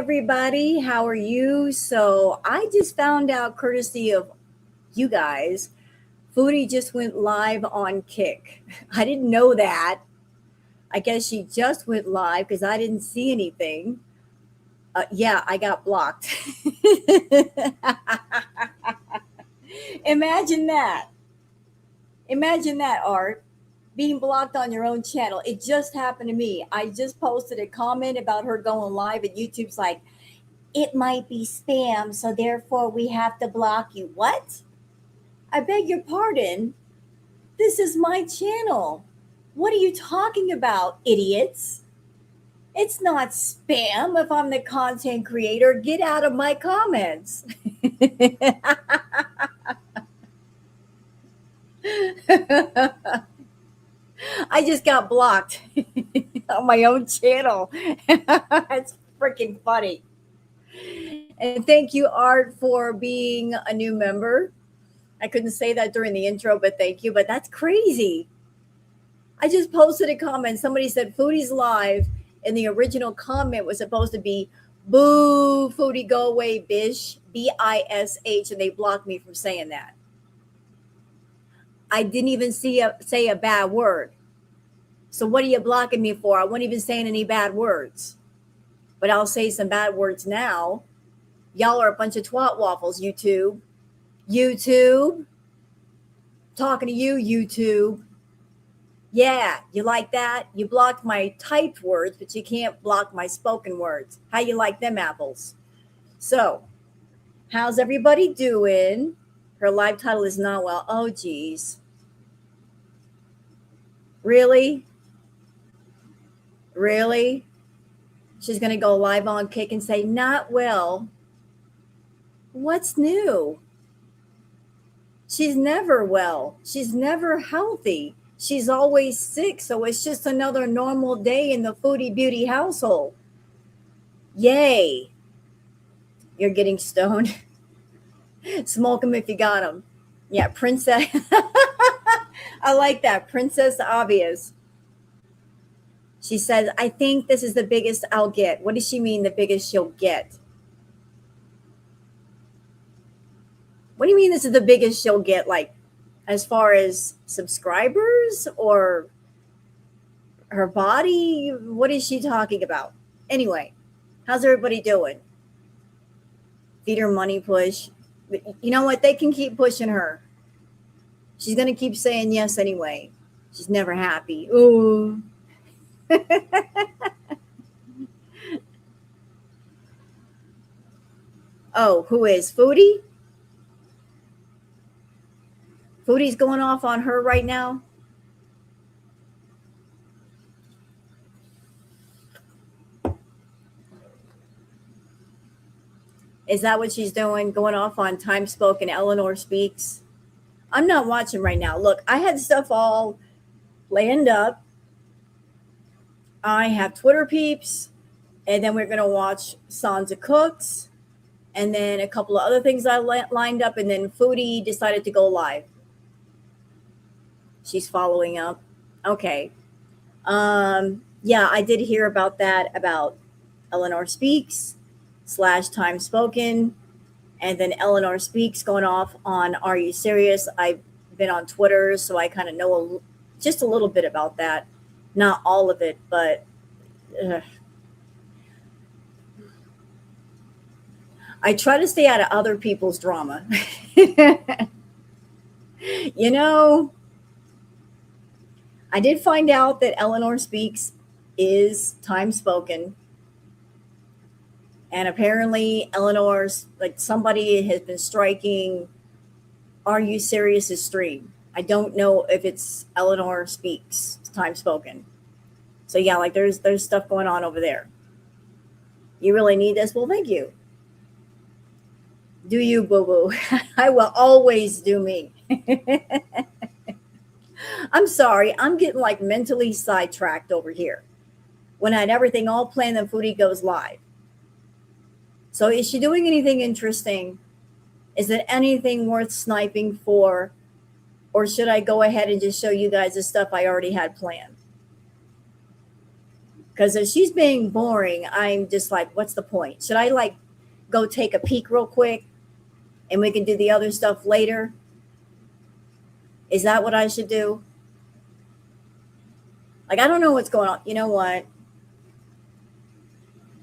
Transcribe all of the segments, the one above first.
everybody. How are you? So, I just found out, courtesy of you guys, Foodie just went live on Kick. I didn't know that. I guess she just went live because I didn't see anything. Yeah, I got blocked. Imagine that. Imagine that, Art. Being blocked on your own channel. It just happened to me. I just posted a comment about her going live, and YouTube's like, it might be spam, so therefore we have to block you. What? I beg your pardon. This is my channel. What are you talking about, idiots? It's not spam if I'm the content creator. Get out of my comments. I just got blocked on my own channel. It's freaking funny. And thank you, Art, for being a new member. I couldn't say that during the intro, but thank you. But that's crazy. I just posted a comment. Somebody said Foodie's live, and the original comment was supposed to be "Boo, Foodie, go away, bish." BISH, and they blocked me from saying that. I didn't even say a bad word. So what are you blocking me for? I wasn't even saying any bad words. But I'll say some bad words now. Y'all are a bunch of twat waffles, YouTube. YouTube. Talking to you, YouTube. Yeah, you like that? You blocked my typed words, but you can't block my spoken words. How you like them apples? So, how's everybody doing? Her live title is not well. Oh, geez. Really? Really? She's going to go live on Kick and say, not well. What's new? She's never well. She's never healthy. She's always sick. So it's just another normal day in the Foodie Beauty household. Yay. You're getting stoned. Smoke them if you got them. Yeah, princess. I like that. Princess Obvious. She says, I think this is the biggest I'll get. What does she mean, the biggest she'll get? What do you mean this is the biggest she'll get? Like, as far as subscribers or her body? What is she talking about? Anyway, how's everybody doing? Feed her money push. You know what? They can keep pushing her. She's going to keep saying yes anyway. She's never happy. Ooh. Oh, who is Foodie? Foodie's going off on her right now. Is that what she's doing? Going off on Time Spoken, Eleanor Speaks? I'm not watching right now. Look, I had stuff all planned up. I have Twitter Peeps, and then we're going to watch Sansa Cooks, and then a couple of other things I lined up, and then Foodie decided to go live. She's following up. Okay. Yeah, I did hear about that, about Eleanor Speaks / Time Spoken, and then Eleanor Speaks going off on Are You Serious? I've been on Twitter, so I kind of know just a little bit about that. Not all of it, but I try to stay out of other people's drama. You know, I did find out that Eleanor Speaks is Time Spoken. And apparently Eleanor's, like, somebody has been striking Are You Serious' stream. I don't know if it's Eleanor Speaks, Time Spoken. So yeah, like there's stuff going on over there. You really need this? Well, thank you. Do you, boo-boo? I will always do me. I'm sorry. I'm getting like mentally sidetracked over here. When I had everything all planned, then Foodie goes live. So is she doing anything interesting? Is it anything worth sniping for? Or should I go ahead and just show you guys the stuff I already had planned? Because if she's being boring, I'm just like, what's the point? Should I like go take a peek real quick and we can do the other stuff later? Is that what I should do? Like, I don't know what's going on. You know what?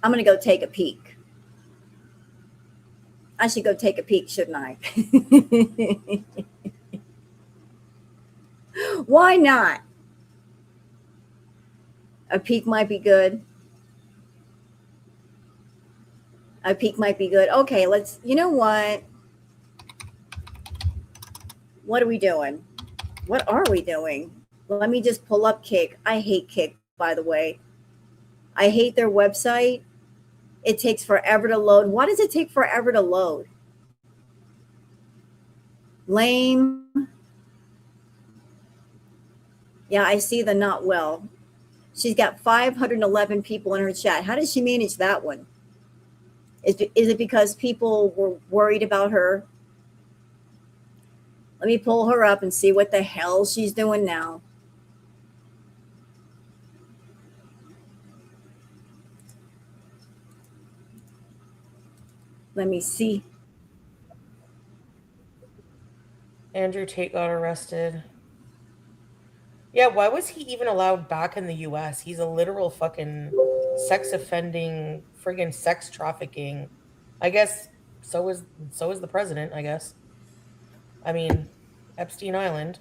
I'm going to go take a peek. I should go take a peek, shouldn't I? Why not? A peek might be good. A peek might be good. Okay, let's, you know what? What are we doing? What are we doing? Let me just pull up Kick. I hate Kick, by the way. I hate their website. It takes forever to load. Why does it take forever to load? Lame. Yeah, I see the not well. She's got 511 people in her chat. How does she manage that one? Is it because people were worried about her? Let me pull her up and see what the hell she's doing now. Let me see. Andrew Tate got arrested. Yeah, why was he even allowed back in the US? He's a literal fucking sex offending, friggin' sex trafficking. I guess so is the president, I guess. I mean, Epstein Island.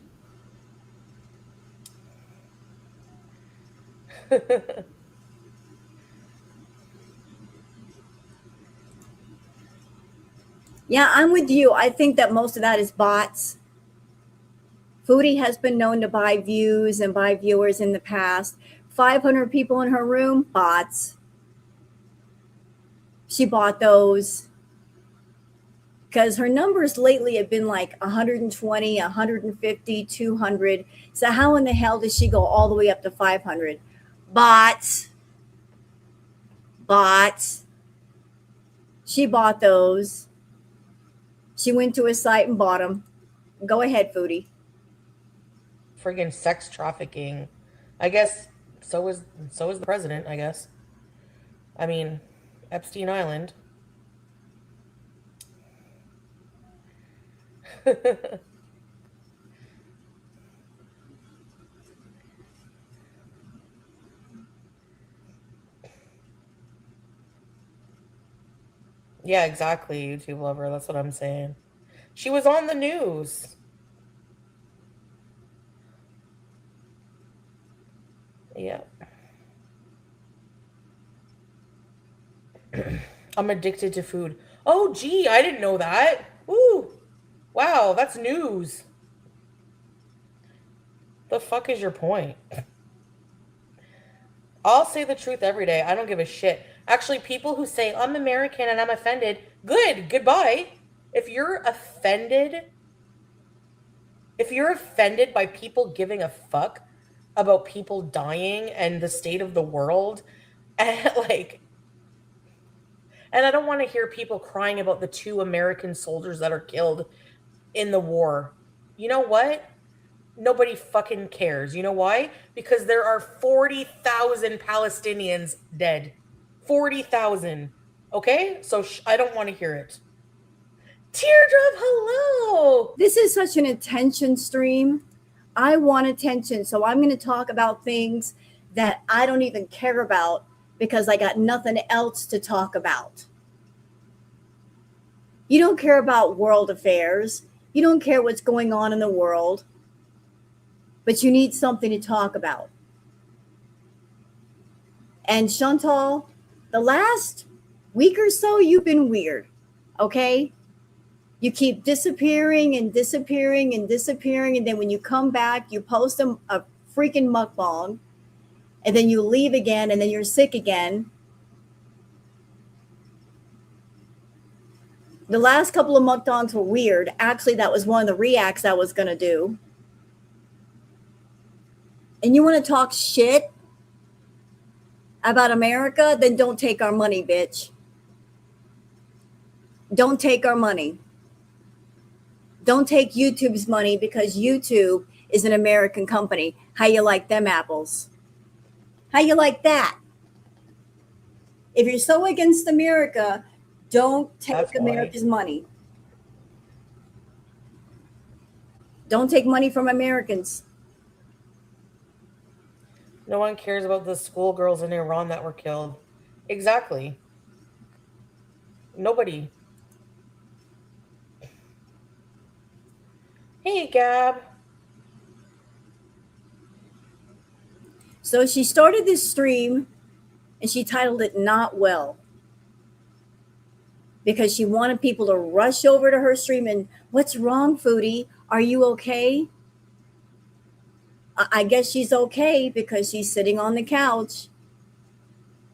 Yeah, I'm with you. I think that most of that is bots. Foodie has been known to buy views and buy viewers in the past. 500 people in her room, bots. She bought those because her numbers lately have been like 120, 150, 200. So how in the hell does she go all the way up to 500? Bots. Bots. She bought those. She went to a site and bought them. Go ahead, Foodie. Friggin' sex trafficking. I guess so is the president, I guess. I mean, Epstein Island. Yeah, exactly, YouTube lover. That's what I'm saying. She was on the news. Yeah. I'm addicted to food. Oh, gee, I didn't know that. Ooh. Wow, that's news. The fuck is your point? I'll say the truth every day. I don't give a shit. Actually, people who say I'm American and I'm offended, good, goodbye. If you're offended, if you're offended by people giving a fuck about people dying and the state of the world, and like, and I don't want to hear people crying about the 2 American soldiers that are killed in the war. You know what? Nobody fucking cares. You know why? Because there are 40,000 Palestinians dead. 40,000. Okay? So I don't want to hear it. Teardrop, hello. This is such an attention stream. I want attention. So I'm going to talk about things that I don't even care about because I got nothing else to talk about. You don't care about world affairs. You don't care what's going on in the world, but you need something to talk about. And Chantal, the last week or so, you've been weird. Okay? You keep disappearing and disappearing and disappearing. And then when you come back, you post a freaking mukbang. And then you leave again. And then you're sick again. The last couple of mukbangs were weird. Actually, that was one of the reacts I was going to do. And you want to talk shit about America? Then don't take our money, bitch. Don't take our money. Don't take YouTube's money because YouTube is an American company. How you like them apples? How you like that? If you're so against America, don't That's take why. America's money. Don't take money from Americans. No one cares about the schoolgirls in Iran that were killed. Exactly. Nobody. Hey, Gab. So she started this stream and she titled it Not Well because she wanted people to rush over to her stream and, what's wrong, Foodie? Are you okay? I guess she's okay because she's sitting on the couch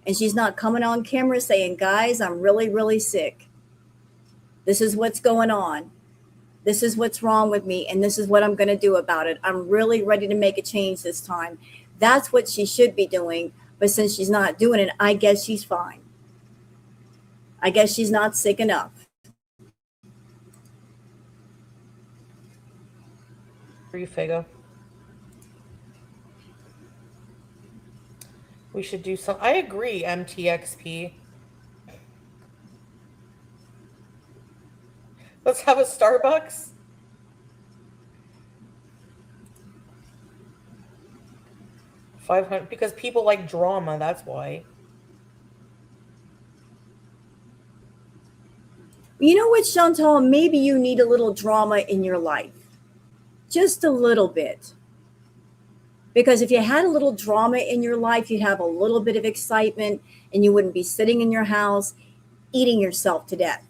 and she's not coming on camera saying, guys, I'm really, really sick. This is what's going on. This is what's wrong with me, and this is what I'm going to do about it. I'm really ready to make a change this time. That's what she should be doing. But since she's not doing it, I guess she's fine. I guess she's not sick enough. Figo. We should do some. I agree, MTXP. Let's have a Starbucks. $500 because people like drama. That's why. You know what, Chantal? Maybe you need a little drama in your life. Just a little bit. Because if you had a little drama in your life, you'd have a little bit of excitement and you wouldn't be sitting in your house eating yourself to death.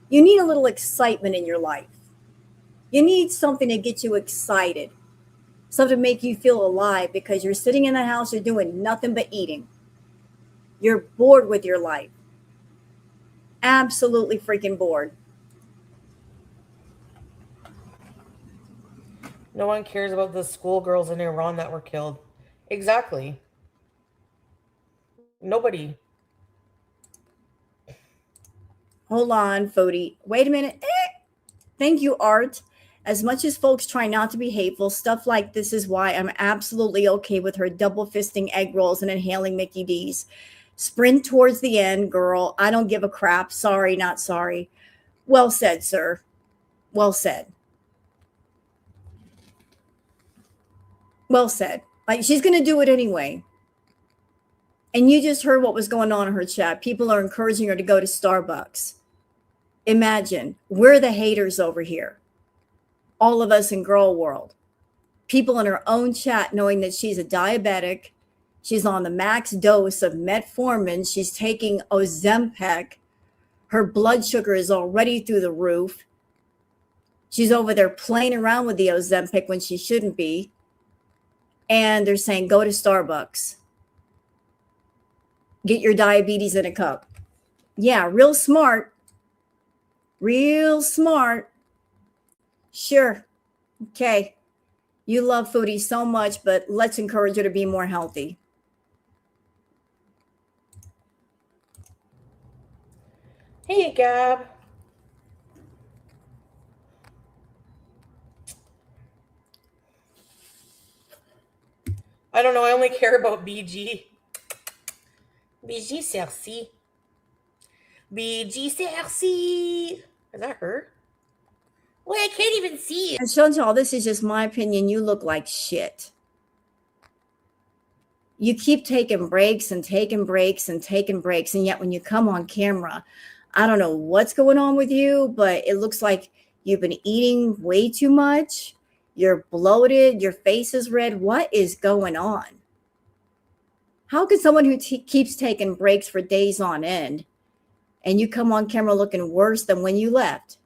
You need a little excitement in your life. You need something to get you excited, something to make you feel alive because you're sitting in the house, you're doing nothing but eating. You're bored with your life. Absolutely freaking bored. No one cares about the schoolgirls in Iran that were killed. Exactly. Nobody. Hold on, Foodie. Wait a minute. Thank you, Art. As much as folks try not to be hateful, stuff like this is why I'm absolutely okay with her double fisting egg rolls and inhaling Mickey D's. Sprint towards the end, girl. I don't give a crap. Sorry, not sorry. Well said, sir. Well said. Well said. Like, she's going to do it anyway. And you just heard what was going on in her chat. People are encouraging her to go to Starbucks. Imagine, we're the haters over here. All of us in Girl World. People in her own chat knowing that she's a diabetic. She's on the max dose of metformin. She's taking Ozempic. Her blood sugar is already through the roof. She's over there playing around with the Ozempic when she shouldn't be. And they're saying, go to Starbucks. Get your diabetes in a cup. Yeah, real smart. Real smart. Sure. Okay. You love Foodie so much, but let's encourage her to be more healthy. Hey, Gab. I don't know. I only care about BG. BG Cersei. BG Cersei. Is that her? Wait, I can't even see it. And Chantal, this is just my opinion. You look like shit. You keep taking breaks and taking breaks and taking breaks. And yet when you come on camera, I don't know what's going on with you, but it looks like you've been eating way too much. You're bloated. Your face is red. What is going on? How could someone who keeps taking breaks for days on end and you come on camera looking worse than when you left?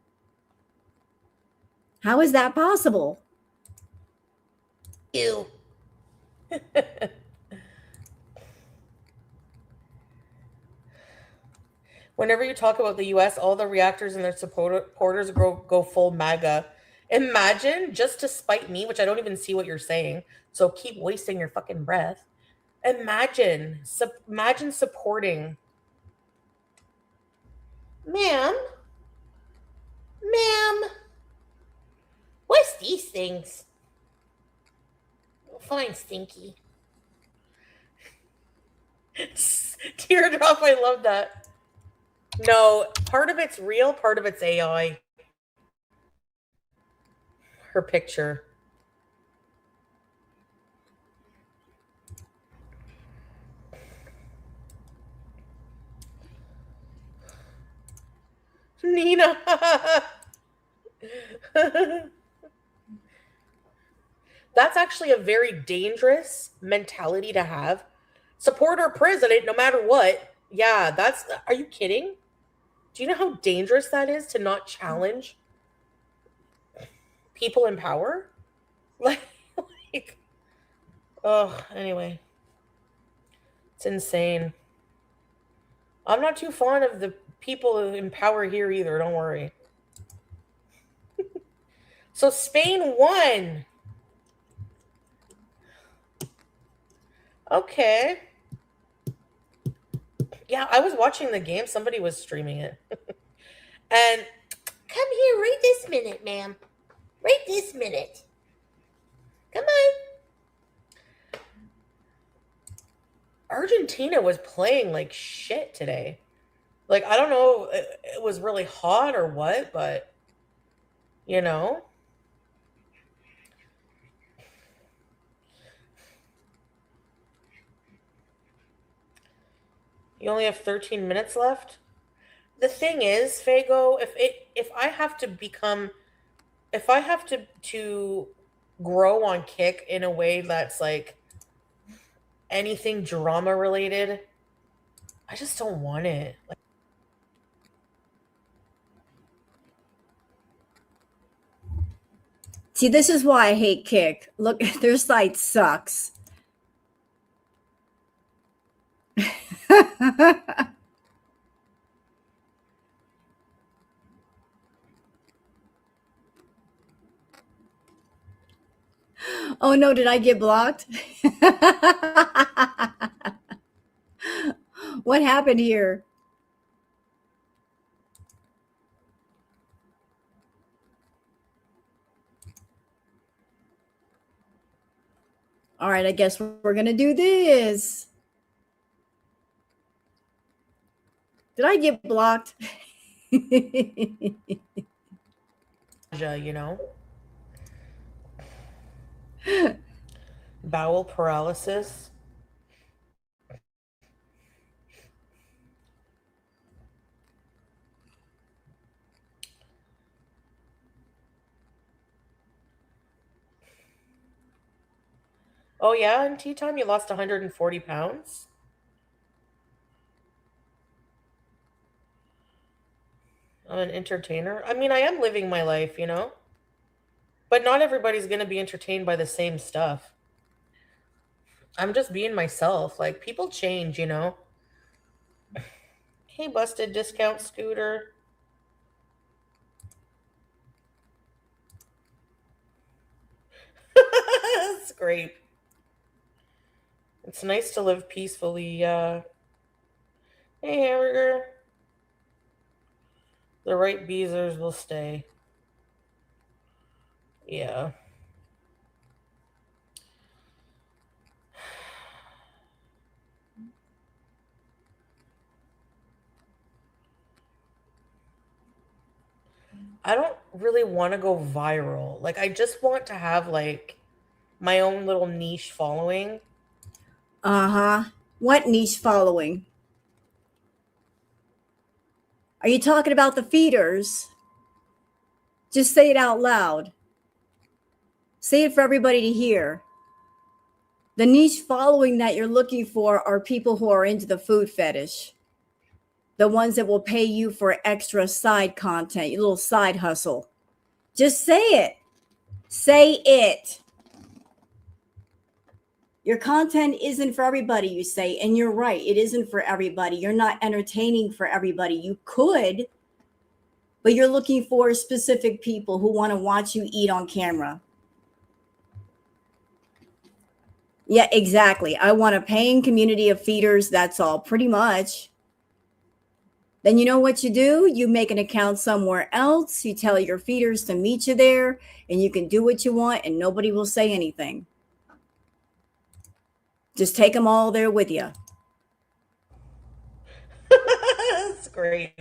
How is that possible? Ew. Whenever you talk about the US, all the reactors and their supporters go full MAGA. Imagine, just to spite me, which I don't even see what you're saying, so keep wasting your fucking breath. Imagine supporting. Ma'am? Ma'am? What's these things? Fine, Stinky. Teardrop, I love that. No, part of it's real, part of it's AI. Her picture. Nina. That's actually a very dangerous mentality to have. Support our president no matter what. Yeah, that's. Are you kidding? Do you know how dangerous that is to not challenge people in power? Like, like oh, anyway. It's insane. I'm not too fond of the people in power here either, don't worry. So Spain won. Okay. Yeah, I was watching the game. Somebody was streaming it. And come here right this minute, ma'am. Right this minute. Come on. Argentina was playing like shit today. Like, I don't know if it was really hot or what, but, you know. You only have 13 minutes left. The thing is, Fago, if I have to become if I have to grow on Kick in a way that's like anything drama related, I just don't want it. Like, See, this is why I hate Kick. Look, their site sucks. Oh no, did I get blocked? What happened here? All right, I guess we're going to do this. Did I get blocked? you know, bowel paralysis. Oh yeah, in tea time you lost 140 pounds. I'm an entertainer. I mean, I am living my life, you know, but not everybody's gonna be entertained by the same stuff. I'm just being myself. Like, people change, you know. Hey, busted discount scooter. That's great. It's nice to live peacefully. Hey, hamburger. The right beezers will stay. Yeah. I don't really want to go viral. Like, I just want to have like my own little niche following. Uh-huh. What niche following? Are you talking about the feeders? Just say it out loud. Say it for everybody to hear. The niche following that you're looking for are people who are into the food fetish. The ones that will pay you for extra side content, your little side hustle. Just say it. Say it. Your content isn't for everybody, you say, and you're right. It isn't for everybody. You're not entertaining for everybody. You could, but you're looking for specific people who want to watch you eat on camera. Yeah, exactly. I want a paying community of feeders. That's all, pretty much. Then you know what you do? You make an account somewhere else. You tell your feeders to meet you there, and you can do what you want, and nobody will say anything. Just take them all there with you. great.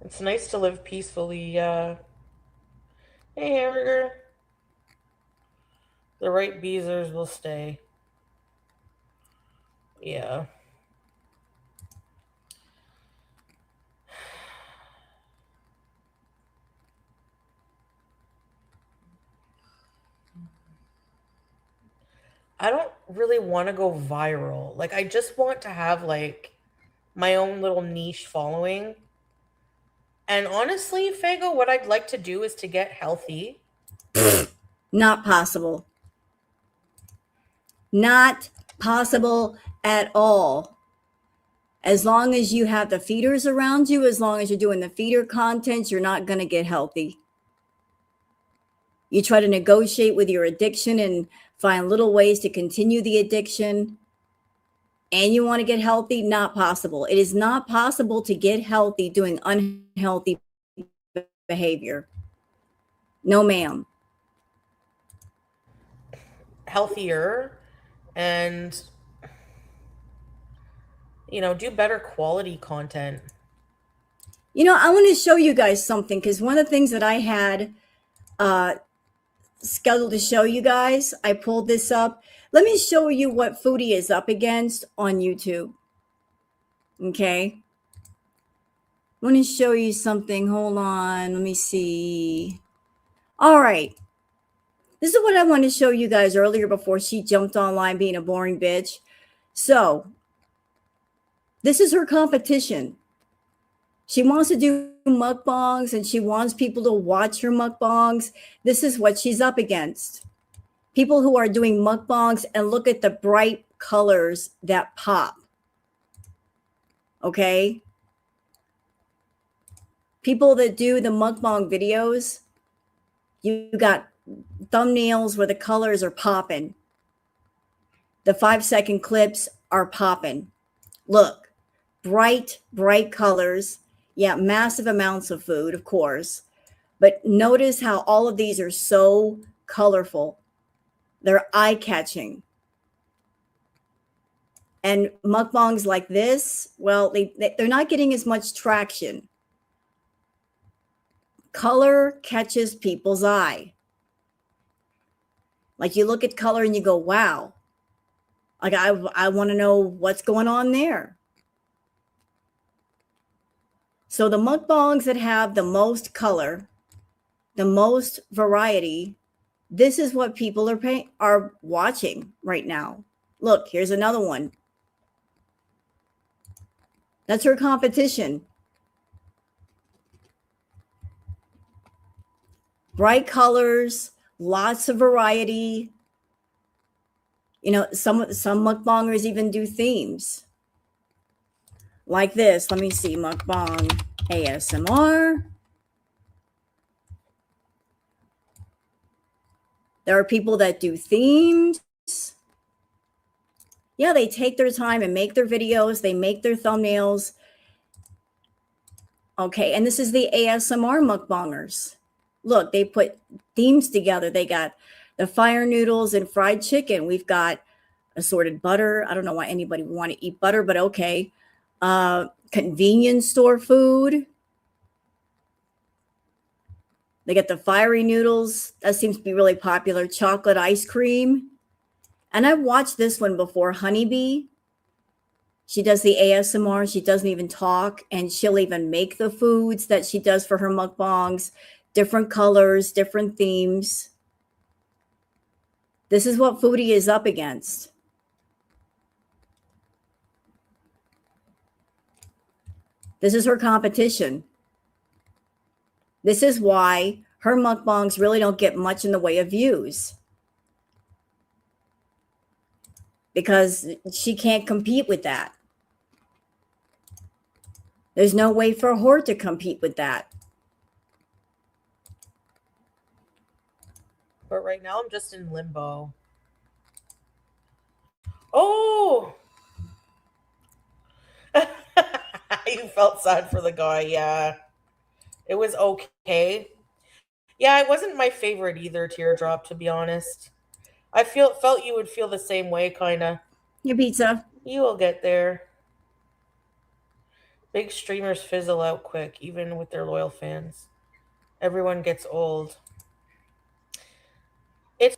It's nice to live peacefully. Hey, hamburger. The right beezers will stay. Yeah. I don't really want to go viral. Like, I just want to have, like, my own little niche following. And honestly, Fago, what I'd like to do is to get healthy. Not possible. Not possible at all. As long as you have the feeders around you, as long as you're doing the feeder content, you're not going to get healthy. You try to negotiate with your addiction and find little ways to continue the addiction, and you want to get healthy, not possible. It is not possible to get healthy doing unhealthy behavior. No, ma'am. Healthier and, do better quality content. I want to show you guys something, because one of the things that I had scheduled to show you guys, I pulled this up. Let me show you what Foodie is up against on YouTube. Okay. I want to show you something. Hold on. Let me see. All right. This is what I wanted to show you guys earlier before she jumped online being a boring bitch. So, this is her competition. She wants to do mukbangs and she wants people to watch her mukbangs. This is what she's up against. People who are doing mukbangs, and look at the bright colors that pop. Okay? People that do the mukbang videos, you got thumbnails where the colors are popping. The 5-second clips are popping. Look, bright colors. Yeah, massive amounts of food, of course. But notice how all of these are so colorful. They're eye-catching. And mukbangs like this, well, they're not getting as much traction. Color catches people's eye. Like, you look at color and you go, wow. Like, I want to know what's going on there. So the mukbangs that have the most color, the most variety, this is what people are watching right now. Look, here's another one. That's her competition. Bright colors, lots of variety. Some mukbangers even do themes. Like this. Let me see. Mukbang ASMR. There are people that do themes. Yeah, they take their time and make their videos. They make their thumbnails. Okay, and this is the ASMR mukbangers. Look, they put themes together. They got the fire noodles and fried chicken. We've got assorted butter. I don't know why anybody would want to eat butter, but okay. Convenience store food. They get the fiery noodles. That seems to be really popular. Chocolate ice cream. And I've watched this one before, Honeybee. She does the ASMR. She doesn't even talk. And she'll even make the foods that she does for her mukbangs. Different colors, different themes. This is what Foodie is up against. This is her competition. This is why her mukbangs really don't get much in the way of views. Because she can't compete with that. There's no way for her to compete with that. But right now I'm just in limbo. Oh! You felt sad for the guy, yeah. It was okay. Yeah, it wasn't my favorite either, Teardrop, to be honest. I felt you would feel the same way, kinda. Your pizza. You will get there. Big streamers fizzle out quick, even with their loyal fans. Everyone gets old. It's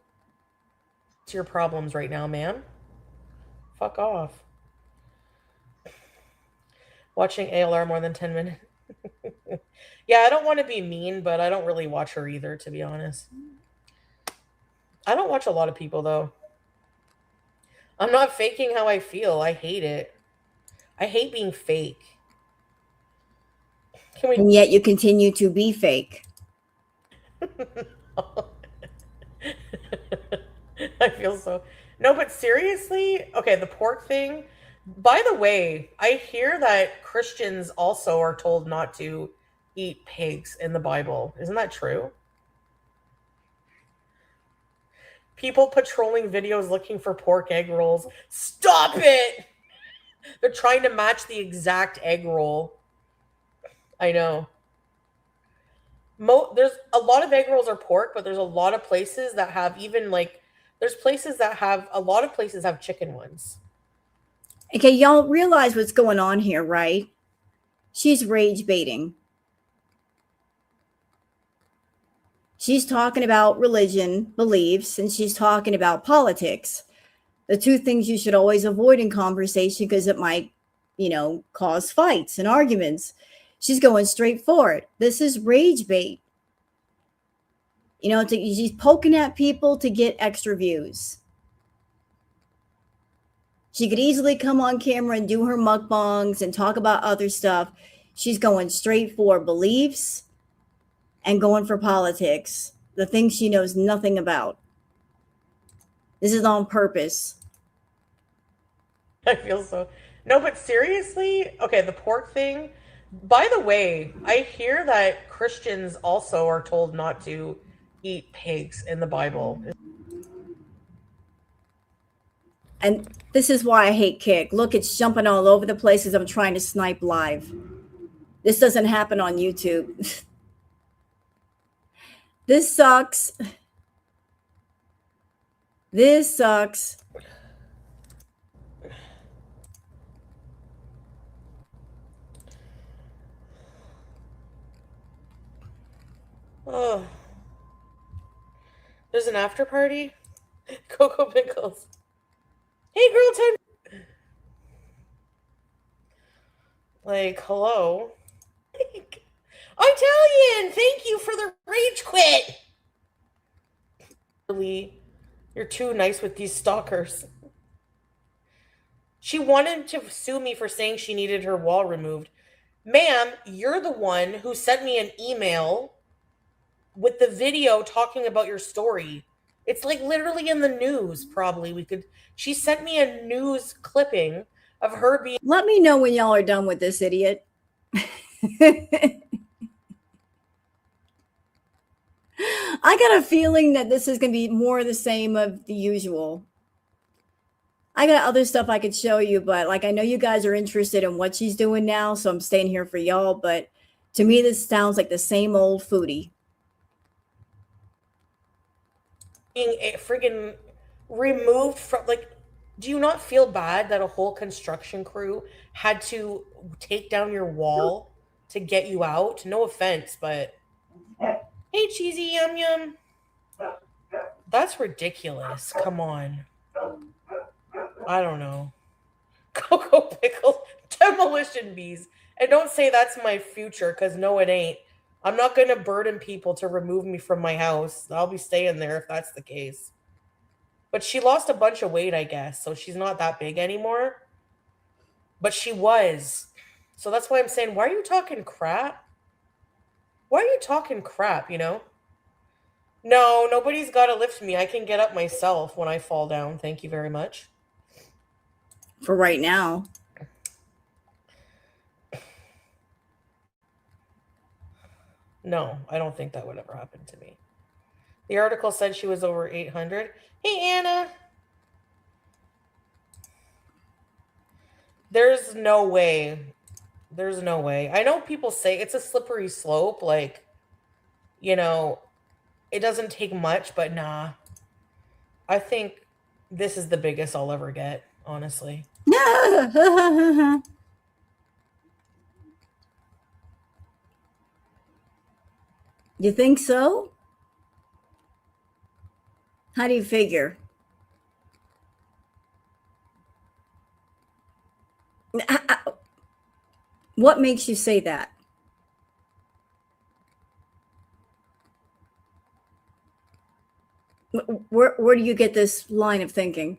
your problems right now, man. Fuck off. Watching ALR more than 10 minutes. Yeah, I don't want to be mean, but I don't really watch her either, to be honest. I don't watch a lot of people, though. I'm not faking how I feel. I hate it. I hate being fake. Can we? And yet you continue to be fake. I feel so. No, but seriously? Okay, the pork thing. By the way, I hear that Christians also are told not to eat pigs in the Bible. Isn't that true? People patrolling videos looking for pork egg rolls. Stop it! They're trying to match the exact egg roll. I know. There's a lot of egg rolls are pork, but there's a lot of places that have even like there's places that have a lot of places have chicken ones. Okay, y'all realize what's going on here, right? She's rage baiting. She's talking about religion, beliefs, and she's talking about politics. The two things you should always avoid in conversation because it might, cause fights and arguments. She's going straight for it. This is rage bait. She's poking at people to get extra views. She could easily come on camera and do her mukbangs and talk about other stuff. She's going straight for beliefs and going for politics, the things she knows nothing about. This is on purpose. I feel so. No, but seriously? Okay, the pork thing. By the way, I hear that Christians also are told not to eat pigs in the Bible. And this is why I hate Kick. Look, it's jumping all over the places I'm trying to snipe live. This doesn't happen on YouTube. This sucks. This sucks. Oh. There's an after party? Cocoa Pickles. Hey, girl, time. Like, hello? Italian! Thank you for the rage quit! Really, you're too nice with these stalkers. She wanted to sue me for saying she needed her wall removed. Ma'am, you're the one who sent me an email with the video talking about your story. It's like literally in the news, probably. She sent me a news clipping of her being. Let me know when y'all are done with this idiot. I got a feeling that this is going to be more of the same of the usual. I got other stuff I could show you, but I know you guys are interested in what she's doing now, so I'm staying here for y'all. But to me, this sounds like the same old Foodie. Being friggin' removed from, do you not feel bad that a whole construction crew had to take down your wall to get you out? No offense, but hey, cheesy yum yum. That's ridiculous. Come on. I don't know. Cocoa Pickles, demolition bees. And don't say that's my future, because no, it ain't. I'm not going to burden people to remove me from my house. I'll be staying there if that's the case. But she lost a bunch of weight, I guess, so she's not that big anymore. But she was. So that's why I'm saying, why are you talking crap? Why are you talking crap, No, nobody's got to lift me. I can get up myself when I fall down. Thank you very much. For right now. No, I don't think that would ever happen to me. The article said she was over 800. Hey, Anna. There's no way. There's no way. I know people say it's a slippery slope. It doesn't take much, but nah. I think this is the biggest I'll ever get, honestly. You think so? How do you figure? What makes you say that? Where do you get this line of thinking?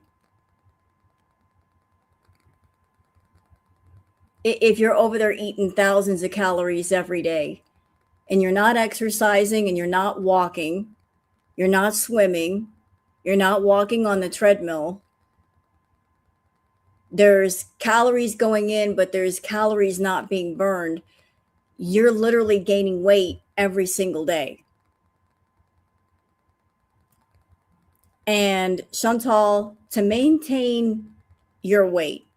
If you're over there eating thousands of calories every day and you're not exercising and you're not walking, you're not swimming, you're not walking on the treadmill, there's calories going in, but there's calories not being burned. You're literally gaining weight every single day. And Chantal, to maintain your weight,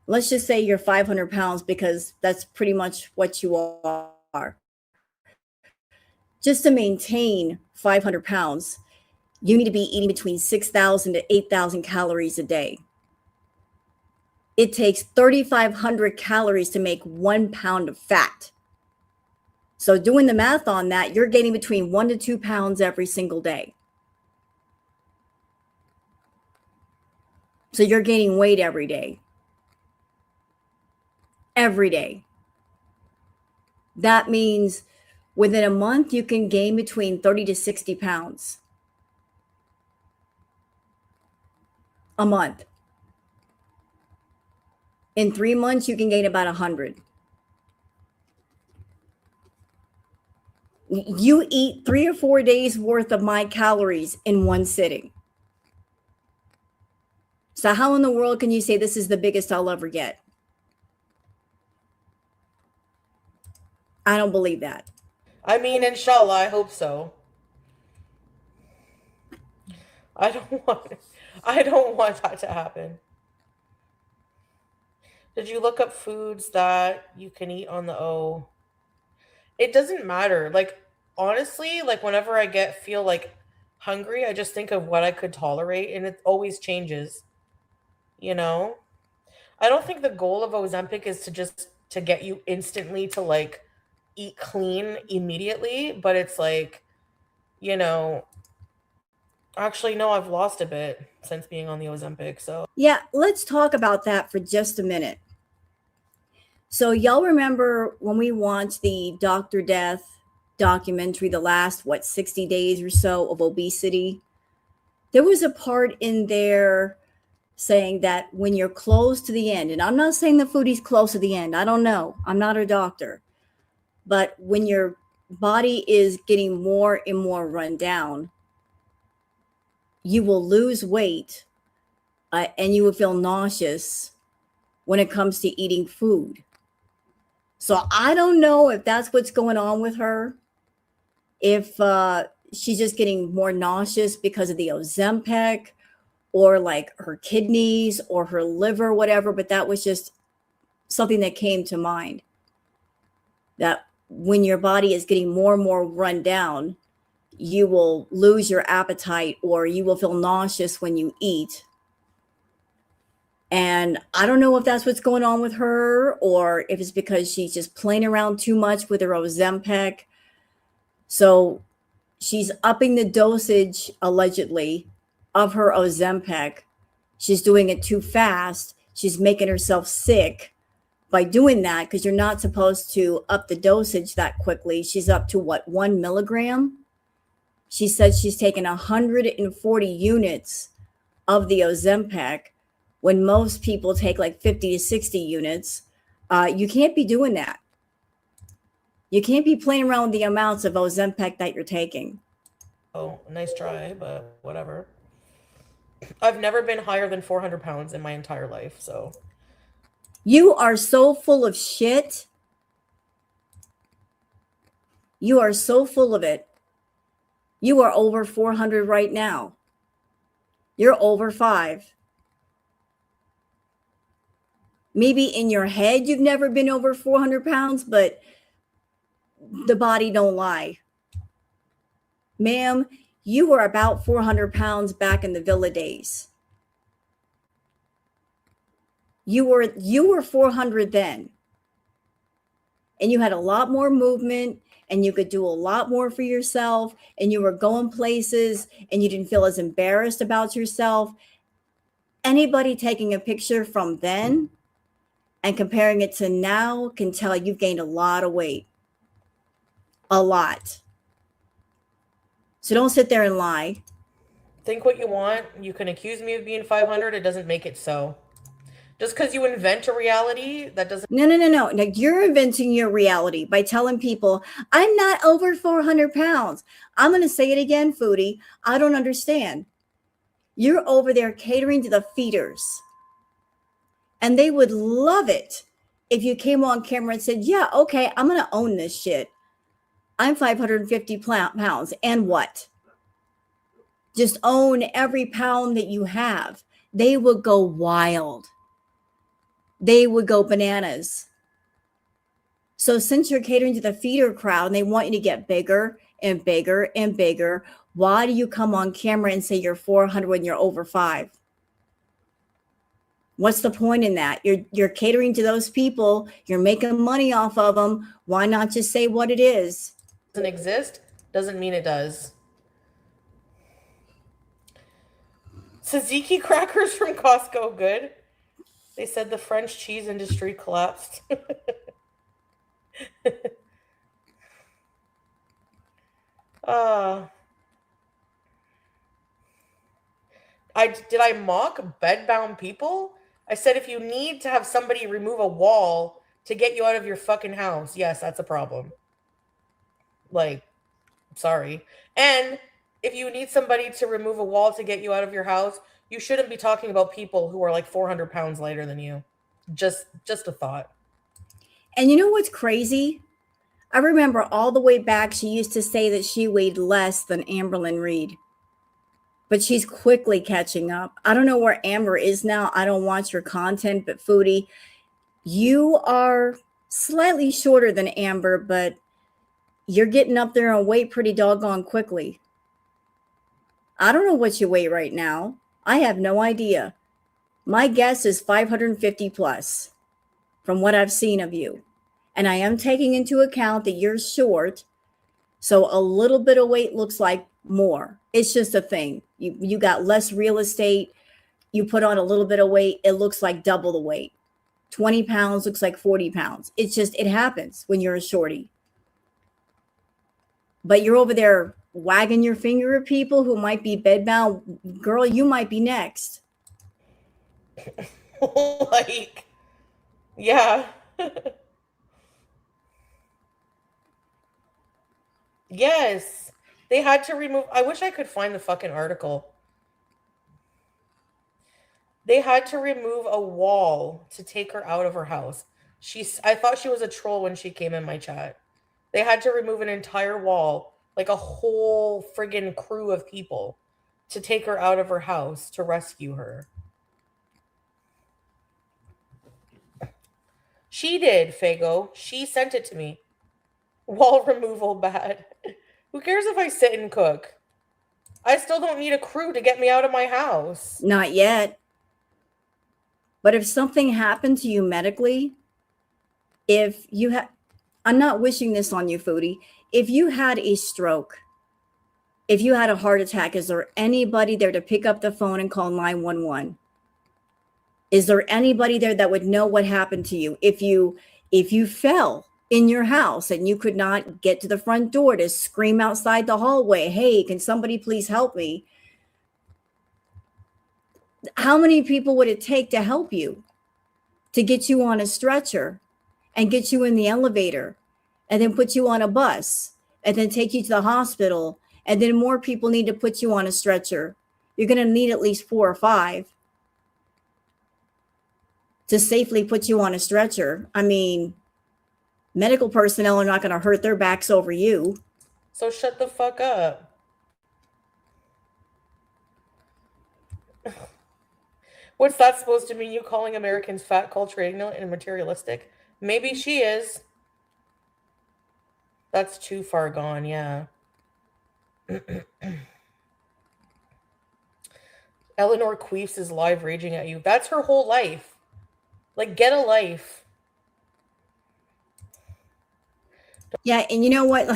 let's just say you're 500 pounds because that's pretty much what you are. Just to maintain 500 pounds, you need to be eating between 6,000 to 8,000 calories a day. It takes 3,500 calories to make 1 pound of fat. So doing the math on that, you're gaining between 1 to 2 pounds every single day. So you're gaining weight every day. Every day. That means within a month, you can gain between 30 to 60 pounds. A month. In 3 months, you can gain about 100. You eat 3 or 4 days worth of my calories in one sitting. So how in the world can you say this is the biggest I'll ever get? I don't believe that. I mean, inshallah, I hope so. I don't want I don't want that to happen. Did you look up foods that you can eat on the O? It doesn't matter. Like honestly, like whenever I get feel like hungry, I just think of what I could tolerate and it always changes, you know? I don't think the goal of Ozempic is to just to get you instantly to like eat clean immediately, but it's like, you know, actually no, I've lost a bit since being on the Ozempic, so Yeah, let's talk about that for just a minute. So y'all remember when we watched the Dr. Death documentary, the last, 60 days or so of obesity? There was a part in there saying that when you're close to the end, and I'm not saying the foodie's close to the end, I don't know, I'm not a doctor, but when your body is getting more and more run down, you will lose weight and you will feel nauseous when it comes to eating food. So I don't know if that's what's going on with her, if she's just getting more nauseous because of the Ozempic, or like her kidneys or her liver, whatever. But that was just something that came to mind, that when your body is getting more and more run down, you will lose your appetite or you will feel nauseous when you eat. And I don't know if that's what's going on with her or if it's because she's just playing around too much with her Ozempic. So she's upping the dosage, allegedly, of her Ozempic. She's doing it too fast. She's making herself sick by doing that because you're not supposed to up the dosage that quickly. She's up to what, 1 milligram? She says she's taken 140 units of the Ozempic when most people take like 50 to 60 units. You can't be doing that. You can't be playing around with the amounts of Ozempic that you're taking. oh, nice try, but whatever. I've never been higher than 400 pounds in my entire life, so. You are so full of shit. You are so full of it. You are over 400 right now. You're over 5. Maybe in your head you've never been over 400 pounds, but the body don't lie. Ma'am, you were about 400 pounds back in the Villa days. You were 400 then. and you had a lot more movement and you could do a lot more for yourself and you were going places and you didn't feel as embarrassed about yourself. Anybody taking a picture from then and comparing it to now can tell you've gained a lot of weight. A lot. So don't sit there and lie. Think what you want. You can accuse me of being 500. It doesn't make it so. Just because you invent a reality, that doesn't. No. Now, you're inventing your reality by telling people, I'm not over 400 pounds. I'm going to say it again, Foodie. I don't understand. You're over there catering to the feeders. And they would love it if you came on camera and said, yeah, okay, I'm going to own this shit. I'm 550 pounds. And what? Just own every pound that you have. They would go wild. They would go bananas. So since you're catering to the feeder crowd and they want you to get bigger and bigger and bigger, why do you come on camera and say you're 400 when you're over 5? What's the point in that? You're catering to those people. You're making money off of them. Why not just say what it is? Doesn't exist doesn't mean it does. Tzatziki crackers from Costco, good. They said the French cheese industry collapsed. uh, did I mock bedbound people? I said if you need to have somebody remove a wall to get you out of your fucking house, yes, that's a problem. Like, sorry. And if you need somebody to remove a wall to get you out of your house, you shouldn't be talking about people who are like 400 pounds lighter than you. Just a thought. And you know what's crazy? I remember all the way back, she used to say that she weighed less than Amberlyn Reed. But she's quickly catching up. I don't know where Amber is now. I don't watch her content, but Foodie, you are slightly shorter than Amber, but you're getting up there in weight pretty doggone quickly. I don't know what you weigh right now. I have no idea. My guess is 550 plus from what I've seen of you. And I am taking into account that you're short. So a little bit of weight looks like more. It's just a thing. You got less real estate. You put on a little bit of weight. It looks like double the weight. 20 pounds looks like 40 pounds. It's just, it happens when you're a shorty. But you're over there wagging your finger at people who might be bedbound. Girl, you might be next. Like, yeah. Yes. They had to remove. I wish I could find the fucking article. They had to remove a wall to take her out of her house. I thought she was a troll when she came in my chat. They had to remove an entire wall, like a whole friggin' crew of people, to take her out of her house to rescue her. She did, Fago. She sent it to me. Wall removal bad. Who cares if I sit and cook? I still don't need a crew to get me out of my house. Not yet. But if something happened to you medically, if you had, I'm not wishing this on you, Foodie. If you had a stroke, if you had a heart attack, is there anybody there to pick up the phone and call 911? Is there anybody there that would know what happened to you? If you fell in your house and you could not get to the front door to scream outside the hallway, hey, can somebody please help me? How many people would it take to help you, to get you on a stretcher and get you in the elevator and then put you on a bus and then take you to the hospital? And then more people need to put you on a stretcher. You're going to need at least 4 or 5 to safely put you on a stretcher. I mean, medical personnel are not going to hurt their backs over you. So shut the fuck up. What's that supposed to mean? You calling Americans fat, culture ignorant, and materialistic? Maybe she is. That's too far gone, yeah. Eleanor Queefs is live raging at you. That's her whole life. Like, get a life. Yeah, and you know what?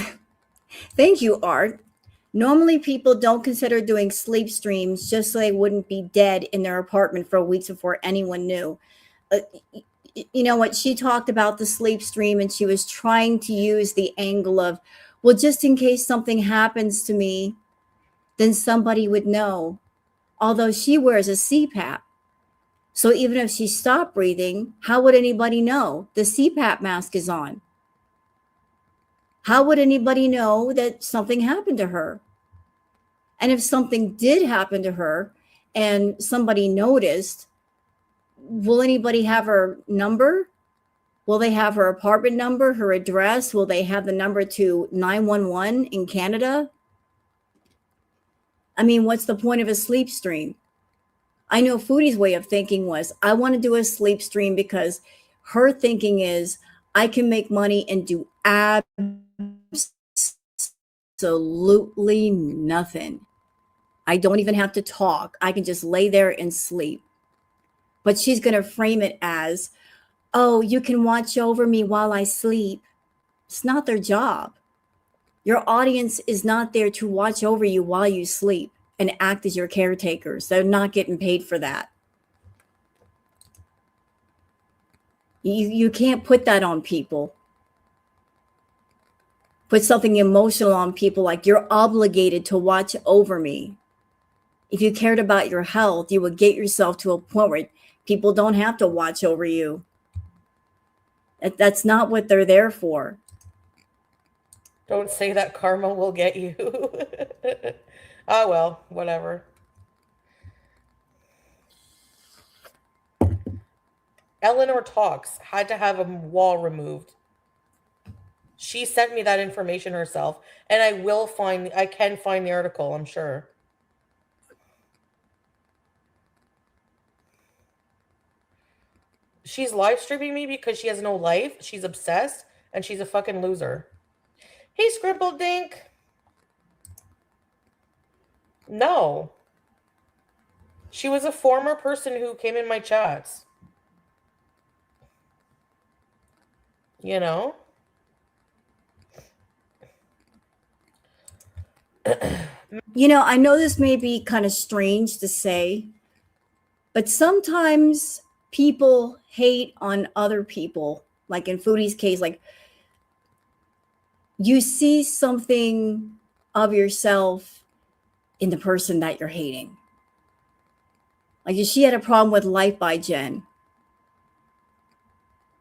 Thank you, Art. Normally, people don't consider doing sleep streams just so they wouldn't be dead in their apartment for weeks before anyone knew. Uh, you know what? She talked about the sleep stream and she was trying to use the angle of, well, just in case something happens to me, then somebody would know. Although she wears a CPAP. So even if she stopped breathing, how would anybody know? The CPAP mask is on. How would anybody know that something happened to her? And if something did happen to her and somebody noticed, will anybody have her number? Will they have her apartment number, her address? Will they have the number to 911 in Canada? I mean, what's the point of a sleep stream? I know Foodie's way of thinking was, I want to do a sleep stream because her thinking is, I can make money and do absolutely nothing. I don't even have to talk. I can just lay there and sleep. But she's going to frame it as, oh, you can watch over me while I sleep. It's not their job. Your audience is not there to watch over you while you sleep and act as your caretakers. They're not getting paid for that. You can't put that on people. Put something emotional on people like you're obligated to watch over me. If you cared about your health, you would get yourself to a point where people don't have to watch over you. That's not what they're there for. Don't say that karma will get you. Oh well, whatever. Eleanor Talks had to have a wall removed. She sent me that information herself, and I can find the article, I'm sure. She's live streaming me because she has no life. She's obsessed, and she's a fucking loser. Hey, Scribble Dink. No. She was a former person who came in my chats. You know? You know, I know this may be kind of strange to say, but sometimes people hate on other people. Like in Foodie's case, like you see something of yourself in the person that you're hating. Like she had a problem with Life by Jen.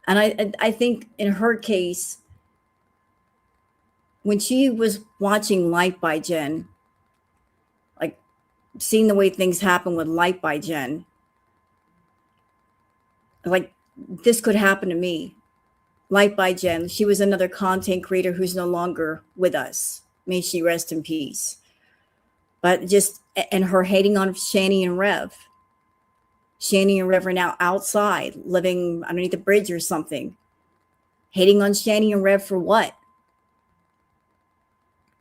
And I think in her case, when she was watching Life by Jen, like seeing the way things happen with Life by Jen, like this could happen to me. Life by Jen, she was another content creator who's no longer with us. May she rest in peace. But just, and her hating on Shani and Rev. Shani and Rev are now outside, living underneath a bridge or something. Hating on Shani and Rev for what?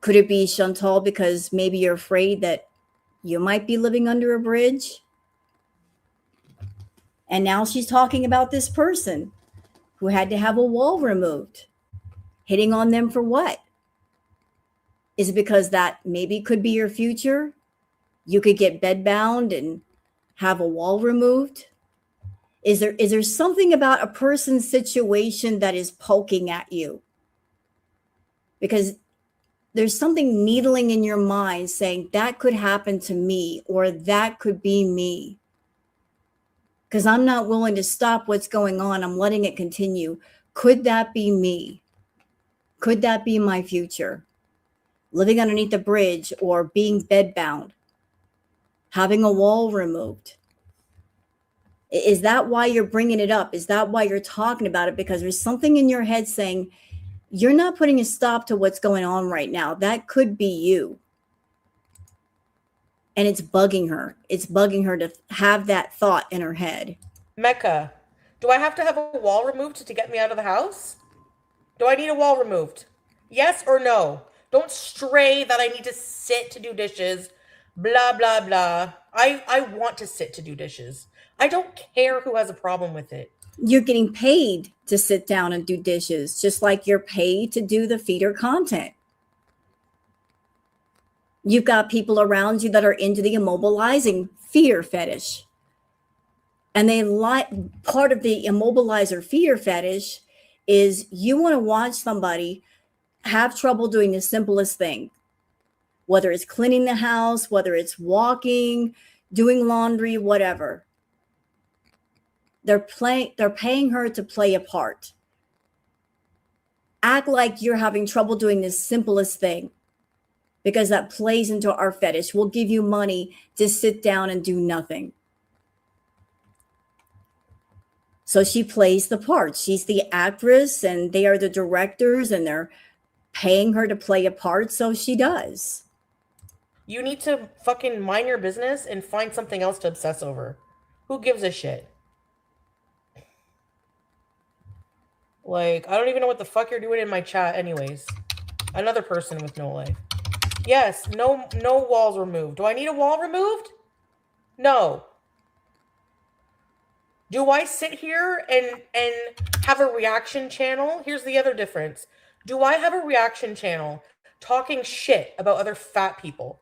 Could it be, Chantal, because maybe you're afraid that you might be living under a bridge? And now she's talking about this person who had to have a wall removed. Hitting on them for what? Is it because that maybe could be your future? You could get bedbound and have a wall removed? Is there something about a person's situation that is poking at you? Because there's something needling in your mind saying that could happen to me or that could be me. Because I'm not willing to stop what's going on. I'm letting it continue. Could that be me? Could that be my future? Living underneath a bridge or being bedbound, having a wall removed. Is that why you're bringing it up? Is that why you're talking about it? Because there's something in your head saying, you're not putting a stop to what's going on right now. That could be you. And it's bugging her. It's bugging her to have that thought in her head. Mecca, do I have to have a wall removed to get me out of the house? Do I need a wall removed? Yes or no? Don't stray that I need to sit to do dishes. Blah, blah, blah. I want to sit to do dishes. I don't care who has a problem with it. You're getting paid to sit down and do dishes, just like you're paid to do the feeder content. You've got people around you that are into the immobilizing fear fetish. And they like part of the immobilizer fear fetish is you want to watch somebody have trouble doing the simplest thing, whether it's cleaning the house, whether it's walking, doing laundry, whatever. They're paying her to play a part. Act like you're having trouble doing the simplest thing, because that plays into our fetish. We'll give you money to sit down and do nothing. So she plays the part. She's the actress and they are the directors and they're paying her to play a part. So she does. You need to fucking mind your business and find something else to obsess over. Who gives a shit? Like, I don't even know what the fuck you're doing in my chat anyways. Another person with no life. Yes, no walls removed. Do I need a wall removed? No. Do I sit here and have a reaction channel? Here's the other difference. Do I have a reaction channel talking shit about other fat people?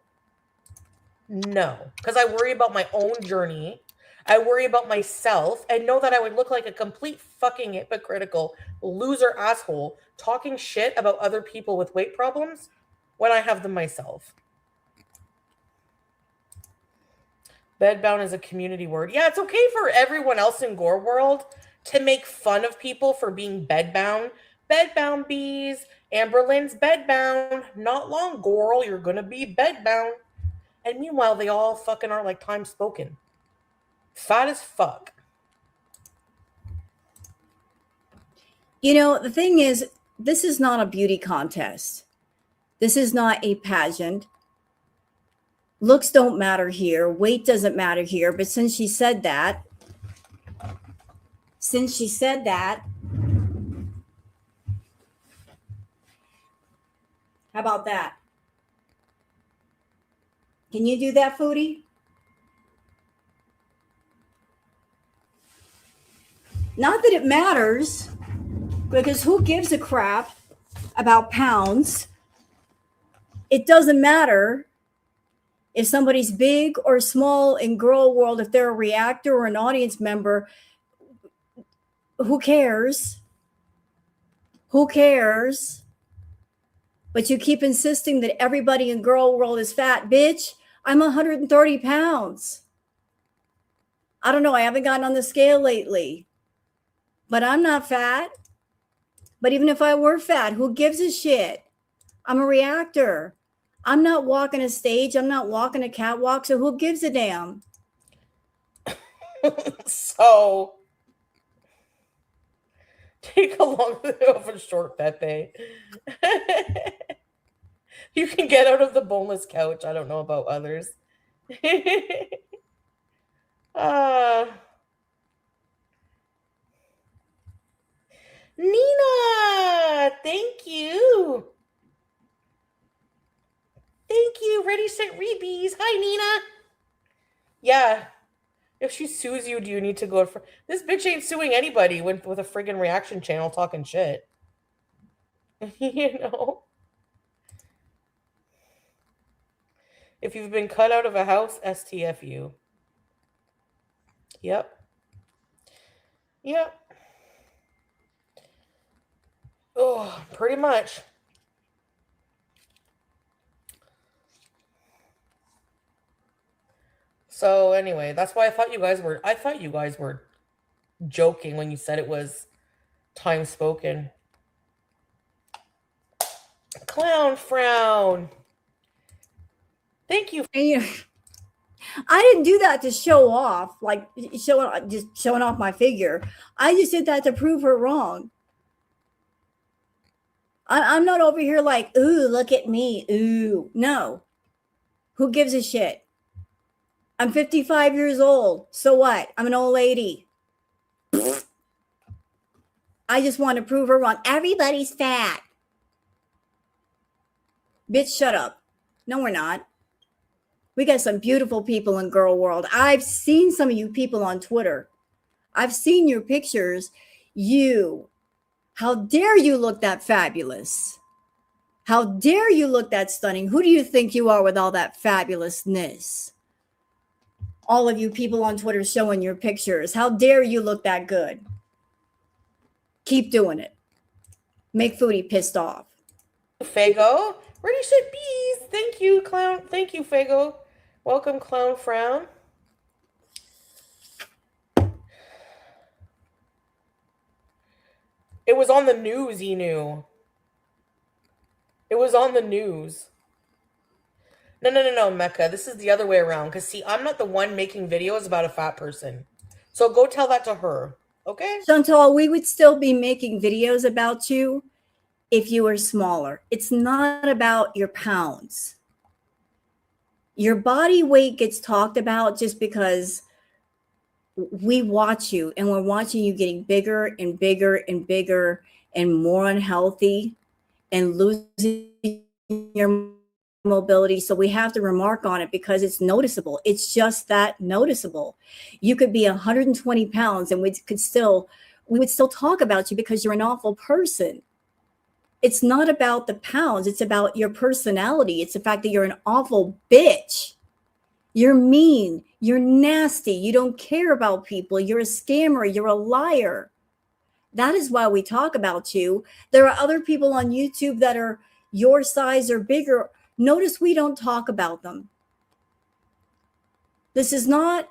No, because I worry about my own journey. I worry about myself and know that I would look like a complete fucking hypocritical loser asshole talking shit about other people with weight problems when I have them myself. Bedbound is a community word. Yeah, it's okay for everyone else in Gore World to make fun of people for being bedbound. Bedbound bees. Amberlynn's bedbound. Not long, Gorl, you're gonna be bedbound. And meanwhile, they all fucking are like time spoken. Fat as fuck. You know, the thing is, this is not a beauty contest. This is not a pageant. Looks don't matter here. Weight doesn't matter here. But since she said that, how about that? Can you do that, Foodie? Not that it matters, because who gives a crap about pounds? It doesn't matter if somebody's big or small in girl world, if they're a reactor or an audience member. Who cares? Who cares? But you keep insisting that everybody in girl world is fat. Bitch, I'm 130 pounds. I don't know. I haven't gotten on the scale lately, but I'm not fat. But even if I were fat, who gives a shit? I'm a reactor. I'm not walking a stage. I'm not walking a catwalk. So who gives a damn? So take a long of a short Pepe. You can get out of the boneless couch. I don't know about others. Nina, thank you. Thank you. Ready, set, rebees. Hi, Nina. Yeah. If she sues you, do you need to go for this? Bitch ain't suing anybody with a friggin' reaction channel talking shit. You know? If you've been cut out of a house, STFU. Yep. Yep. Oh, pretty much. So anyway, that's why I thought you guys were joking when you said it was time spoken. Clown frown. Thank you. And, you know, I didn't do that to show off, like showing off my figure. I just did that to prove her wrong. I'm not over here like, ooh, look at me. Ooh, no. Who gives a shit? I'm 55 years old. So what? I'm an old lady. I just want to prove her wrong. Everybody's fat. Bitch, shut up. No, we're not. We got some beautiful people in girl world. I've seen some of you people on Twitter. I've seen your pictures. You, how dare you look that fabulous? How dare you look that stunning? Who do you think you are with all that fabulousness? All of you people on Twitter showing your pictures. How dare you look that good? Keep doing it. Make Foodie pissed off. Fago. Ready shit bees. Thank you, clown. Thank you, Fago. Welcome, clown frown. It was on the news, he knew. It was on the news. No, Mecca. This is the other way around. Because, see, I'm not the one making videos about a fat person. So go tell that to her. Okay? Chantal, we would still be making videos about you if you were smaller. It's not about your pounds. Your body weight gets talked about just because we watch you and we're watching you getting bigger and bigger and bigger and more unhealthy and losing your mobility. So we have to remark on it because it's noticeable. It's just that noticeable. You could be 120 pounds and we would still talk about you because you're an awful person. It's not about the pounds. It's about your personality. It's the fact that you're an awful bitch. You're mean. You're nasty. You don't care about people. You're a scammer. You're a liar. That is why we talk about you. There are other people on YouTube that are your size or bigger. Notice we don't talk about them. This is not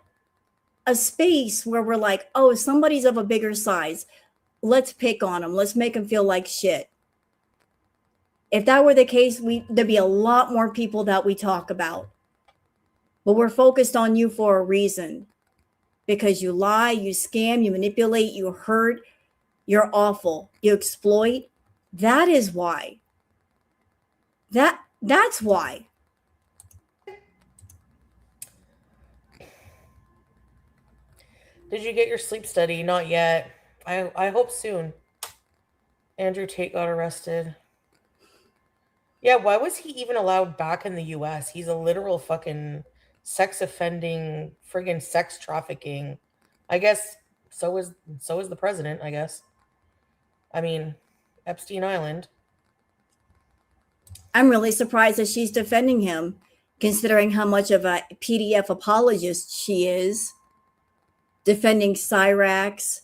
a space where we're like, oh, if somebody's of a bigger size, let's pick on them. Let's make them feel like shit. If that were the case, there'd be a lot more people that we talk about. But we're focused on you for a reason. Because you lie, you scam, you manipulate, you hurt, you're awful, you exploit. That is why. That's why. Did you get your sleep study? Not yet. I hope soon. Andrew Tate got arrested. Yeah, why was he even allowed back in the US? He's a literal fucking sex offending, friggin' sex trafficking. I guess so is the president, I guess. I mean, Epstein Island. I'm really surprised that she's defending him, considering how much of a PDF apologist she is, defending Cyrax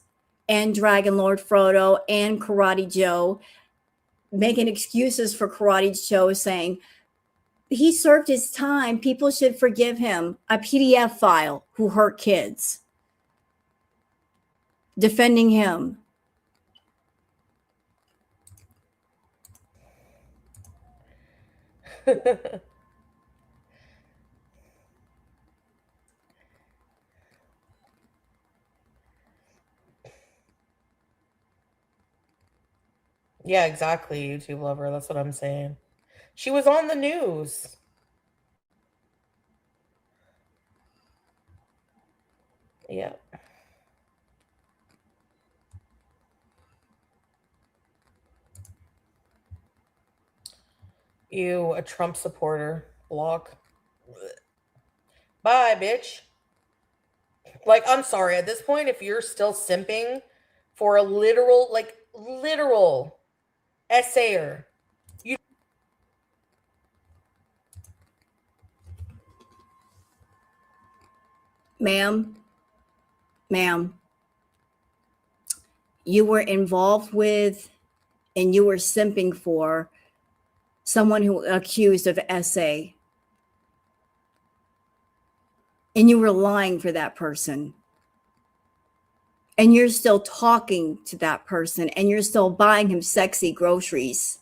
and Dragon Lord Frodo and Karate Joe, making excuses for Karate Joe, saying he served his time. People should forgive him. A PDF file who hurt kids. Defending him. Yeah, exactly, YouTube lover. That's what I'm saying. She was on the news. Yeah. You, a Trump supporter. Block. Bye, bitch. Like, I'm sorry. At this point, if you're still simping for a literal essayer, you Ma'am, you were involved with and you were simping for someone who accused of SA. And you were lying for that person. And you're still talking to that person and you're still buying him sexy groceries.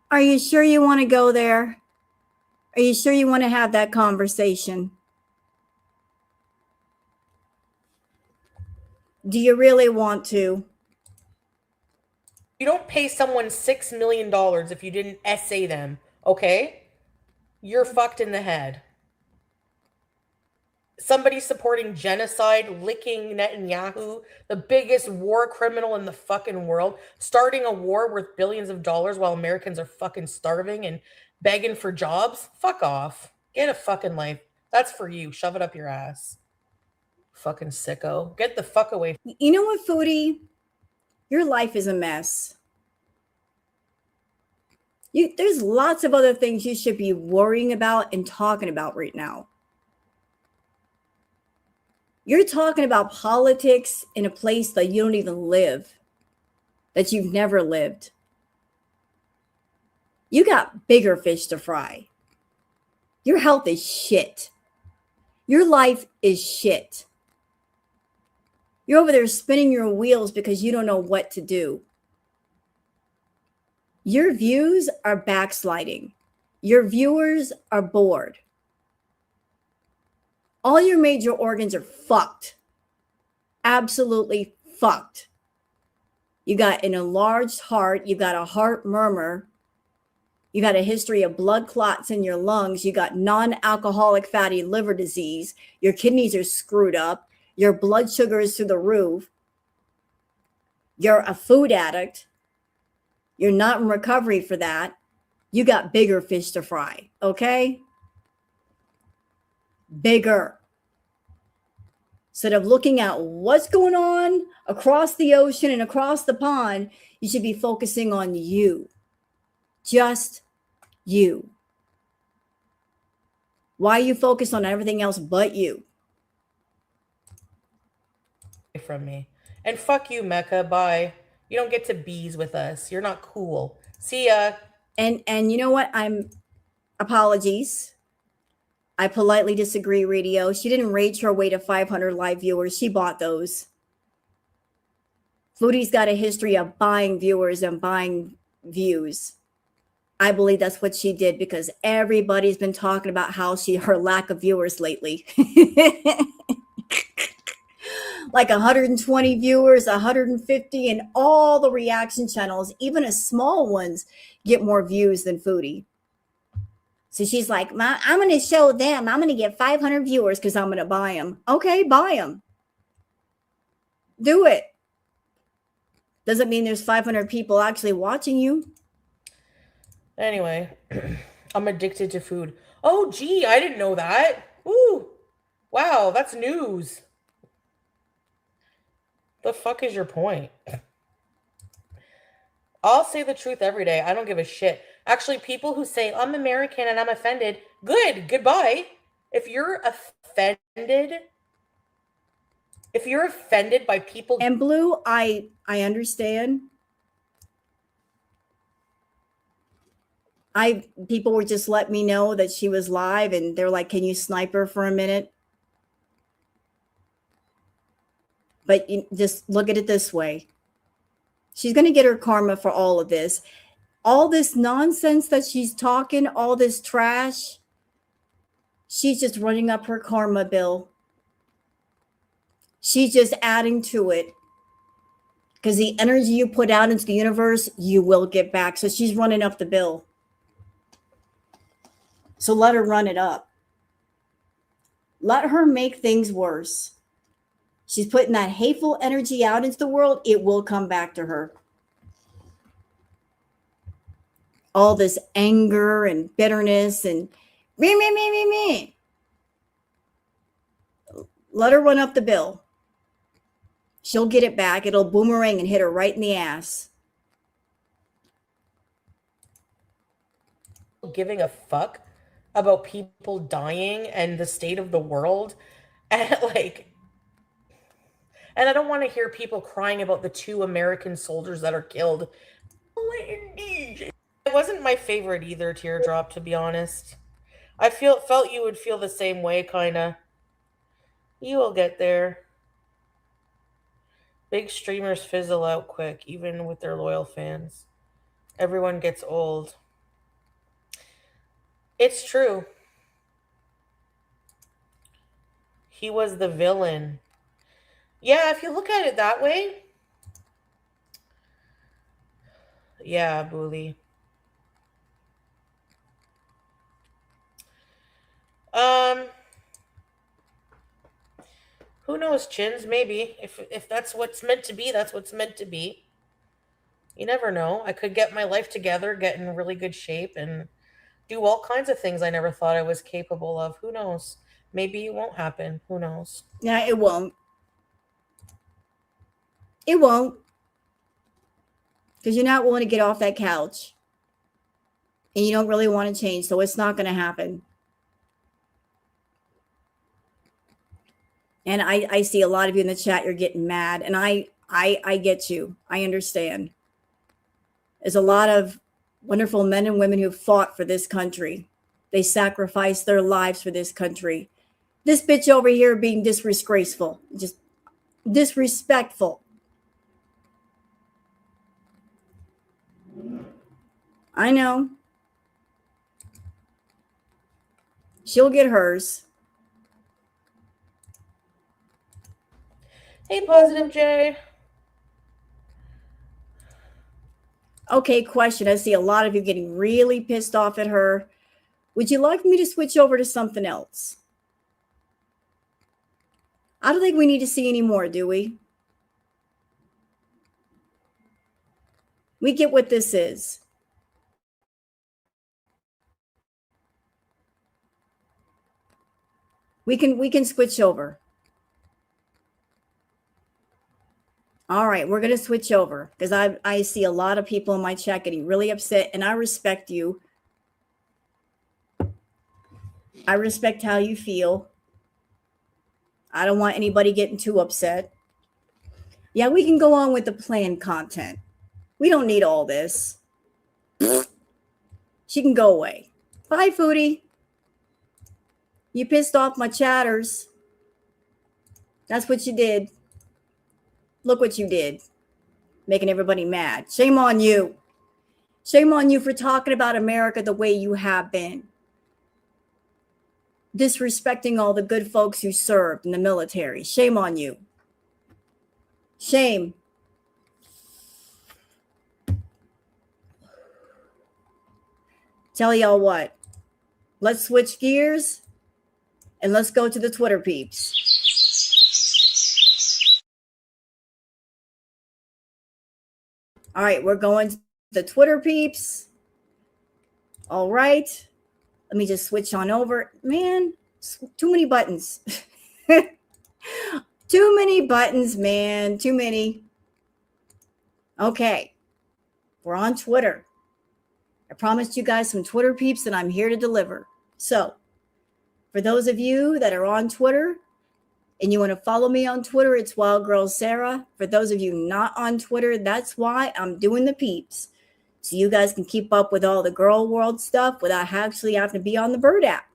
Are you sure you want to go there? Are you sure you want to have that conversation? Do you really want to? you don't pay someone $6 million if you didn't essay them, okay? You're fucked in the head. Somebody supporting genocide, licking Netanyahu, the biggest war criminal in the fucking world, starting a war worth billions of dollars while Americans are fucking starving and begging for jobs. Fuck off. Get a fucking life. That's for you. Shove it up your ass. Fucking sicko. Get the fuck away. You know what, Foodie? Your life is a mess. There's lots of other things you should be worrying about and talking about right now. You're talking about politics in a place that you don't even live, that you've never lived. You got bigger fish to fry. Your health is shit. Your life is shit. You're over there spinning your wheels because you don't know what to do. Your views are backsliding. Your viewers are bored. All your major organs are fucked. Absolutely fucked. You got an enlarged heart. You got a heart murmur. You got a history of blood clots in your lungs. You got non-alcoholic fatty liver disease. Your kidneys are screwed up. Your blood sugar is through the roof. You're a food addict. You're not in recovery for that. You got bigger fish to fry, okay? Bigger. Instead of looking at what's going on across the ocean and across the pond, you should be focusing on you. Just you. Why you focus on everything else but you? From me. And fuck you, Mecca. Bye. You don't get to bees with us. You're not cool. See ya. And you know what? Apologies. I politely disagree, Radio. She didn't rage her way to 500 live viewers. She bought those. Foodie's got a history of buying viewers and buying views. I believe that's what she did because everybody's been talking about how her lack of viewers lately. Like 120 viewers, 150, and all the reaction channels, even the small ones, get more views than Foodie. So she's like, I'm going to show them. I'm going to get 500 viewers because I'm going to buy them. Okay, buy them. Do it. Doesn't mean there's 500 people actually watching you. Anyway, I'm addicted to food. Oh, gee, I didn't know that. Ooh. Wow, that's news. The fuck is your point? I'll say the truth every day. I don't give a shit. Actually, people who say, I'm American and I'm offended, good, goodbye. If you're offended by people... And Blue, I understand. People were just letting me know that she was live and they're like, can you snipe her for a minute? But just look at it this way. She's going to get her karma for all of this. All this nonsense that she's talking, all this trash, she's just running up her karma bill. She's just adding to it. Because the energy you put out into the universe, you will get back. So she's running up the bill. So let her run it up. Let her make things worse. She's putting that hateful energy out into the world. It will come back to her. All this anger and bitterness and me. Let her run up the bill. She'll get it back. It'll boomerang and hit her right in the ass. Giving a fuck about people dying and the state of the world. And and I don't want to hear people crying about the 2 American soldiers that are killed. It wasn't my favorite either, Teardrop, to be honest. I felt you would feel the same way, kinda. You will get there. Big streamers fizzle out quick, even with their loyal fans. Everyone gets old. It's true. He was the villain. Yeah, if you look at it that way. Yeah, Bully. Who knows, Chins? Maybe. If that's what's meant to be, that's what's meant to be. You never know. I could get my life together, get in really good shape, and do all kinds of things I never thought I was capable of. Who knows? Maybe it won't happen. Who knows? Yeah, it won't. It won't. Because you're not willing to get off that couch. And you don't really want to change. So it's not going to happen. And I see a lot of you in the chat, you're getting mad. And I get you. I understand. There's a lot of wonderful men and women who fought for this country. They sacrificed their lives for this country. This bitch over here being disgraceful, just disrespectful. I know. She'll get hers. Hey, Positive J. Okay, question. I see a lot of you getting really pissed off at her. Would you like me to switch over to something else? I don't think we need to see any more, do we? We get what this is. We can switch over. All right, we're going to switch over because I see a lot of people in my chat getting really upset, and I respect you. I respect how you feel. I don't want anybody getting too upset. Yeah, we can go on with the planned content. We don't need all this. She can go away. Bye, Foodie. You pissed off my chatters. That's what you did. Look what you did. Making everybody mad. Shame on you. Shame on you for talking about America the way you have been. Disrespecting all the good folks who served in the military. Shame on you. Shame. Tell y'all what. Let's switch gears and let's go to the Twitter peeps. All right, we're going to the Twitter peeps. All right. Let me just switch on over. Man, too many buttons. Too many buttons, man. Too many. Okay. We're on Twitter. I promised you guys some Twitter peeps, and I'm here to deliver. So, for those of you that are on Twitter and you want to follow me on Twitter, it's Wild Girl Sarah. For those of you not on Twitter, that's why I'm doing the peeps. So you guys can keep up with all the girl world stuff without actually having to be on the Bird app.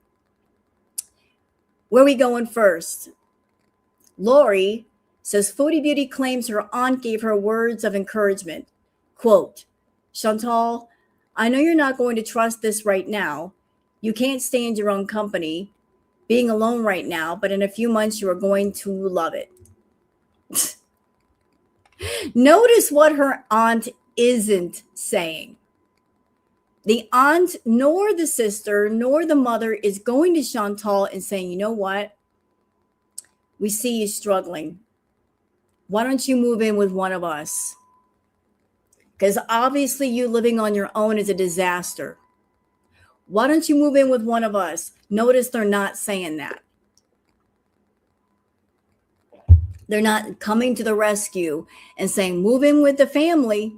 Where are we going first? Lori says Foodie Beauty claims her aunt gave her words of encouragement. Quote, Chantal, I know you're not going to trust this right now. You can't stand your own company, being alone right now, but in a few months you are going to love it. Notice what her aunt isn't saying. The aunt, nor the sister, nor the mother is going to Chantal and saying, you know what? We see you struggling. Why don't you move in with one of us? Because obviously you living on your own is a disaster. Why don't you move in with one of us? Notice they're not saying that. They're not coming to the rescue and saying, move in with the family.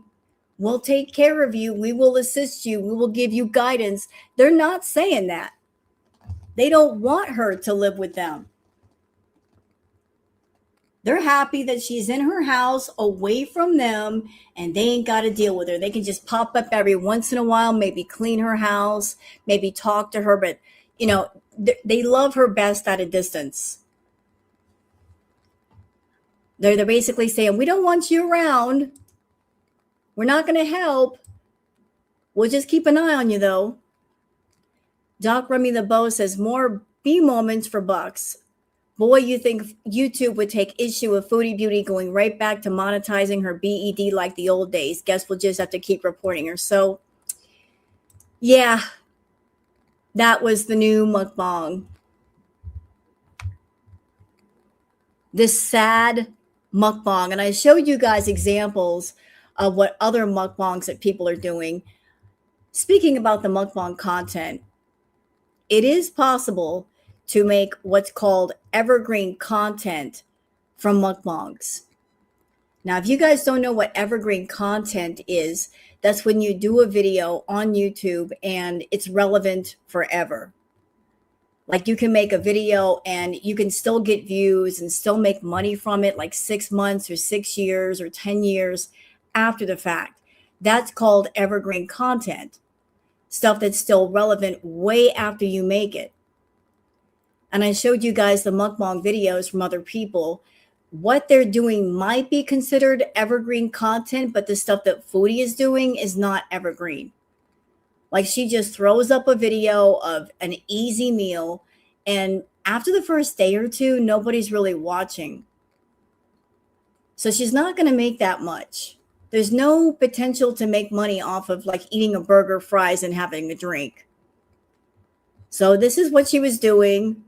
We'll take care of you. We will assist you. We will give you guidance. They're not saying that. They don't want her to live with them. They're happy that she's in her house away from them and they ain't got to deal with her. They can just pop up every once in a while, maybe clean her house, maybe talk to her. But, you know, they love her best at a distance. They're basically saying, we don't want you around. We're not going to help. We'll just keep an eye on you, though. Doc Remy the Beau says, more B moments for bucks. Boy, you think YouTube would take issue with Foodie Beauty going right back to monetizing her BED like the old days. Guess we'll just have to keep reporting her. So, yeah, that was the new mukbang. This sad mukbang. And I showed you guys examples of what other mukbangs that people are doing. Speaking about the mukbang content, it is possible to make what's called evergreen content from mukbangs. Now, if you guys don't know what evergreen content is, that's when you do a video on YouTube and it's relevant forever. Like you can make a video and you can still get views and still make money from it, like 6 months or 6 years or 10 years after the fact. That's called evergreen content. Stuff that's still relevant way after you make it. And I showed you guys the mukbang videos from other people. What they're doing might be considered evergreen content, but the stuff that Foodie is doing is not evergreen. Like she just throws up a video of an easy meal, and after the first day or two, nobody's really watching. So she's not going to make that much. There's no potential to make money off of like eating a burger, fries, and having a drink. So this is what she was doing.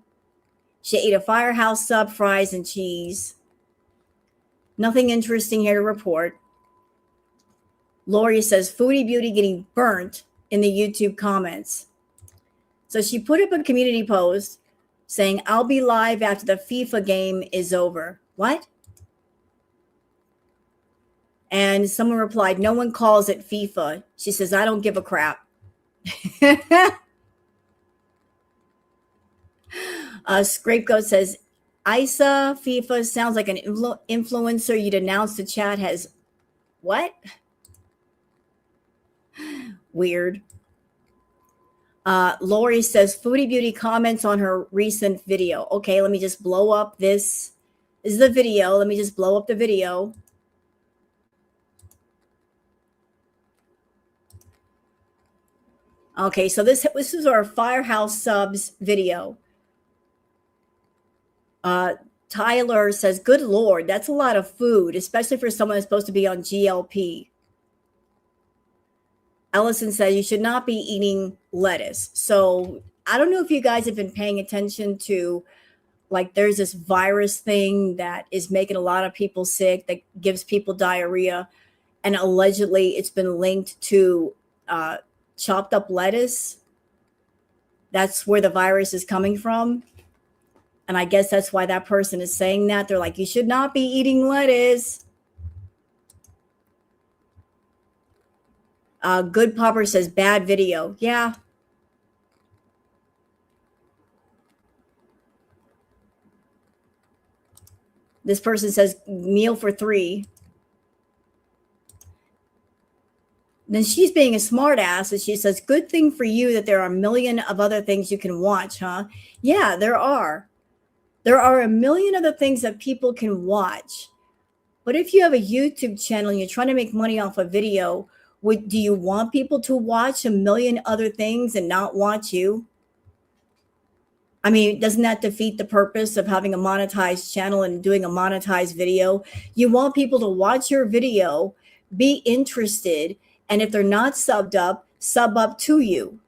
She ate a Firehouse sub, fries, and cheese. Nothing interesting here to report. Lori says, Foodie Beauty getting burnt in the YouTube comments. So she put up a community post saying, I'll be live after the FIFA game is over. What? And someone replied, no one calls it FIFA. She says, I don't give a crap. Scapegoat says, Isa FIFA sounds like an influencer you'd announce the chat has. What? Weird. Lori says, Foodie Beauty comments on her recent video. Okay, let me just blow up this. This is the video. Let me just blow up the video. Okay, so this is our Firehouse subs video. Tyler says, good Lord, that's a lot of food, especially for someone that's supposed to be on GLP. Ellison says you should not be eating lettuce. So I don't know if you guys have been paying attention to, like, there's this virus thing that is making a lot of people sick, that gives people diarrhea. And allegedly it's been linked to chopped up lettuce. That's where the virus is coming from. And I guess that's why that person is saying that. They're like, you should not be eating lettuce. Good Popper says, bad video. Yeah. This person says, meal for 3. Then she's being a smart ass and she says, good thing for you that there are a million of other things you can watch, huh? Yeah, there are. There are a million other things that people can watch. But if you have a YouTube channel and you're trying to make money off a video, do you want people to watch a million other things and not watch you? I mean, doesn't that defeat the purpose of having a monetized channel and doing a monetized video? You want people to watch your video, be interested, and if they're not subbed up, sub up to you.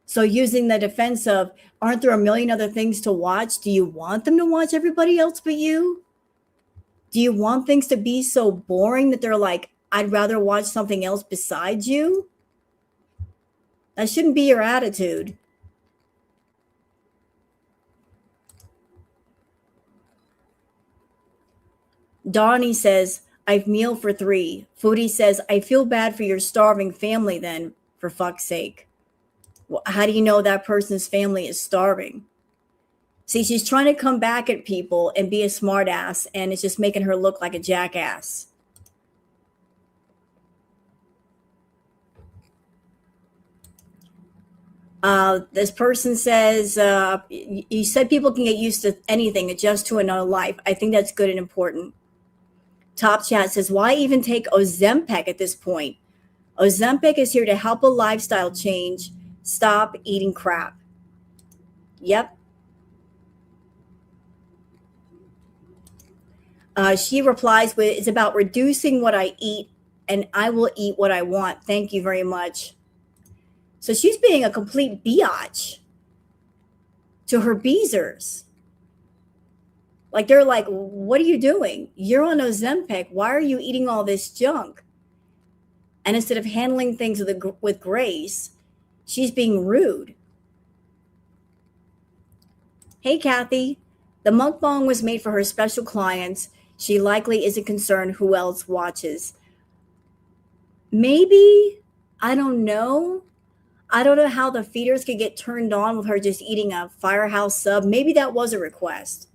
So using the defense of, aren't there a million other things to watch? Do you want them to watch everybody else but you? Do you want things to be so boring that they're like, I'd rather watch something else besides you? That shouldn't be your attitude. Donnie says, I've meal for 3. Foodie says, I feel bad for your starving family then, for fuck's sake. Well, how do you know that person's family is starving? See, she's trying to come back at people and be a smart ass, and it's just making her look like a jackass. This person says, you said people can get used to anything, adjust to another life. I think that's good and important. Top Chat says, why even take Ozempic at this point? Ozempic is here to help a lifestyle change. Stop eating crap. Yep. She replies with, it's about reducing what I eat, and I will eat what I want. Thank you very much. So she's being a complete biatch to her beezers. Like, they're like, what are you doing? You're on Ozempic. Why are you eating all this junk? And instead of handling things with grace, she's being rude. Hey, Kathy. The mukbang was made for her special clients. She likely isn't concerned who else watches. Maybe. I don't know. I don't know how the feeders could get turned on with her just eating a firehouse sub. Maybe that was a request.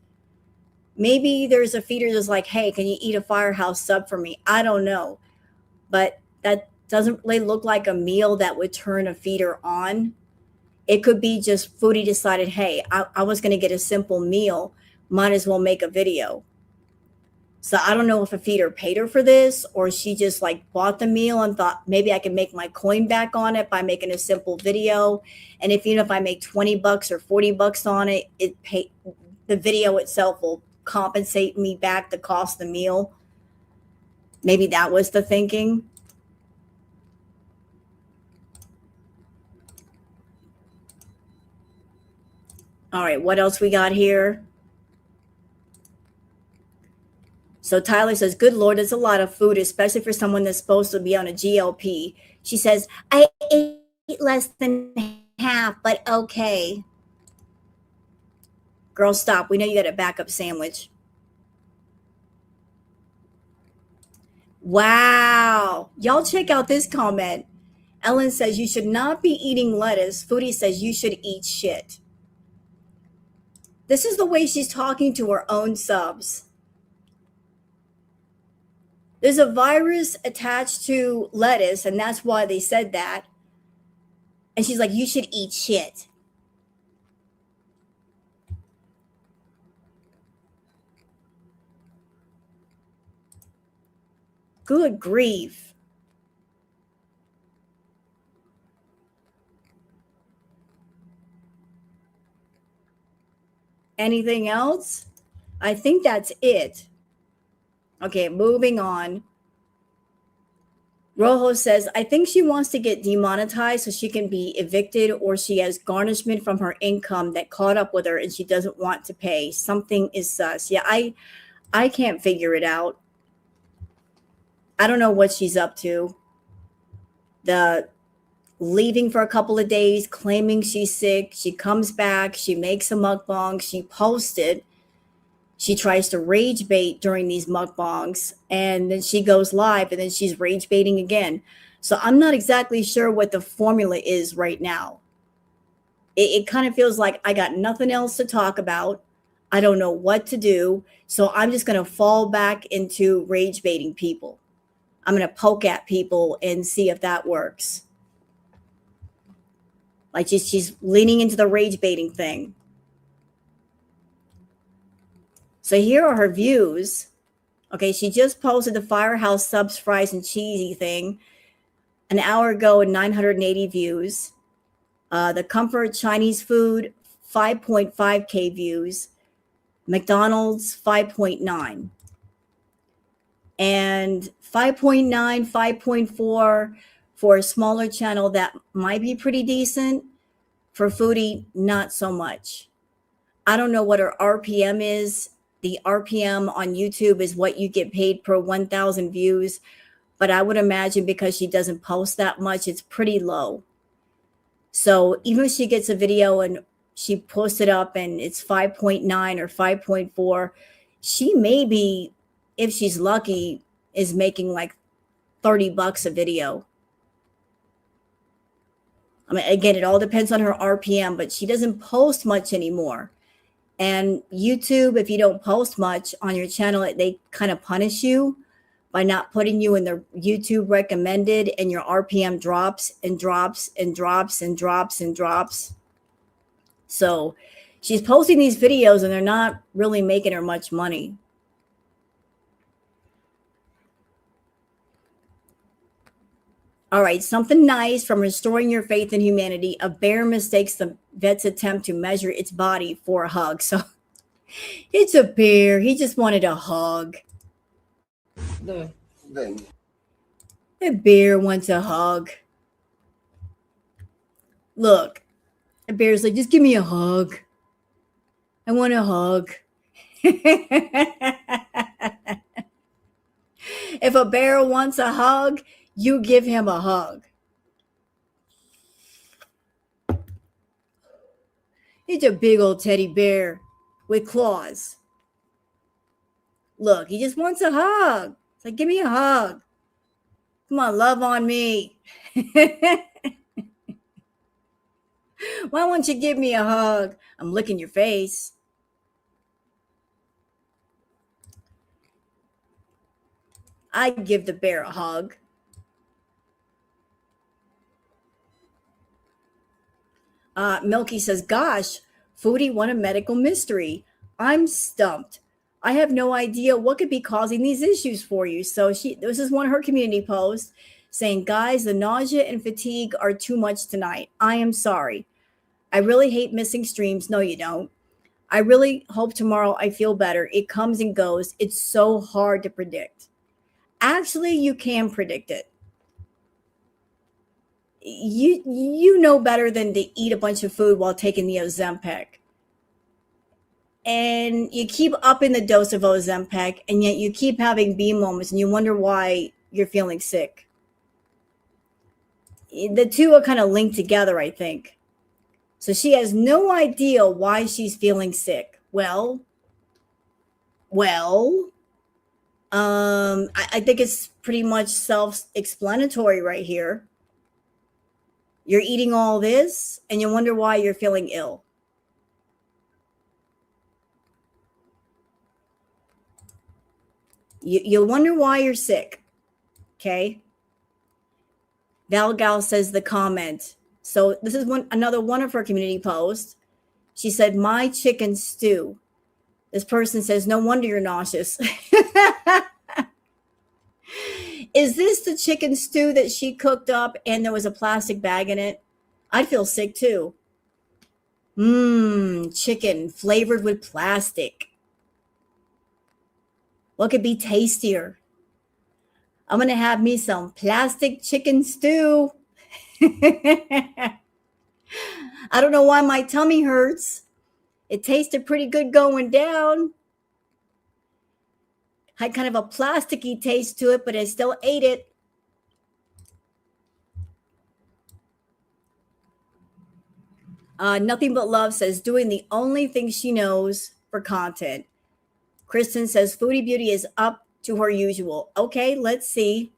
Maybe there's a feeder that's like, hey, can you eat a firehouse sub for me? I don't know. But that doesn't really look like a meal that would turn a feeder on. It could be just Foodie decided, hey, I was going to get a simple meal. Might as well make a video. So I don't know if a feeder paid her for this or she just like bought the meal and thought maybe I can make my coin back on it by making a simple video. And if even if I make 20 bucks or 40 bucks on it, the video itself will compensate me back the cost of the meal. Maybe that was the thinking. All right, what else we got here? So Tyler says, good Lord, there's a lot of food, especially for someone that's supposed to be on a GLP. She says, I ate less than half, but okay. Girl, stop. We know you got a backup sandwich. Wow. Y'all check out this comment. Ellen says, you should not be eating lettuce. Foodie says, you should eat shit. This is the way she's talking to her own subs. There's a virus attached to lettuce, and that's why they said that. And she's like, you should eat shit. Good grief. Anything else? I think that's it. Okay, moving on. Rojo says, I think she wants to get demonetized so she can be evicted, or she has garnishment from her income that caught up with her and she doesn't want to pay. Something is sus. Yeah, I can't figure it out. I don't know what she's up to. The leaving for a couple of days, claiming she's sick. She comes back. She makes a mukbang. She posts it. She tries to rage bait during these mukbangs, and then she goes live, and then she's rage baiting again. So I'm not exactly sure what the formula is right now. It kind of feels like I got nothing else to talk about. I don't know what to do. So I'm just going to fall back into rage baiting people. I'm going to poke at people and see if that works. Like she's leaning into the rage baiting thing. So here are her views. Okay, she just posted the Firehouse subs, fries, and cheesy thing an hour ago and 980 views. The Comfort Chinese food, 5.5K views. McDonald's, 5.9. And 5.9, 5.4 for a smaller channel that might be pretty decent. For Foodie, not so much. I don't know what her RPM is. The RPM on YouTube is what you get paid per 1,000 views. But I would imagine because she doesn't post that much, it's pretty low. So even if she gets a video and she posts it up and it's 5.9 or 5.4, she may be, if she's lucky, is making like 30 bucks a video. I mean, again, it all depends on her RPM, but she doesn't post much anymore. And YouTube, if you don't post much on your channel, they kind of punish you by not putting you in the YouTube recommended, and your RPM drops and drops and drops and drops and drops. So she's posting these videos and they're not really making her much money. All right, something nice from Restoring Your Faith in Humanity. A bear mistakes the vet's attempt to measure its body for a hug. So it's a bear. He just wanted a hug. The bear wants a hug. Look, the bear's like, just give me a hug. I want a hug. If a bear wants a hug, you give him a hug. It's a big old teddy bear with claws. Look, he just wants a hug. It's like, give me a hug. Come on, love on me. Why won't you give me a hug? I'm licking your face. I'd give the bear a hug. Milky says, gosh, Foodie, what a medical mystery. I'm stumped. I have no idea what could be causing these issues for you. So this is one of her community posts saying, guys, the nausea and fatigue are too much tonight. I am sorry. I really hate missing streams. No, you don't. I really hope tomorrow I feel better. It comes and goes. It's so hard to predict. Actually, you can predict it. You know better than to eat a bunch of food while taking the Ozempic. And you keep upping the dose of Ozempic, and yet you keep having B moments, and you wonder why you're feeling sick. The two are kind of linked together, I think. So she has no idea why she's feeling sick. Well, I think it's pretty much self-explanatory right here. You're eating all this, and you wonder why you're feeling ill. You'll wonder why you're sick. Okay. Valgal says the comment. So this is another one of her community posts. She said, my chicken stew. This person says, no wonder you're nauseous. Is this the chicken stew that she cooked up and there was a plastic bag in it? I'd feel sick too. Chicken flavored with plastic. What could be tastier? I'm going to have me some plastic chicken stew. I don't know why my tummy hurts. It tasted pretty good going down. Had kind of a plasticky taste to it, but I still ate it. Nothing But Love says, doing the only thing she knows for content. Kristen says, Foodie Beauty is up to her usual. Okay, let's see.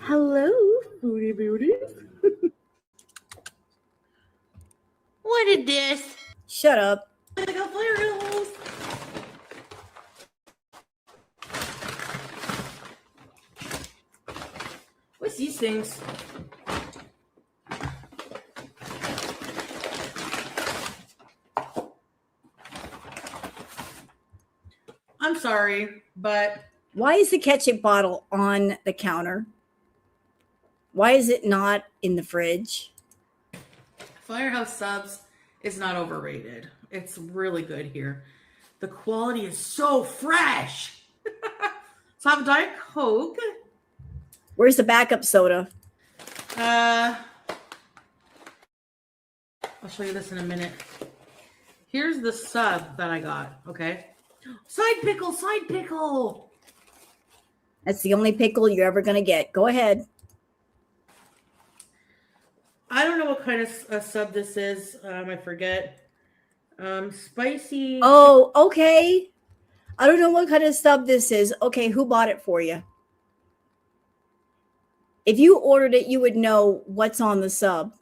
Hello, Foodie Beauty. What is this? Shut up. I got fire hose. What's these things? I'm sorry, but why is the ketchup bottle on the counter? Why is it not in the fridge? Firehouse Subs is not overrated. It's really good here. The quality is so fresh. So I have a Diet Coke. Where's the backup soda? I'll show you this in a minute. Here's the sub that I got, okay? Side pickle. That's the only pickle you're ever going to get. Go ahead. I don't know what kind of sub this is. I forget. Spicy. Oh, okay. I don't know what kind of sub this is. Okay, who bought it for you? If you ordered it, you would know what's on the sub.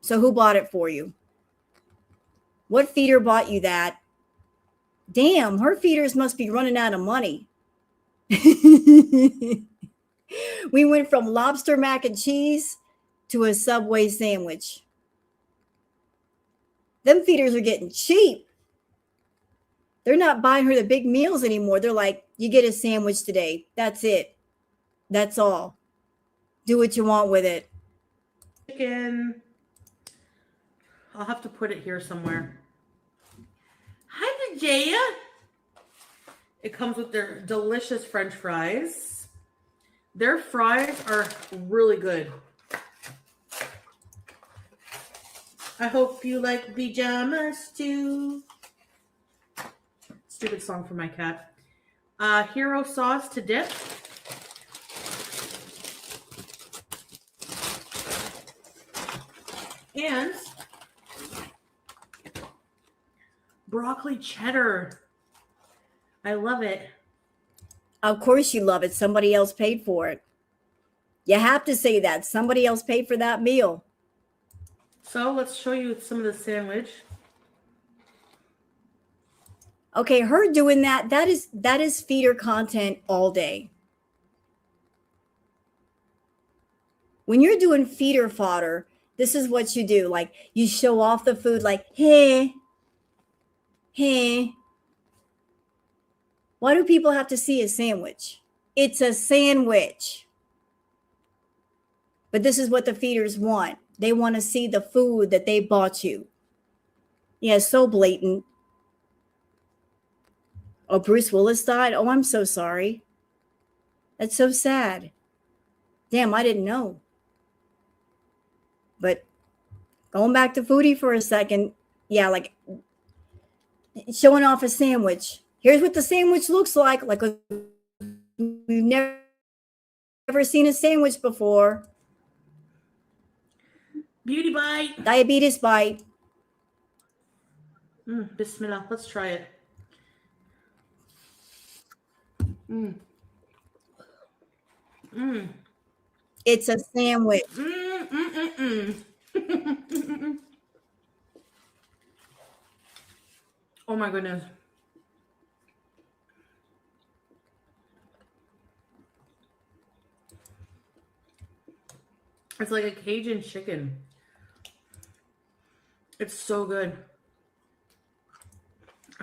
So who bought it for you? What feeder bought you that? Damn, her feeders must be running out of money. We went from lobster mac and cheese to a Subway sandwich. Them feeders are getting cheap. They're not buying her the big meals anymore. They're like, you get a sandwich today. That's it. That's all. Do what you want with it. Chicken. I'll have to put it here somewhere. Hi, Vijaya. It comes with their delicious French fries. Their fries are really good. I hope you like pajamas too. Stupid song for my cat. Hero sauce to dip. And broccoli cheddar. I love it. Of course you love it. Somebody else paid for it. You have to say that. Somebody else paid for that meal. So let's show you some of the sandwich. Okay, her doing that is feeder content all day. When you're doing feeder fodder, this is what you do. Like, you show off the food like, hey. Why do people have to see a sandwich? It's a sandwich. But this is what the feeders want. They want to see the food that they bought you. Yeah, so blatant. Oh, Bruce Willis died? Oh, I'm so sorry. That's so sad. Damn, I didn't know. But going back to Foodie for a second, yeah, like showing off a sandwich. Here's what the sandwich looks like. Like, we've never seen a sandwich before. Beauty bite. Diabetes bite. Bismillah. Let's try it. It's a sandwich. Oh my goodness. It's like a Cajun chicken. It's so good.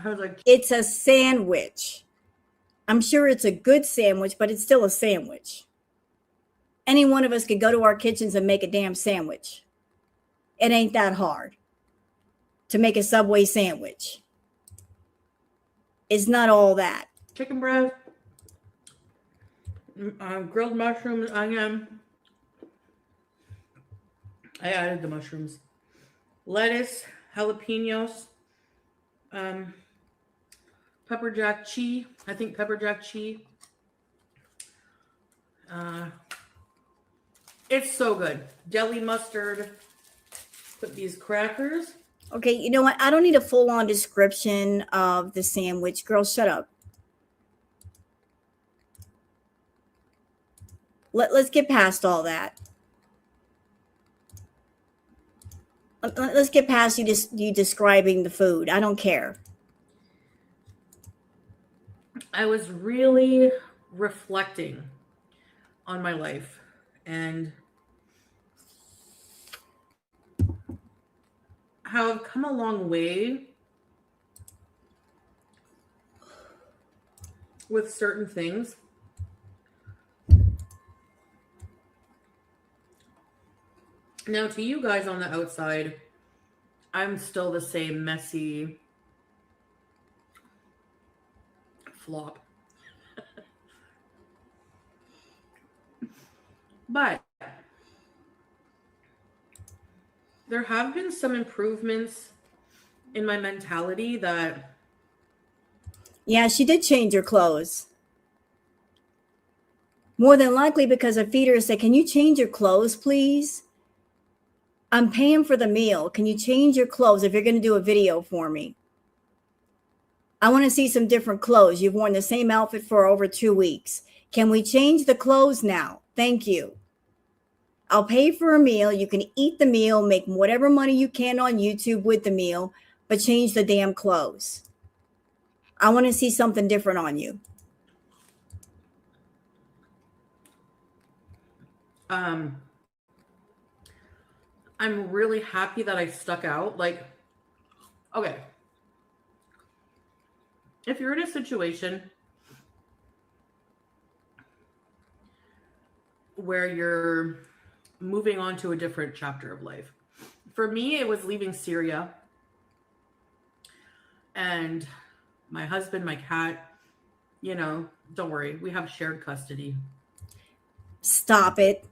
I was like, It's a sandwich. I'm sure it's a good sandwich, but it's still a sandwich. Any one of us could go to our kitchens and make a damn sandwich. It ain't that hard to make a Subway sandwich. It's not all that. chicken breast, grilled mushrooms, onion. I added the mushrooms. Lettuce, jalapenos, pepper jack cheese. I think pepper jack cheese. It's so good. Jelly mustard. Put these crackers. Okay, you know what? I don't need a full-on description of the sandwich. Girl, shut up. Let's get past all that. Let's get past you describing the food. I don't care. I was really reflecting on my life and how I've come a long way with certain things. Now, to you guys on the outside, I'm still the same messy flop. But there have been some improvements in my mentality that... Yeah, she did change her clothes. More than likely because a feeder said, can you change your clothes, please? I'm paying for the meal. Can you change your clothes if you're going to do a video for me? I want to see some different clothes. You've worn the same outfit for over 2 weeks. Can we change the clothes now? Thank you. I'll pay for a meal. You can eat the meal, make whatever money you can on YouTube with the meal, but change the damn clothes. I want to see something different on you. I'm really happy that I stuck out. Like, okay. If you're in a situation where you're moving on to a different chapter of life. For me, it was leaving Syria. And my husband, my cat, you know, don't worry, we have shared custody. Stop it.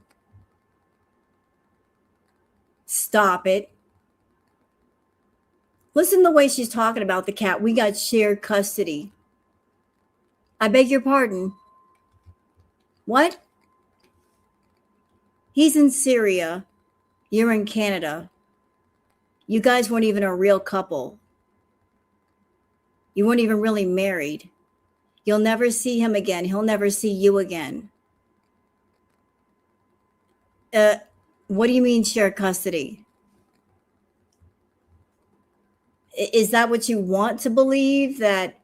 Stop it. Listen to the way she's talking about the cat. We got shared custody. I beg your pardon. What? He's in Syria. You're in Canada. You guys weren't even a real couple. You weren't even really married. You'll never see him again. He'll never see you again. Uh, what do you mean share custody? Is that what you want to believe? That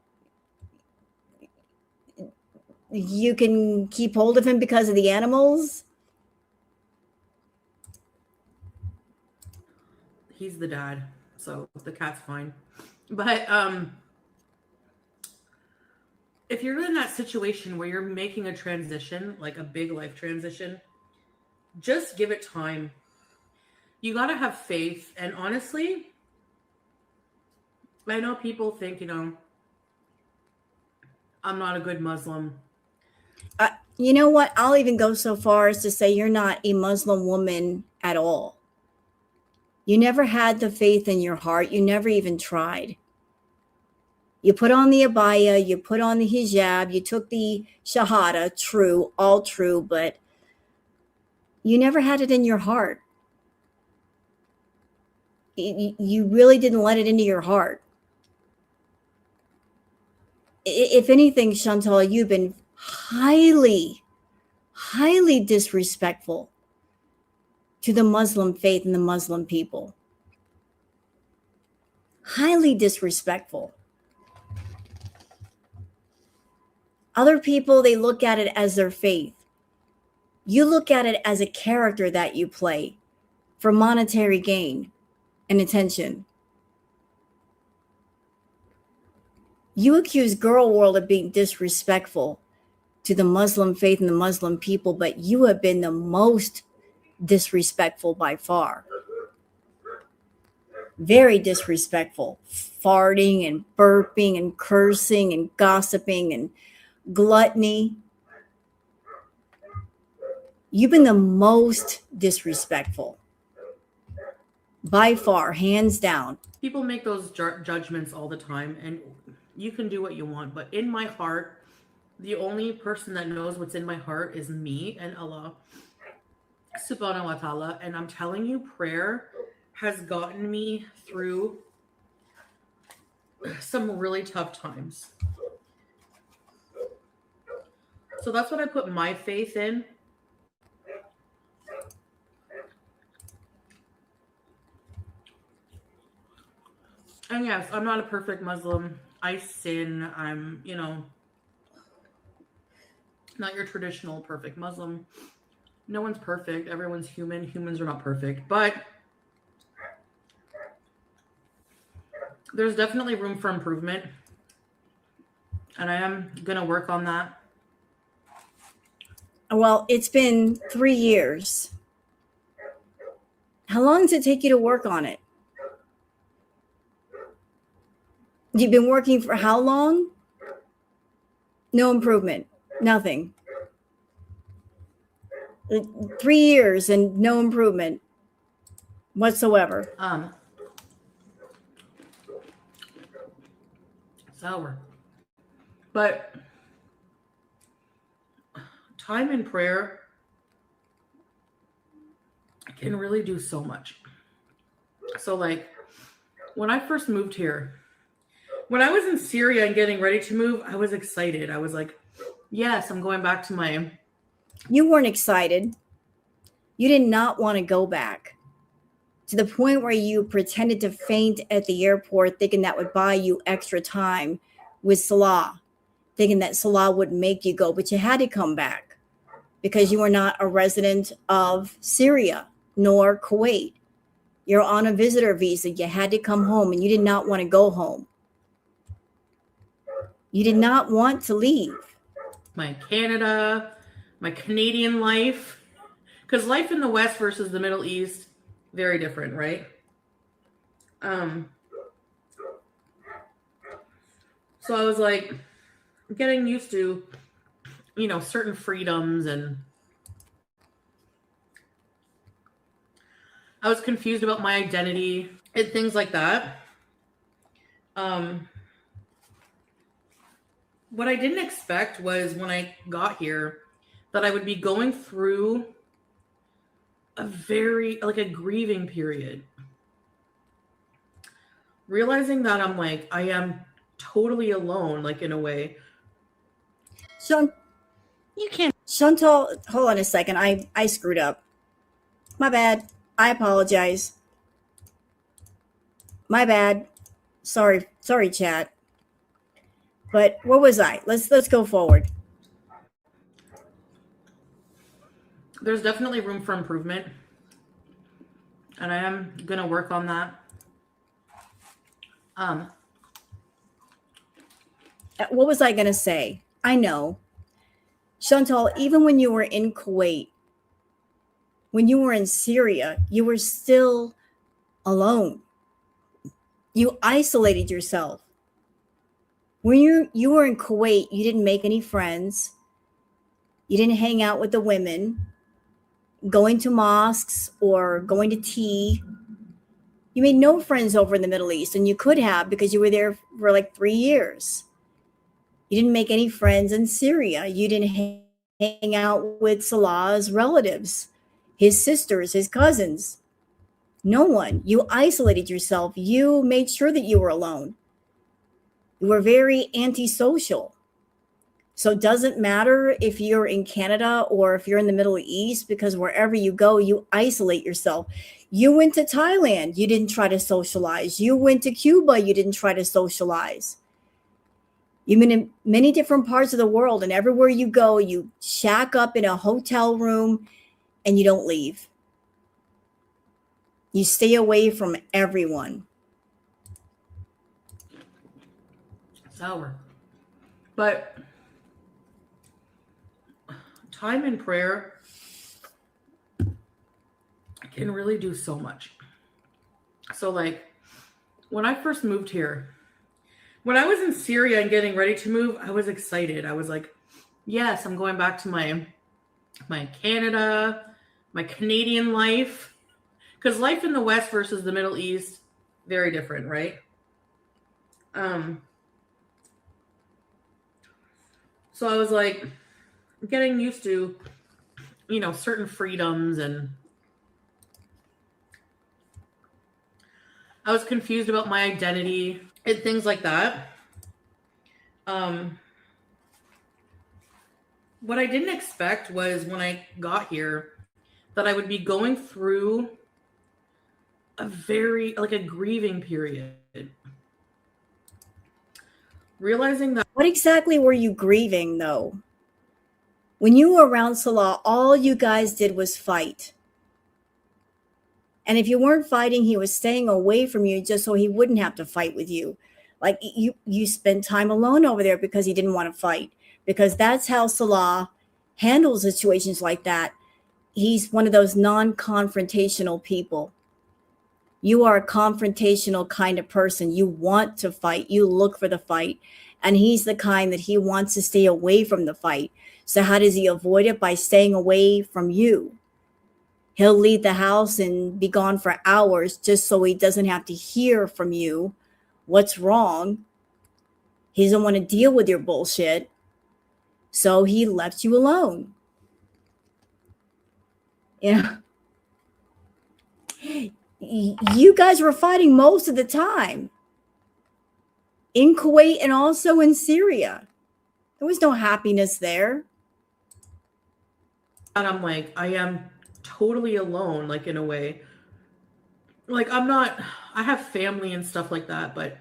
you can keep hold of him because of the animals? He's the dad, so the cat's fine. But if you're in that situation where you're making a transition, like a big life transition, just give it time. You got to have faith. And honestly, I know people think, I'm not a good Muslim. You know what? I'll even go so far as to say you're not a Muslim woman at all. You never had the faith in your heart. You never even tried. You put on the abaya, you put on the hijab, you took the shahada, true, all true, but you never had it in your heart. You really didn't let it into your heart. If anything, Chantal, you've been highly, highly disrespectful to the Muslim faith and the Muslim people. Highly disrespectful. Other people, they look at it as their faith. You look at it as a character that you play for monetary gain and attention. You accuse Girl World of being disrespectful to the Muslim faith and the Muslim people, but you have been the most disrespectful by far. Very disrespectful. Farting and burping and cursing and gossiping and gluttony. You've been the most disrespectful. By far, hands down. People make those judgments all the time, and you can do what you want. But in my heart, the only person that knows what's in my heart is me and Allah subhanahu wa ta'ala. And I'm telling you, prayer has gotten me through some really tough times. So that's what I put my faith in. And yes, I'm not a perfect Muslim. I sin. I'm, not your traditional perfect Muslim. No one's perfect. Everyone's human. Humans are not perfect. But there's definitely room for improvement. And I am going to work on that. Well, it's been 3 years. How long does it take you to work on it? You've been working for how long? No improvement. Nothing. 3 years and no improvement whatsoever. Sour. But time in prayer can really do so much. So like when I first moved here, when I was in Syria and getting ready to move, I was excited. I was like, yes, I'm going back to my... You weren't excited. You did not want to go back, to the point where you pretended to faint at the airport, thinking that would buy you extra time with Salah, thinking that Salah would make you go, but you had to come back because you were not a resident of Syria nor Kuwait. You're on a visitor visa. You had to come home, and you did not want to go home. You did not want to leave. My Canada, my Canadian life. Because life in the West versus the Middle East, very different, right? So I was like getting used to, certain freedoms, and I was confused about my identity and things like that. What I didn't expect was when I got here that I would be going through a grieving period. realizing that I'm like, I am totally alone, like in a way. Sean, You can't. Chantal, hold on a second. I screwed up. My bad. I apologize. My bad. Sorry, chat. But where was I? Let's go forward. There's definitely room for improvement, and I am gonna work on that. Um, What was I gonna say? I know. Chantal, even when you were in Kuwait, when you were in Syria, you were still alone. You isolated yourself. When you were in Kuwait, you didn't make any friends. You didn't hang out with the women, going to mosques or going to tea. You made no friends over in the Middle East, and you could have because you were there for like 3 years. You didn't make any friends in Syria. You didn't hang out with Salah's relatives, his sisters, his cousins. No one. You isolated yourself. You made sure that you were alone. You were very antisocial. So it doesn't matter if you're in Canada or if you're in the Middle East, because wherever you go, you isolate yourself. You went to Thailand, you didn't try to socialize. You went to Cuba, you didn't try to socialize. You've been in many different parts of the world, and everywhere you go, you shack up in a hotel room and you don't leave. You stay away from everyone. sour. But time in prayer can really do so much. So, like, when I first moved here, when I was in Syria and getting ready to move, I was excited. I was like, yes, I'm going back to my Canada, my Canadian life. Because life in the West versus the Middle East, very different, right? So I was like getting used to, certain freedoms, and I was confused about my identity and things like that. What I didn't expect was when I got here that I would be going through a grieving period. Realizing that. What exactly were you grieving, though? When you were around Salah, all you guys did was fight. And if you weren't fighting, he was staying away from you just so he wouldn't have to fight with you. Like you spent time alone over there because he didn't want to fight. Because that's how Salah handles situations like that. He's one of those non-confrontational people. You are a confrontational kind of person. You want to fight. You look for the fight. And he's the kind that he wants to stay away from the fight. So how does he avoid it? By staying away from you. He'll leave the house and be gone for hours just so he doesn't have to hear from you what's wrong. He doesn't want to deal with your bullshit. So he left you alone. Yeah. You guys were fighting most of the time in Kuwait and also in Syria. There was no happiness there. And I'm like, I am totally alone, like in a way. Like I have family and stuff like that, but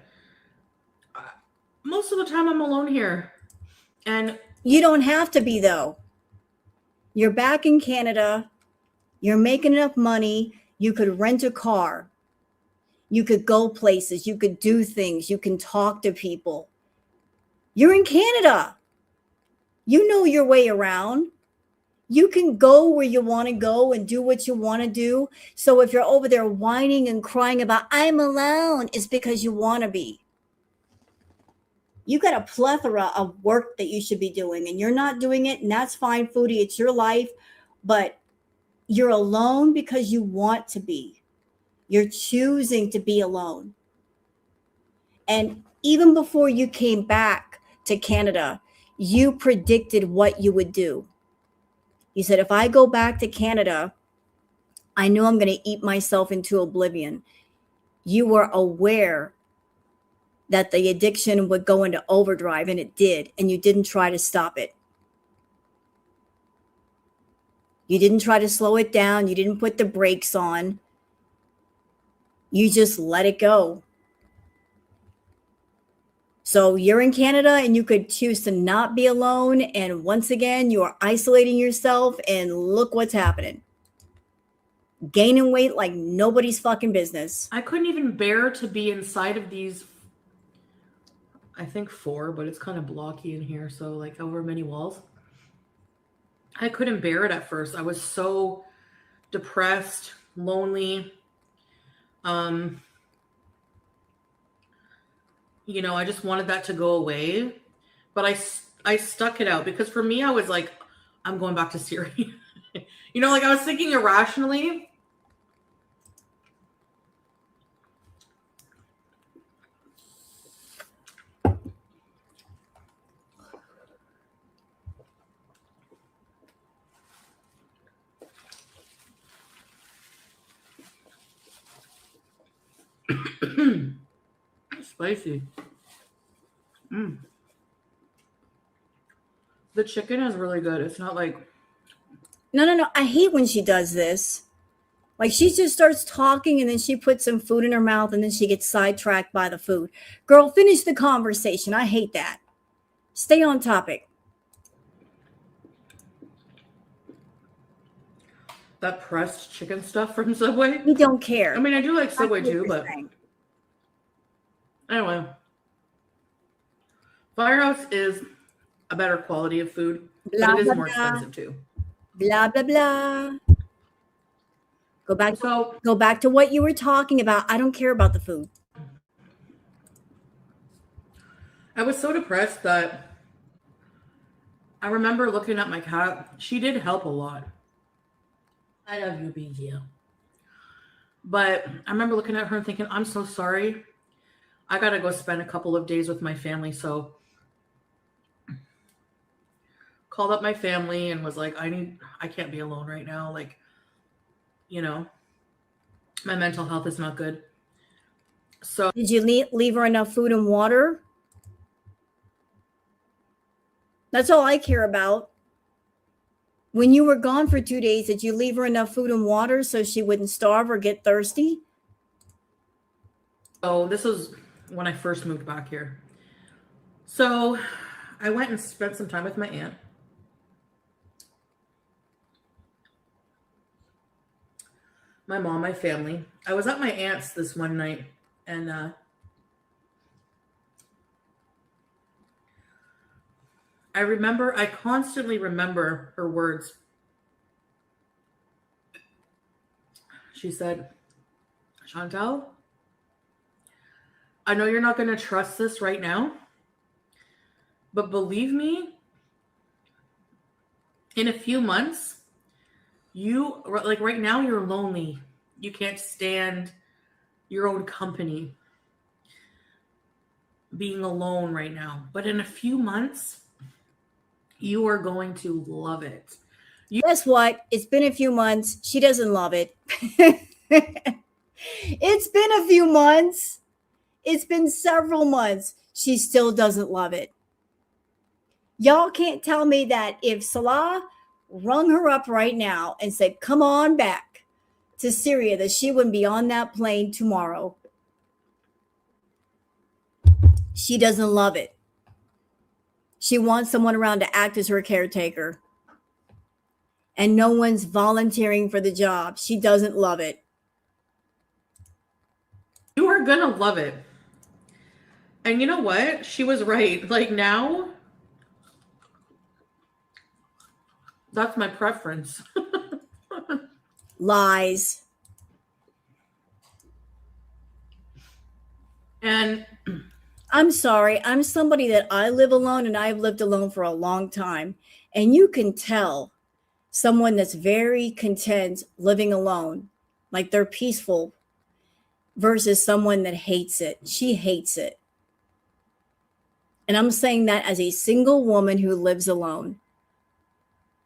most of the time I'm alone here. And you don't have to be, though. You're back in Canada. You're making enough money. You could rent a car. You could go places. You could do things. You can talk to people. You're in Canada. You know your way around. You can go where you want to go and do what you want to do. So if you're over there whining and crying about, I'm alone, it's because you want to be. You got a plethora of work that you should be doing, and you're not doing it, and that's fine, Foodie. It's your life. But you're alone because you want to be. You're choosing to be alone. And even before you came back to Canada, you predicted what you would do. You said, if I go back to Canada, I know I'm going to eat myself into oblivion. You were aware that the addiction would go into overdrive, and it did, and you didn't try to stop it. You didn't try to slow it down. You didn't put the brakes on. You just let it go. So you're in Canada and you could choose to not be alone. And once again, you are isolating yourself, and look what's happening. Gaining weight like nobody's fucking business. I couldn't even bear to be inside of these, I think 4, but it's kind of blocky in here. So like over many walls. I couldn't bear it at first. I was so depressed, lonely. You know, I just wanted that to go away, but I stuck it out, because for me, I was like, I'm going back to Syria. You know, like I was thinking irrationally. Spicy. The chicken is really good. It's not like... No. I hate when she does this. Like, she just starts talking and then she puts some food in her mouth and then she gets sidetracked by the food. Girl, finish the conversation. I hate that. Stay on topic. That pressed chicken stuff from Subway. We don't care. I mean, I do like Subway too, but anyway. Firehouse is a better quality of food, but it is more expensive too. Blah, blah, blah. Go back to what you were talking about. I don't care about the food. I was so depressed that I remember looking at my cat. She did help a lot. I love you, BG. But I remember looking at her and thinking, I'm so sorry. I got to go spend a couple of days with my family. So called up my family and was like, I can't be alone right now. Like, you know, my mental health is not good. So did you leave her enough food and water? That's all I care about. When you were gone for 2 days, did you leave her enough food and water so she wouldn't starve or get thirsty? Oh, this was when I first moved back here. So I went and spent some time with my aunt. My mom, my family. I was at my aunt's this one night, and I constantly remember her words. She said, Chantal, I know you're not going to trust this right now, but believe me, in a few months, like right now, you're lonely. You can't stand your own company, being alone right now. But in a few months, you are going to love it. Guess what? It's been a few months. She doesn't love it. It's been a few months. It's been several months. She still doesn't love it. Y'all can't tell me that if Salah rung her up right now and said, come on back to Syria, that she wouldn't be on that plane tomorrow. She doesn't love it. She wants someone around to act as her caretaker. And no one's volunteering for the job. She doesn't love it. You are going to love it. And you know what? She was right. Like now, that's my preference. Lies. And I'm sorry. I'm somebody that I live alone, and I've lived alone for a long time. And you can tell someone that's very content living alone, like they're peaceful, versus someone that hates it. She hates it. And I'm saying that as a single woman who lives alone.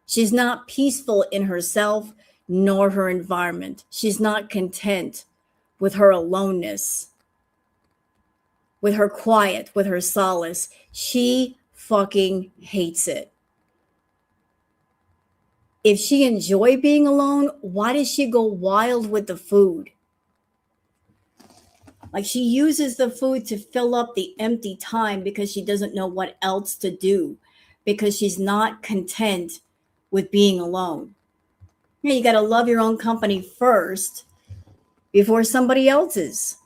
She's not peaceful in herself nor her environment. She's not content with her aloneness, with her quiet, with her solace. She fucking hates it. If she enjoy being alone, why does she go wild with the food? Like, she uses the food to fill up the empty time because she doesn't know what else to do, because she's not content with being alone. Yeah, you got to love your own company first before somebody else's.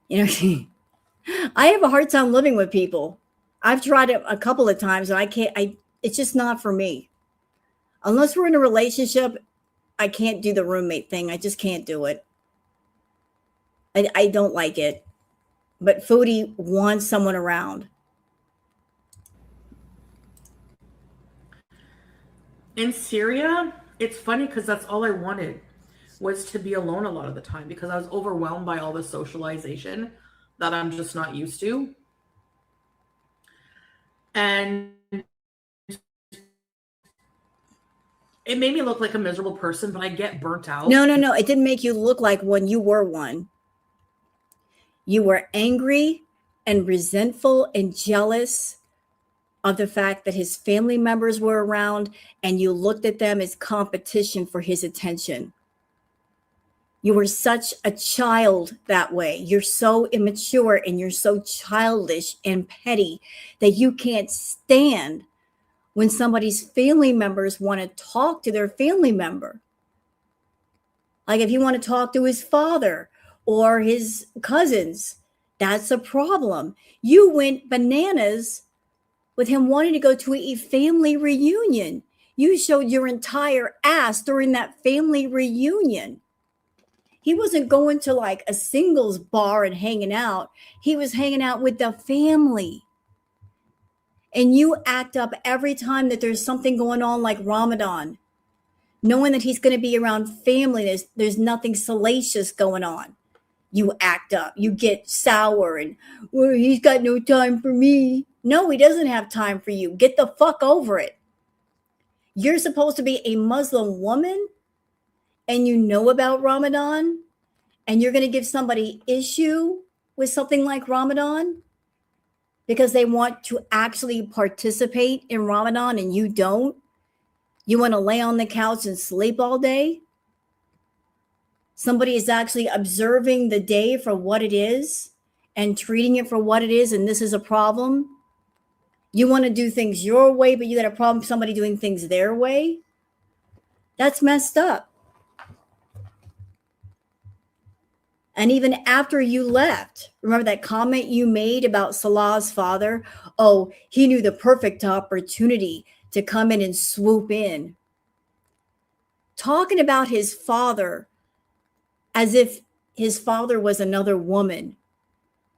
You know, I have a hard time living with people. I've tried it a couple of times and I can't, it's just not for me. Unless we're in a relationship, I can't do the roommate thing. I just can't do it. I don't like it. But Foodie wants someone around. In Syria, it's funny because that's all I wanted was to be alone a lot of the time because I was overwhelmed by all the socialization that I'm just not used to. And it made me look like a miserable person, but I get burnt out. No. It didn't make you look like one. You were one. You were angry and resentful and jealous of the fact that his family members were around, and you looked at them as competition for his attention. You were such a child that way. You're so immature and you're so childish and petty that you can't stand when somebody's family members want to talk to their family member. Like, if you want to talk to his father or his cousins, that's a problem. You went bananas with him wanting to go to a family reunion. You showed your entire ass during that family reunion. He wasn't going to like a singles bar and hanging out. He was hanging out with the family. And you act up every time that there's something going on like Ramadan, knowing that he's going to be around family. There's nothing salacious going on. You act up. You get sour and, well, he's got no time for me. No, he doesn't have time for you. Get the fuck over it. You're supposed to be a Muslim woman and you know about Ramadan and you're going to give somebody issue with something like Ramadan because they want to actually participate in Ramadan and you don't. You want to lay on the couch and sleep all day. Somebody is actually observing the day for what it is and treating it for what it is, and this is a problem. You want to do things your way, but you got a problem with somebody doing things their way. That's messed up. And even after you left, remember that comment you made about Salah's father? Oh, he knew the perfect opportunity to come in and swoop in. Talking about his father as if his father was another woman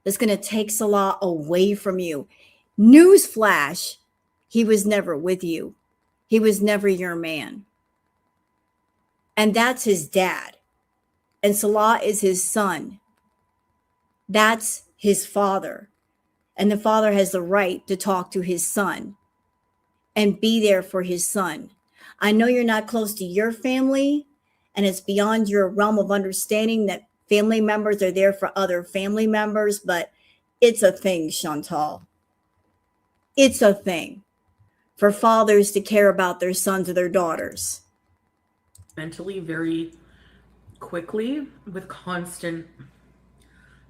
that's going to take Salah away from you. Newsflash, he was never with you. He was never your man. And that's his dad. And Salah is his son. That's his father. And the father has the right to talk to his son and be there for his son. I know you're not close to your family, and it's beyond your realm of understanding that family members are there for other family members, but it's a thing, Chantal. It's a thing for fathers to care about their sons or their daughters. Mentally very quickly with constant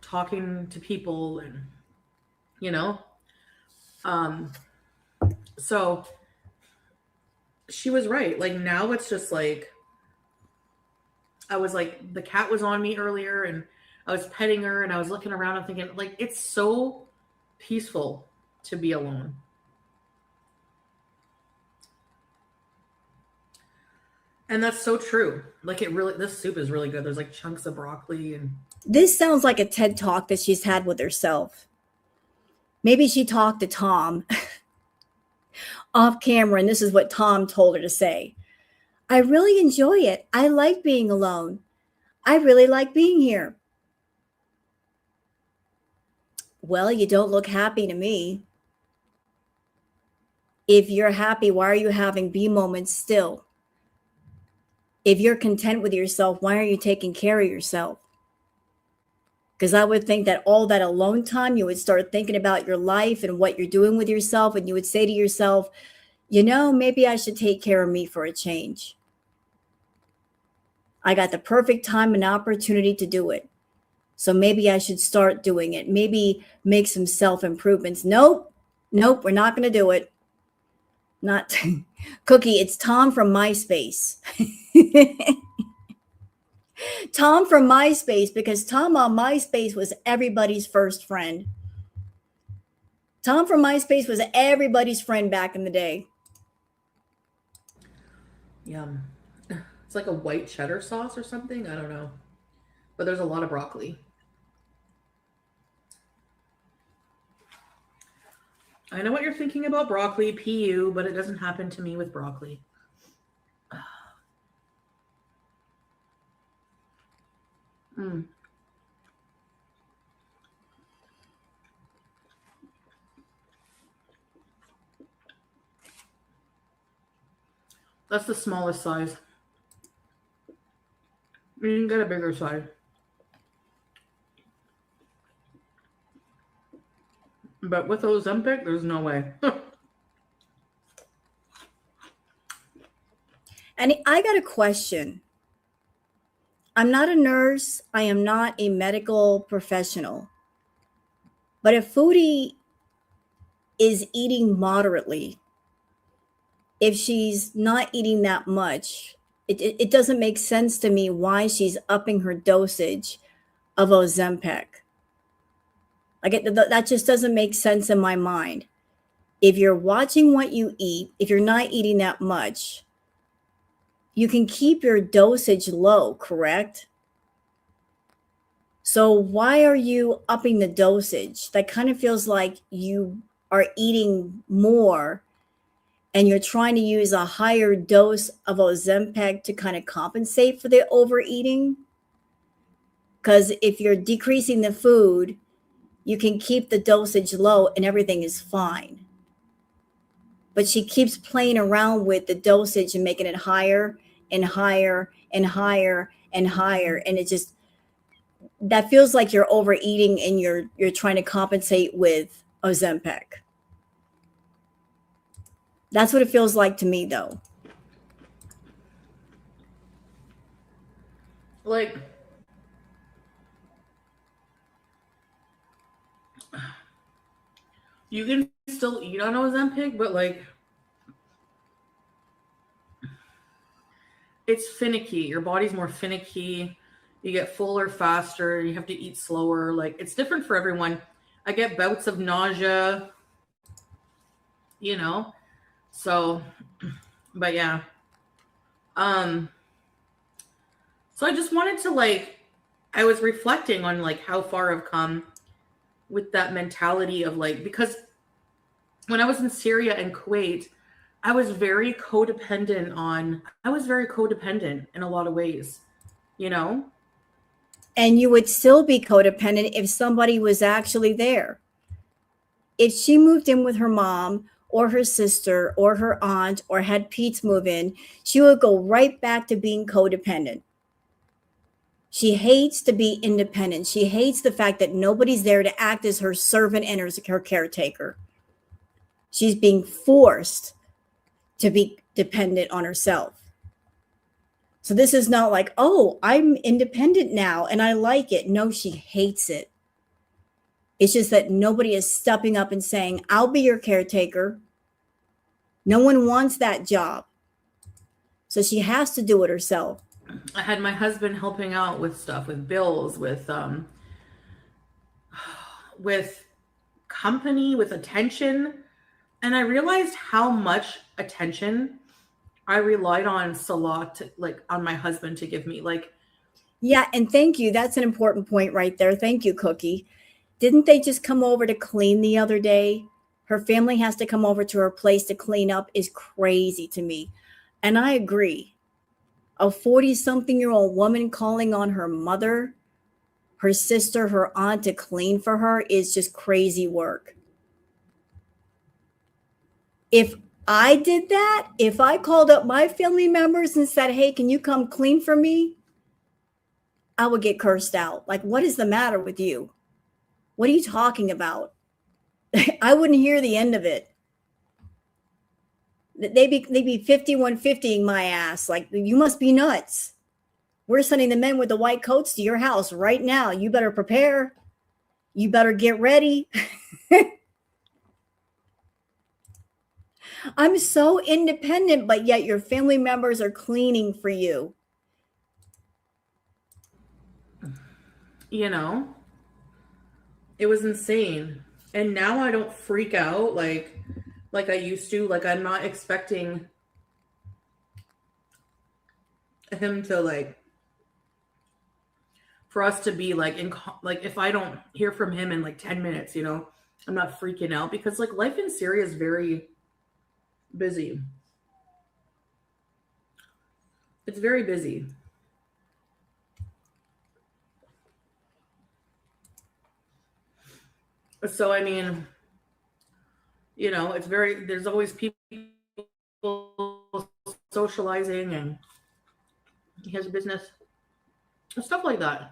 talking to people and, you know, so she was right. Like, now it's just like, I was like, the cat was on me earlier and I was petting her and I was looking around and thinking, like, it's so peaceful to be alone. And that's so true. Like, this soup is really good. There's like chunks of broccoli and. This sounds like a TED talk that she's had with herself. Maybe she talked to Tom off camera, and this is what Tom told her to say. I really enjoy it. I like being alone. I really like being here. Well, you don't look happy to me. If you're happy, why are you having B moments still? If you're content with yourself, why are you taking care of yourself? Because I would think that all that alone time, you would start thinking about your life and what you're doing with yourself. And you would say to yourself, maybe I should take care of me for a change. I got the perfect time and opportunity to do it. So maybe I should start doing it. Maybe make some self improvements. Nope. We're not going to do it. Not Cookie. It's Tom from MySpace. Tom from MySpace, because Tom on MySpace was everybody's first friend. Tom from MySpace was everybody's friend back in the day. Yum. It's like a white cheddar sauce or something. I don't know. But there's a lot of broccoli. I know what you're thinking about broccoli, PU, but it doesn't happen to me with broccoli. Mm. That's the smallest size. You can get a bigger size. But with Ozempic, there's no way. And I got a question. I'm not a nurse. I am not a medical professional. But if Foodie is eating moderately, if she's not eating that much, it doesn't make sense to me why she's upping her dosage of Ozempic. That just doesn't make sense in my mind. If you're watching what you eat, if you're not eating that much, you can keep your dosage low, correct? So why are you upping the dosage? That kind of feels like you are eating more and you're trying to use a higher dose of Ozempic to kind of compensate for the overeating. Because if you're decreasing the food, you can keep the dosage low and everything is fine. But she keeps playing around with the dosage and making it higher and higher and higher and higher. And that feels like you're overeating and you're trying to compensate with Ozempic. That's what it feels like to me, though. Like, you can still eat on Ozempic, but like, it's finicky. Your body's more finicky. You get fuller faster. You have to eat slower. Like, it's different for everyone. I get bouts of nausea, So, but yeah. So I just wanted to I was reflecting on how far I've come with that mentality of because when I was in Syria and Kuwait, I was very codependent in a lot of ways, And you would still be codependent if somebody was actually there. If she moved in with her mom or her sister or her aunt or had Pete's move in, she would go right back to being codependent. She hates to be independent. She hates the fact that nobody's there to act as her servant and her caretaker. She's being forced to be dependent on herself. So this is not like, oh, I'm independent now and I like it. No, she hates it. It's just that nobody is stepping up and saying, I'll be your caretaker. No one wants that job. So she has to do it herself. I had my husband helping out with stuff, with bills, with company, with attention. And I realized how much attention I relied on Salah on my husband to give me. Yeah, and thank you. That's an important point right there. Thank you, Cookie. Didn't they just come over to clean the other day? Her family has to come over to her place to clean up is crazy to me. And I agree. A 40-something-year-old woman calling on her mother, her sister, her aunt to clean for her is just crazy work. If I did that, if I called up my family members and said, hey, can you come clean for me? I would get cursed out. Like, what is the matter with you? What are you talking about? I wouldn't hear the end of it. They'd be 5150ing my ass. Like, you must be nuts. We're sending the men with the white coats to your house right now. You better prepare. You better get ready. I'm so independent, but yet your family members are cleaning for you. You know, it was insane. And now I don't freak out like I used to. Like, I'm not expecting him to, like, for us to be like like, if I don't hear from him in like 10 minutes, you know, I'm not freaking out, because like life in Syria is very busy. It's very busy. So I mean, you know, it's very, there's always people socializing, and he has a business and stuff like that.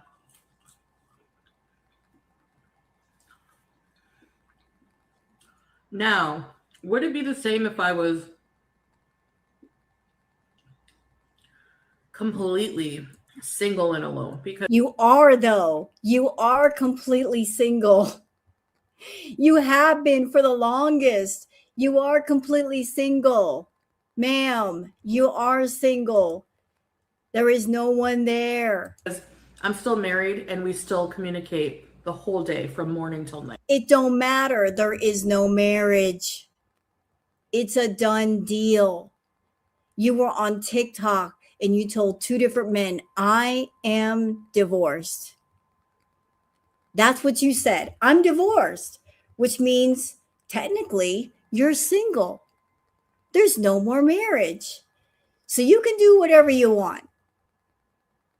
Now, would it be the same if I was completely single and alone? Because You are, though. You are completely single. You have been for the longest. You are completely single. Ma'am, you are single. There is no one there. I'm still married and we still communicate the whole day from morning till night. It don't matter. There is no marriage. It's a done deal. You were on TikTok and you told two different men, I am divorced. That's what you said. I'm divorced, which means technically you're single. There's no more marriage. So you can do whatever you want.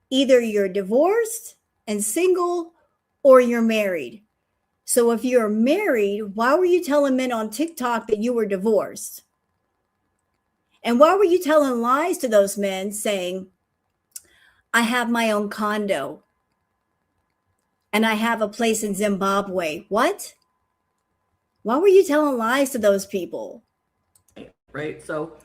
Either you're divorced and single, or you're married. So if you're married, why were you telling men on TikTok that you were divorced? And why were you telling lies to those men saying, I have my own condo and I have a place in Zimbabwe? What? Why were you telling lies to those people? Right? So,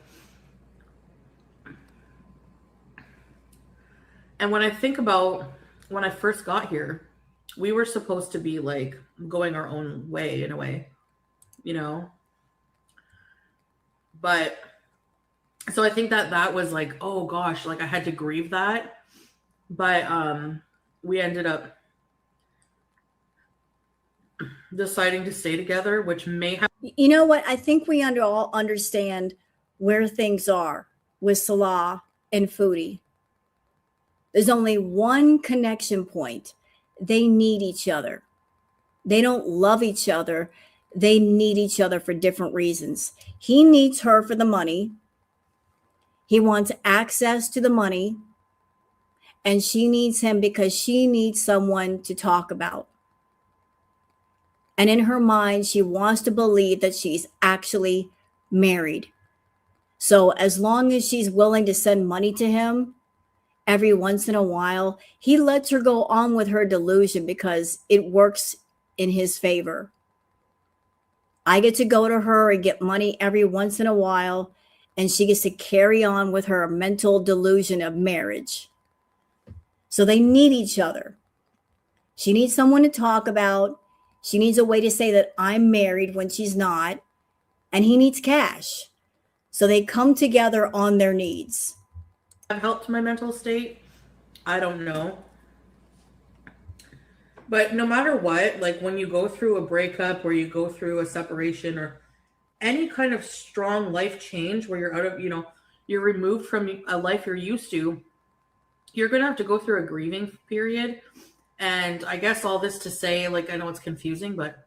and when I think about when I first got here, we were supposed to be like going our own way in a way, you know? But so I think that that was like, oh gosh, like I had to grieve that. But we ended up deciding to stay together, which may have. You know what? I think we all understand where things are with Salah and Foodie. There's only one connection point. They need each other. They don't love each other. They need each other for different reasons. He needs her for the money. He wants access to the money. And she needs him because she needs someone to talk about. And in her mind, she wants to believe that she's actually married. So as long as she's willing to send money to him every once in a while, he lets her go on with her delusion because it works in his favor. I get to go to her and get money every once in a while, and she gets to carry on with her mental delusion of marriage. So they need each other. She needs someone to talk about. She needs a way to say that I'm married when she's not, and he needs cash. So they come together on their needs. Have helped my mental state? I don't know. But no matter what, like when you go through a breakup or you go through a separation or any kind of strong life change where you're out of, you know, you're removed from a life you're used to, you're going to have to go through a grieving period. And I guess all this to say, like, I know it's confusing, but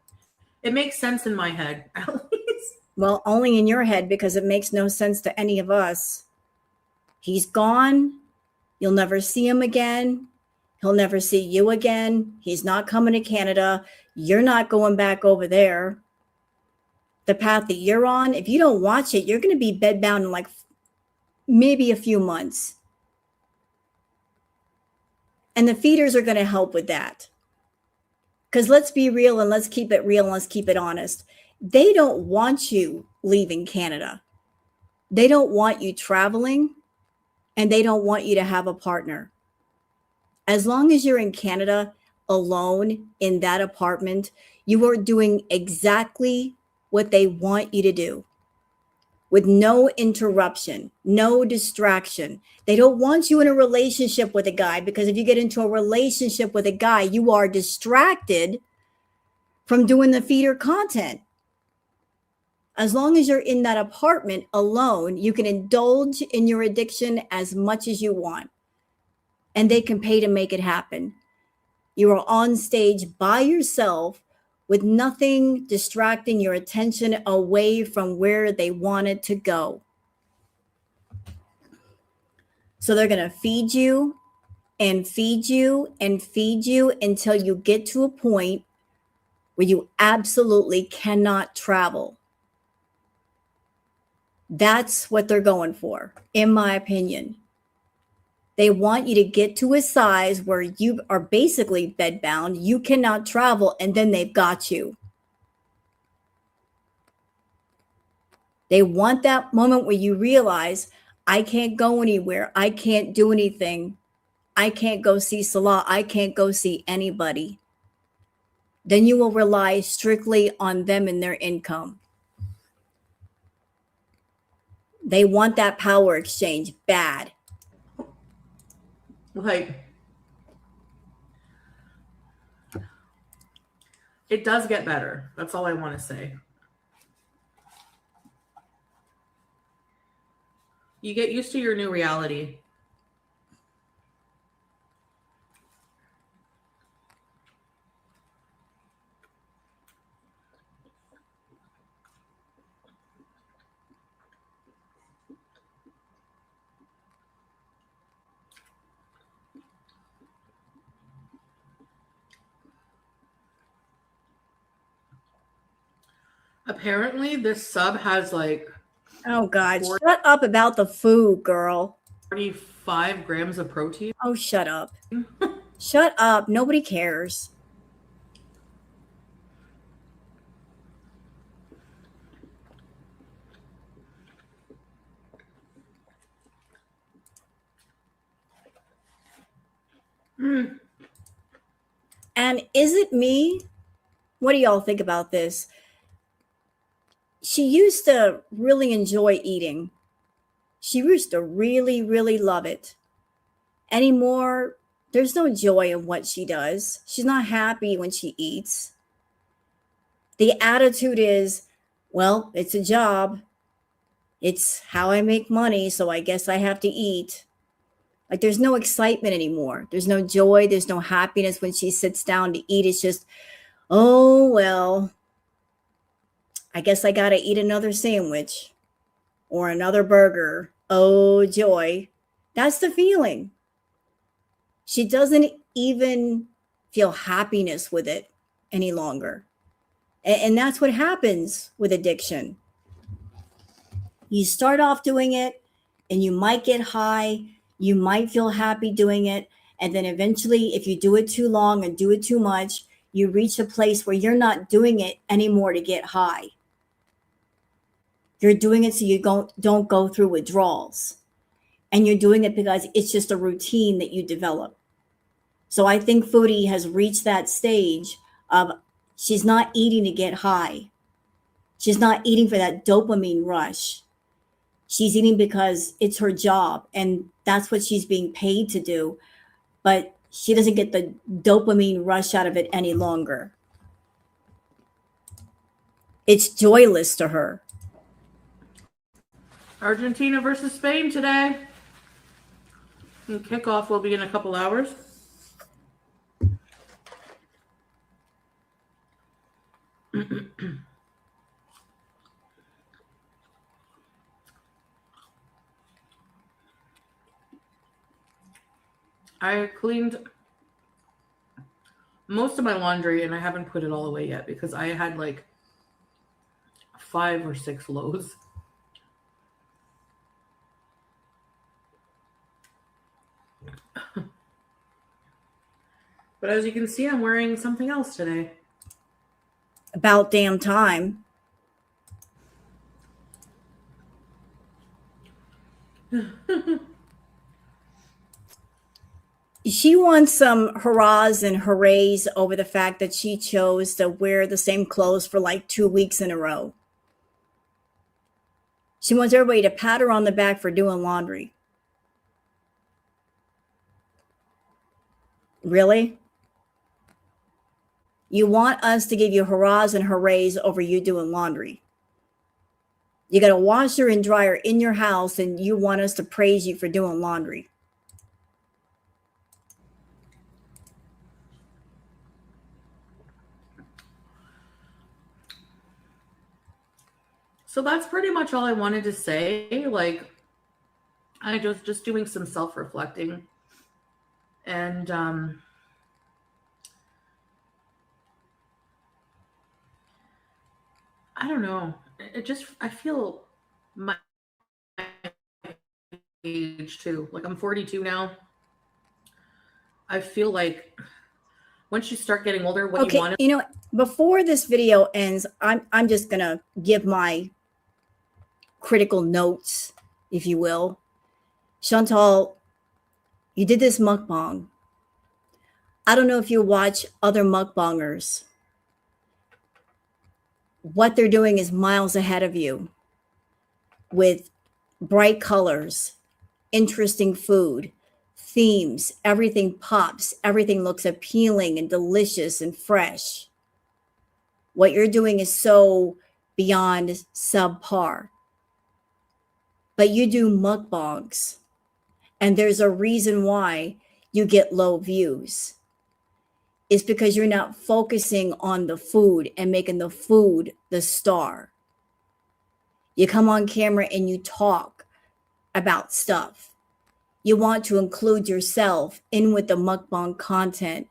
it makes sense in my head, at least. Well, only in your head, because it makes no sense to any of us. He's gone. You'll never see him again. He'll never see you again. He's not coming to Canada. You're not going back over there. The path that you're on, if you don't watch it, you're going to be bedbound in like maybe a few months. And the feeders are going to help with that. Because let's be real and let's keep it real and let's keep it honest. They don't want you leaving Canada. They don't want you traveling, and they don't want you to have a partner. As long as you're in Canada alone in that apartment, you are doing exactly what they want you to do with no interruption, no distraction. They don't want you in a relationship with a guy, because if you get into a relationship with a guy, you are distracted from doing the feeder content. As long as you're in that apartment alone, you can indulge in your addiction as much as you want, and they can pay to make it happen. You are on stage by yourself with nothing distracting your attention away from where they wanted to go. So they're going to feed you and feed you and feed you until you get to a point where you absolutely cannot travel. That's what they're going for, in my opinion. They want you to get to a size where you are basically bedbound, you cannot travel, and then they've got you. They want that moment where you realize, I can't go anywhere, I can't do anything, I can't go see Salah, I can't go see anybody. Then you will rely strictly on them and their income. They want that power exchange bad. Like, it does get better. That's all I want to say. You get used to your new reality. Apparently, this sub has like, oh God, shut up about the food, girl. 45 grams of protein. Oh, shut up. Shut up. Nobody cares. And is it me? What do y'all think about this? She used to really enjoy eating. She used to really, really love it. Anymore, there's no joy in what she does. She's not happy when she eats. The attitude is, well, it's a job. It's how I make money, so I guess I have to eat. Like, there's no excitement anymore. There's no joy. There's no happiness when she sits down to eat. It's just, oh, well, I guess I got to eat another sandwich or another burger. Oh, joy. That's the feeling. She doesn't even feel happiness with it any longer. And that's what happens with addiction. You start off doing it and you might get high. You might feel happy doing it. And then eventually, if you do it too long and do it too much, you reach a place where you're not doing it anymore to get high. You're doing it so you don't go through withdrawals. And you're doing it because it's just a routine that you develop. So I think Foodie has reached that stage of she's not eating to get high. She's not eating for that dopamine rush. She's eating because it's her job and that's what she's being paid to do. But she doesn't get the dopamine rush out of it any longer. It's joyless to her. Argentina versus Spain today. And kickoff will be in a couple hours. I cleaned most of my laundry and I haven't put it all away yet because I had like 5 or 6 loads. But as you can see, I'm wearing something else today. About damn time. She wants some hurrahs and hoorays over the fact that she chose to wear the same clothes for like 2 weeks in a row. She wants everybody to pat her on the back for doing laundry. Really? You want us to give you hurrahs and hoorays over you doing laundry? You got a washer and dryer in your house and you want us to praise you for doing laundry? So that's pretty much all I wanted to say. Like, I just doing some self-reflecting. And I don't know. I feel my age too. Like, I'm 42 now. I feel like once you start getting older, what you want Okay, before this video ends, I'm just gonna give my critical notes, if you will. Chantal, you did this mukbang. I don't know if you watch other mukbangers. What they're doing is miles ahead of you with bright colors, interesting food, themes, everything pops, everything looks appealing and delicious and fresh. What you're doing is so beyond subpar. But you do mukbangs, and there's a reason why you get low views. It's because you're not focusing on the food and making the food the star. You come on camera and you talk about stuff. You want to include yourself in with the mukbang content,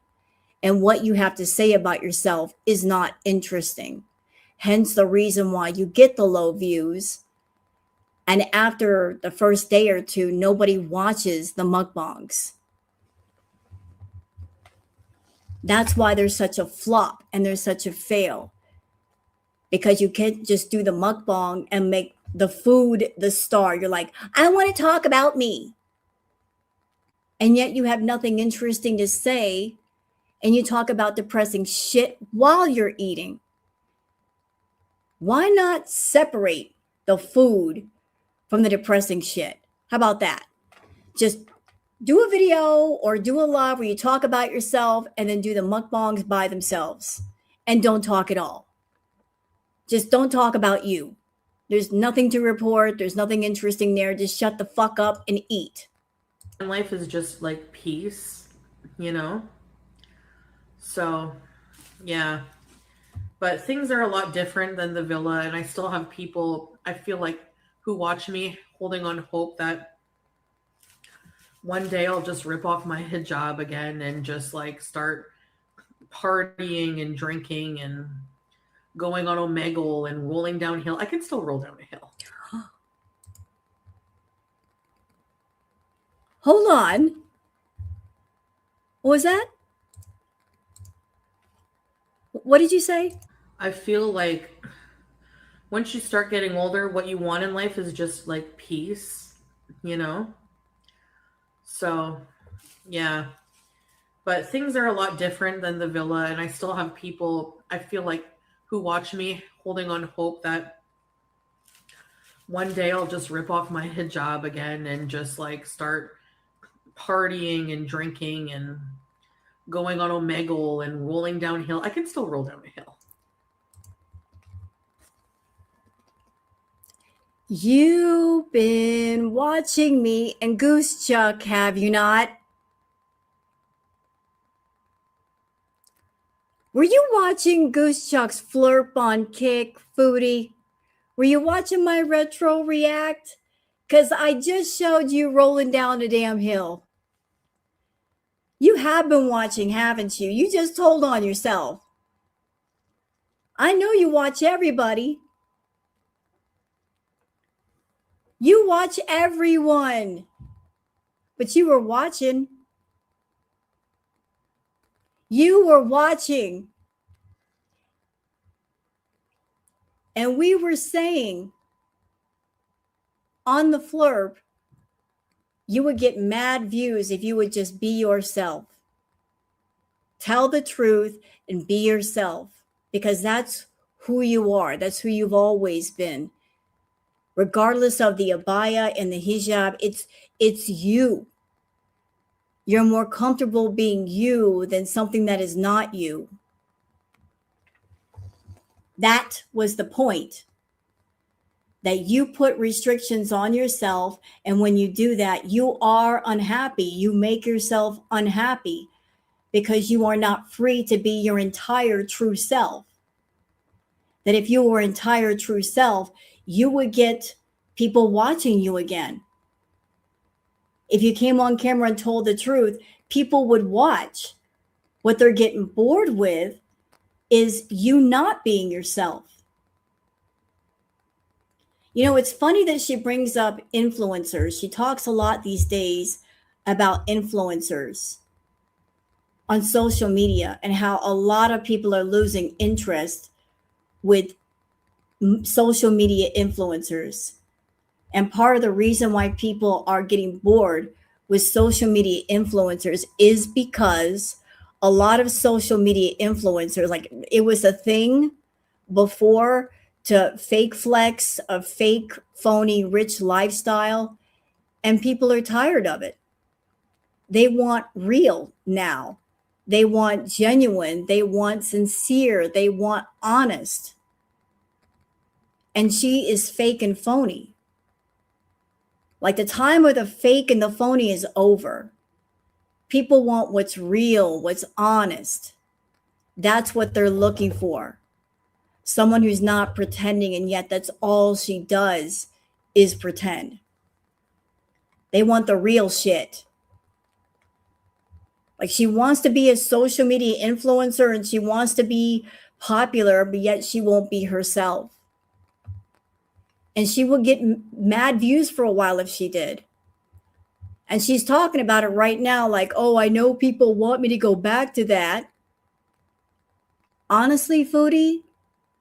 and what you have to say about yourself is not interesting. Hence the reason why you get the low views. And after the first day or two, nobody watches the mukbangs. That's why there's such a flop and there's such a fail. Because you can't just do the mukbang and make the food the star. You're like, I want to talk about me. And yet you have nothing interesting to say. And you talk about depressing shit while you're eating. Why not separate the food from the depressing shit? How about that? Just do a video or do a live where you talk about yourself and then do the mukbangs by themselves and don't talk at all. Just don't talk about you. There's nothing to report. There's nothing interesting there. Just shut the fuck up and eat. life is just like peace, you know? So, yeah. But things are a lot different than the villa, and I still have people, I feel like, who watch me holding on hope that one day I'll just rip off my hijab again and just like start partying and drinking and going on Omegle and rolling downhill. I can still roll down a hill. Hold on. What was that? What did you say? I feel like once you start getting older, what you want in life is just like peace, you know? So, yeah. But things are a lot different than the villa, and I still have people, I feel like, who watch me holding on hope that one day I'll just rip off my hijab again and just like start partying and drinking and going on Omegle and rolling downhill. I can still roll down a hill. You've been watching me and Goose Chuck, have you not? Were you watching Goose Chuck's Flirp on Kick, Foodie? Were you watching my retro react? Because I just showed you rolling down a damn hill. You have been watching, haven't you? You just told on yourself. I know you watch everybody. You watch everyone. But you were watching. You were watching. And we were saying on the flurb, you would get mad views if you would just be yourself. Tell the truth and be yourself, because that's who you are. That's who you've always been. Regardless of the abaya and the hijab, it's you. You're more comfortable being you than something that is not you. That was the point. That you put restrictions on yourself, and when you do that, you are unhappy. You make yourself unhappy because you are not free to be your entire true self. That if you were entire true self, you would get people watching you again. If you came on camera and told the truth, people would watch. What they're getting bored with is you not being yourself. You know, it's funny that she brings up influencers. She talks a lot these days about influencers on social media and how a lot of people are losing interest with social media influencers. And part of the reason why people are getting bored with social media influencers is because a lot of social media influencers, like it was a thing before to fake flex a fake, phony, rich lifestyle, and people are tired of it. They want real now. They want genuine. They want sincere. They want honest. And she is fake and phony. Like the time of the fake and the phony is over. People want what's real, what's honest. That's what they're looking for. Someone who's not pretending, and yet that's all she does is pretend. They want the real shit. Like she wants to be a social media influencer and she wants to be popular, but yet she won't be herself. And she will get mad views for a while if she did. And she's talking about it right now like, oh, I know people want me to go back to that. Honestly, Foodie,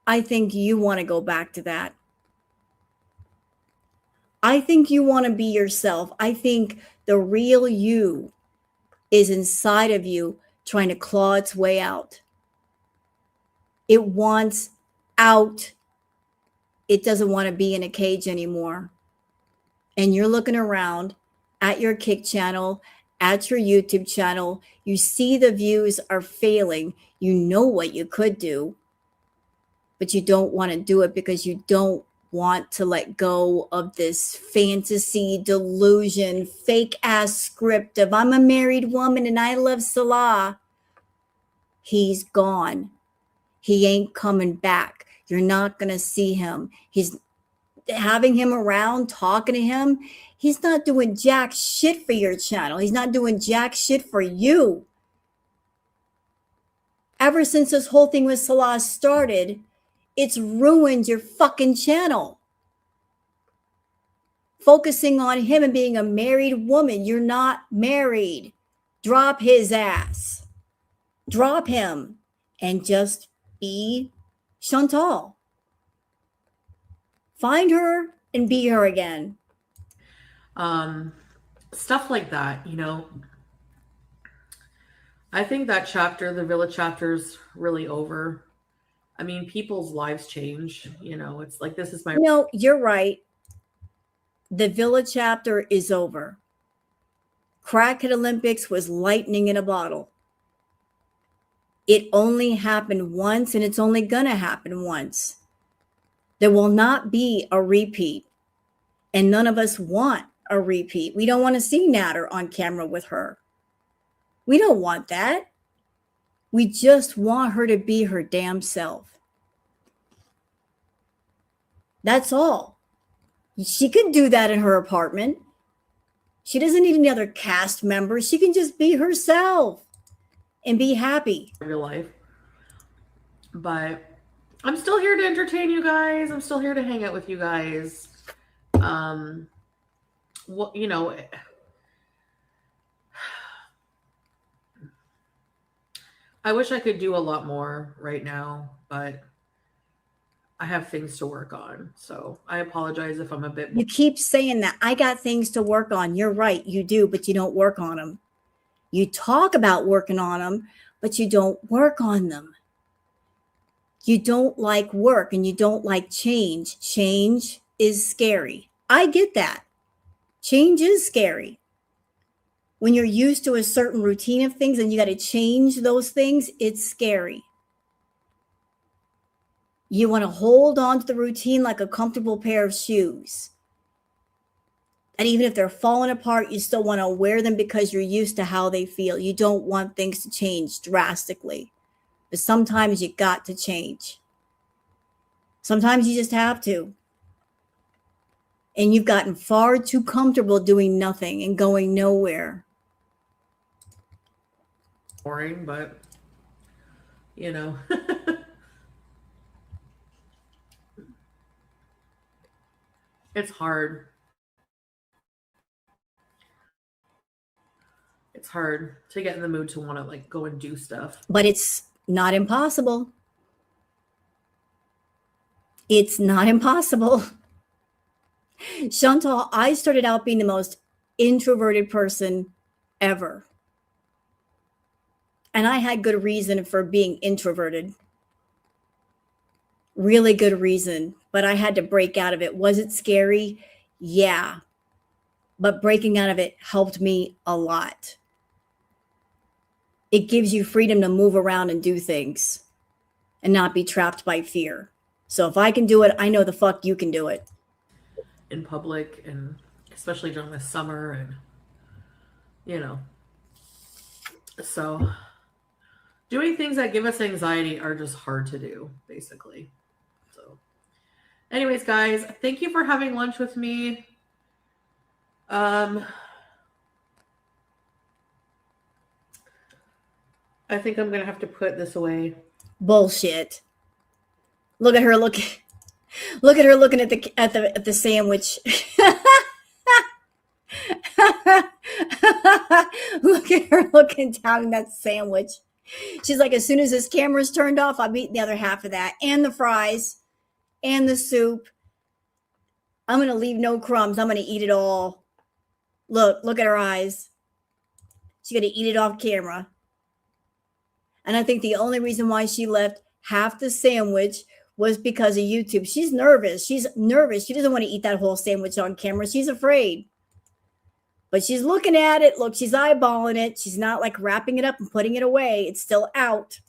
I think you want to go back to that. I think you want to be yourself. I think the real you is inside of you trying to claw its way out. It wants out. It doesn't want to be in a cage anymore. And you're looking around at your Kick channel, at your YouTube channel. You see the views are failing. You know what you could do, but you don't want to do it because you don't want to let go of this fantasy delusion, fake ass script of I'm a married woman and I love Salah. He's gone. He ain't coming back. You're not going to see him. He's having him around, talking to him. He's not doing jack shit for your channel. He's not doing jack shit for you. Ever since this whole thing with Salah started, it's ruined your fucking channel. Focusing on him and being a married woman. You're not married. Drop his ass. Drop him and just be Chantal. Find her and be her again. Stuff like that, you know. I think that chapter, the Villa chapter's really over. I mean, people's lives change, you know. It's like this is my No, you're right. The Villa chapter is over. Crackhead Olympics was lightning in a bottle. It only happened once and it's only gonna happen once. There will not be a repeat. And none of us want a repeat. We don't want to see Natter on camera with her. We don't want that. We just want her to be her damn self. That's all. She can do that in her apartment. She doesn't need any other cast members. She can just be herself and be happy. real life. But I'm still here to entertain you guys. I'm still here to hang out with you guys. What, you know, I wish I could do a lot more right now, but I have things to work on. So I apologize if I'm a bit. You keep saying that. I got things to work on. You're right. You do, but you don't work on them. You talk about working on them, but you don't work on them. You don't like work and you don't like change. Change is scary. I get that. Change is scary. When you're used to a certain routine of things and you got to change those things, it's scary. You want to hold on to the routine like a comfortable pair of shoes. And even if they're falling apart, you still want to wear them because you're used to how they feel. You don't want things to change drastically. But sometimes you got to change. Sometimes you just have to. And you've gotten far too comfortable doing nothing and going nowhere. Boring, but you know. It's hard. It's hard to get in the mood to want to like go and do stuff. But it's not impossible. It's not impossible. Chantal, I started out being the most introverted person ever. And I had good reason for being introverted. Really good reason. But I had to break out of it. Was it scary? Yeah. But breaking out of it helped me a lot. It gives you freedom to move around and do things and not be trapped by fear. So if I can do it, I know the fuck you can do it. In public, and especially during the summer, and you know. So doing things that give us anxiety are just hard to do, basically. So anyways, guys, thank you for having lunch with me. I think I'm gonna have to put this away. Bullshit. Look at her looking. Look at her looking at the sandwich. Look at her looking down at that sandwich. She's like, as soon as this camera's turned off, I'm eating the other half of that, and the fries, and the soup. I'm gonna leave no crumbs. I'm gonna eat it all. Look at her eyes. She's gonna eat it off camera. And I think the only reason why she left half the sandwich was because of YouTube. She's nervous. She's nervous. She doesn't want to eat that whole sandwich on camera. She's afraid. But she's looking at it. Look, she's eyeballing it. She's not like wrapping it up and putting it away. It's still out.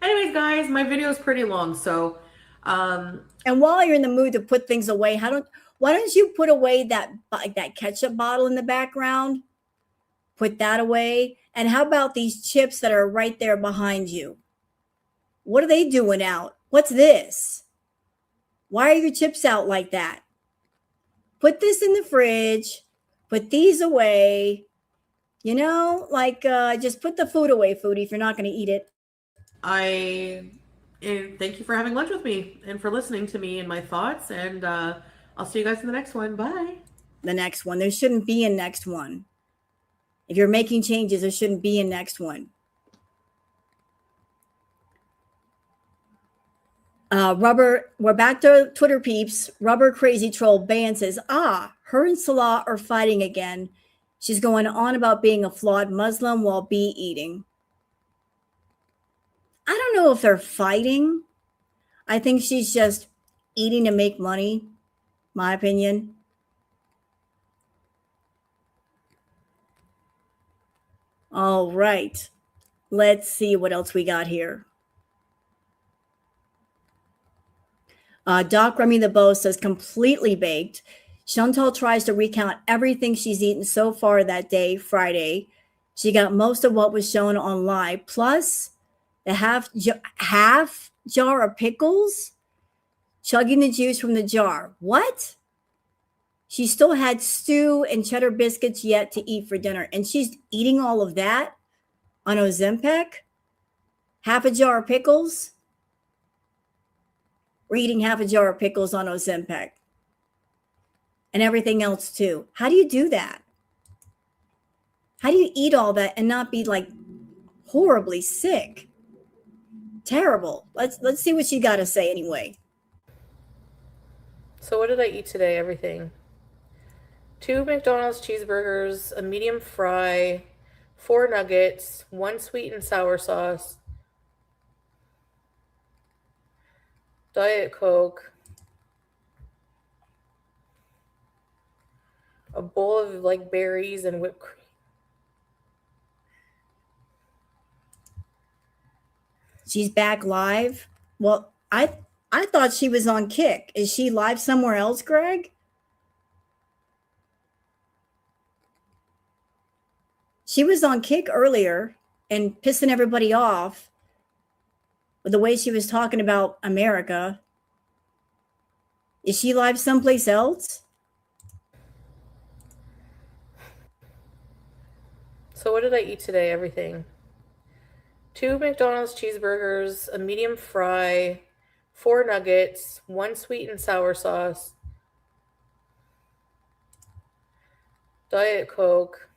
Anyways, guys, my video is pretty long. So, and while you're in the mood to put things away, why don't you put away that ketchup bottle in the background? Put that away. And how about these chips that are right there behind you? What are they doing out? What's this? Why are your chips out like that? Put this in the fridge. Put these away. You know, like just put the food away, Foodie, if you're not going to eat it. And thank you for having lunch with me and for listening to me and my thoughts. And I'll see you guys in the next one. Bye. The next one. There shouldn't be a next one. If you're making changes, there shouldn't be a next one. We're back to Twitter peeps. Rubber Crazy Troll Ban says, her and Salah are fighting again. She's going on about being a flawed Muslim while bee eating. I don't know if they're fighting. I think she's just eating to make money, my opinion. All right. Let's see what else we got here. Doc Remy the Bow says, completely baked. Chantal tries to recount everything she's eaten so far that day, Friday. She got most of what was shown on live, plus the half jar of pickles, chugging the juice from the jar. What? She still had stew and cheddar biscuits yet to eat for dinner, and she's eating all of that on Ozempic? Half a jar of pickles? We're eating half a jar of pickles on Ozempic. And everything else too. How do you do that? How do you eat all that and not be like horribly sick? Terrible. Let's see what she got to say anyway. So what did I eat today? Everything. 2 McDonald's cheeseburgers, a medium fry, 4 nuggets, one sweet and sour sauce, Diet Coke, a bowl of like berries and whipped cream. She's back live. Well, I thought she was on Kick. Is she live somewhere else, Greg? She was on Kick earlier and pissing everybody off with the way she was talking about America. Is she live someplace else? So what did I eat today? Everything. 2 McDonald's cheeseburgers, a medium fry, 4 nuggets, one sweet and sour sauce, Diet Coke,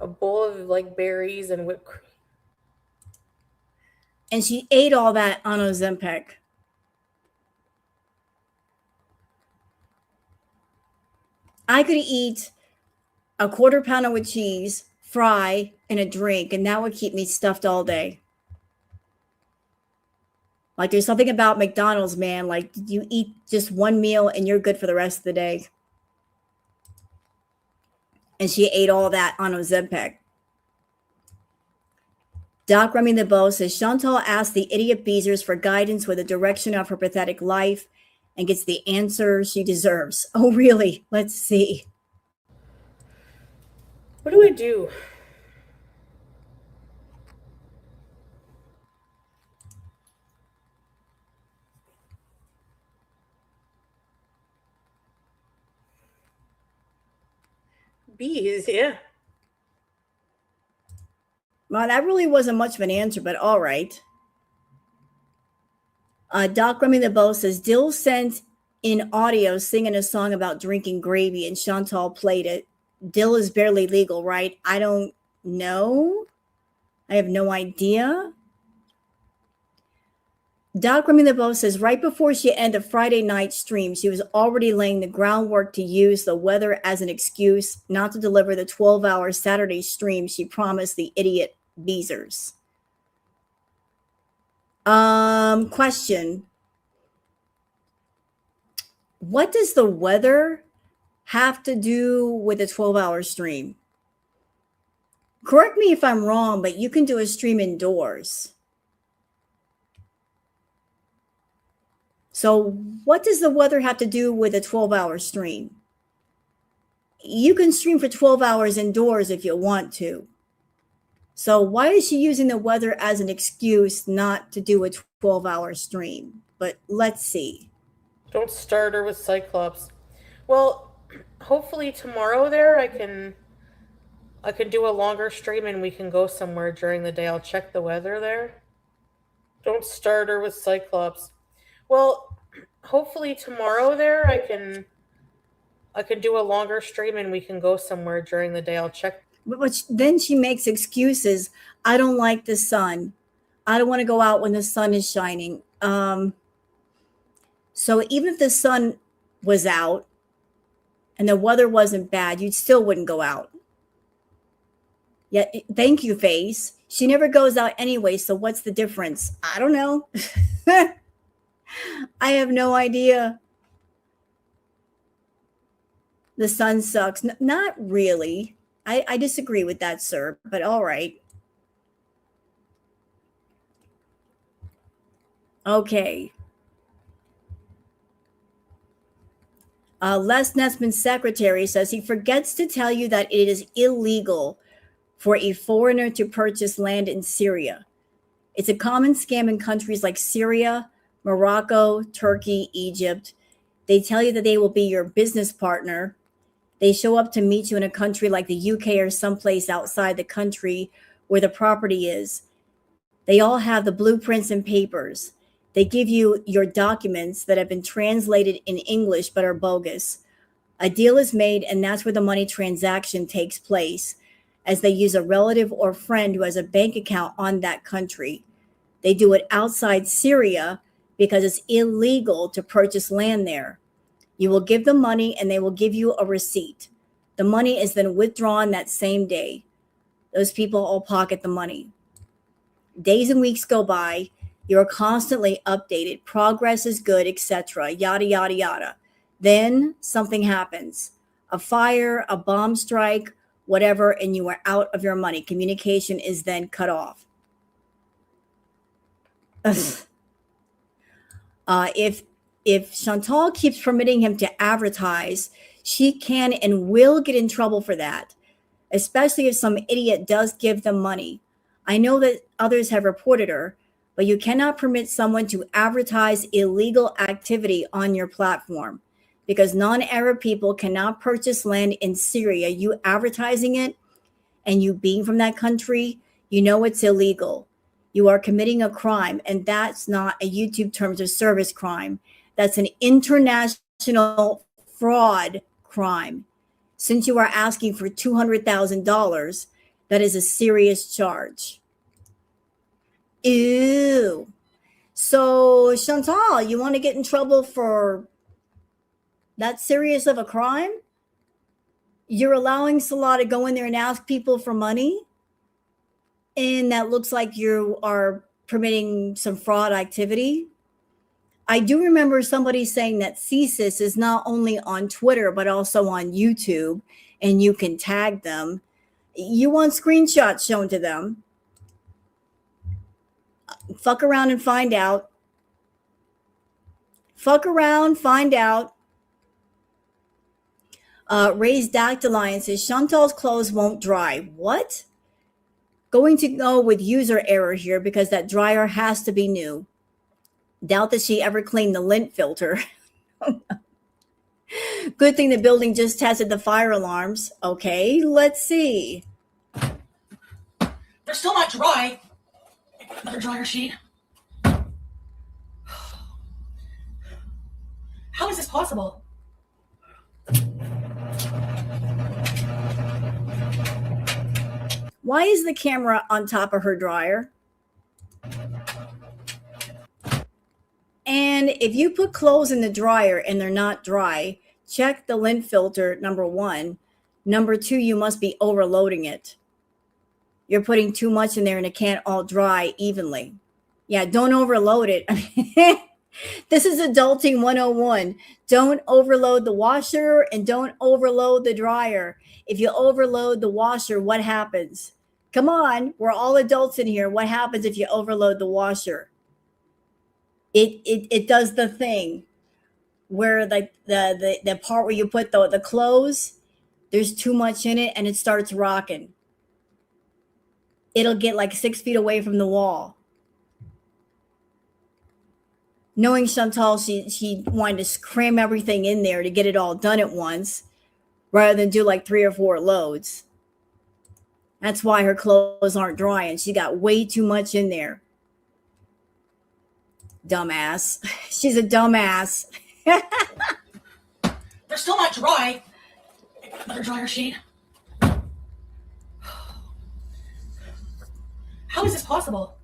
a bowl of like berries and whipped cream. And she ate all that on Ozempic. I could eat a quarter pounder with cheese, fry, and a drink, and that would keep me stuffed all day. Like there's something about McDonald's, man. Like you eat just one meal and you're good for the rest of the day. And she ate all that on Ozempic. Doc Remy the Beau says Chantal asked the idiot Beezers for guidance with the direction of her pathetic life and gets the answer she deserves. Oh, really? Let's see. What do I do? Bees, yeah. Well, that really wasn't much of an answer, but all right. Doc Remy the Beau says Dill sent in audio singing a song about drinking gravy and Chantal played it. Dill is barely legal, right? I don't know. I have no idea. Doc Remy the Beau says right before she ended the Friday night stream, she was already laying the groundwork to use the weather as an excuse not to deliver the 12-hour Saturday stream she promised the idiot Beezers. Question. What does the weather have to do with a 12-hour stream? Correct me if I'm wrong, but you can do a stream indoors. So what does the weather have to do with a 12-hour stream? You can stream for 12 hours indoors if you want to. So why is she using the weather as an excuse not to do a 12-hour stream? But let's see. Don't start her with Cyclops. Well, hopefully tomorrow there I can do a longer stream and we can go somewhere during the day. I'll check the weather there. Don't start her with Cyclops. Well, hopefully tomorrow there I can do a longer stream and we can go somewhere during the day. I'll check. But then she makes excuses. I don't like the sun. I don't want to go out when the sun is shining. So even if the sun was out and the weather wasn't bad, you still wouldn't go out. Yeah, thank you, Face. She never goes out anyway, so what's the difference? I don't know. I have no idea. The sun sucks. Not really. I disagree with that, sir, but all right. Okay. Les Nessman's secretary says he forgets to tell you that it is illegal for a foreigner to purchase land in Syria. It's a common scam in countries like Syria, Morocco, Turkey, Egypt. They tell you that they will be your business partner. They show up to meet you in a country like the UK or someplace outside the country where the property is. They all have the blueprints and papers. They give you your documents that have been translated in English but are bogus. A deal is made, and that's where the money transaction takes place. as they use a relative or friend who has a bank account on that country. They do it outside Syria because it's illegal to purchase land there. You will give them money and they will give you a receipt. The money is then withdrawn that same day. Those people all pocket the money. Days and weeks go by. You're constantly updated. Progress is good, etc. Yada, yada, yada. Then something happens. A fire, a bomb strike, whatever, and you are out of your money. Communication is then cut off. If Chantal keeps permitting him to advertise, she can and will get in trouble for that, especially if some idiot does give them money. I know that others have reported her, but you cannot permit someone to advertise illegal activity on your platform because non-Arab people cannot purchase land in Syria. You advertising it and you being from that country, you know it's illegal. You are committing a crime, and that's not a YouTube terms of service crime. That's an international fraud crime. Since you are asking for $200,000, that is a serious charge. Ew. So, Chantal, you want to get in trouble for that serious of a crime? You're allowing Salah to go in there and ask people for money? And that looks like you are permitting some fraud activity? I do remember somebody saying that CSIS is not only on Twitter, but also on YouTube, and you can tag them. You want screenshots shown to them. Fuck around and find out. Fuck around, find out. Raised Dactylion says, Chantal's clothes won't dry. What? Going to go with user error here because that dryer has to be new. Doubt that she ever cleaned the lint filter. Good thing the building just tested the fire alarms. Okay, let's see. They're still not dry. Another dryer sheet. How is this possible? Why is the camera on top of her dryer? And if you put clothes in the dryer and they're not dry, check the lint filter, number one. Number two, you must be overloading it. You're putting too much in there and it can't all dry evenly. Yeah, don't overload it. This is adulting 101. Don't overload the washer and don't overload the dryer. If you overload the washer, what happens? Come on, we're all adults in here. What happens if you overload the washer? It does the thing where like the part where you put the clothes, there's too much in it and it starts rocking. It'll get like 6 feet away from the wall. Knowing Chantal, she wanted to cram everything in there to get it all done at once rather than do like 3 or 4 loads. That's why her clothes aren't drying. She got way too much in there. Dumbass. She's a dumbass. They're still not dry. Another dryer sheet. How is this possible?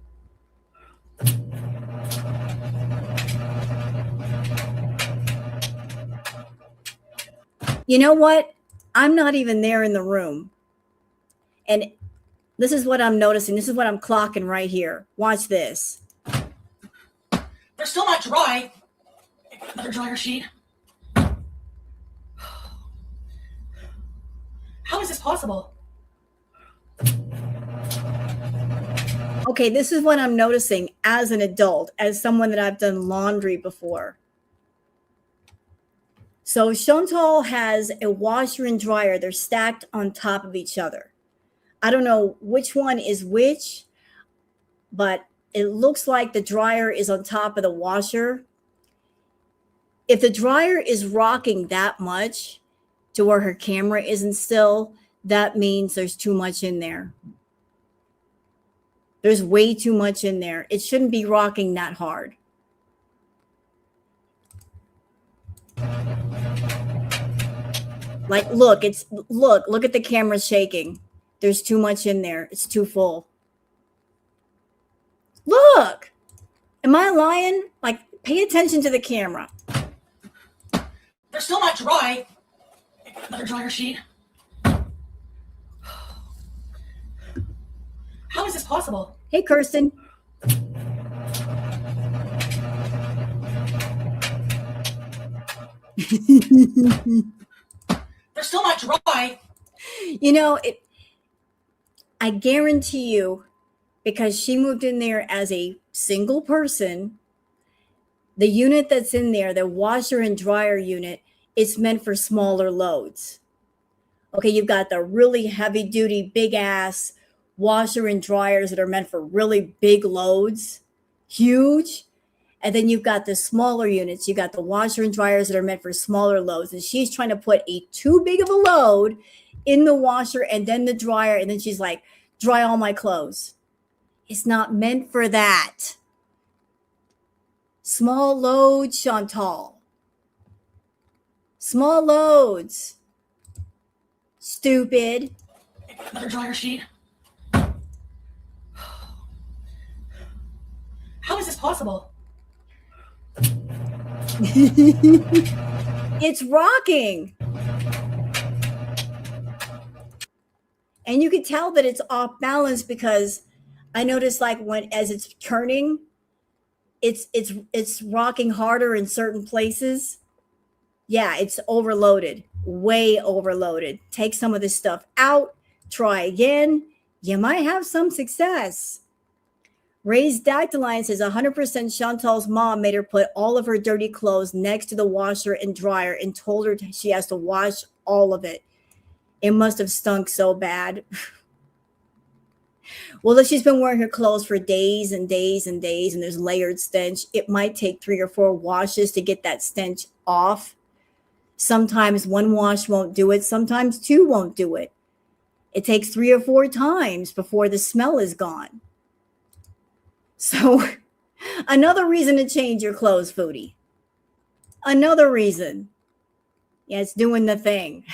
You know what? I'm not even there in the room. And this is what I'm noticing. This is what I'm clocking right here. Watch this. They're still not dry. Another dryer sheet. How is this possible? Okay, this is what I'm noticing as an adult, as someone that I've done laundry before. So Chantal has a washer and dryer. They're stacked on top of each other. I don't know which one is which, but it looks like the dryer is on top of the washer. If the dryer is rocking that much to where her camera isn't still, that means there's too much in there. There's way too much in there. It shouldn't be rocking that hard. Like, look at the camera shaking. There's too much in there. It's too full. Look. Am I lying? Like, pay attention to the camera. They're still not dry. Another dryer sheet. How is this possible? Hey, Kirsten. They're still not dry. You know, I guarantee you, because she moved in there as a single person, the unit that's in there, the washer and dryer unit, it's meant for smaller loads. Okay, you've got the really heavy duty, big ass washer and dryers that are meant for really big loads, huge. And then you've got the smaller units. You got the washer and dryers that are meant for smaller loads. And she's trying to put a too big of a load in the washer and then the dryer. And then she's like, dry all my clothes. It's not meant for that. Small loads, Chantal. Small loads. Stupid. Another dryer sheet. How is this possible? It's rocking. And you can tell that it's off balance because I noticed, like, as it's turning, it's rocking harder in certain places. Yeah, it's overloaded, way overloaded. Take some of this stuff out, try again. You might have some success. Ray's Dactyline says 100% Chantal's mom made her put all of her dirty clothes next to the washer and dryer and told her she has to wash all of it. It must have stunk so bad. Well, if she's been wearing her clothes for days and days and days and there's layered stench, it might take 3 or 4 washes to get that stench off. Sometimes 1 wash won't do it. Sometimes 2 won't do it. It takes 3 or 4 times before the smell is gone. So another reason to change your clothes, Foodie. Another reason. Yeah, it's doing the thing.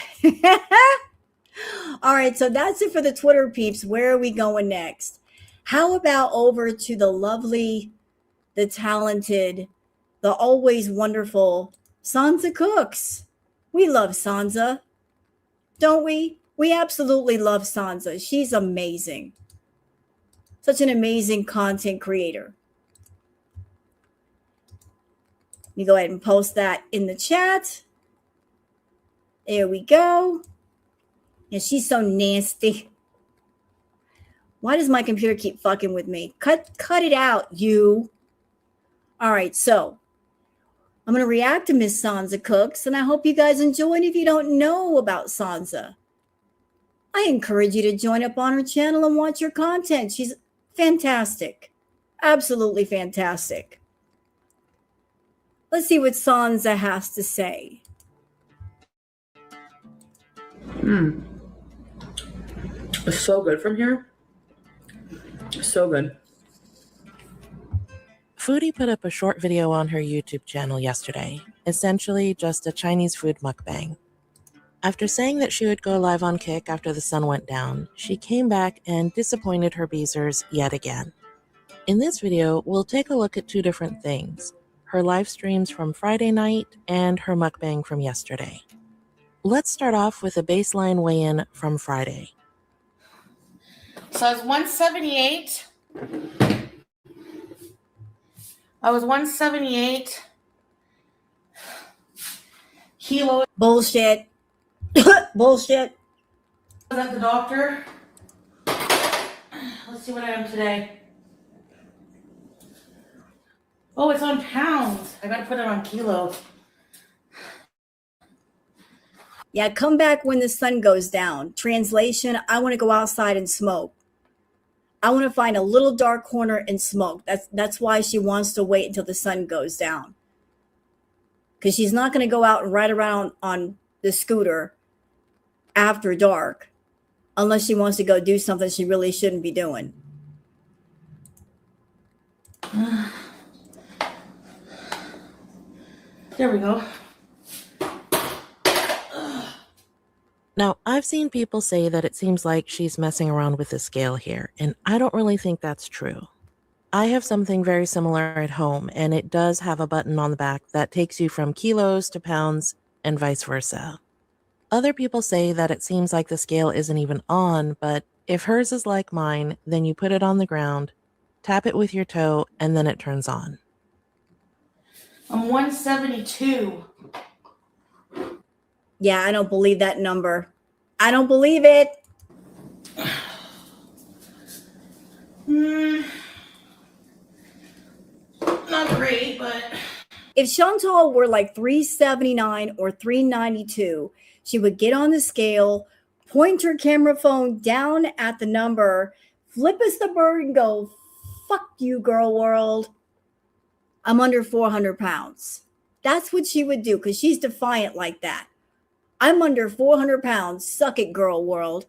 All right, so that's it for the Twitter peeps. Where are we going next? How about over to the lovely, the talented, the always wonderful Sansa Cooks? We love Sansa, don't we? We absolutely love Sansa. She's amazing. Such an amazing content creator. Let me go ahead and post that in the chat. There we go. Yeah, she's so nasty. Why does my computer keep fucking with me? Cut it out, you. All right, so I'm going to react to Miss Sansa Cooks, and I hope you guys enjoy it. If you don't know about Sansa, I encourage you to join up on her channel and watch her content. She's fantastic. Absolutely fantastic. Let's see what Sansa has to say. It's so good from here. So good. Foodie put up a short video on her YouTube channel yesterday, essentially just a Chinese food mukbang. After saying that she would go live on Kick after the sun went down, she came back and disappointed her Beezers yet again. In this video, we'll take a look at 2 different things, her live streams from Friday night and her mukbang from yesterday. Let's start off with a baseline weigh-in from Friday. So I was 178. I was 178 kilos. Bullshit. Bullshit. I was at the doctor. Let's see what I am today. Oh, it's on pounds. I gotta put it on kilos. Yeah, come back when the sun goes down. Translation, I want to go outside and smoke. I want to find a little dark corner and smoke. That's why she wants to wait until the sun goes down. Because she's not going to go out and ride around on the scooter after dark unless she wants to go do something she really shouldn't be doing. There we go. Now, I've seen people say that it seems like she's messing around with the scale here, and I don't really think that's true. I have something very similar at home, and it does have a button on the back that takes you from kilos to pounds and vice versa. Other people say that it seems like the scale isn't even on, but if hers is like mine, then you put it on the ground, tap it with your toe, and then it turns on. I'm 172. Yeah, I don't believe that number. I don't believe it. Not great, but If Chantal were like 379 or 392, she would get on the scale, point her camera phone down at the number, flip us the bird, and go, fuck you, girl world. I'm under 400 pounds. That's what she would do because she's defiant like that. I'm under 400 pounds. Suck it, girl world.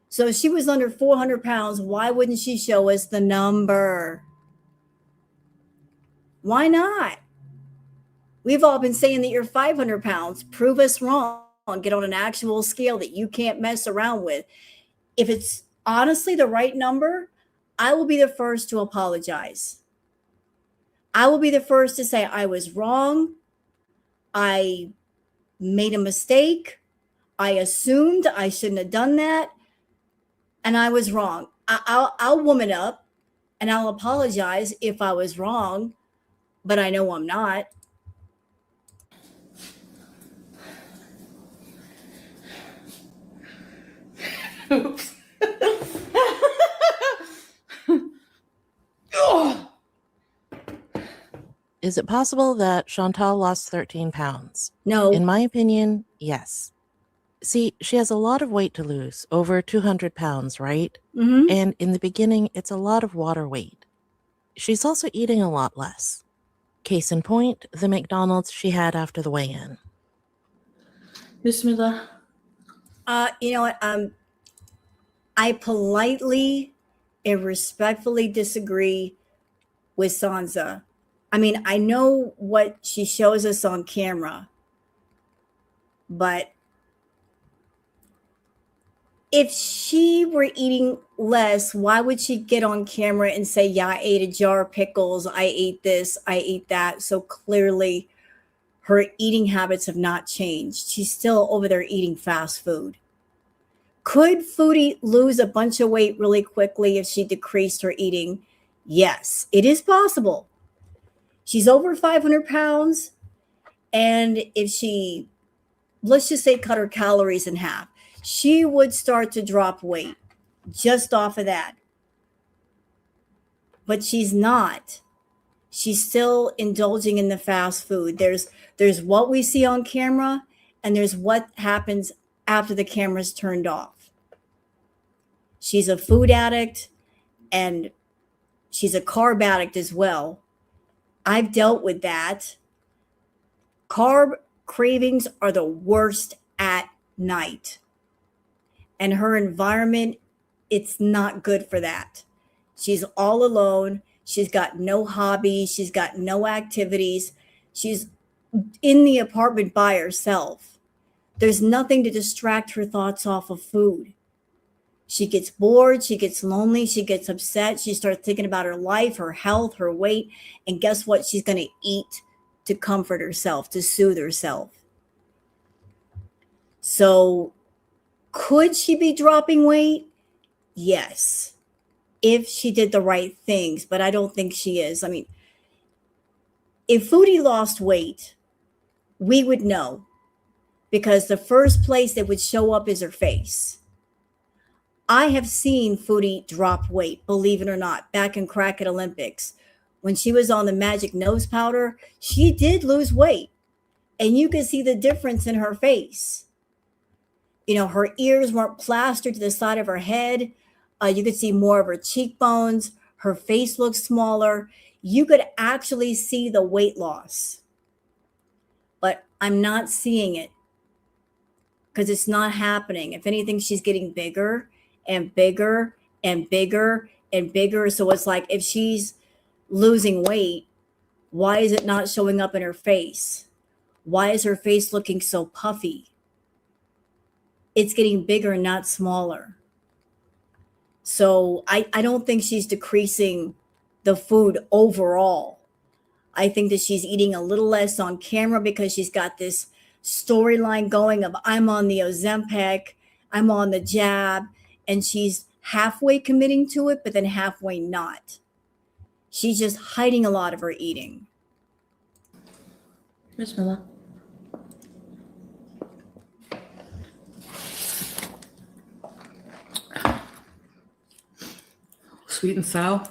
So if she was under 400 pounds, why wouldn't she show us the number? Why not? We've all been saying that you're 500 pounds. Prove us wrong. Get on an actual scale that you can't mess around with. If it's honestly the right number, I will be the first to apologize. I will be the first to say I was wrong. I made a mistake. I assumed I shouldn't have done that. And I was wrong. I'll woman up and I'll apologize if I was wrong, but I know I'm not. oops. Is it possible that Chantal lost 13 pounds? No. In my opinion, yes. See, she has a lot of weight to lose, over 200 pounds, right? Mm-hmm. And in the beginning, it's a lot of water weight. She's also eating a lot less. Case in point, the McDonald's she had after the weigh-in. Bismillah. You know what? I politely and respectfully disagree with Sansa. I mean, I know what she shows us on camera, but if she were eating less, why would she get on camera and say, yeah, I ate a jar of pickles, I ate this, I ate that? So clearly her eating habits have not changed. She's still over there eating fast food. Could Foodie lose a bunch of weight really quickly if she decreased her eating? Yes, it is possible. She's over 500 pounds. And if she, let's just say, cut her calories in half, she would start to drop weight just off of that. But she's not. She's still indulging in the fast food. There's what we see on camera, and there's what happens after the camera's turned off. She's a food addict, and she's a carb addict as well. I've dealt with that. Carb cravings are the worst at night. And her environment, it's not good for that. She's all alone. She's got no hobbies. She's got no activities. She's in the apartment by herself. There's nothing to distract her thoughts off of food. She gets bored. She gets lonely. She gets upset. She starts thinking about her life, her health, her weight. And guess what? She's going to eat to comfort herself, to soothe herself. So could she be dropping weight? Yes, if she did the right things, but I don't think she is. I mean, if Foodie lost weight, we would know, because the first place that would show up is her face. I have seen Foodie drop weight, believe it or not, back in Crack It Olympics. When she was on the magic nose powder, she did lose weight, and you could see the difference in her face. You know, her ears weren't plastered to the side of her head. You could see more of her cheekbones. Her face looked smaller. You could actually see the weight loss. But I'm not seeing it because it's not happening. If anything, she's getting bigger and bigger and bigger and bigger. So it's like, if she's losing weight, why is it not showing up in her face? Why is her face looking so puffy? it's getting bigger, not smaller. So I don't think she's decreasing the food overall. I think that she's eating a little less on camera because she's got this storyline going of I'm on the Ozempic, I'm on the jab, and she's halfway committing to it, but then halfway not. She's just hiding a lot of her eating. Bismillah. Sweet and sour.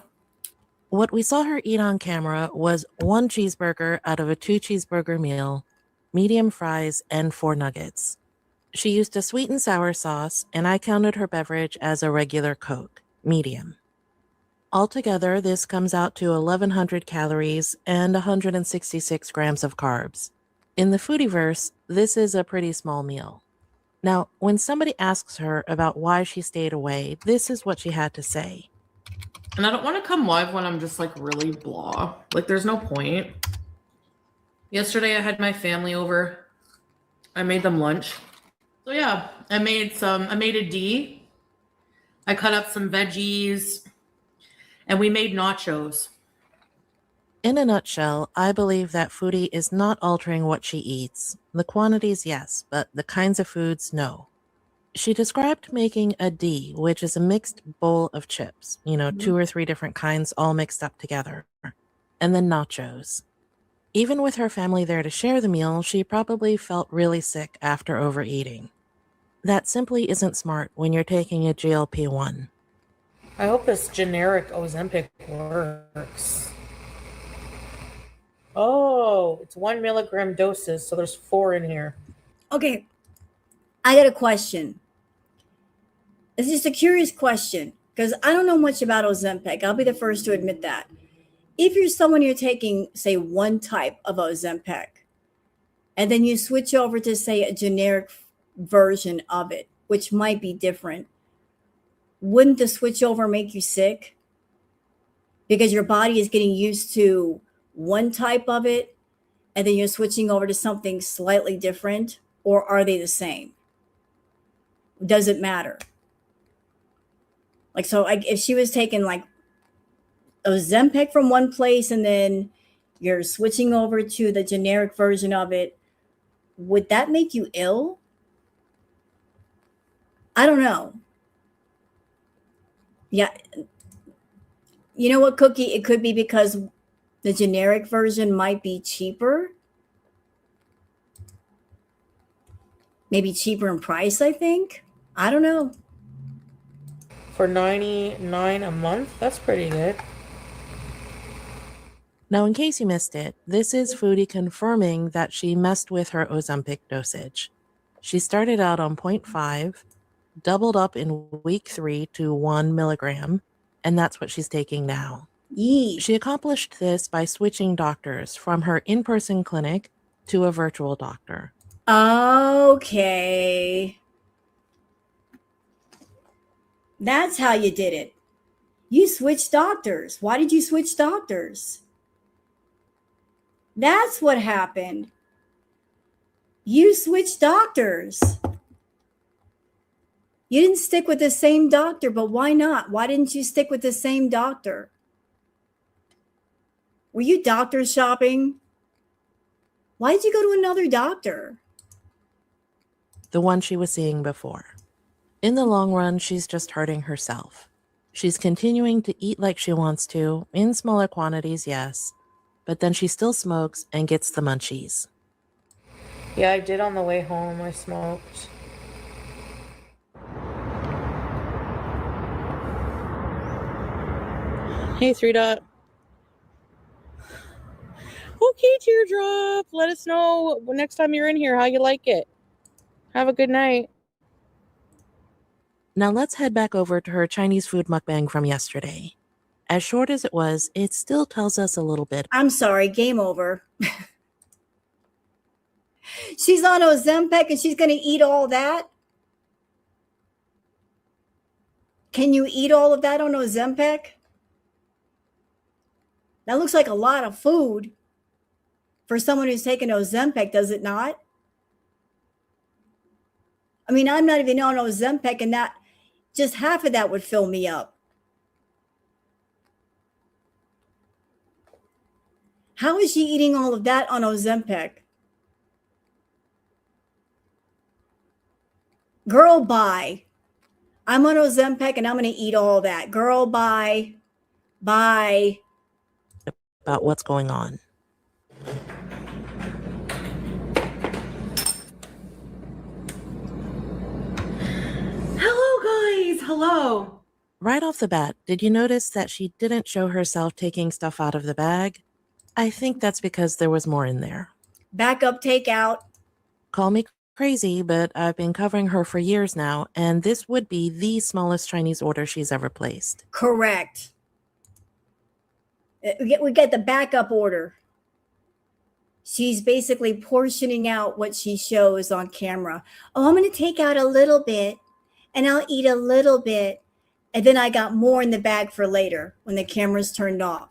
What we saw her eat on camera was 1 cheeseburger out of a 2-cheeseburger meal, medium fries, and 4 nuggets. She used a sweet and sour sauce, and I counted her beverage as a regular Coke, medium. Altogether, this comes out to 1,100 calories and 166 grams of carbs. In the Foodieverse, this is a pretty small meal. Now, when somebody asks her about why she stayed away, this is what she had to say. And I don't want to come live when I'm just like really blah. Like there's no point. Yesterday I had my family over. I made them lunch. So yeah, I made a D. I cut up some veggies and we made nachos. In a nutshell, I believe that Foodie is not altering what she eats. The quantities, yes, but the kinds of foods, no. She described making a D, which is a mixed bowl of chips, 2 or 3 different kinds all mixed up together, and then nachos. Even with her family there to share the meal, she probably felt really sick after overeating. That simply isn't smart when you're taking a GLP-1. I hope this generic Ozempic works. Oh, it's 1 milligram doses, so there's 4 in here. Okay, I got a question. It's just a curious question because I don't know much about Ozempic. I'll be the first to admit that. If you're someone you're taking, say, one type of Ozempic, and then you switch over to, say, a generic version of it, which might be different, wouldn't the switch over make you sick? Because your body is getting used to one type of it, and then you're switching over to something slightly different, or are they the same? Does it matter? Like, so if she was taking like Ozempic from one place and then you're switching over to the generic version of it, would that make you ill? I don't know. Yeah. You know what, Cookie? It could be because the generic version might be cheaper. Maybe cheaper in price, I think. I don't know. For $99 a month, that's pretty good. Now, in case you missed it, this is Foodie confirming that she messed with her Ozempic dosage. She started out on 0.5, doubled up in week 3 to 1 milligram, and that's what she's taking now. Yeesh. She accomplished this by switching doctors from her in-person clinic to a virtual doctor. Okay. That's how you did it. You switched doctors. Why did you switch doctors? That's what happened. You switched doctors. You didn't stick with the same doctor, but why not? Why didn't you stick with the same doctor? Were you doctor shopping? Why did you go to another doctor? The one she was seeing before. In the long run, she's just hurting herself. She's continuing to eat like she wants to, in smaller quantities, yes, but then she still smokes and gets the munchies. Yeah, I did on the way home. I smoked. Hey, 3 Dot. Okay, Teardrop. Let us know next time you're in here how you like it. Have a good night. Now let's head back over to her Chinese food mukbang from yesterday. As short as it was, it still tells us a little bit. I'm sorry, game over. She's on Ozempic and she's going to eat all that? Can you eat all of that on Ozempic? That looks like a lot of food for someone who's taken Ozempic, does it not? I mean, I'm not even on Ozempic, and that just half of that would fill me up. How is she eating all of that on Ozempic? Girl, bye. I'm on Ozempic and I'm going to eat all that. Girl, bye. Bye. About what's going on. Hello, guys. Hello. Right off the bat, did you notice that she didn't show herself taking stuff out of the bag? I think that's because there was more in there. Backup takeout. Call me crazy, but I've been covering her for years now, and this would be the smallest Chinese order she's ever placed. Correct. We get the backup order. She's basically portioning out what she shows on camera. Oh, I'm going to take out a little bit and I'll eat a little bit. And then I got more in the bag for later when the camera's turned off.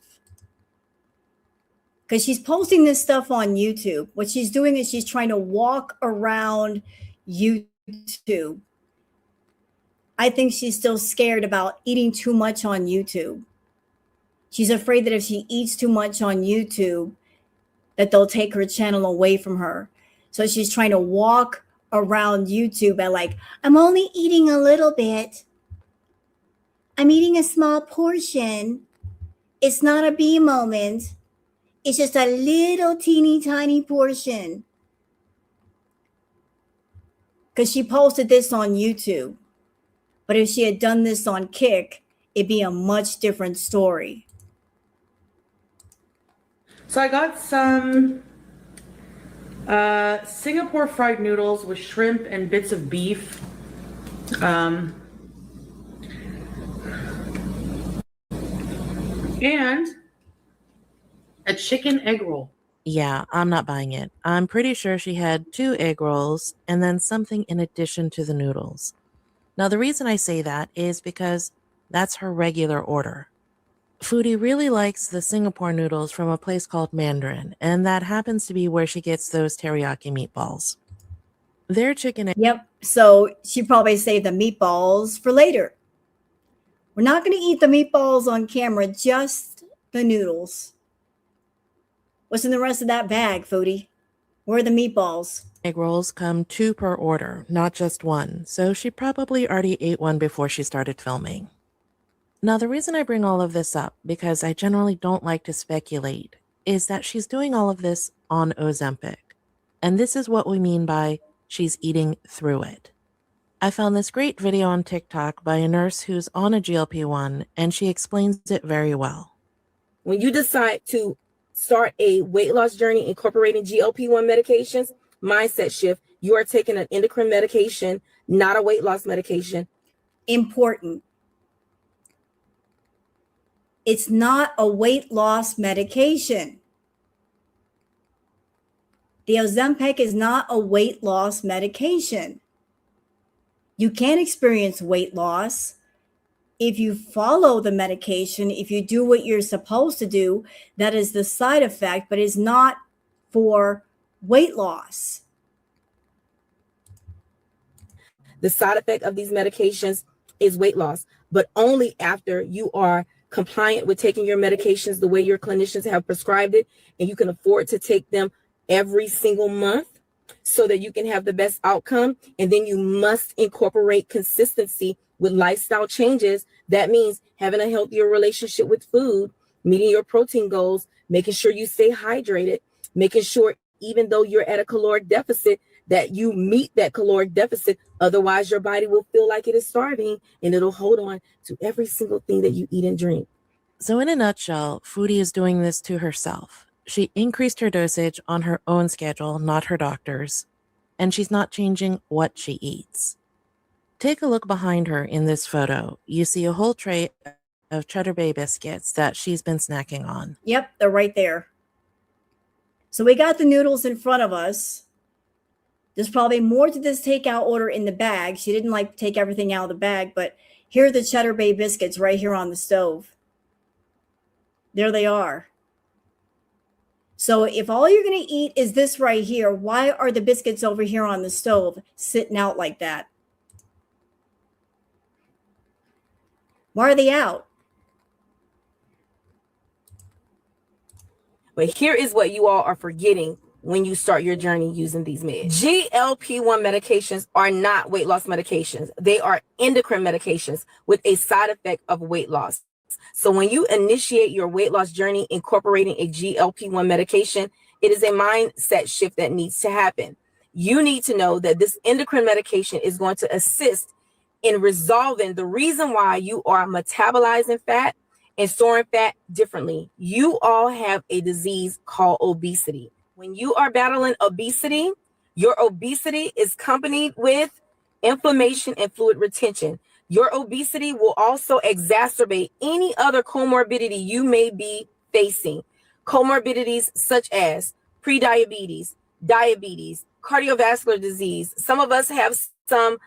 Because she's posting this stuff on YouTube. What she's doing is she's trying to walk around YouTube. I think she's still scared about eating too much on YouTube. She's afraid that if she eats too much on YouTube, that they'll take her channel away from her. So she's trying to walk around YouTube at like, I'm only eating a little bit. I'm eating a small portion. It's not a bee moment. It's just a little teeny tiny portion. Because she posted this on YouTube. But if she had done this on Kick, it'd be a much different story. So I got some Singapore fried noodles with shrimp and bits of beef. And a chicken egg roll. Yeah, I'm not buying it. I'm pretty sure she had 2 egg rolls and then something in addition to the noodles. Now, the reason I say that is because that's her regular order. Foodie really likes the Singapore noodles from a place called Mandarin, and that happens to be where she gets those teriyaki meatballs. Their chicken. Yep. So she probably saved the meatballs for later. We're not going to eat the meatballs on camera, just the noodles. What's in the rest of that bag, Foodie? Where are the meatballs? Egg rolls come 2 per order, not just 1, so she probably already ate one before she started filming. Now, the reason I bring all of this up, because I generally don't like to speculate, is that she's doing all of this on Ozempic. And this is what we mean by she's eating through it. I found this great video on TikTok by a nurse who's on a GLP-1, and she explains it very well. When you decide to start a weight loss journey incorporating GLP-1 medications, mindset shift, you are taking an endocrine medication, not a weight loss medication. Important. It's not a weight loss medication. The Ozempic is not a weight loss medication. You can experience weight loss if you follow the medication, if you do what you're supposed to do. That is the side effect, but it's not for weight loss. The side effect of these medications is weight loss, but only after you are compliant with taking your medications the way your clinicians have prescribed it, and you can afford to take them every single month so that you can have the best outcome. And then you must incorporate consistency with lifestyle changes. That means having a healthier relationship with food, meeting your protein goals, making sure you stay hydrated, making sure even though you're at a caloric deficit, that you meet that caloric deficit. Otherwise, your body will feel like it is starving and it'll hold on to every single thing that you eat and drink. So in a nutshell, Foodie is doing this to herself. She increased her dosage on her own schedule, not her doctor's, and she's not changing what she eats. Take a look behind her in this photo. You see a whole tray of Cheddar Bay biscuits that she's been snacking on. Yep, they're right there. So we got the noodles in front of us. There's probably more to this takeout order in the bag. She didn't like take everything out of the bag, but here are the Cheddar Bay biscuits right here on the stove. There they are. So if all you're going to eat is this right here, why are the biscuits over here on the stove sitting out like that? Why are they out? But here is what you all are forgetting when you start your journey using these meds. GLP-1 medications are not weight loss medications. They are endocrine medications with a side effect of weight loss. So when you initiate your weight loss journey incorporating a GLP-1 medication, it is a mindset shift that needs to happen. You need to know that this endocrine medication is going to assist in resolving the reason why you are metabolizing fat and storing fat differently. You all have a disease called obesity. When you are battling obesity, your obesity is accompanied with inflammation and fluid retention. Your obesity will also exacerbate any other comorbidity you may be facing. Comorbidities such as prediabetes, diabetes, cardiovascular disease. Some of us have some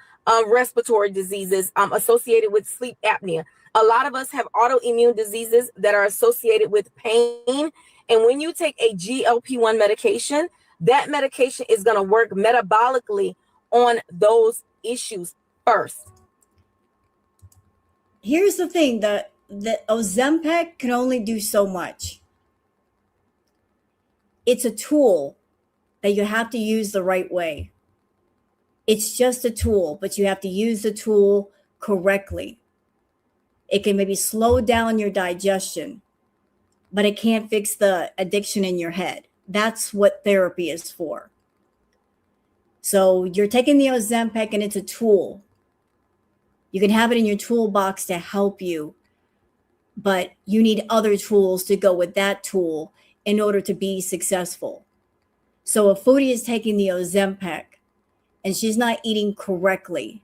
respiratory diseases associated with sleep apnea. A lot of us have autoimmune diseases that are associated with pain. And when you take a GLP-1 medication, that medication is going to work metabolically on those issues first. Here's the thing, the Ozempic can only do so much. It's a tool that you have to use the right way. It's just a tool, but you have to use the tool correctly. It can maybe slow down your digestion, but it can't fix the addiction in your head. That's what therapy is for. So you're taking the Ozempic and it's a tool. You can have it in your toolbox to help you, but you need other tools to go with that tool in order to be successful. So if Foodie is taking the Ozempic and she's not eating correctly,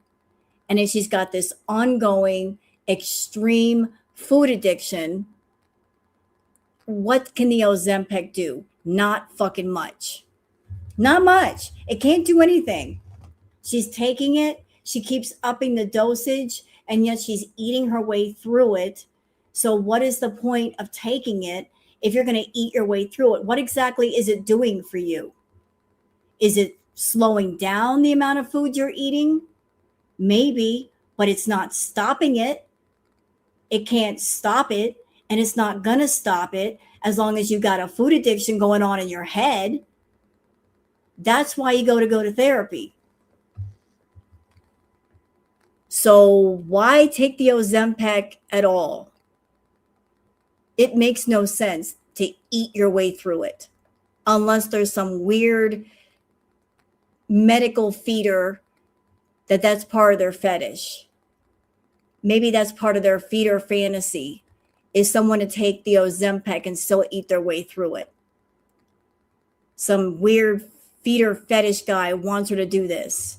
and if she's got this ongoing extreme food addiction, what can the Ozempic do? Not fucking much. Not much. It can't do anything. She's taking it. She keeps upping the dosage, and yet she's eating her way through it. So what is the point of taking it if you're going to eat your way through it? What exactly is it doing for you? Is it slowing down the amount of food you're eating? Maybe, but it's not stopping it. It can't stop it, and it's not going to stop it as long as you've got a food addiction going on in your head. That's why you go to therapy. So why take the Ozempic at all? It makes no sense to eat your way through it unless there's some weird medical feeder that's part of their fetish. Maybe that's part of their feeder fantasy, is someone to take the Ozempic and still eat their way through it. Some weird feeder fetish guy wants her to do this.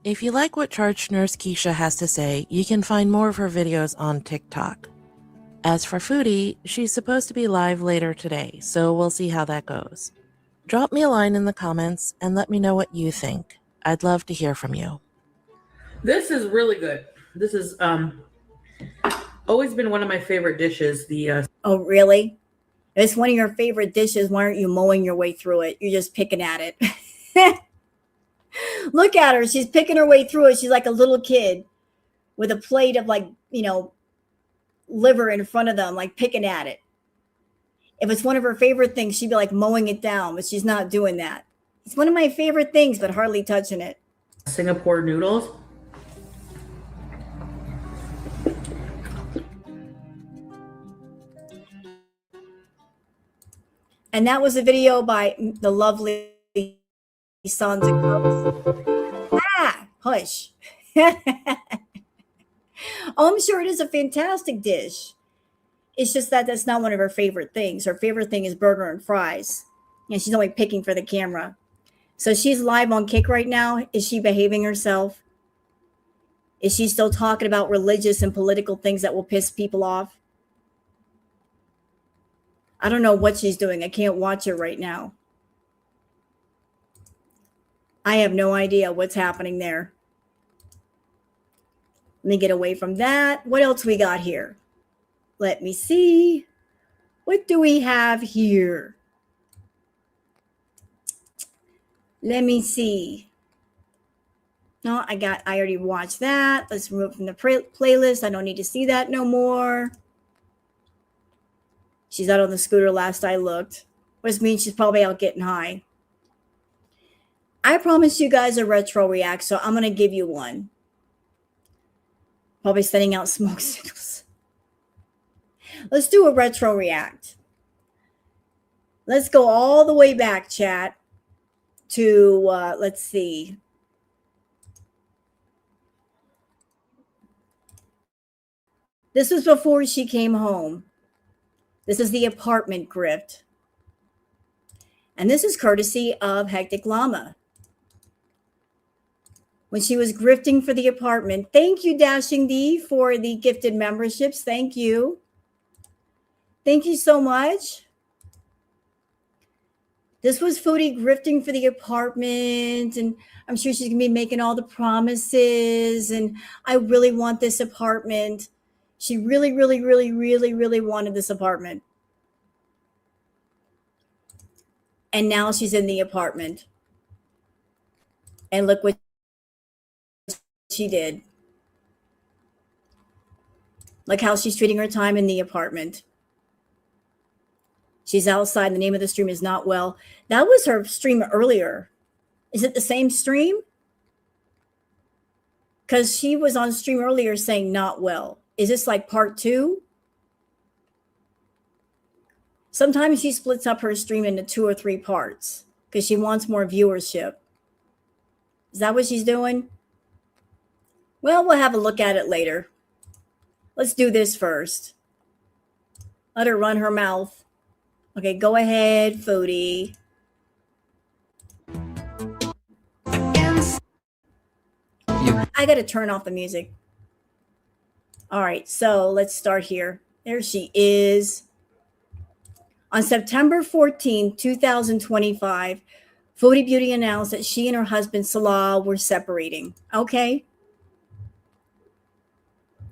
If you like what Charged Nurse Keisha has to say, you can find more of her videos on TikTok. As for Foodie, she's supposed to be live later today, so we'll see how that goes. Drop me a line in the comments and let me know what you think. I'd love to hear from you. This is really good. This is always been one of my favorite dishes. Oh, really? If it's one of your favorite dishes, why aren't you mowing your way through it? You're just picking at it. Look at her. She's picking her way through it. She's like a little kid with a plate of liver in front of them, like picking at it. If it's one of her favorite things, she'd be like mowing it down, but she's not doing that. It's one of my favorite things, but hardly touching it. Singapore noodles. And that was a video by the lovely Sons and Girls. Hush. Oh, I'm sure it is a fantastic dish. It's just that that's not one of her favorite things. Her favorite thing is burger and fries. And she's only picking for the camera. So she's live on Kick right now. Is she behaving herself? Is she still talking about religious and political things that will piss people off? I don't know what she's doing. I can't watch her right now. I have no idea what's happening there. Let me get away from that. What else we got here? Let me see. What do we have here? Let me see. No, I already watched that. Let's remove from the playlist. I don't need to see that no more. She's out on the scooter last I looked, which means she's probably out getting high. I promised you guys a retro react, so I'm going to give you one. Probably sending out smoke signals. Let's do a retro react. Let's go all the way back, chat, to, let's see. This was before she came home. This is the apartment grift. And this is courtesy of Hectic Llama. When she was grifting for the apartment. Thank you, Dashing D, for the gifted memberships. Thank you. Thank you so much. This was Foodie grifting for the apartment, and I'm sure she's going to be making all the promises, and I really want this apartment. She really, really, really, really, really wanted this apartment. And now she's in the apartment. And look what she did. Look how she's treating her time in the apartment. She's outside. The name of the stream is Not Well. That was her stream earlier. Is it the same stream? Because she was on stream earlier saying Not Well. Is this like part 2? Sometimes she splits up her stream into 2 or 3 parts because she wants more viewership. Is that what she's doing? Well, we'll have a look at it later. Let's do this first. Let her run her mouth. Okay, go ahead, Foodie. I got to turn off the music. All right, so let's start here. There she is. On September 14, 2025, Foodie Beauty announced that she and her husband, Salah, were separating. Okay.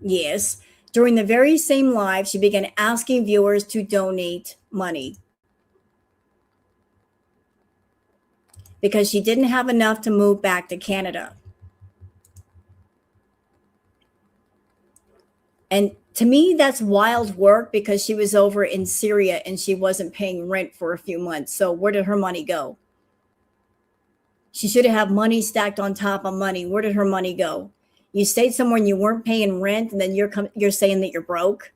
Yes. During the very same live, she began asking viewers to donate money because she didn't have enough to move back to Canada. And to me, that's wild work because she was over in Syria and she wasn't paying rent for a few months. So where did her money go? She should have money stacked on top of money. Where did her money go? You stayed somewhere and you weren't paying rent, and then you're saying that you're broke.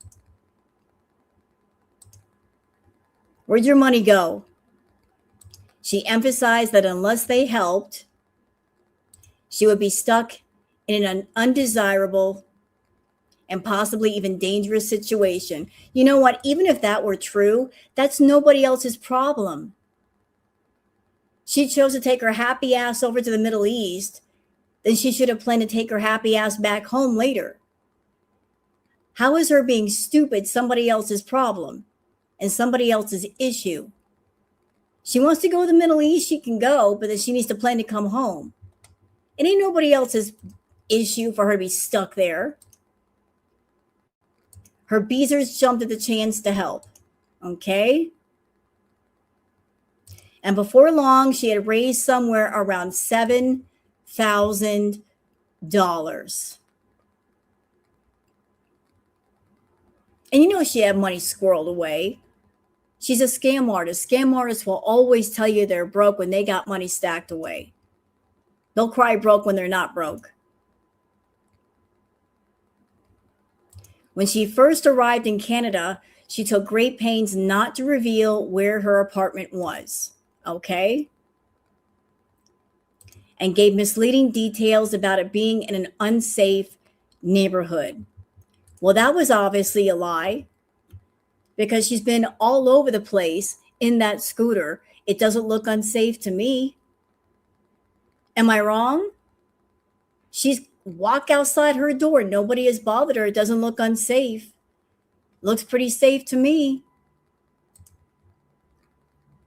Where'd your money go? She emphasized that unless they helped, she would be stuck in an undesirable and possibly even dangerous situation. You know what? Even if that were true, that's nobody else's problem. She chose to take her happy ass over to the Middle East. Then she should have planned to take her happy ass back home later. How is her being stupid somebody else's problem and somebody else's issue? She wants to go to the Middle East, she can go, but then she needs to plan to come home. It ain't nobody else's issue for her to be stuck there. Her beezers jumped at the chance to help. Okay? And before long, she had raised somewhere around $7,000. And you know she had money squirreled away. She's a scam artist. Scam artists will always tell you they're broke when they got money stacked away. They'll cry broke when they're not broke. When she first arrived in Canada, she took great pains not to reveal where her apartment was. Okay? And gave misleading details about it being in an unsafe neighborhood. Well, that was obviously a lie because she's been all over the place in that scooter. It doesn't look unsafe to me. Am I wrong? She's walked outside her door. Nobody has bothered her. It doesn't look unsafe. Looks pretty safe to me.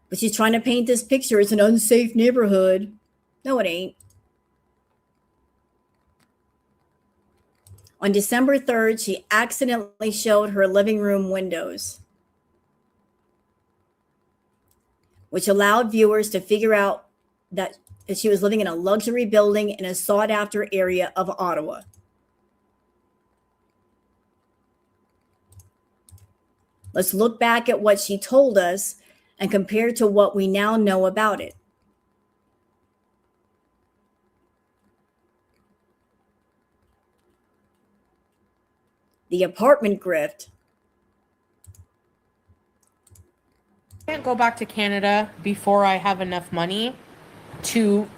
But she's trying to paint this picture. It's an unsafe neighborhood. No, it ain't. On December 3rd, she accidentally showed her living room windows. which allowed viewers to figure out that she was living in a luxury building in a sought-after area of Ottawa. Let's look back at what she told us and compare to what we now know about it. The apartment grift. I can't go back to Canada before I have enough money to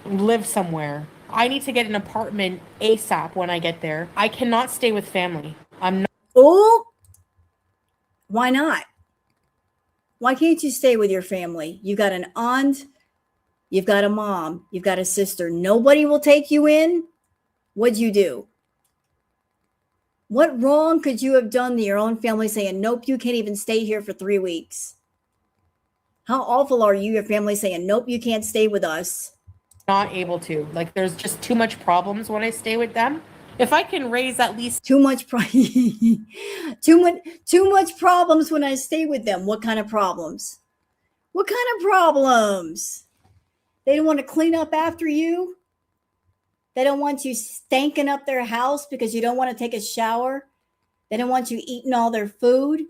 live somewhere. I need to get an apartment ASAP when I get there. I cannot stay with family. I'm not. Oh, why not? Why can't you stay with your family? You got an aunt, you've got a mom, you've got a sister. Nobody will take you in? What'd you do? What wrong could you have done to your own family saying, nope, you can't even stay here for 3 weeks? How awful are you, your family saying, nope, you can't stay with us? Not able to. Like, there's just too much problems when I stay with them. If I can raise at least too much problems when I stay with them. What kind of problems? What kind of problems? They don't want to clean up after you. They don't want you stanking up their house because you don't want to take a shower. They don't want you eating all their food.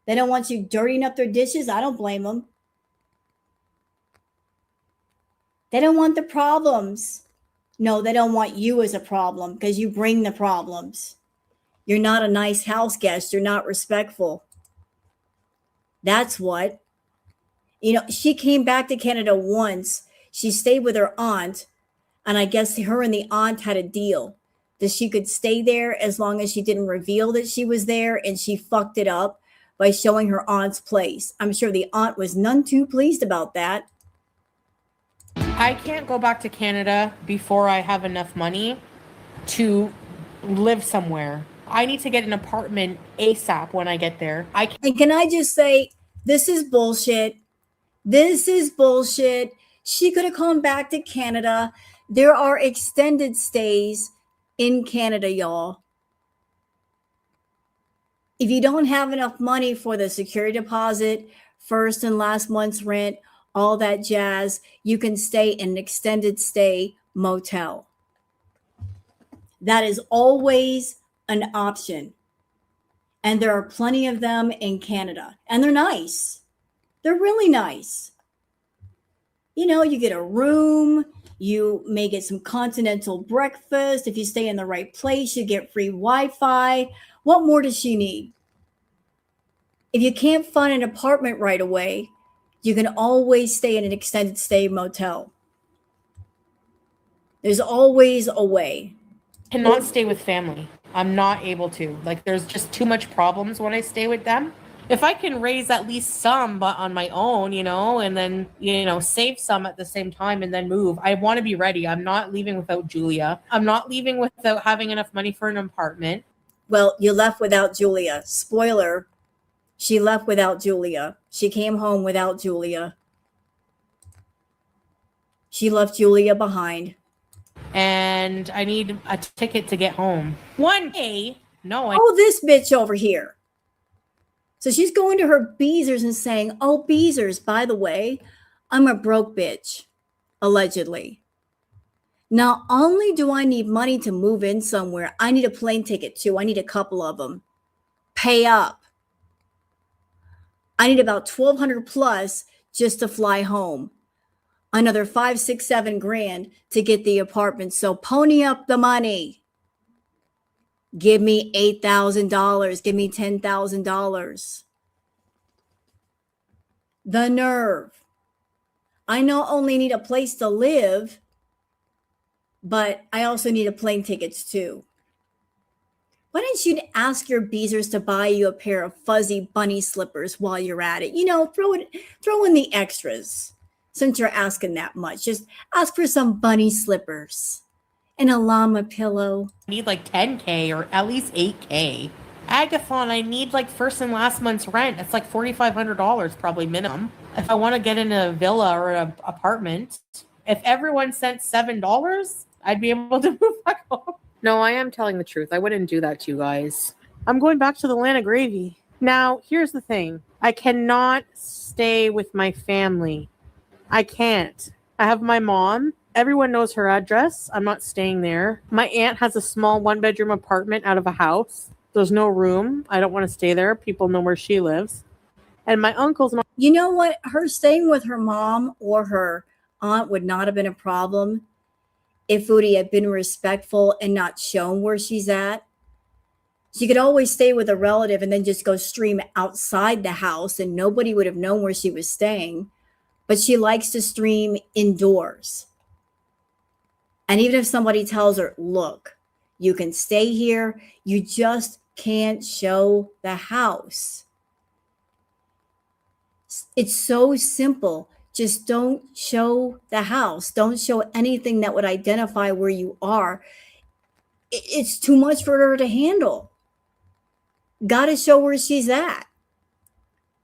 They don't want you dirtying up their dishes. I don't blame them. They don't want the problems. No, they don't want you as a problem because you bring the problems. You're not a nice house guest. You're not respectful. That's what. You know, she came back to Canada once. She stayed with her aunt. And I guess her and the aunt had a deal that she could stay there as long as she didn't reveal that she was there. And she fucked it up by showing her aunt's place. I'm sure the aunt was none too pleased about that. I can't go back to Canada before I have enough money to live somewhere. I need to get an apartment ASAP when I get there. And can I just say, this is bullshit. This is bullshit. She could have come back to Canada. There are extended stays in Canada, y'all. If you don't have enough money for the security deposit, first and last month's rent, all that jazz, you can stay in an extended stay motel. That is always an option. And there are plenty of them in Canada. And they're nice. They're really nice. You know, you get a room. You may get some continental breakfast. If you stay in the right place, you get free Wi-Fi. What more does she need? If you can't find an apartment right away, you can always stay in an extended stay motel. There's always a way. Cannot stay with family. I'm not able to. Like, there's just too much problems when I stay with them. If I can raise at least some but on my own, you know, and then, you know, save some at the same time and then move, I want to be ready. I'm not leaving without Julia. I'm not leaving without having enough money for an apartment. Well, you left without Julia. Spoiler, she left without Julia. She came home without Julia. She left Julia behind. And I need a ticket to get home. One day. No. Oh, this bitch over here. So she's going to her Beezers and saying, oh, Beezers, by the way, I'm a broke bitch, allegedly. Not only do I need money to move in somewhere, I need a plane ticket too. I need a couple of them. Pay up. I need about 1,200 plus just to fly home. Another 5, 6, 7 grand to get the apartment. So pony up the money. Give me $8,000. Give me $10,000. The nerve. I not only need a place to live, but I also need a plane tickets too. Why don't you ask your Beezers to buy you a pair of fuzzy bunny slippers while you're at it? You know, throw in the extras. Since you're asking that much, just ask for some bunny slippers and a llama pillow. I need like 10K or at least 8K. Agathon, I need like first and last month's rent. It's like $4,500 probably minimum. If I want to get in a villa or an apartment, if everyone sent $7, I'd be able to move back home. No, I am telling the truth. I wouldn't do that to you guys. I'm going back to the land of gravy. Now, here's the thing. I cannot stay with my family. I can't. I have my mom. Everyone knows her address. I'm not staying there. My aunt has a small 1-bedroom apartment out of a house. There's no room. I don't want to stay there. People know where she lives. And my uncle's not. You know what? Her staying with her mom or her aunt would not have been a problem if Foodie had been respectful and not shown where she's at. She could always stay with a relative and then just go stream outside the house and nobody would have known where she was staying. But she likes to stream indoors. And even if somebody tells her, look, you can stay here, you just can't show the house. It's so simple. Just don't show the house. Don't show anything that would identify where you are. It's too much for her to handle. Got to show where she's at.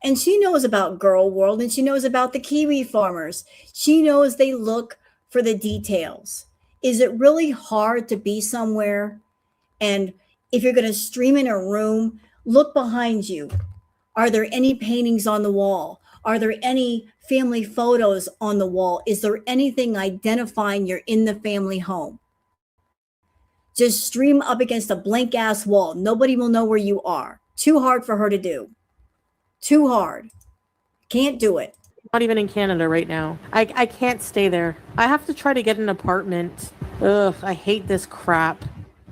And she knows about Girl World and she knows about the kiwi farmers. She knows they look for the details. Is it really hard to be somewhere? And if you're going to stream in a room, look behind you. Are there any paintings on the wall? Are there any family photos on the wall? Is there anything identifying you're in the family home? Just stream up against a blank ass wall. Nobody will know where you are. Too hard for her to do. Too hard. Can't do it. Not even in Canada right now. I can't stay there. I have to try to get an apartment. Ugh, I hate this crap.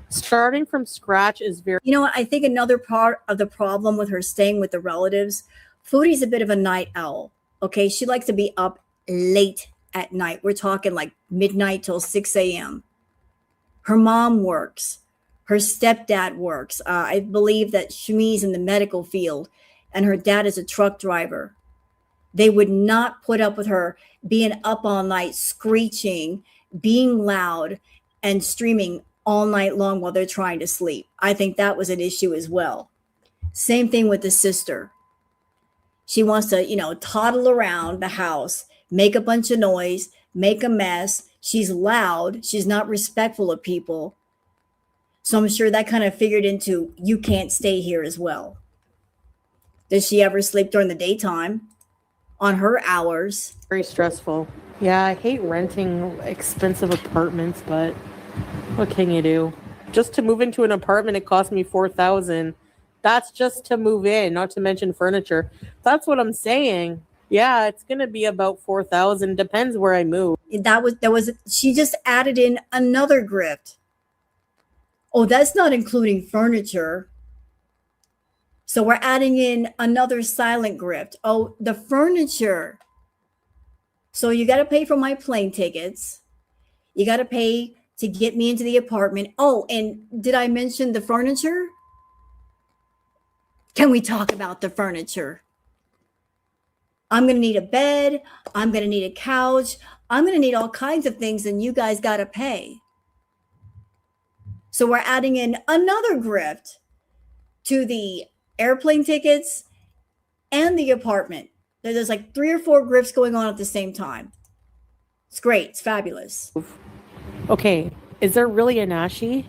Starting from scratch is very... You know what? I think another part of the problem with her staying with the relatives, Foodie's a bit of a night owl. Okay, she likes to be up late at night. We're talking like midnight till 6 a.m. Her mom works. Her stepdad works. I believe that Shami's in the medical field and her dad is a truck driver. They would not put up with her being up all night, screeching, being loud, and streaming all night long while they're trying to sleep. I think that was an issue as well. Same thing with the sister. She wants to, toddle around the house, make a bunch of noise, make a mess. She's loud. She's not respectful of people. So I'm sure that kind of figured into you can't stay here as well. Does she ever sleep during the daytime on her hours? very stressful. Yeah, I hate renting expensive apartments, but what can you do? Just to move into an apartment, it cost me $4,000. That's just to move in, not to mention furniture. That's what I'm saying. Yeah, it's gonna be about $4,000. Depends where I move. She just added in another grift. Oh, that's not including furniture. So we're adding in another silent grift. Oh, the furniture. So you got to pay for my plane tickets. You got to pay to get me into the apartment. Oh, and did I mention the furniture? Can we talk about the furniture? I'm going to need a bed. I'm going to need a couch. I'm going to need all kinds of things, and you guys got to pay. So we're adding in another grift to the airplane tickets and the apartment. There's like 3 or 4 grifts going on at the same time. It's great. It's fabulous. Okay, is there really a Nashi?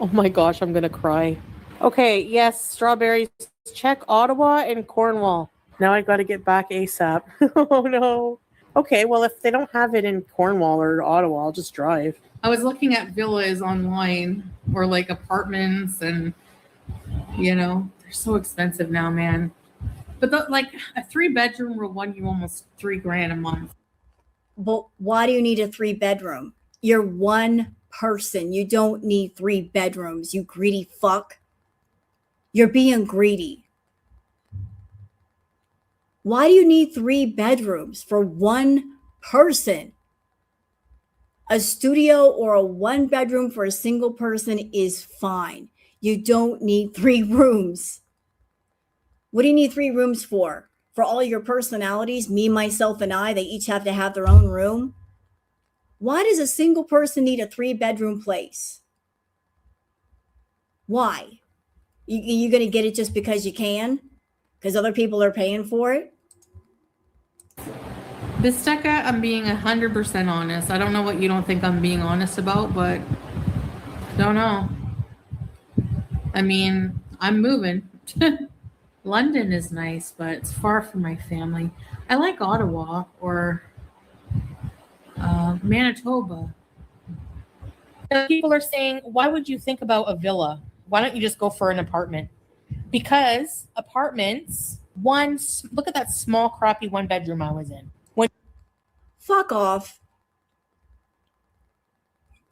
Oh my gosh, I'm gonna cry. Okay, yes, strawberries. Check Ottawa and Cornwall. Now I gotta get back ASAP. Oh no. Okay, well, if they don't have it in Cornwall or Ottawa, I'll just drive. I was looking at villas online or like apartments, and they're so expensive now, man. But like a 3-bedroom will run you almost $3,000 a month. But why do you need a 3-bedroom? You're one person. You don't need 3 bedrooms, you greedy fuck. You're being greedy. Why do you need 3 bedrooms for one person? A studio or a 1-bedroom for a single person is fine. You don't need 3 rooms. What do you need 3 rooms for? For all your personalities, me, myself, and I, they each have to have their own room? Why does a single person need a 3-bedroom place? Why? You going to get it just because you can? Because other people are paying for it? Bistecca, I'm being 100% honest. I don't know what you don't think I'm being honest about, but don't know. I mean, I'm moving. London is nice, but it's far from my family. I like Ottawa or Manitoba. People are saying, why would you think about a villa? Why don't you just go for an apartment? Because apartments, look at that small, crappy one bedroom I was in. Fuck off.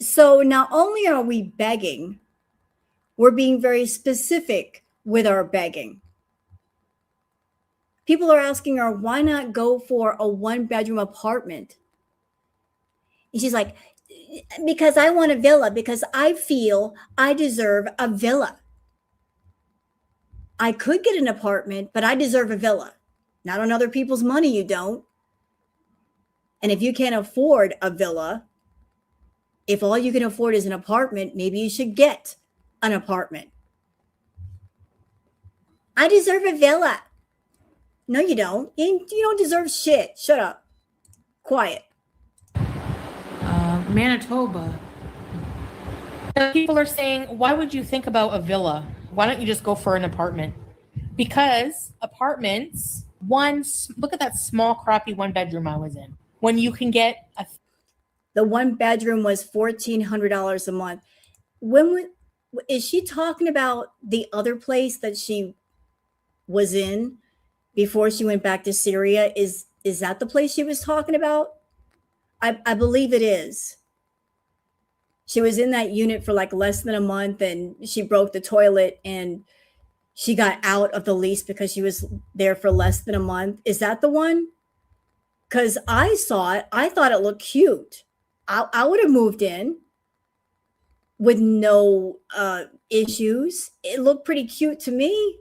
So not only are we begging, we're being very specific with our begging. People are asking her, why not go for a one bedroom apartment? And she's like, because I want a villa, because I feel I deserve a villa. I could get an apartment, but I deserve a villa. Not on other people's money, you don't. And if you can't afford a villa, if all you can afford is an apartment, maybe you should get an apartment. I deserve a villa. No, you don't. You don't deserve shit. Shut up. Quiet. Manitoba. People are saying, why would you think about a villa? Why don't you just go for an apartment? Because apartments, look at that small, crappy one bedroom I was in. When you can get the one bedroom was $1,400 a month. Is she talking about the other place that she was in before she went back to Syria? Is that the place she was talking about? I believe it is. She was in that unit for like less than a month, and she broke the toilet and she got out of the lease because she was there for less than a month. Is that the one? Because I saw it. I thought it looked cute. I would have moved in with no issues. It looked pretty cute to me.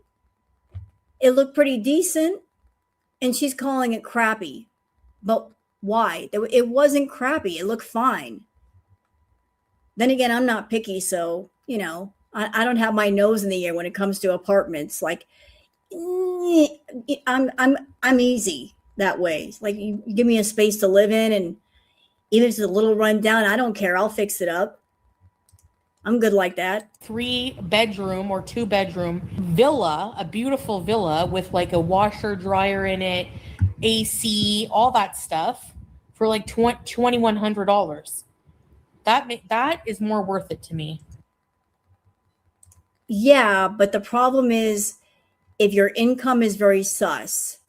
It looked pretty decent. And she's calling it crappy. But why? It wasn't crappy. It looked fine. Then again, I'm not picky, so, I don't have my nose in the air when it comes to apartments. Like, I'm easy that way. Like, you give me a space to live in, and even if it's a little run down, I don't care. I'll fix it up. I'm good like that. 3-bedroom or 2-bedroom villa, a beautiful villa with like a washer, dryer in it, AC, all that stuff for like $2,100. That is more worth it to me. Yeah, but the problem is, if your income is very sus,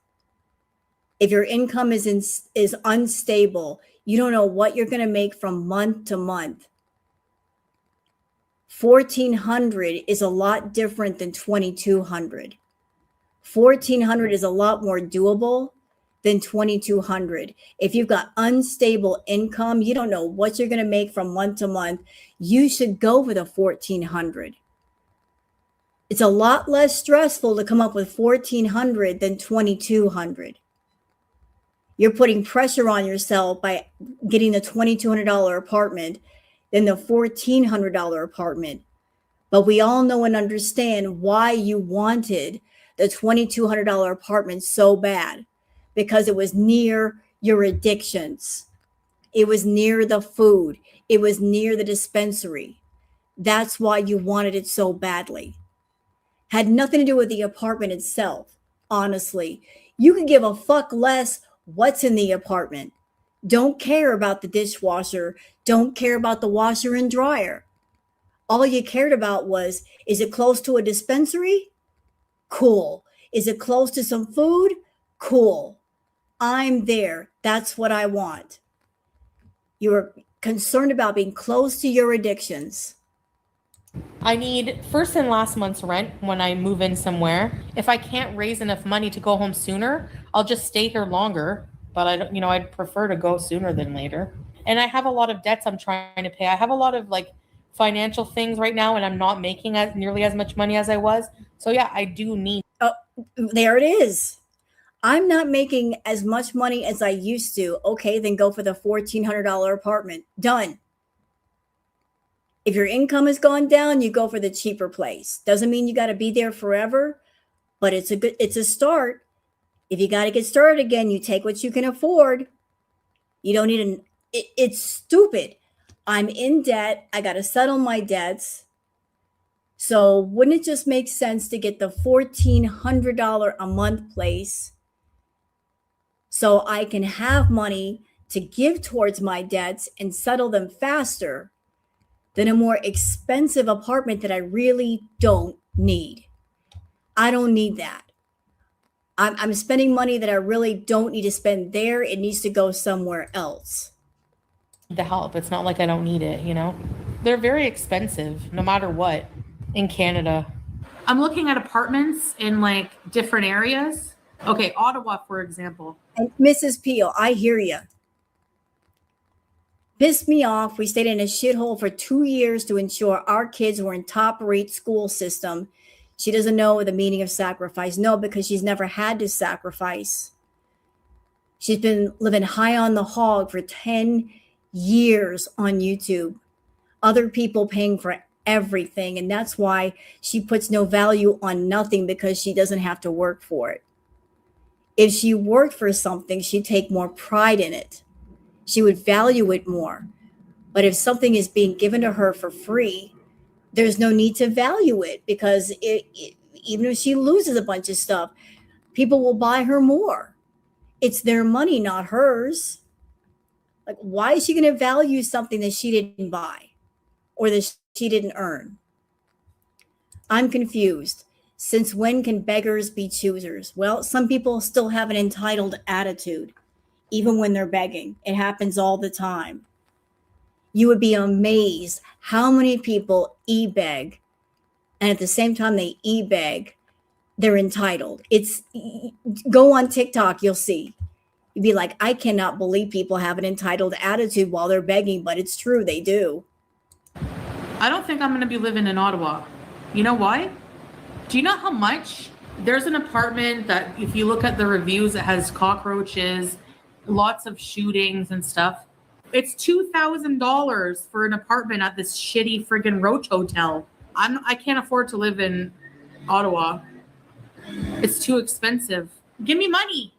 if your income is unstable, you don't know what you're going to make from month to month. $1,400 is a lot different than $2,200. $1,400 is a lot more doable than $2,200. If you've got unstable income, you don't know what you're going to make from month to month, you should go with a $1,400. It's a lot less stressful to come up with $1,400 than $2,200. You're putting pressure on yourself by getting the $2,200 apartment than the $1,400 apartment. But we all know and understand why you wanted the $2,200 apartment so bad, because it was near your addictions. It was near the food. It was near the dispensary. That's why you wanted it so badly. Had nothing to do with the apartment itself, honestly. You could give a fuck less what's in the apartment. Don't care about the dishwasher. Don't care about the washer and dryer. All you cared about was, is it close to a dispensary? Cool. Is it close to some food? Cool. I'm there. That's what I want. You were concerned about being close to your addictions. I need first and last month's rent when I move in somewhere. If I can't raise enough money to go home sooner, I'll just stay here longer. But I'd prefer to go sooner than later. And I have a lot of debts I'm trying to pay. I have a lot of like financial things right now, and I'm not making nearly as much money as I was. So yeah, I do need. Oh, there it is. I'm not making as much money as I used to. Okay, then go for the $1,400 apartment. Done. If your income has gone down, you go for the cheaper place. Doesn't mean you got to be there forever, but it's a start. If you got to get started again, you take what you can afford. You don't need it's stupid. I'm in debt. I got to settle my debts. So wouldn't it just make sense to get the $1,400 a month place so I can have money to give towards my debts and settle them faster than a more expensive apartment that I really don't need? I don't need that. I'm spending money that I really don't need to spend there. It needs to go somewhere else. The help. It's not like I don't need it, you know? They're very expensive, no matter what, in Canada. I'm looking at apartments in like different areas. Okay, Ottawa, for example. And Mrs. Peel, I hear you. Pissed me off. We stayed in a shithole for 2 years to ensure our kids were in top-rate school system. She doesn't know the meaning of sacrifice. No, because she's never had to sacrifice. She's been living high on the hog for 10 years on YouTube. Other people paying for everything. And that's why she puts no value on nothing, because she doesn't have to work for it. If she worked for something, she'd take more pride in it. She would value it more. But if something is being given to her for free, there's no need to value it, because even if she loses a bunch of stuff, people will buy her more. It's their money, not hers. Like, why is she going to value something that she didn't buy or that she didn't earn? I'm confused. Since when can beggars be choosers? Well, some people still have an entitled attitude, even when they're begging. It happens all the time. You would be amazed how many people e-beg, and at the same time they e-beg, they're entitled. Go on TikTok, you'll see. You'd be like, I cannot believe people have an entitled attitude while they're begging, but it's true, they do. I don't think I'm going to be living in Ottawa. You know why? Do you know how much? There's an apartment that, if you look at the reviews, it has cockroaches, lots of shootings and stuff. It's $2,000 for an apartment at this shitty friggin' roach hotel. I can't afford to live in Ottawa. It's too expensive. Give me money.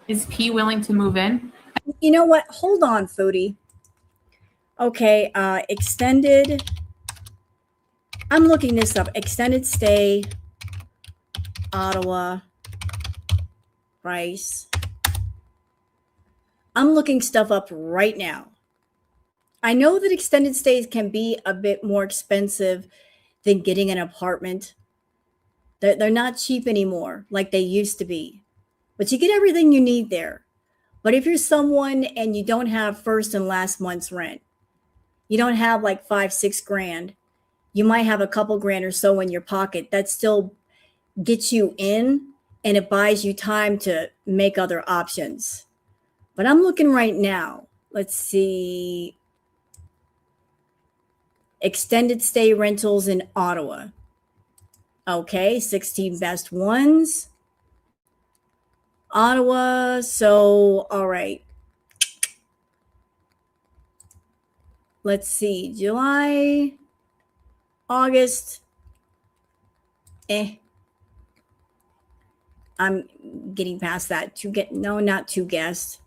Is P willing to move in? You know what? Hold on, Foodie. Okay, extended. I'm looking this up. Extended stay, Ottawa, price. I'm looking stuff up right now. I know that extended stays can be a bit more expensive than getting an apartment. They're not cheap anymore like they used to be. But you get everything you need there. But if you're someone and you don't have first and last month's rent, you don't have like 5-6 grand, you might have a couple grand or so in your pocket, that still gets you in, and it buys you time to make other options. But I'm looking right now. Let's see. Extended stay rentals in Ottawa. Okay, 16 best ones. Ottawa, so all right. Let's see, July, August. I'm getting past that. Not two guests.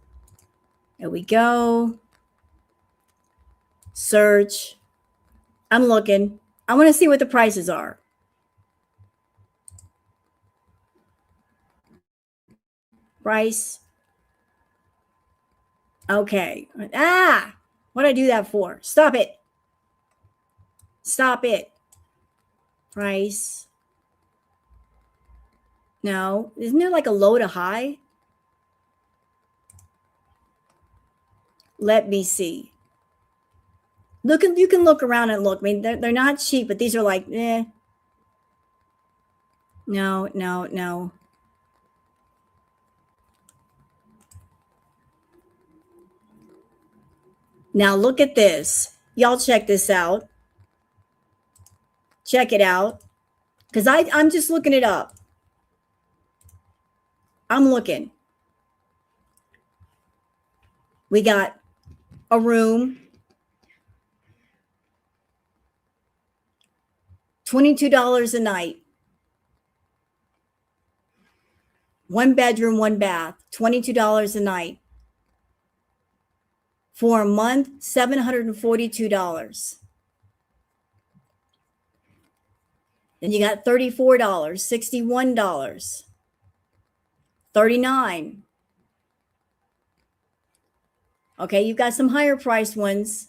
There we go. Search. I'm looking. I want to see what the prices are. Price. Okay. What did I do that for? Stop it. Stop it. Price. No. Isn't there like a low to high? Let me see. You can look around and look. I mean, they're not cheap, but these are like, No. Now look at this. Y'all check this out. Check it out. Because I'm just looking it up. I'm looking. We got a room. $22 a night. 1 bedroom, 1 bath. $22 a night. For a month, $742. Then you got $34, $61, $39. Okay, you've got some higher priced ones.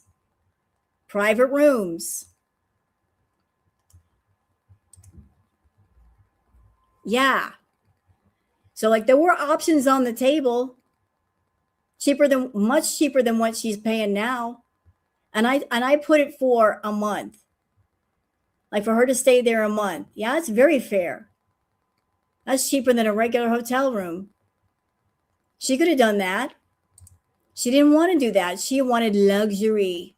Private rooms. Yeah. So like there were options on the table, much cheaper than what she's paying now. And I put it for a month. Like for her to stay there a month. Yeah, it's very fair. That's cheaper than a regular hotel room. She could have done that. She didn't want to do that. She wanted luxury.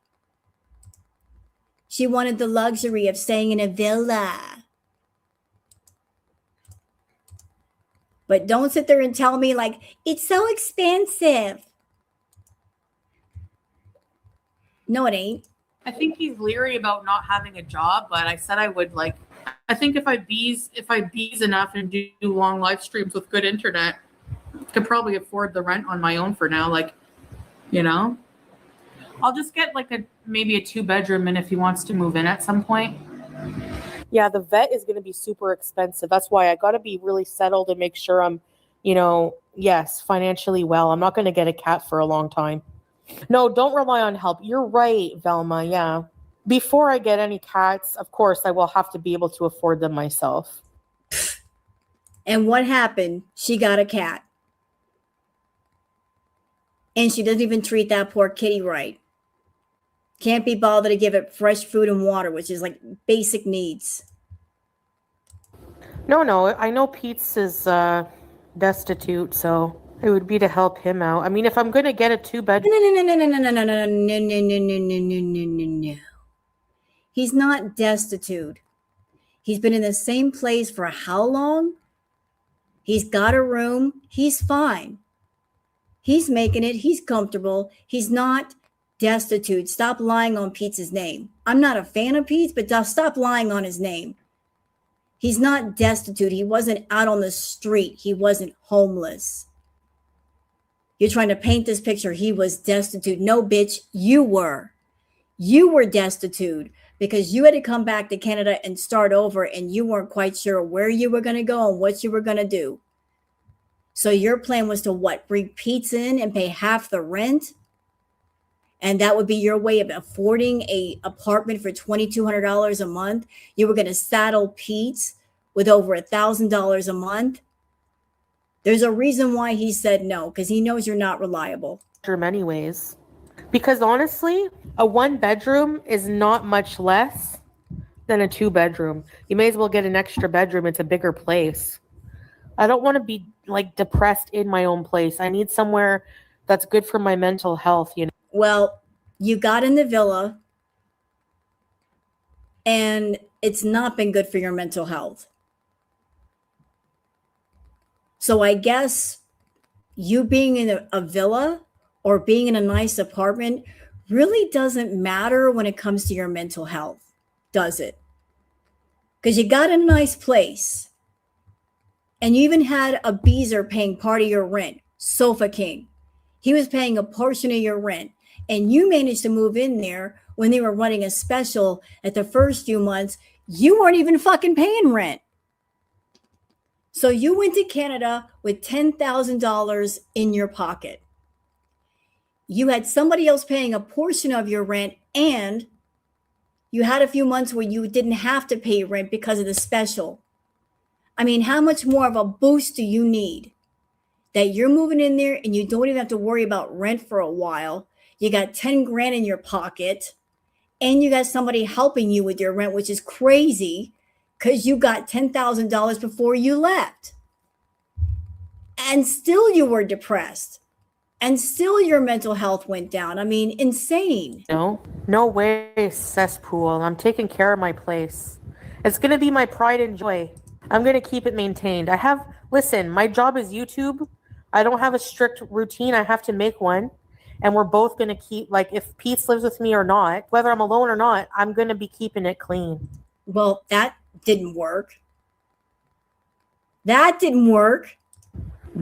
She wanted the luxury of staying in a villa. But don't sit there and tell me like, it's so expensive. No, it ain't. I think he's leery about not having a job, but I said I would like. I think if I bees enough and do long live streams with good internet, I could probably afford the rent on my own for now. Like, you know, I'll just get like maybe a 2-bedroom, and if he wants to move in at some point. Yeah, the vet is going to be super expensive. That's why I got to be really settled and make sure I'm, yes, financially well. I'm not going to get a cat for a long time. No, don't rely on help. You're right, Velma. Yeah. Before I get any cats, of course, I will have to be able to afford them myself. And what happened? She got a cat. And she doesn't even treat that poor kitty right. Can't be bothered to give it fresh food and water, which is like basic needs. No, I know Pete's is destitute, so it would be to help him out. I mean, if I'm going to get a 2-bedroom... No. He's not destitute. He's been in the same place for how long? He's got a room. He's fine. He's making it. He's comfortable. He's not destitute. Stop lying on Pete's name. I'm not a fan of Pete's, but stop lying on his name. He's not destitute. He wasn't out on the street. He wasn't homeless. You're trying to paint this picture. He was destitute. No, bitch, you were. You were destitute because you had to come back to Canada and start over, and you weren't quite sure where you were going to go and what you were going to do. So your plan was to what? Bring Pete's in and pay half the rent? And that would be your way of affording a apartment for $2,200 a month. You were going to saddle Pete's with over $1,000 a month. There's a reason why he said no, because he knows you're not reliable. Anyways, because honestly, a 1-bedroom is not much less than a 2-bedroom. You may as well get an extra bedroom. It's a bigger place. I don't want to be like depressed in my own place. I need somewhere that's good for my mental health, Well, you got in the villa and it's not been good for your mental health. So I guess you being in a villa or being in a nice apartment really doesn't matter when it comes to your mental health, does it? Because you got a nice place and you even had a Beezer paying part of your rent, Sofa King. He was paying a portion of your rent. And you managed to move in there when they were running a special at the first few months. You weren't even fucking paying rent. So you went to Canada with $10,000 in your pocket. You had somebody else paying a portion of your rent, and you had a few months where you didn't have to pay rent because of the special. I mean, how much more of a boost do you need? That you're moving in there and you don't even have to worry about rent for a while. You got 10 grand in your pocket and you got somebody helping you with your rent, which is crazy because you got $10,000 before you left. And still you were depressed and still your mental health went down. I mean, insane. No way, cesspool. I'm taking care of my place. It's going to be my pride and joy. I'm going to keep it maintained. Listen, my job is YouTube. I don't have a strict routine. I have to make one. And we're both going to keep, like, if Pete's lives with me or not, whether I'm alone or not, I'm going to be keeping it clean. Well, that didn't work. That didn't work.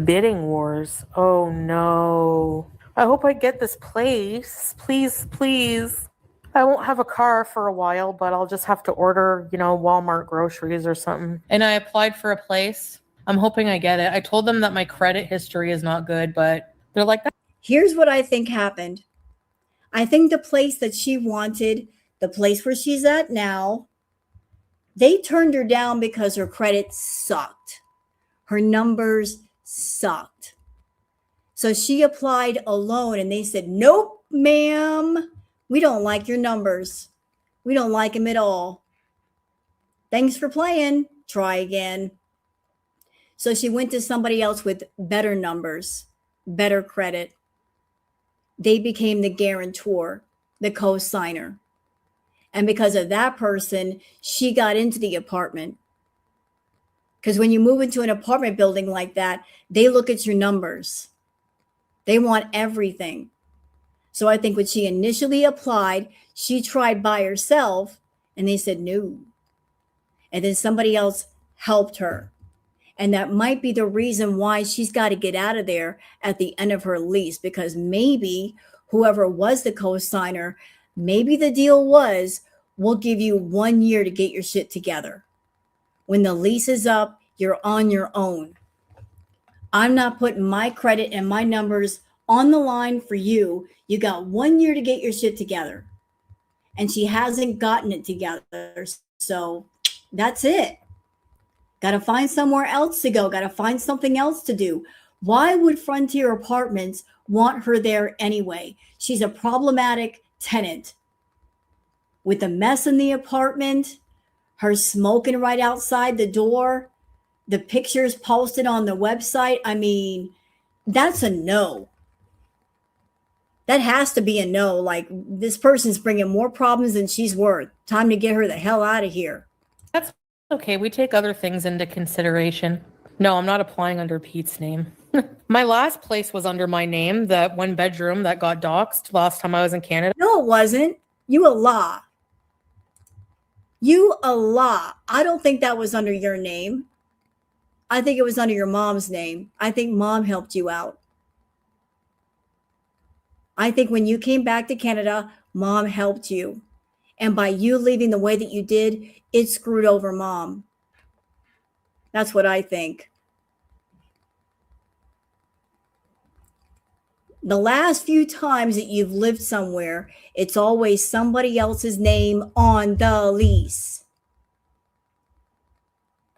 Bidding wars. Oh, no. I hope I get this place. Please, please. I won't have a car for a while, but I'll just have to order, Walmart groceries or something. And I applied for a place. I'm hoping I get it. I told them that my credit history is not good, but they're like, Here's what I think happened. I think the place that she wanted, the place where she's at now, they turned her down because her credit sucked. Her numbers sucked. So she applied alone and they said, nope, ma'am, we don't like your numbers. We don't like them at all. Thanks for playing. Try again. So she went to somebody else with better numbers, better credit. They became the guarantor, the co-signer. And because of that person, she got into the apartment. Because when you move into an apartment building like that, they look at your numbers. They want everything. So I think when she initially applied, she tried by herself and they said no. And then somebody else helped her. And that might be the reason why she's got to get out of there at the end of her lease, because maybe whoever was the co-signer, maybe the deal was, we'll give you 1 year to get your shit together. When the lease is up, you're on your own. I'm not putting my credit and my numbers on the line for you. You got 1 year to get your shit together. And she hasn't gotten it together. So that's it. Got to find somewhere else to go. Got to find something else to do. Why would Frontier Apartments want her there anyway? She's a problematic tenant. With the mess in the apartment, her smoking right outside the door, the pictures posted on the website. I mean, that's a no. That has to be a no. Like, this person's bringing more problems than she's worth. Time to get her the hell out of here. that's okay. We take other things into consideration. No, I'm not applying under Pete's name. My last place was under my name, that 1 bedroom that got doxxed last time I was in Canada. No, it wasn't. You a lie. You a lie. I don't think that was under your name. I think it was under your mom's name. I think mom helped you out. I think when you came back to Canada, mom helped you. And by you leaving the way that you did, it screwed over mom. That's what I think. The last few times that you've lived somewhere, it's always somebody else's name on the lease.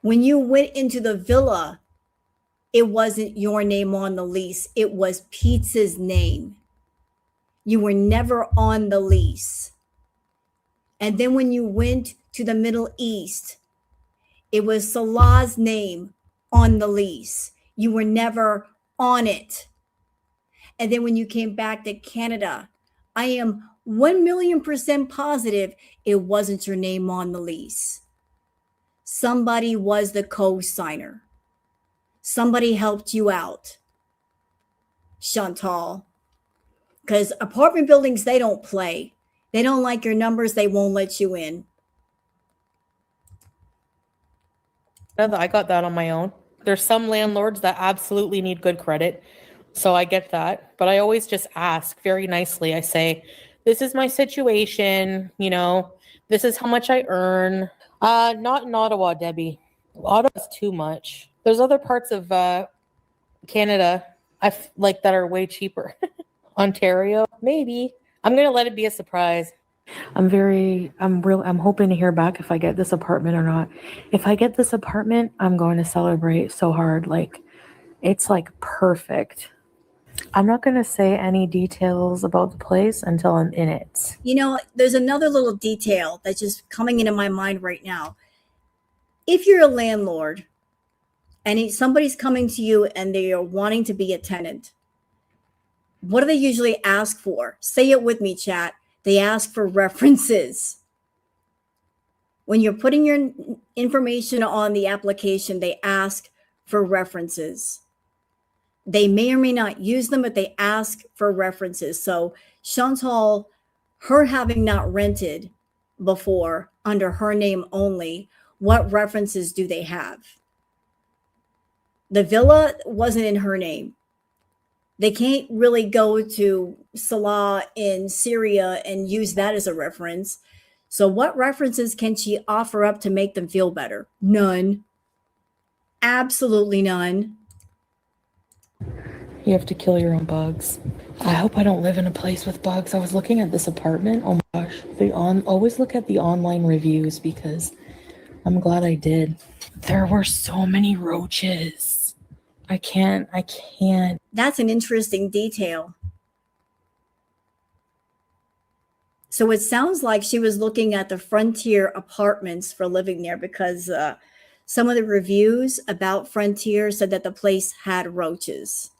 When you went into the villa, it wasn't your name on the lease. It was Pete's name. You were never on the lease. And then when you went to the Middle East, it was Salah's name on the lease. You were never on it. And then when you came back to Canada, I am 1,000,000% positive it wasn't your name on the lease. Somebody was the co-signer. Somebody helped you out, Chantal. Because apartment buildings, they don't play. They don't like your numbers. They won't let you in. I got that on my own. There's some landlords that absolutely need good credit. So I get that. But I always just ask very nicely. I say, this is my situation. This is how much I earn. Not in Ottawa, Debbie. Ottawa's too much. There's other parts of Canada that are way cheaper. Ontario, maybe. I'm gonna let it be a surprise. I'm hoping to hear back if I get this apartment or not. If I get this apartment, I'm going to celebrate so hard. Like, it's like perfect. I'm not going to say any details about the place until I'm in it. There's another little detail that's just coming into my mind right now. If you're a landlord and somebody's coming to you and they are wanting to be a tenant, what do they usually ask for? Say it with me, chat. They ask for references. When you're putting your information on the application, they ask for references. They may or may not use them, but they ask for references. So Chantal, her having not rented before under her name only, what references do they have? The villa wasn't in her name. They can't really go to Salah in Syria and use that as a reference. So, what references can she offer up to make them feel better? None. Absolutely none. You have to kill your own bugs. I hope I don't live in a place with bugs. I was looking at this apartment. Oh my gosh. Always look at the online reviews because I'm glad I did. There were so many roaches. I can't. That's an interesting detail. So it sounds like she was looking at the Frontier apartments for living there because some of the reviews about Frontier said that the place had roaches.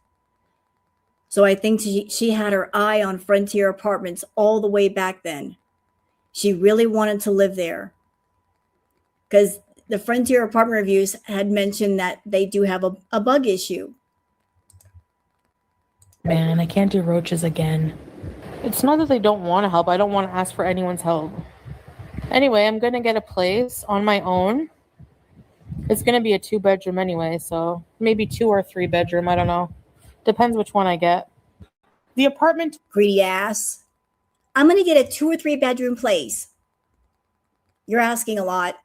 So I think she had her eye on Frontier apartments all the way back then. She really wanted to live there because the Frontier apartment reviews had mentioned that they do have a bug issue. Man, I can't do roaches again. It's not that they don't want to help. I don't want to ask for anyone's help. Anyway, I'm going to get a place on my own. It's going to be a 2-bedroom anyway, so maybe 2 or 3-bedroom. I don't know. Depends which one I get. The apartment. Greedy ass. I'm going to get a 2 or 3-bedroom place. You're asking a lot.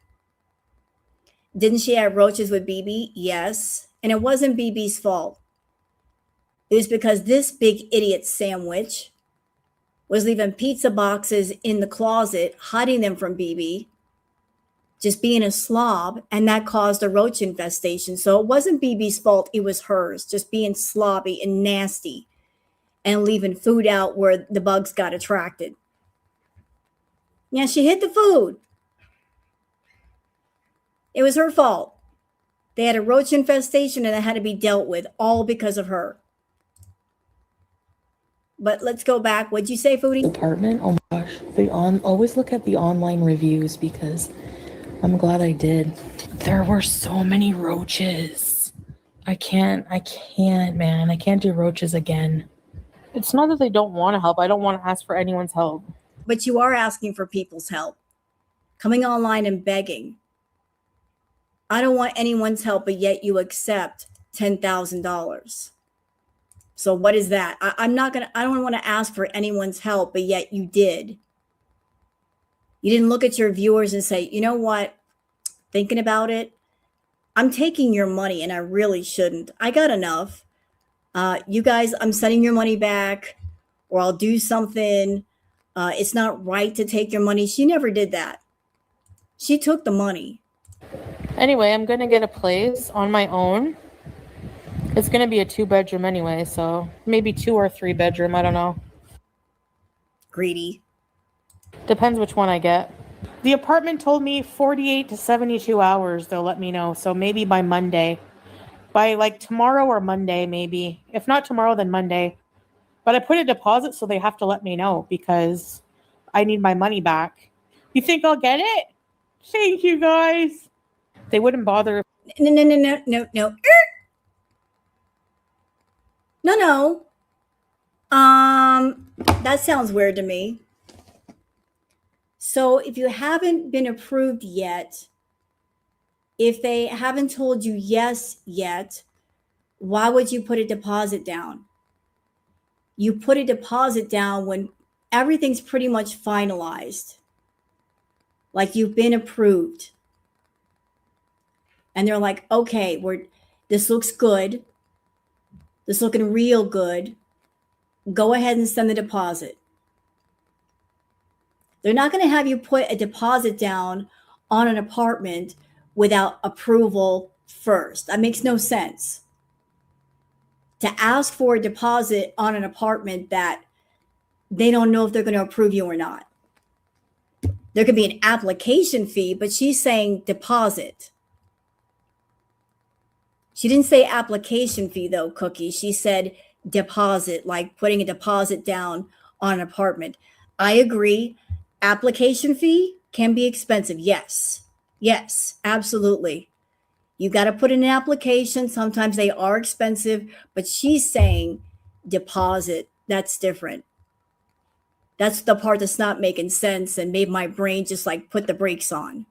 Didn't she have roaches with BB? Yes. And it wasn't BB's fault. It was because this big idiot sandwich was leaving pizza boxes in the closet, hiding them from BB, just being a slob, and that caused a roach infestation. So it wasn't BB's fault, it was hers, just being sloppy and nasty and leaving food out where the bugs got attracted. Yeah, she hid the food. It was her fault. They had a roach infestation and it had to be dealt with, all because of her. But let's go back. What'd you say, Foodie? Apartment? Oh my gosh. Always look at the online reviews because I'm glad I did. There were so many roaches. I can't, man. I can't do roaches again. It's not that they don't want to help. I don't want to ask for anyone's help. But you are asking for people's help. Coming online and begging. I don't want anyone's help, but yet you accept $10,000. So what is that? I don't want to ask for anyone's help, but yet you did. You didn't look at your viewers and say, you know what? Thinking about it, I'm taking your money and I really shouldn't. I got enough. You guys, I'm sending your money back or I'll do something. It's not right to take your money. She never did that. She took the money. Anyway, I'm going to get a place on my own. It's going to be a 2-bedroom anyway, so maybe 2 or 3-bedroom. I don't know. Greedy. Depends which one I get. The apartment told me 48 to 72 hours they'll let me know, so maybe by Monday. By like tomorrow or Monday, maybe. If not tomorrow, then Monday. But I put a deposit, so they have to let me know because I need my money back. You think I'll get it? Thank you, guys. They wouldn't bother. No. No. That sounds weird to me. So if you haven't been approved yet, if they haven't told you yes yet, why would you put a deposit down? You put a deposit down when everything's pretty much finalized. Like you've been approved. And they're like, okay, this looks good. This looking real good. Go ahead and send the deposit. They're not going to have you put a deposit down on an apartment without approval first. That makes no sense. To ask for a deposit on an apartment that they don't know if they're going to approve you or not. There could be an application fee, but she's saying deposit. She didn't say application fee though, Cookie. She said deposit, like putting a deposit down on an apartment. I agree. Application fee can be expensive. Yes, absolutely. You got to put in an application. Sometimes they are expensive, but she's saying deposit. That's different. That's the part that's not making sense and made my brain just like put the brakes on.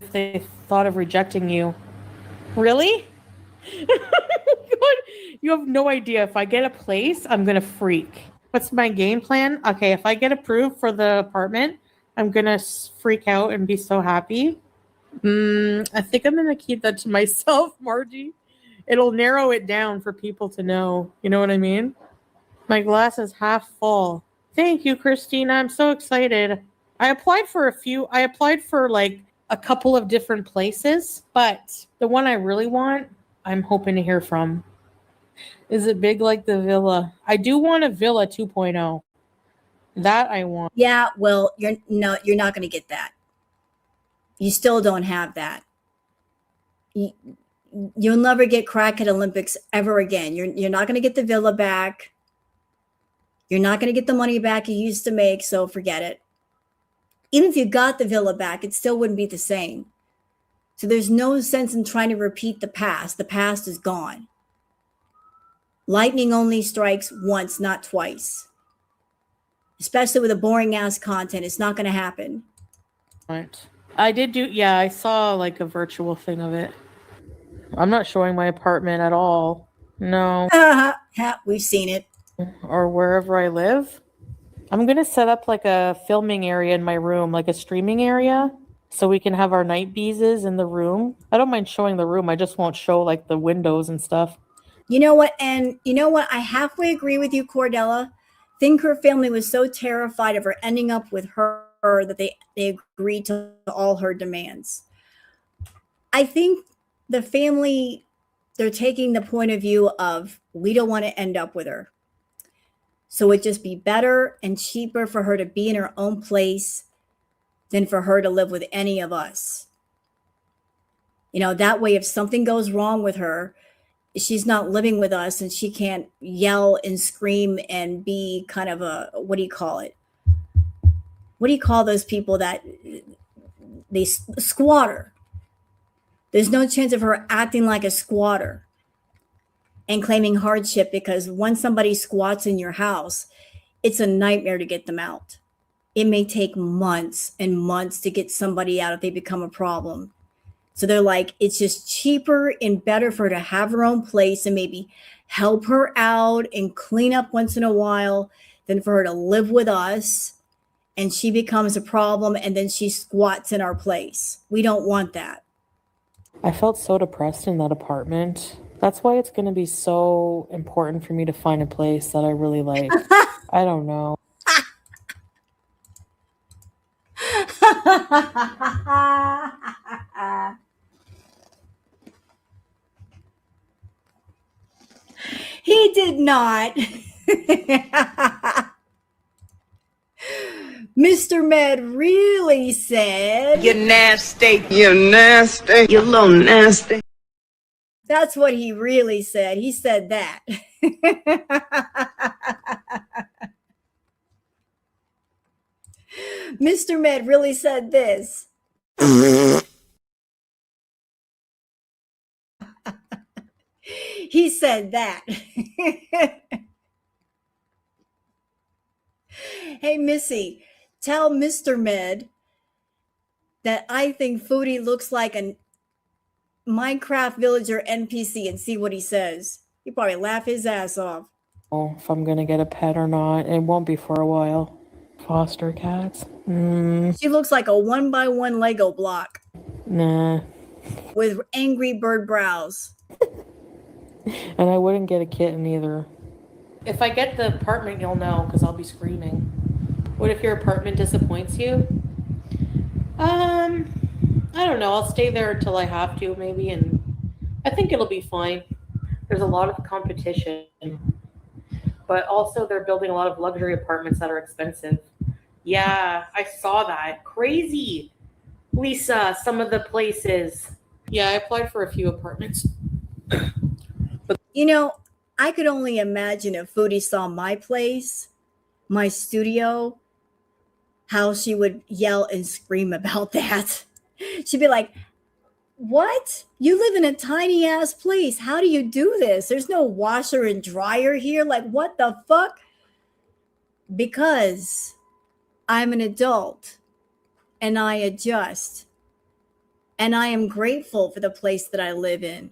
If they thought of rejecting you. Really? You have no idea. If I get a place, I'm gonna freak. What's my game plan? Okay, if I get approved for the apartment, I'm gonna freak out and be so happy. I think I'm gonna keep that to myself, Margie. It'll narrow it down for people to know. You know what I mean? My glass is half full. Thank you, Christina. I'm so excited. I applied for like a couple of different places, but the one I really want, I'm hoping to hear from. Is it big like the villa? I do want a villa 2.0. That I want. Yeah, well, you're not going to get that. You still don't have that. You'll never get crack at Olympics ever again. You're not going to get the villa back. You're not going to get the money back you used to make, so forget it. Even if you got the villa back, it still wouldn't be the same. So there's no sense in trying to repeat the past. The past is gone. Lightning only strikes once, not twice. Especially with a boring ass content, it's not going to happen. Right. I did do, yeah, I saw like a virtual thing of it. I'm not showing my apartment at all. No. We've seen it. Or wherever I live. I'm going to set up like a filming area in my room, like a streaming area, so we can have our night beezes in the room. I don't mind showing the room. I just won't show like the windows and stuff. You know what? And you know what? I halfway agree with you, Cordella. I think her family was so terrified of her ending up with her that they agreed to all her demands. I think the family, they're taking the point of view of, we don't want to end up with her. So it'd just be better and cheaper for her to be in her own place than for her to live with any of us. You know, that way, if something goes wrong with her, she's not living with us and she can't yell and scream and be kind of a, what do you call it? What do you call those people that they squatter? There's no chance of her acting like a squatter and claiming hardship, because once somebody squats in your house, it's a nightmare to get them out. It may take months and months to get somebody out if they become a problem. So they're like, it's just cheaper and better for her to have her own place and maybe help her out and clean up once in a while than for her to live with us and she becomes a problem and then she squats in our place. We don't want that. I felt so depressed in that apartment. That's why it's going to be so important for me to find a place that I really like. I don't know. He did not. Mr. Med really said, "You're nasty. You're nasty. You're a little nasty." That's what he really said. He said that. Mr. Med really said this. He said that. Hey, Missy, tell Mr. Med that I think Foodie looks like a Minecraft villager NPC and see what he says. He'd probably laugh his ass off. Oh, if I'm going to get a pet or not. It won't be for a while. Foster cats? She looks like a 1x1 Lego block. Nah. With angry bird brows. And I wouldn't get a kitten either. If I get the apartment, you'll know, because I'll be screaming. What if your apartment disappoints you? I don't know. I'll stay there until I have to, maybe, and I think it'll be fine. There's a lot of competition, but also they're building a lot of luxury apartments that are expensive. Yeah, I saw that. Crazy. Lisa, some of the places. Yeah, I applied for a few apartments. You know, I could only imagine if Foodie saw my place, my studio, how she would yell and scream about that. She'd be like, what? You live in a tiny ass place. How do you do this? There's no washer and dryer here. Like, what the fuck? Because I'm an adult and I adjust. And I am grateful for the place that I live in.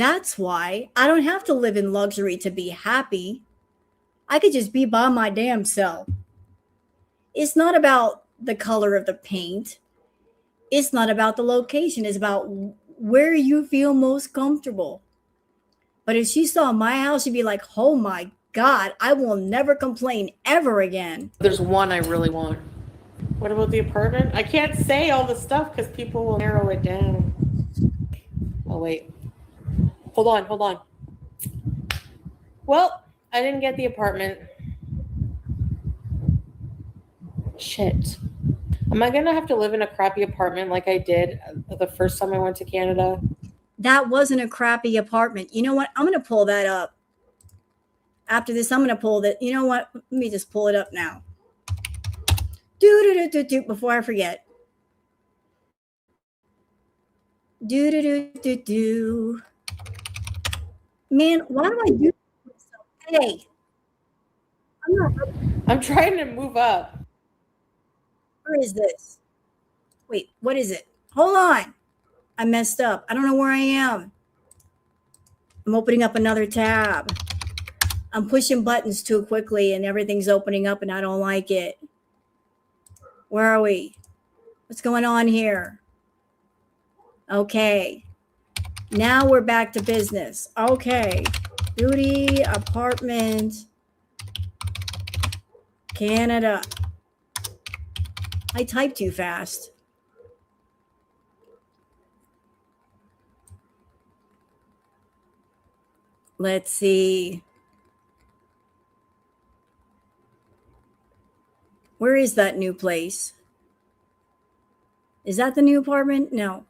That's why I don't have to live in luxury to be happy. I could just be by my damn self. It's not about the color of the paint. It's not about the location. It's about where you feel most comfortable. But if she saw my house, she'd be like, oh my God, I will never complain ever again. There's one I really want. What about the apartment? I can't say all the stuff because people will narrow it down. Oh, wait. Hold on. Well, I didn't get the apartment. Shit. Am I going to have to live in a crappy apartment like I did the first time I went to Canada? That wasn't a crappy apartment. You know what? I'm going to pull that up. After this, I'm going to pull that. You know what? Let me just pull it up now. Before I forget. Man, why do I do this? Hey. I'm trying to move up. Where is this? Wait, what is it? Hold on. I messed up. I don't know where I am. I'm opening up another tab. I'm pushing buttons too quickly and everything's opening up and I don't like it. Where are we? What's going on here? Okay. Now we're back to business. Okay. Foodie apartment. Canada. I typed too fast. Let's see. Where is that new place? Is that the new apartment? No.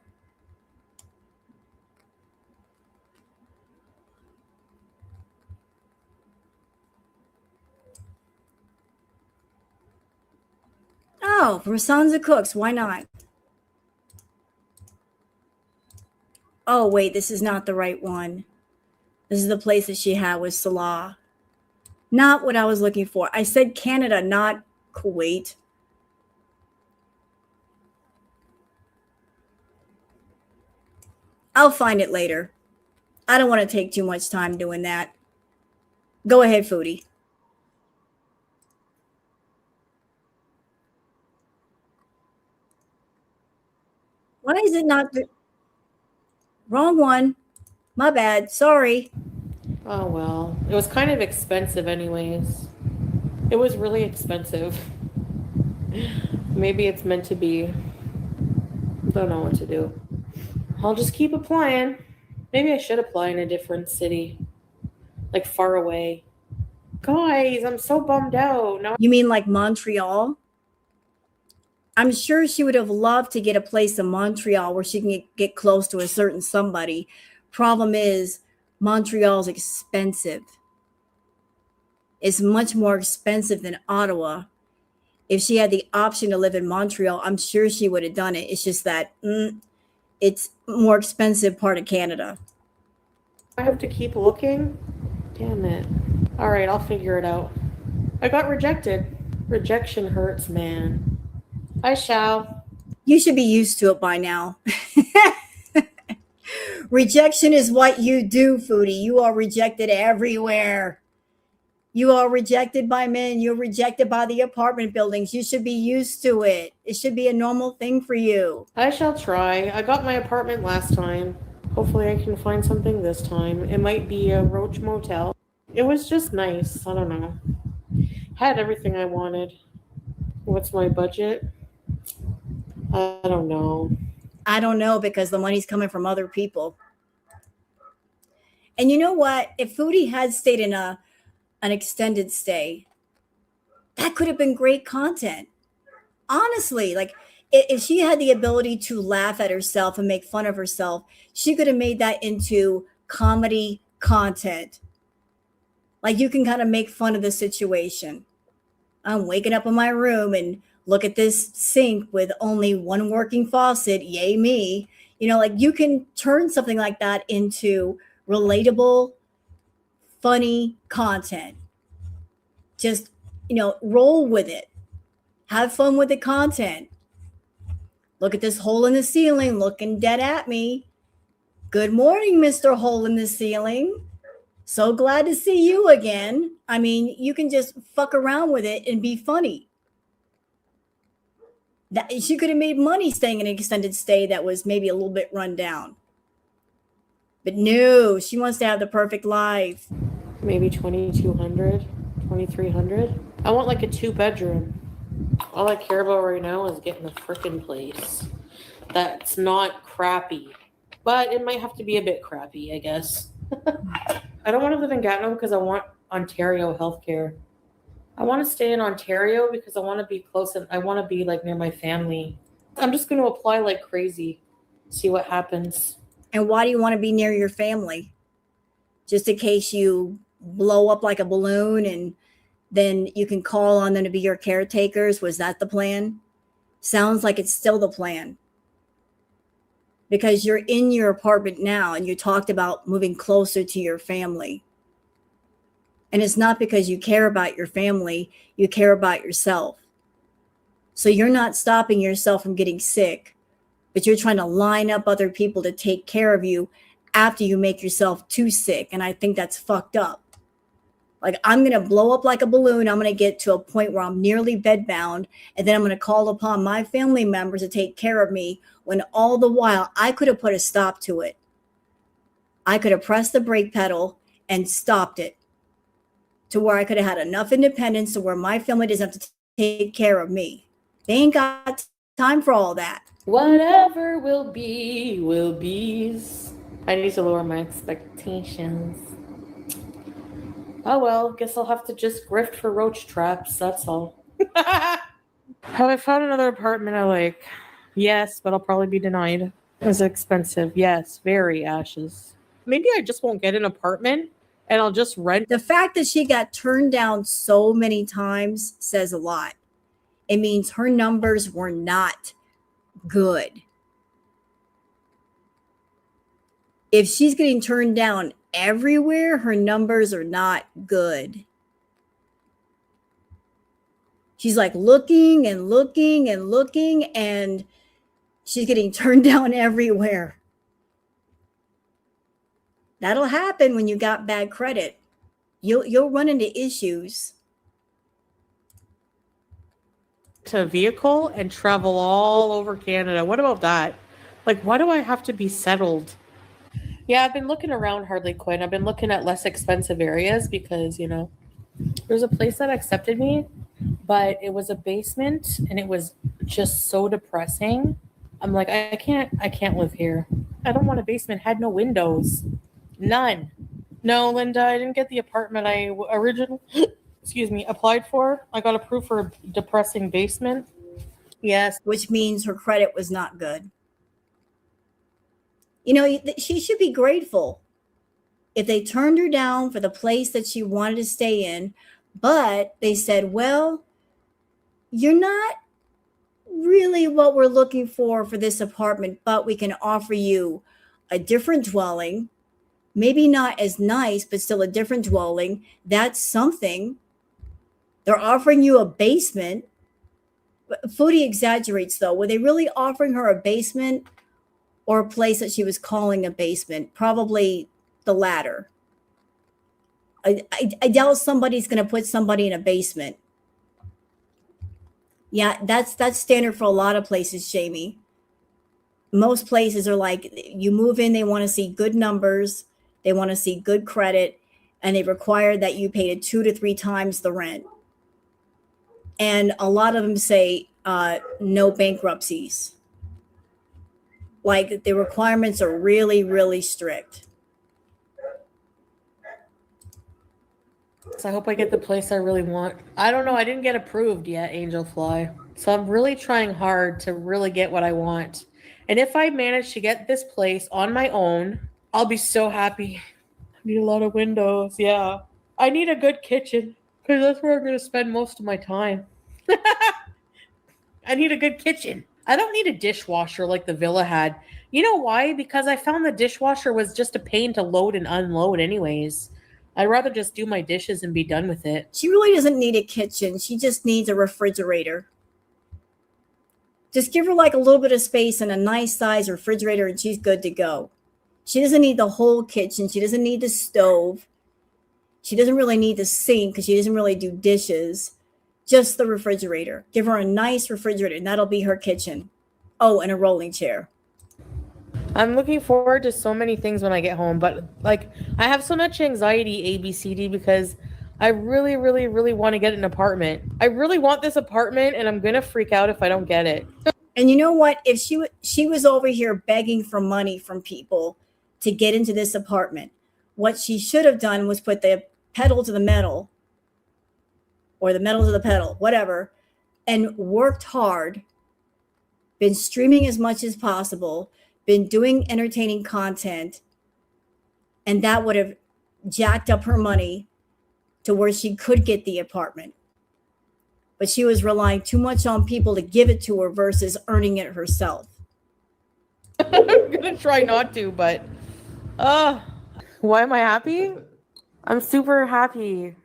Oh, from Sons of Cooks. Why not? Oh, wait, this is not the right one. This is the place that she had with Salah. Not what I was looking for. I said Canada, not Kuwait. I'll find it later. I don't want to take too much time doing that. Go ahead, Foodie. Why is it not the wrong one? My bad. Sorry. Oh, well. It was kind of expensive anyways. It was really expensive. Maybe it's meant to be. Don't know what to do. I'll just keep applying. Maybe I should apply in a different city. Like far away. Guys, I'm so bummed out. Now You mean like Montreal? I'm sure she would have loved to get a place in Montreal where she can get close to a certain somebody. Problem is, Montreal's expensive. It's much more expensive than Ottawa. If she had the option to live in Montreal, I'm sure she would have done it. It's just that it's more expensive part of Canada. I have to keep looking. Damn it. All right, I'll figure it out. I got rejected. Rejection hurts, man. I shall. You should be used to it by now. Rejection is what you do, Foodie. You are rejected everywhere. You are rejected by men. You're rejected by the apartment buildings. You should be used to it. It should be a normal thing for you. I shall try. I got my apartment last time. Hopefully I can find something this time. It might be a Roach Motel. It was just nice. I don't know. Had everything I wanted. What's my budget? I don't know. I don't know because the money's coming from other people. And you know what? If Foodie had stayed in an extended stay, that could have been great content. Honestly, like if she had the ability to laugh at herself and make fun of herself, she could have made that into comedy content. Like you can kind of make fun of the situation. I'm waking up in my room and look at this sink with only one working faucet. Yay me. You know, like you can turn something like that into relatable, funny content. Just, roll with it. Have fun with the content. Look at this hole in the ceiling looking dead at me. Good morning, Mr. Hole in the Ceiling. So glad to see you again. I mean, you can just fuck around with it and be funny. She could have made money staying in an extended stay that was maybe a little bit run down. But no, she wants to have the perfect life. Maybe 2,200, 2,300. I want like a 2-bedroom. All I care about right now is getting a freaking place that's not crappy. But it might have to be a bit crappy, I guess. I don't want to live in Gatineau because I want Ontario healthcare. I want to stay in Ontario because I want to be close and I want to be like near my family. I'm just going to apply like crazy, see what happens. And why do you want to be near your family? Just in case you blow up like a balloon and then you can call on them to be your caretakers. Was that the plan? Sounds like it's still the plan. Because you're in your apartment now and you talked about moving closer to your family. And it's not because you care about your family, you care about yourself. So you're not stopping yourself from getting sick, but you're trying to line up other people to take care of you after you make yourself too sick. And I think that's fucked up. Like, I'm going to blow up like a balloon. I'm going to get to a point where I'm nearly bedbound. And then I'm going to call upon my family members to take care of me when all the while I could have put a stop to it. I could have pressed the brake pedal and stopped it to where I could have had enough independence to where my family doesn't have to take care of me. They ain't got time for all that. Whatever will be, will be. I need to lower my expectations. Oh well, guess I'll have to just grift for roach traps, that's all. Have I found another apartment I like? Yes, but I'll probably be denied. It's expensive. Yes, very, Ashes. Maybe I just won't get an apartment and I'll just rent. The fact that she got turned down so many times says a lot. It means her numbers were not good. If she's getting turned down everywhere, her numbers are not good. She's like looking and looking and looking, and she's getting turned down everywhere. That'll happen when you got bad credit. You'll run into issues. To a vehicle and travel all over Canada. What about that? Like, why do I have to be settled? Yeah, I've been looking around, Harley Quinn. I've been looking at less expensive areas because, you know, there's a place that accepted me, but it was a basement and it was just so depressing. I'm like, I can't live here. I don't want a basement. Had no windows. None. No, Linda, I didn't get the apartment I originally applied for. I got approved for a depressing basement. Yes. Which means her credit was not good. You know, she should be grateful if they turned her down for the place that she wanted to stay in, but they said, well, you're not really what we're looking for this apartment, but we can offer you a different dwelling, maybe not as nice, but still a different dwelling. That's something. They're offering you a basement. Foodie exaggerates, though. Were they really offering her a basement or a place that she was calling a basement? Probably the latter. I doubt somebody's going to put somebody in a basement. Yeah, that's standard for a lot of places, Jamie. Most places are like, you move in, they want to see good numbers, they want to see good credit, and they require that you pay 2 to 3 times the rent. And a lot of them say no bankruptcies. Like, the requirements are really, really strict. So I hope I get the place I really want. I don't know. I didn't get approved yet, Angel Fly. So I'm really trying hard to really get what I want. And if I manage to get this place on my own, I'll be so happy. I need a lot of windows. Yeah. I need a good kitchen because that's where I'm going to spend most of my time. I need a good kitchen. I don't need a dishwasher like the villa had. You know why? Because I found the dishwasher was just a pain to load and unload anyways. I'd rather just do my dishes and be done with it. She really doesn't need a kitchen. She just needs a refrigerator. Just give her like a little bit of space and a nice size refrigerator and she's good to go. She doesn't need the whole kitchen. She doesn't need the stove. She doesn't really need the sink because she doesn't really do dishes. Just the refrigerator. Give her a nice refrigerator, and that'll be her kitchen. Oh, and a rolling chair. I'm looking forward to so many things when I get home, but like I have so much anxiety, ABCD, because I really, really, really want to get an apartment. I really want this apartment, and I'm gonna freak out if I don't get it. And you know what? If she was over here begging for money from people to get into this apartment, what she should have done was put the pedal to the metal, or the metal to the pedal, whatever, and worked hard, been streaming as much as possible, been doing entertaining content, and that would have jacked up her money to where she could get the apartment. But she was relying too much on people to give it to her versus earning it herself. I'm gonna try not to, but why am I happy? I'm super happy.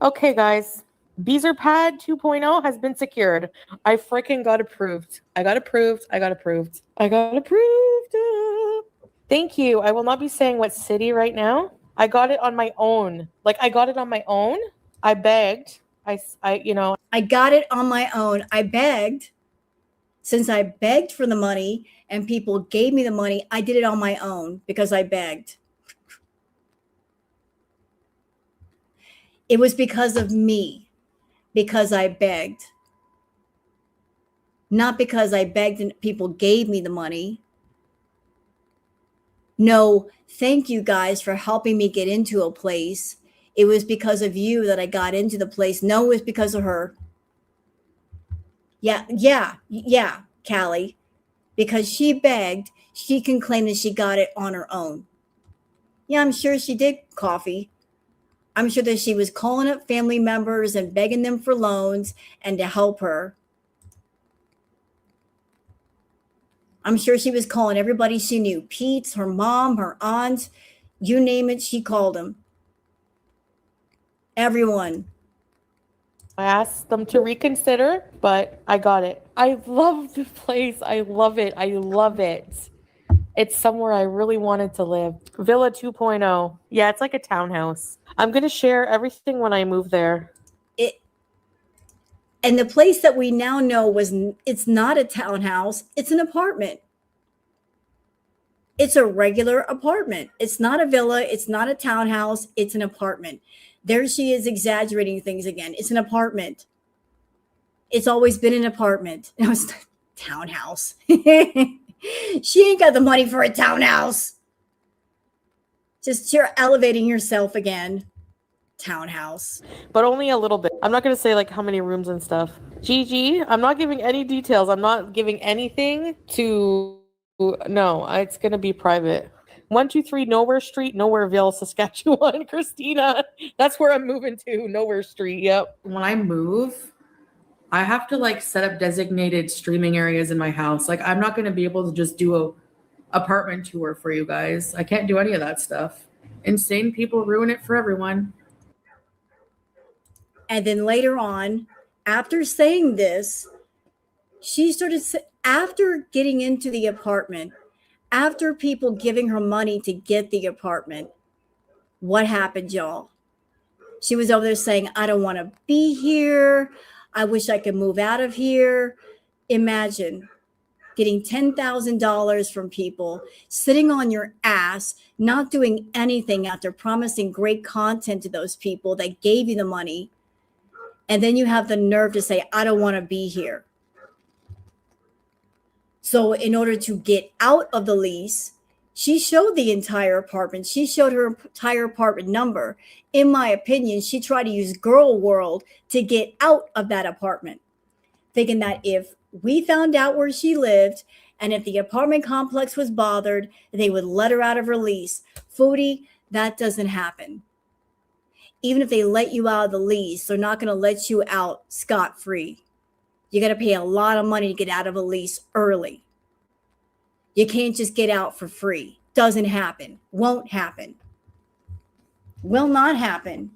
Okay, guys. Beezer Pad 2.0 has been secured. I freaking got approved. I got approved. Thank you. I will not be saying what city right now. I got it on my own. I begged. I got it on my own. I begged. Since I begged for the money and people gave me the money, I did it on my own because I begged. It was because of me. Because I begged. Not because I begged and people gave me the money. No, thank you guys for helping me get into a place. It was because of you that I got into the place. No, it was because of her. Yeah, Callie. Because she begged, she can claim that she got it on her own. Yeah, I'm sure she did, Coffee. I'm sure that she was calling up family members and begging them for loans and to help her. I'm sure she was calling everybody she knew. Peeps, her mom, her aunt, you name it, she called them. Everyone. I asked them to reconsider, but I got it. I love the place. I love it. It's somewhere I really wanted to live. Villa 2.0. Yeah, it's like a townhouse. I'm going to share everything when I move there. And the place that we now know it's not a townhouse, it's an apartment. It's a regular apartment. It's not a villa, it's not a townhouse, it's an apartment. There she is exaggerating things again. It's an apartment. It's always been an apartment. No, it's not a townhouse. She ain't got the money for a townhouse. Just you're elevating yourself again. Townhouse. But only a little bit. I'm not going to say like how many rooms and stuff. GG, I'm not giving any details. I'm not giving anything to... No, it's going to be private. 123 Nowhere Street, Nowhereville, Saskatchewan. Christina, that's where I'm moving to. Nowhere Street, yep. When I move, I have to like set up designated streaming areas in my house. Like I'm not going to be able to just do a apartment tour for you guys. I can't do any of that stuff. Insane people ruin it for everyone. And then later on, after saying this, she started, after getting into the apartment, after people giving her money to get the apartment, what happened, y'all? She was over there saying, I don't want to be here. I wish I could move out of here. Imagine getting $10,000 from people, sitting on your ass, not doing anything after promising great content to those people that gave you the money. And then you have the nerve to say, I don't want to be here. So in order to get out of the lease, she showed the entire apartment. She showed her entire apartment number. In my opinion, she tried to use Girl World to get out of that apartment, thinking that if we found out where she lived and if the apartment complex was bothered, they would let her out of her lease. Foodie, that doesn't happen. Even if they let you out of the lease, they're not going to let you out scot-free. You got to pay a lot of money to get out of a lease early. You can't just get out for free. Doesn't happen. Won't happen. Will not happen.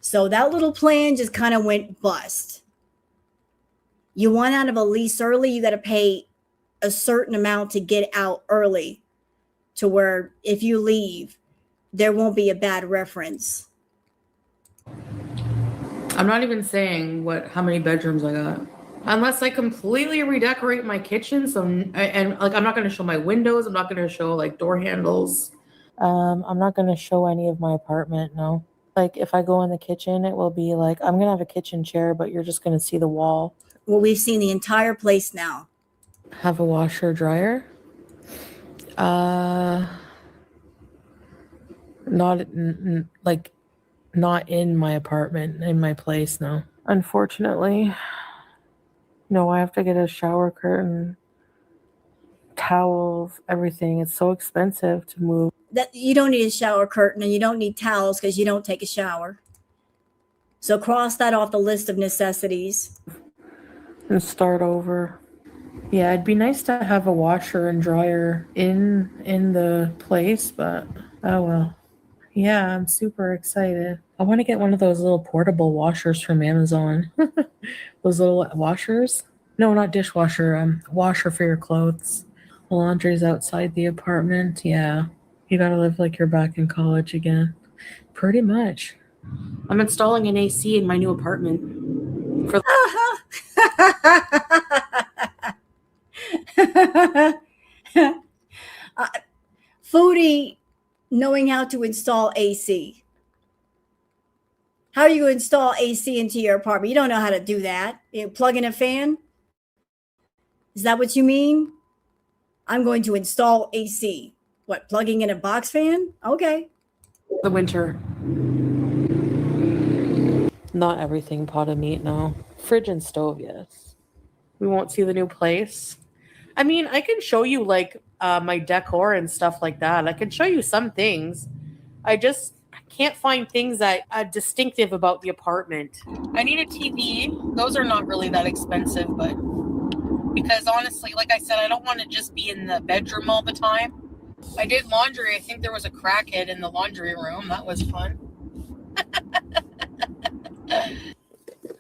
So that little plan just kind of went bust. You want out of a lease early, you got to pay a certain amount to get out early. to where if you leave, there won't be a bad reference. I'm not even saying how many bedrooms I got. Unless I completely redecorate my kitchen. So, and like, I'm not going to show my windows. I'm not going to show like door handles. I'm not going to show any of my apartment, no. Like, if I go in the kitchen, it will be like, I'm going to have a kitchen chair, but you're just going to see the wall. Well, we've seen the entire place now. Have a washer dryer? Not like, not in my apartment, in my place, no. Unfortunately, no, I have to get a shower curtain, towels, everything. It's so expensive to move. That you don't need a shower curtain and you don't need towels because you don't take a shower. So cross that off the list of necessities. And start over. Yeah, it'd be nice to have a washer and dryer in the place, but oh well. Yeah, I'm super excited. I want to get one of those little portable washers from Amazon. Those little washers. No, not dishwasher. Washer for your clothes. The laundry's outside the apartment. Yeah, you gotta live like you're back in college again. Pretty much. I'm installing an AC in my new apartment. For Foodie knowing how to install AC. How do you install AC into your apartment? You don't know how to do that. You plug in a fan? Is that what you mean? I'm going to install AC. What, plugging in a box fan? Okay. the winter. Not everything pot of meat, no. Fridge and stove, yes. we won't see the new place. I mean, I can show you like my decor and stuff like that. I can show you some things. I can't find things that are distinctive about the apartment. I need a TV. Those are not really that expensive, but because honestly, like I said, I don't want to just be in the bedroom all the time. I did laundry. I think there was a crackhead in the laundry room. That was fun.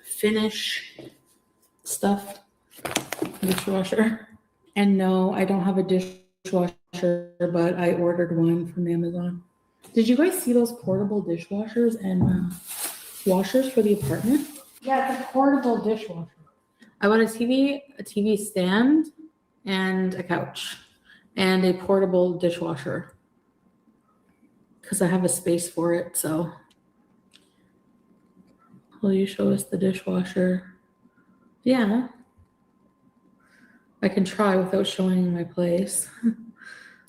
Finish stuff. Dishwasher. And no, I don't have a dishwasher, but I ordered one from Amazon. Did you guys see those portable dishwashers and washers for the apartment? Yeah, it's a portable dishwasher. I bought a TV stand, and a couch, and a portable dishwasher because I have a space for it. So, will you show us the dishwasher? Yeah, I can try without showing my place.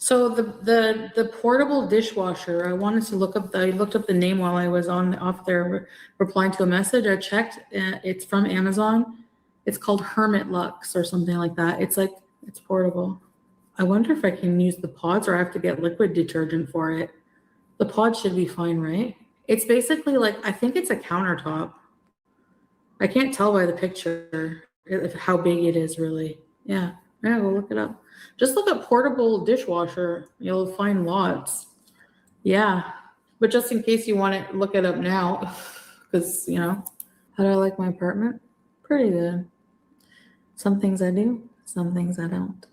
So the portable dishwasher, I wanted to look up. I looked up the name while I was off there replying to a message. I checked. It's from Amazon. It's called Hermit Lux or something like that. It's portable. I wonder if I can use the pods or I have to get liquid detergent for it. The pods should be fine, right? It's basically like, I think it's a countertop. I can't tell by the picture how big it is really. Yeah, we'll look it up. Just look up portable dishwasher. You'll find lots. Yeah, but just in case you want to look it up now, because, how do I like my apartment? Pretty good. Some things I do, some things I don't.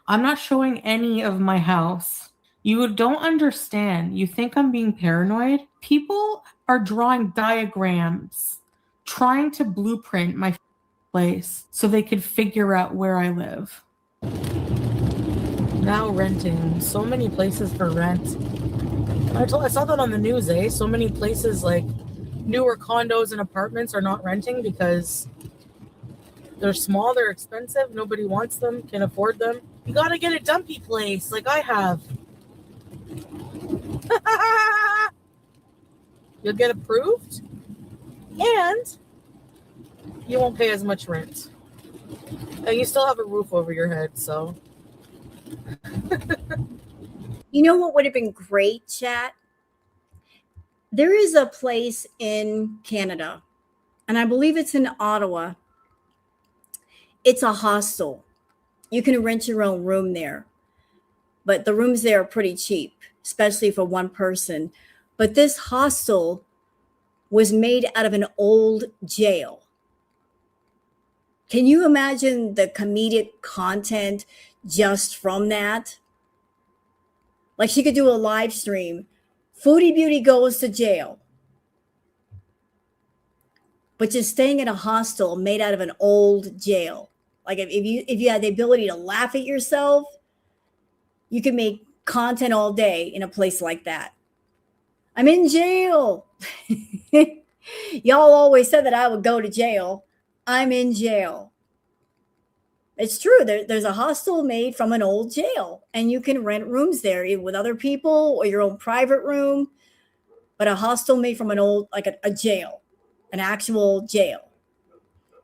I'm not showing any of my house. You don't understand. You think I'm being paranoid? People are drawing diagrams, trying to blueprint my place so they could figure out where I live. Now renting. So many places for rent. I saw that on the news, eh? So many places like newer condos and apartments are not renting because they're small, they're expensive, nobody wants them, can afford them. You gotta get a dumpy place like I have. You'll get approved and you won't pay as much rent. And you still have a roof over your head, so. You know what would have been great, chat? There is a place in Canada, and I believe it's in Ottawa. It's a hostel. You can rent your own room there, but the rooms there are pretty cheap, especially for one person. But this hostel was made out of an old jail. Can you imagine the comedic content just from that? Like she could do a live stream. Foodie Beauty goes to jail. But just staying in a hostel made out of an old jail. Like if you had the ability to laugh at yourself, you could make content all day in a place like that. I'm in jail. Y'all always said that I would go to jail. I'm in jail. It's true. There's a hostel made from an old jail, and you can rent rooms there either with other people or your own private room. But a hostel made from an old, like a jail, an actual jail.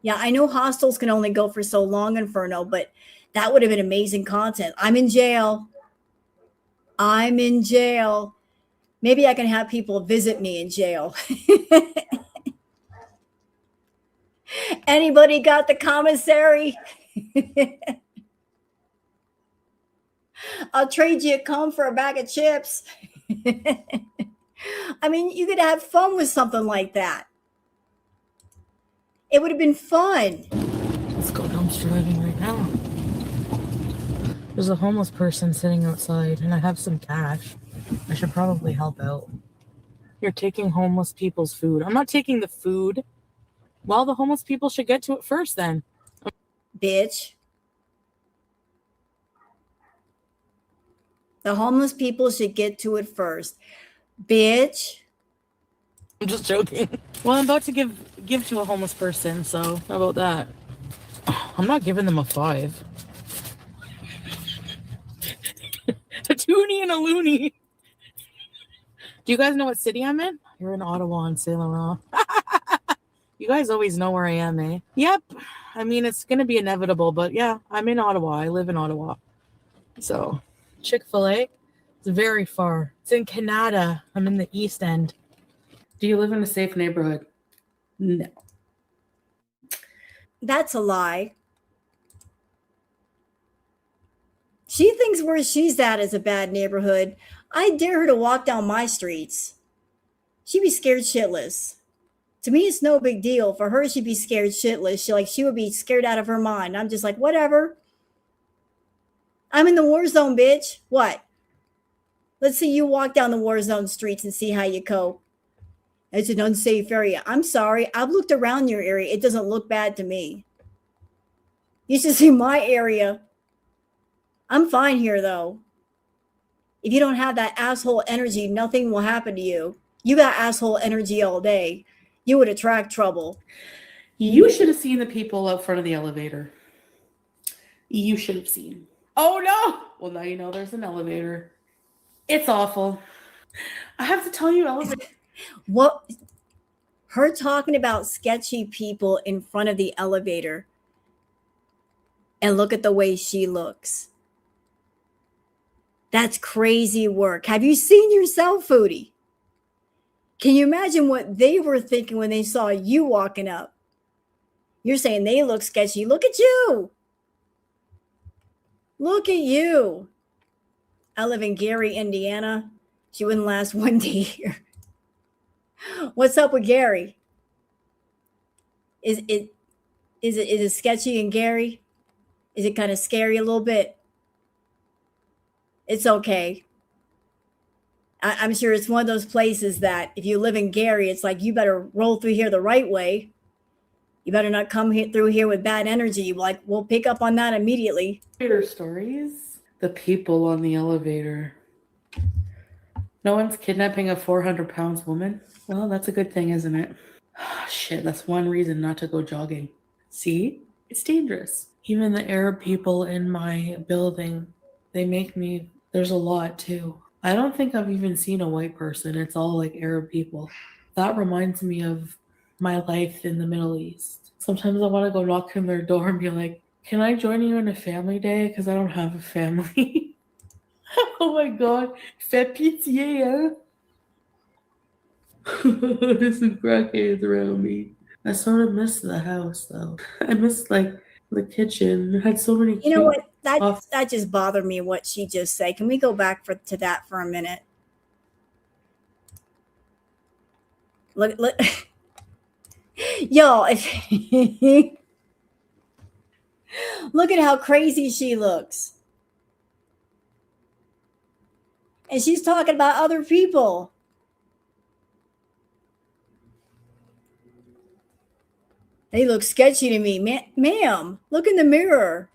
Yeah, I know hostels can only go for so long, Inferno, but that would have been amazing content. I'm in jail. I'm in jail. Maybe I can have people visit me in jail. Anybody got the commissary? I'll trade you a comb for a bag of chips. I mean, you could have fun with something like that. It would have been fun. Let's go dumpster diving right now. There's a homeless person sitting outside, and I have some cash. I should probably help out. You're taking homeless people's food. I'm not taking the food. Well, the homeless people should get to it first then. Bitch. The homeless people should get to it first. Bitch. I'm just joking. Well, I'm about to give to a homeless person, so how about that? I'm not giving them a 5. A toonie and a loony. Do you guys know what city I'm in? You're in Ottawa and Saint Laurent. You guys always know where I am, eh? Yep. I mean, it's going to be inevitable, but yeah, I'm in Ottawa. I live in Ottawa. So, Chick-fil-A, it's very far. It's in Canada. I'm in the East End. Do you live in a safe neighborhood? No. That's a lie. She thinks where she's at is a bad neighborhood. I dare her to walk down my streets. She'd be scared shitless. To me, it's no big deal. For her, she'd be scared shitless. She would be scared out of her mind. I'm just like, whatever. I'm in the war zone, bitch. What? Let's see you walk down the war zone streets and see how you cope. It's an unsafe area. I'm sorry. I've looked around your area. It doesn't look bad to me. You should see my area. I'm fine here, though. If you don't have that asshole energy, nothing will happen to you. You got asshole energy all day. You would attract trouble. You should have seen the people out front of the elevator. You should have seen. Oh, no. Well, now you know there's an elevator. It's awful. I have to tell you, elevator. What? Her talking about sketchy people in front of the elevator. And look at the way she looks. That's crazy work. Have you seen yourself, Foodie? Can you imagine what they were thinking when they saw you walking up? You're saying they look sketchy. Look at you. Look at you. I live in Gary, Indiana. She wouldn't last one day here. What's up with Gary? Is it sketchy in Gary? Is it kind of scary a little bit? It's okay. I'm sure it's one of those places that if you live in Gary, it's like you better roll through here the right way. You better not come through here with bad energy. Like, we'll pick up on that immediately. Elevator stories. The people on the elevator. No one's kidnapping a 400-pound woman. Well, that's a good thing, isn't it? Shit, that's one reason not to go jogging. See? It's dangerous. Even the Arab people in my building, they make me, there's a lot too. I don't think I've even seen a white person. It's all like Arab people. That reminds me of my life in the Middle East. Sometimes I want to go knock on their door and be like, can I join you on a family day? Because I don't have a family. Oh my God. Fais pitié, hein? There's some crackheads around me. I sort of miss the house though. I miss like the kitchen. It had so many. You know what? That just bothered me what she just said. Can we go back to that for a minute? Look. Y'all, look at how crazy she looks. And she's talking about other people. They look sketchy to me. Ma'am, look in the mirror.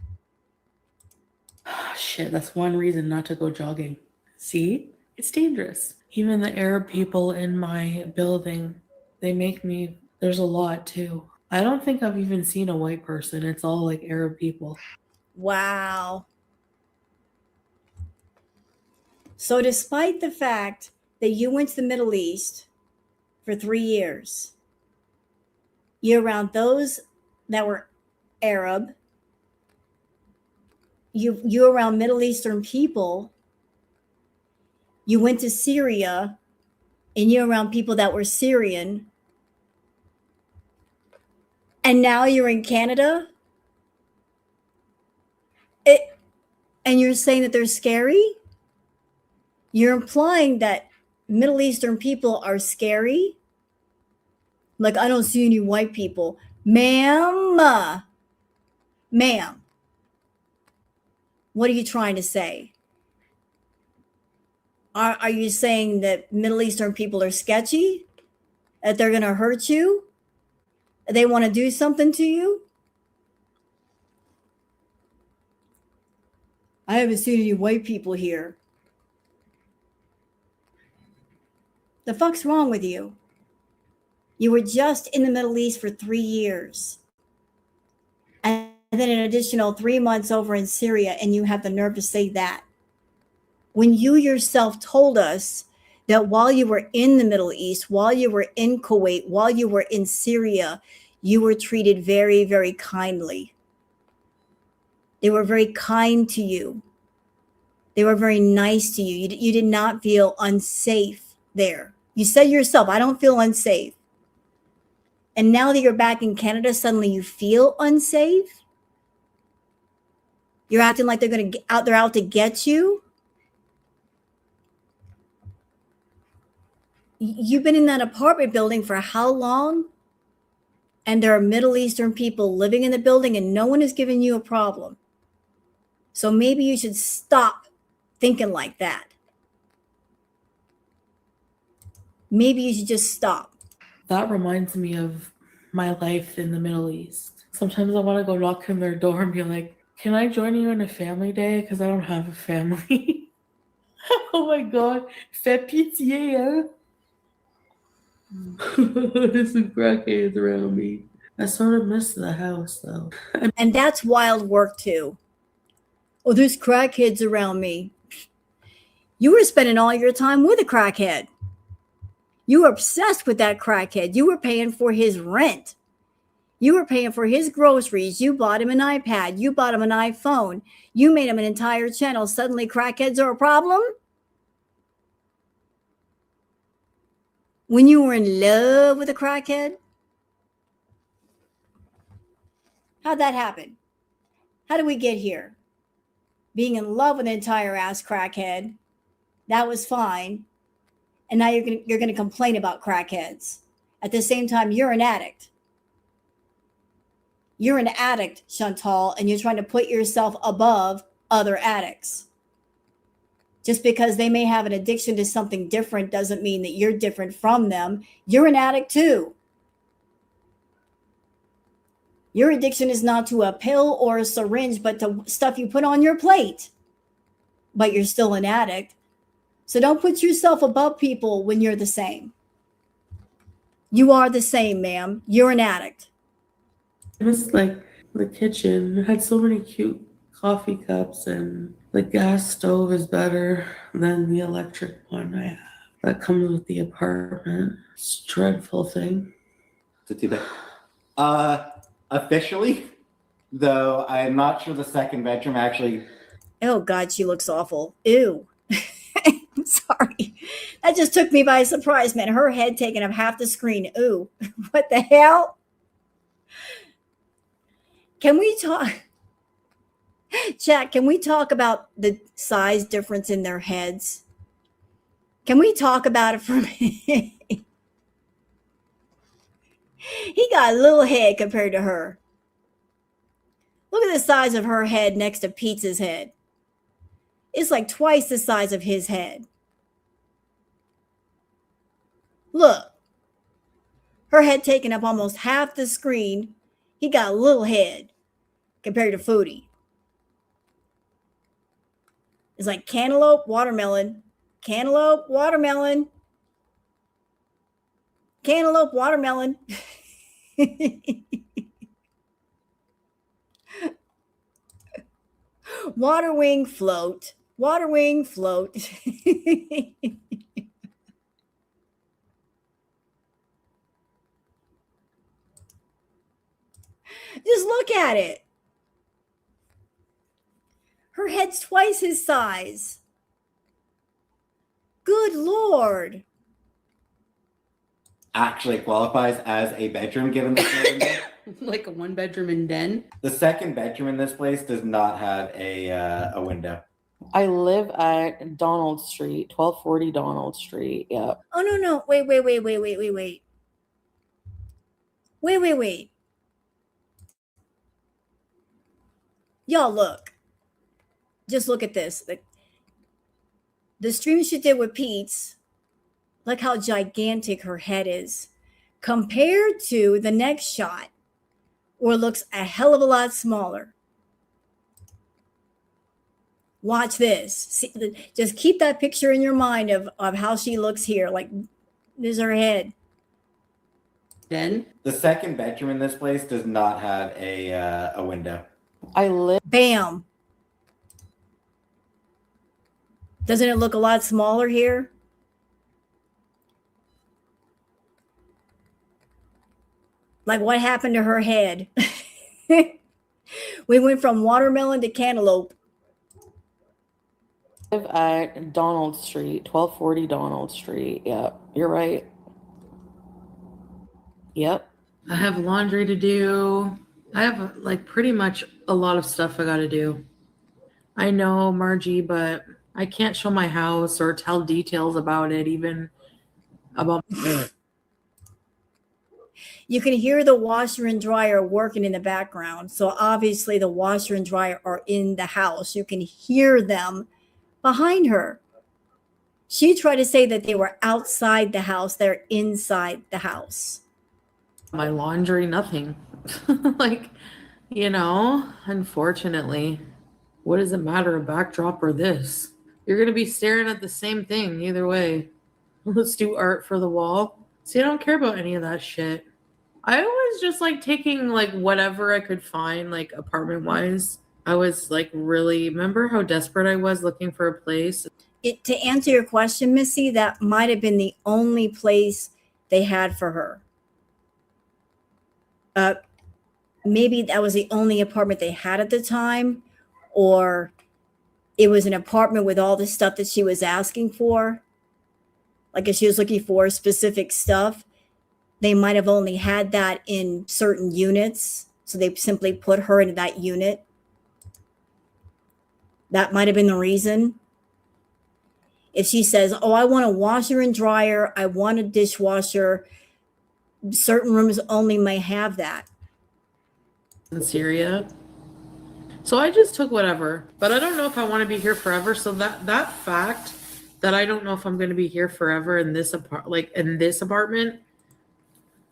Shit, that's one reason not to go jogging. See? It's dangerous. Even the Arab people in my building, they make me, there's a lot too. I don't think I've even seen a white person. It's all like Arab people. Wow. So despite the fact that you went to the Middle East for 3 years, you're around those that were Arab, you're around Middle Eastern people, you went to Syria and you're around people that were Syrian, and now you're in Canada, and you're saying that they're scary? You're implying that Middle Eastern people are scary? Like, I don't see any white people. Ma'am, what are you trying to say? Are you saying that Middle Eastern people are sketchy? That they're going to hurt you? They want to do something to you? I haven't seen any white people here. The fuck's wrong with you? You were just in the Middle East for 3 years. And then an additional 3 months over in Syria, and you have the nerve to say that. When you yourself told us that while you were in the Middle East, while you were in Kuwait, while you were in Syria, you were treated very, very kindly. They were very kind to you. They were very nice to you. You did not feel unsafe there. You said yourself, I don't feel unsafe. And now that you're back in Canada, suddenly you feel unsafe? You're acting like they're out to get you? You've been in that apartment building for how long? And there are Middle Eastern people living in the building and no one is giving you a problem. So maybe you should stop thinking like that. Maybe you should just stop. That reminds me of my life in the Middle East. Sometimes I want to go knock on their door and be like, can I join you on a family day? Because I don't have a family. Oh my God. Fais pitié, hein? There's some crackheads around me. I sort of miss the house though. And that's wild work too. Oh, there's crackheads around me. You were spending all your time with a crackhead. You were obsessed with that crackhead. You were paying for his rent. You were paying for his groceries. You bought him an iPad. You bought him an iPhone. You made him an entire channel. Suddenly crackheads are a problem? When you were in love with a crackhead? How'd that happen? How did we get here? Being in love with an entire ass crackhead, that was fine. And now you're gonna complain about crackheads. At the same time, you're an addict. You're an addict, Chantal, and you're trying to put yourself above other addicts. Just because they may have an addiction to something different doesn't mean that you're different from them. You're an addict too. Your addiction is not to a pill or a syringe, but to stuff you put on your plate. But you're still an addict. So don't put yourself above people when you're the same. You are the same, ma'am. You're an addict. It was like the kitchen. It had so many cute coffee cups, and the gas stove is better than the electric one I have. That comes with the apartment. It's a dreadful thing. Officially, though I'm not sure the second bedroom actually. Oh God, she looks awful. Ew. I'm sorry. That just took me by surprise, man. Her head taking up half the screen. Ooh, what the hell? Can we talk? Chat, can we talk about the size difference in their heads? Can we talk about it for a minute? He got a little head compared to her. Look at the size of her head next to Pete's head. It's like twice the size of his head. Look, her head taking up almost half the screen. He got a little head compared to Foodie. It's like cantaloupe, watermelon, cantaloupe, watermelon, cantaloupe, watermelon. Water wing float, water wing float. Just look at it. Her head's twice his size. Good Lord. Actually qualifies as a bedroom given the Like a 1-bedroom and den. The second bedroom in this place does not have a window. I live at Donald Street, 1240 Donald Street. Yep. Oh, no. Wait. Wait. Y'all look. Just look at this. The stream she did with Peeps, look how gigantic her head is compared to the next shot where it looks a hell of a lot smaller. Watch this. See, just keep that picture in your mind of how she looks here. Like, this is her head. Den. The second bedroom in this place does not have a window. I live. Bam. Doesn't it look a lot smaller here? Like, what happened to her head? We went from watermelon to cantaloupe. Live at Donald Street, 1240 Donald Street. Yep, you're right. Yep. I have laundry to do. I have like pretty much a lot of stuff I got to do. I know, Margie, but I can't show my house or tell details about it, even about. You can hear the washer and dryer working in the background. So obviously the washer and dryer are in the house. You can hear them behind her. She tried to say that they were outside the house. They're inside the house. My laundry, nothing. Like, unfortunately, what does it matter, a backdrop or this? You're going to be staring at the same thing either way. Let's do art for the wall. See, I don't care about any of that shit. I was just like taking like whatever I could find, like apartment wise. I was like really, remember how desperate I was looking for a place? To answer your question, Missy, that might have been the only place they had for her. Maybe that was the only apartment they had at the time, or it was an apartment with all the stuff that she was asking for. Like if she was looking for specific stuff, they might have only had that in certain units. So they simply put her into that unit. That might have been the reason. If she says, oh, I want a washer and dryer, I want a dishwasher, certain rooms only may have that. In Syria. So I just took whatever, but I don't know if I want to be here forever. So that fact that I don't know if I'm going to be here forever in this apartment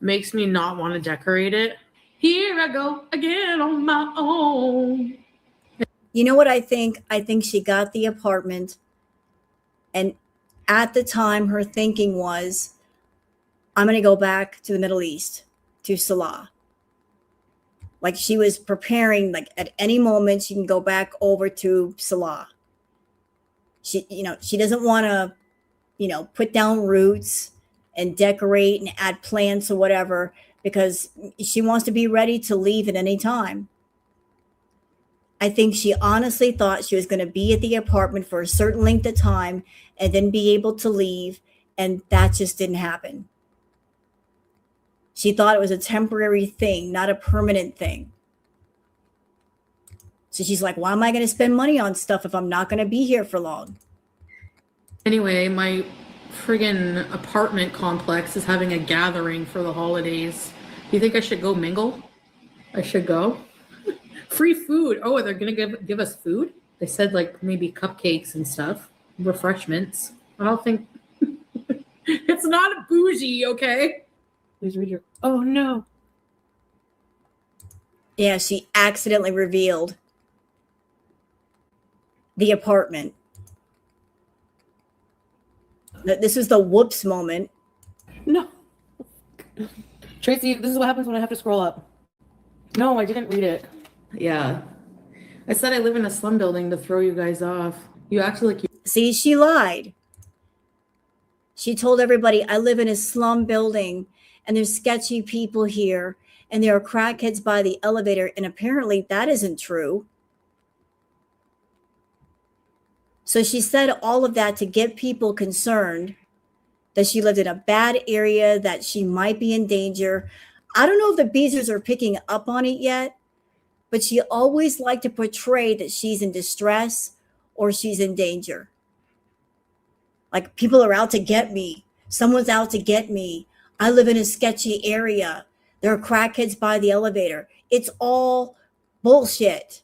makes me not want to decorate it. Here I go again on my own. You know what I think? I think she got the apartment, and at the time her thinking was, I'm going to go back to the Middle East, to Salah. Like she was preparing, like at any moment she can go back over to Salah. She doesn't want to, put down roots and decorate and add plants or whatever, because she wants to be ready to leave at any time. I think she honestly thought she was going to be at the apartment for a certain length of time and then be able to leave. And that just didn't happen. She thought it was a temporary thing, not a permanent thing. So she's like, why am I going to spend money on stuff if I'm not going to be here for long? Anyway, my friggin' apartment complex is having a gathering for the holidays. Do you think I should go mingle? I should go. Free food. Oh, they're going to give us food? They said like maybe cupcakes and stuff, refreshments. I don't think It's not bougie, okay? Please read your. Oh no. Yeah, she accidentally revealed the apartment. This is the whoops moment. No. Tracy, this is what happens when I have to scroll up. No, I didn't read it. Yeah. I said I live in a slum building to throw you guys off. You acted like you. See, she lied. She told everybody, I live in a slum building and there's sketchy people here and there are crackheads by the elevator. And apparently that isn't true. So she said all of that to get people concerned that she lived in a bad area, that she might be in danger. I don't know if the Beezers are picking up on it yet, but she always liked to portray that she's in distress or she's in danger. Like people are out to get me. Someone's out to get me. I live in a sketchy area. There are crackheads by the elevator. It's all bullshit.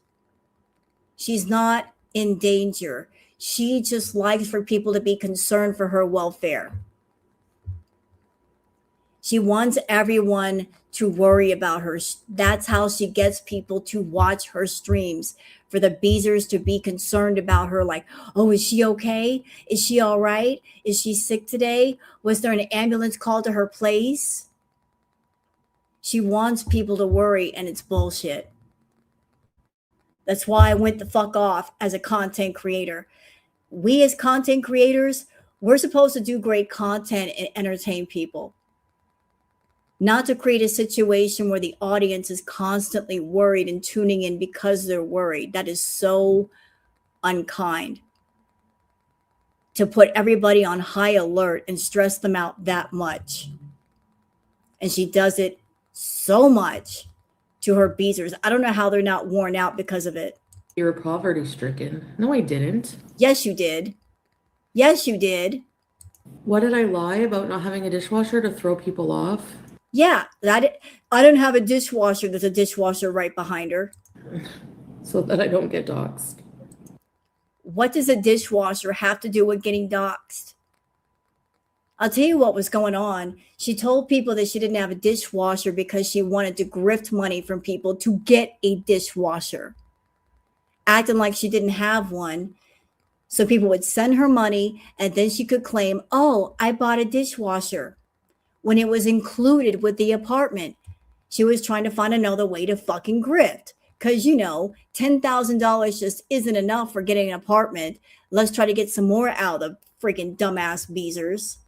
She's not in danger. She just likes for people to be concerned for her welfare. She wants everyone to worry about her. That's how she gets people to watch her streams, for the Beezers to be concerned about her. Like, oh, is she okay? Is she all right? Is she sick today? Was there an ambulance called to her place? She wants people to worry, and it's bullshit. That's why I went the fuck off as a content creator. We as content creators, we're supposed to do great content and entertain people. Not to create a situation where the audience is constantly worried and tuning in because they're worried. That is so unkind. To put everybody on high alert and stress them out that much. And she does it so much to her Beezers. I don't know how they're not worn out because of it. You were poverty stricken. No, I didn't. Yes, you did. Yes, you did. What did I lie about not having a dishwasher to throw people off? Yeah, I don't have a dishwasher. There's a dishwasher right behind her. So that I don't get doxxed. What does a dishwasher have to do with getting doxxed? I'll tell you what was going on. She told people that she didn't have a dishwasher because she wanted to grift money from people to get a dishwasher. Acting like she didn't have one. So people would send her money and then she could claim, oh, I bought a dishwasher. When it was included with the apartment, she was trying to find another way to fucking grift. Because, you know, $10,000 just isn't enough for getting an apartment. Let's try to get some more out of the freaking dumbass Beezers.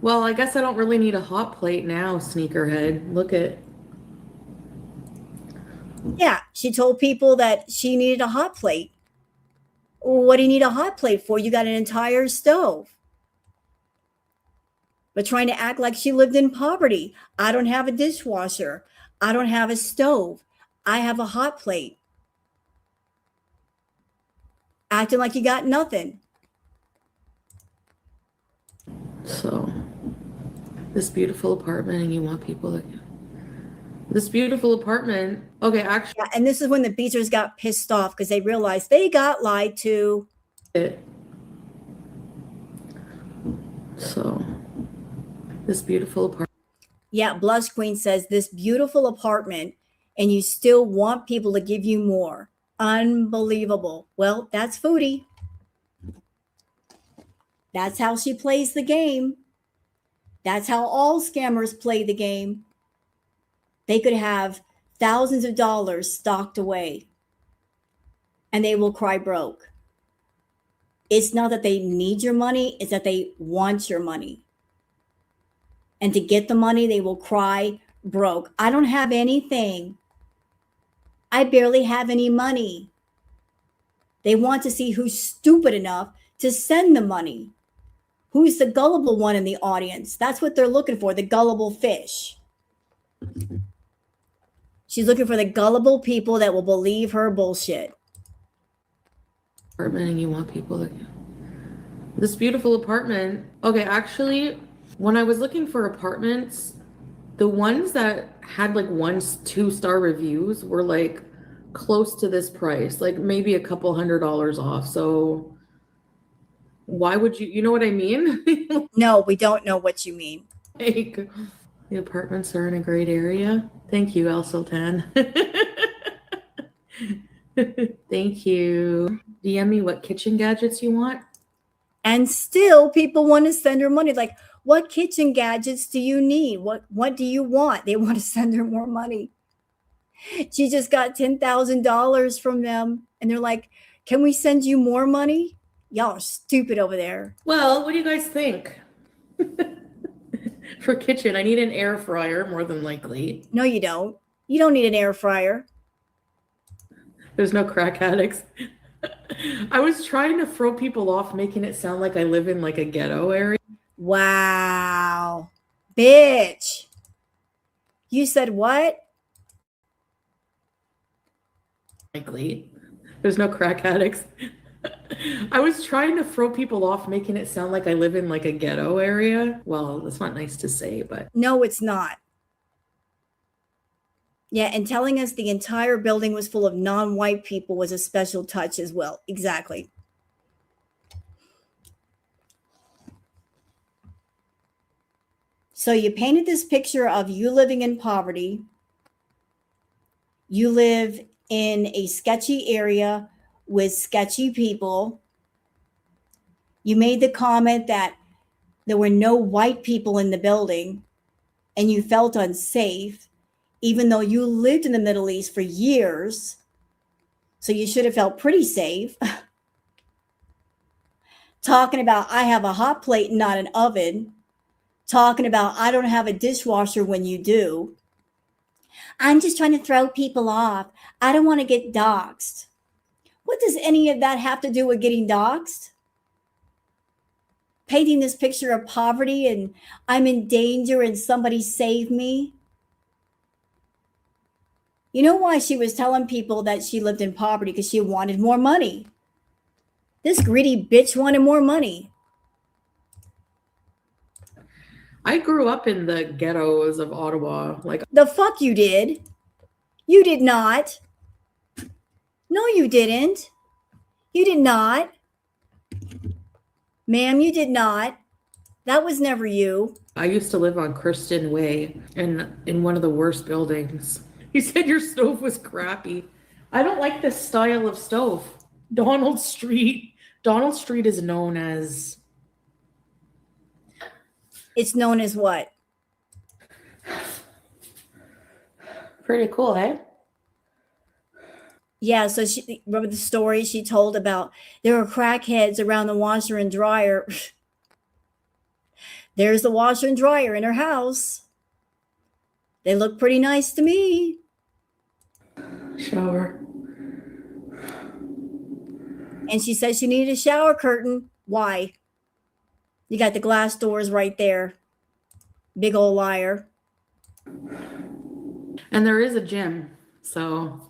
Well, I guess I don't really need a hot plate now, sneakerhead. Look at. Yeah, she told people that she needed a hot plate. What do you need a hot plate for? You got an entire stove. But trying to act like she lived in poverty. I don't have a dishwasher. I don't have a stove. I have a hot plate. Acting like you got nothing. So, this beautiful apartment, and you want people to. This beautiful apartment. Okay, actually. Yeah, and this is when the Beezers got pissed off because they realized they got lied to. So, this beautiful apartment. Yeah, Blush Queen says this beautiful apartment, and you still want people to give you more. Unbelievable. Well, that's Foodie. That's how she plays the game. That's how all scammers play the game. They could have thousands of dollars stocked away, and they will cry broke. It's not that they need your money, it's that they want your money. And to get the money, they will cry broke. I don't have anything. I barely have any money. They want to see who's stupid enough to send the money. Who's the gullible one in the audience? That's what they're looking for, the gullible fish. She's looking for the gullible people that will believe her bullshit. Apartment, and you want people to. This beautiful apartment. Okay, actually, when I was looking for apartments, the ones that had like 1-2 star reviews were like close to this price, like maybe a couple $100 off. So Why would you know what I mean? No, we don't know what you mean. Like, the apartments are in a great area. Thank you, El Sultan. Thank you. DM me what kitchen gadgets you want. And still people want to send her money. Like, what kitchen gadgets do you need? What do you want? They want to send her more money. She just got $10,000 from them. And they're like, can we send you more money? Y'all are stupid over there. Well, what do you guys think? For kitchen, I need an air fryer, more than likely. No, you don't. You don't need an air fryer. There's no crack addicts. I was trying to throw people off, making it sound like I live in like a ghetto area. Wow. Bitch. You said what? Likely. There's no crack addicts. I was trying to throw people off, making it sound like I live in like a ghetto area. Well, that's not nice to say, but No, it's not. Yeah, and telling us the entire building was full of non-white people was a special touch as well. Exactly. So you painted this picture of you living in poverty. You live in a sketchy area with sketchy people. You made the comment that there were no white people in the building and you felt unsafe, even though you lived in the Middle East for years. So you should have felt pretty safe. Talking about, I have a hot plate, not an oven. Talking about, I don't have a dishwasher when you do. I'm just trying to throw people off. I don't want to get doxxed. What does any of that have to do with getting doxxed? Painting this picture of poverty and I'm in danger and somebody save me. You know why she was telling people that she lived in poverty? Because she wanted more money. This greedy bitch wanted more money. I grew up in the ghettos of Ottawa. Like, The fuck you did. You did not. No, you didn't. You did not. Ma'am, you did not. That was never you. I used to live on Kristen Way in one of the worst buildings. You said your stove was crappy. I don't like this style of stove. Donald Street. Donald Street is known as... It's known as what? Pretty cool, eh? Yeah, so she remember the story she told about there were crackheads around the washer and dryer. There's the washer and dryer in her house. They look pretty nice to me. Shower. And she said she needed a shower curtain. Why? You got the glass doors right there. Big old liar. And there is a gym, so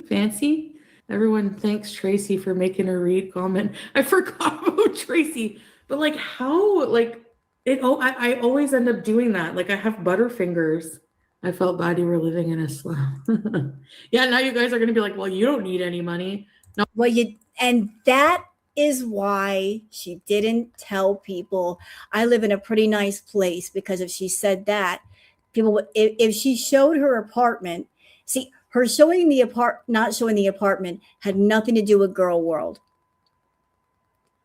fancy. Everyone thanks Tracy for making her read comment. I forgot about Tracy, but like how, like it, oh, I always end up doing that. Like I have butterfingers. I felt bad you were living in a slum. Yeah, now you guys are gonna be like, well, you don't need any money. No. Well, and that is why she didn't tell people I live in a pretty nice place, because if she said that, people would, if she showed her apartment, see, her showing the not showing the apartment had nothing to do with Girl World.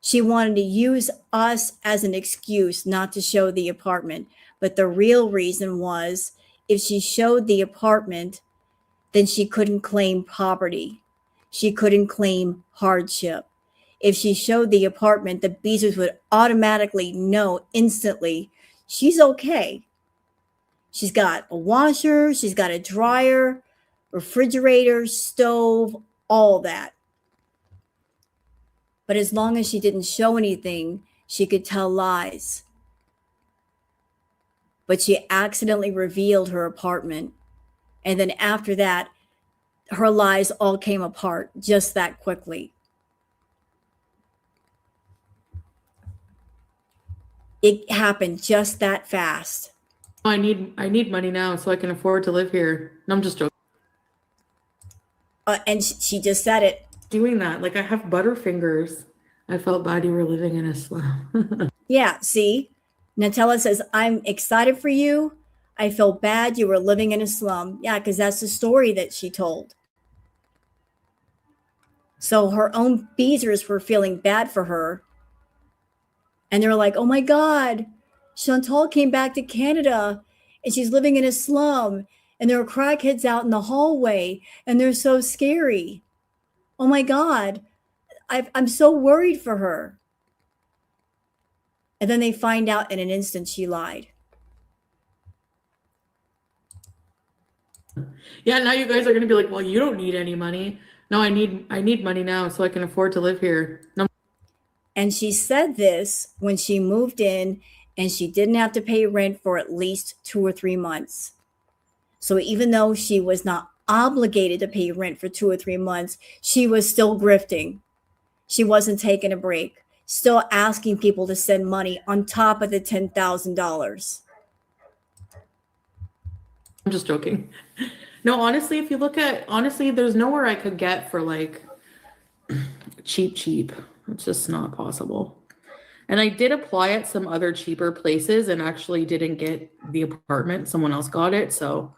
She wanted to use us as an excuse not to show the apartment. But the real reason was if she showed the apartment, then she couldn't claim poverty. She couldn't claim hardship. If she showed the apartment, the Beezers would automatically know instantly she's okay. She's got a washer, she's got a dryer, refrigerator, stove, all that. But as long as she didn't show anything, she could tell lies. But she accidentally revealed her apartment. And then after that, her lies all came apart just that quickly. It happened just that fast. I need money now so I can afford to live here. No, I'm just joking. And she just said it. Doing that, like I have butterfingers. I felt bad you were living in a slum. Yeah, see? Nutella says, I'm excited for you. I felt bad you were living in a slum. Yeah, because that's the story that she told. So her own Beezers were feeling bad for her. And they were like, oh my God, Chantal came back to Canada and she's living in a slum. And there are crackheads out in the hallway and they're so scary. Oh my God, I'm so worried for her. And then they find out in an instant she lied. Yeah, now you guys are gonna be like, well, you don't need any money. No, I need money now so I can afford to live here. No. And she said this when she moved in and she didn't have to pay rent for at least 2 or 3 months. So even though she was not obligated to pay rent for 2 or 3 months, she was still grifting. She wasn't taking a break, still asking people to send money on top of the $10,000. I'm just joking. No, honestly, if you look at, honestly, there's nowhere I could get for like cheap. It's just not possible. And I did apply at some other cheaper places and actually didn't get the apartment. Someone else got it. So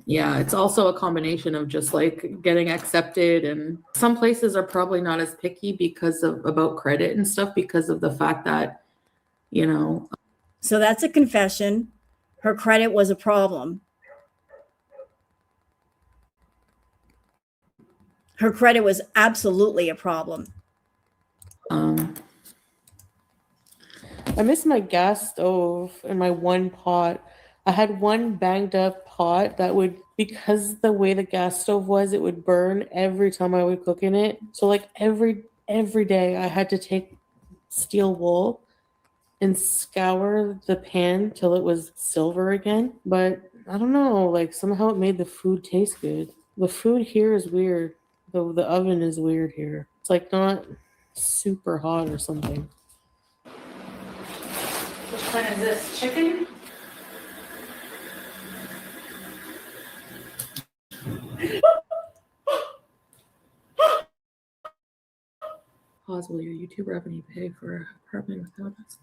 yeah, it's also a combination of just like getting accepted, and some places are probably not as picky because of about credit and stuff because of the fact that, you know. So that's a confession. Her credit was a problem. Her credit was absolutely a problem. I miss my gas stove and my one pot. I had one banged up pot that would, because the way the gas stove was, it would burn every time I would cook in it. So like every day I had to take steel wool and scour the pan till it was silver again. But I don't know, like somehow it made the food taste good. The food here is weird. The oven is weird here. It's like not super hot or something. Which kind is this? Chicken? Pause, will your YouTube revenue pay for an apartment without us?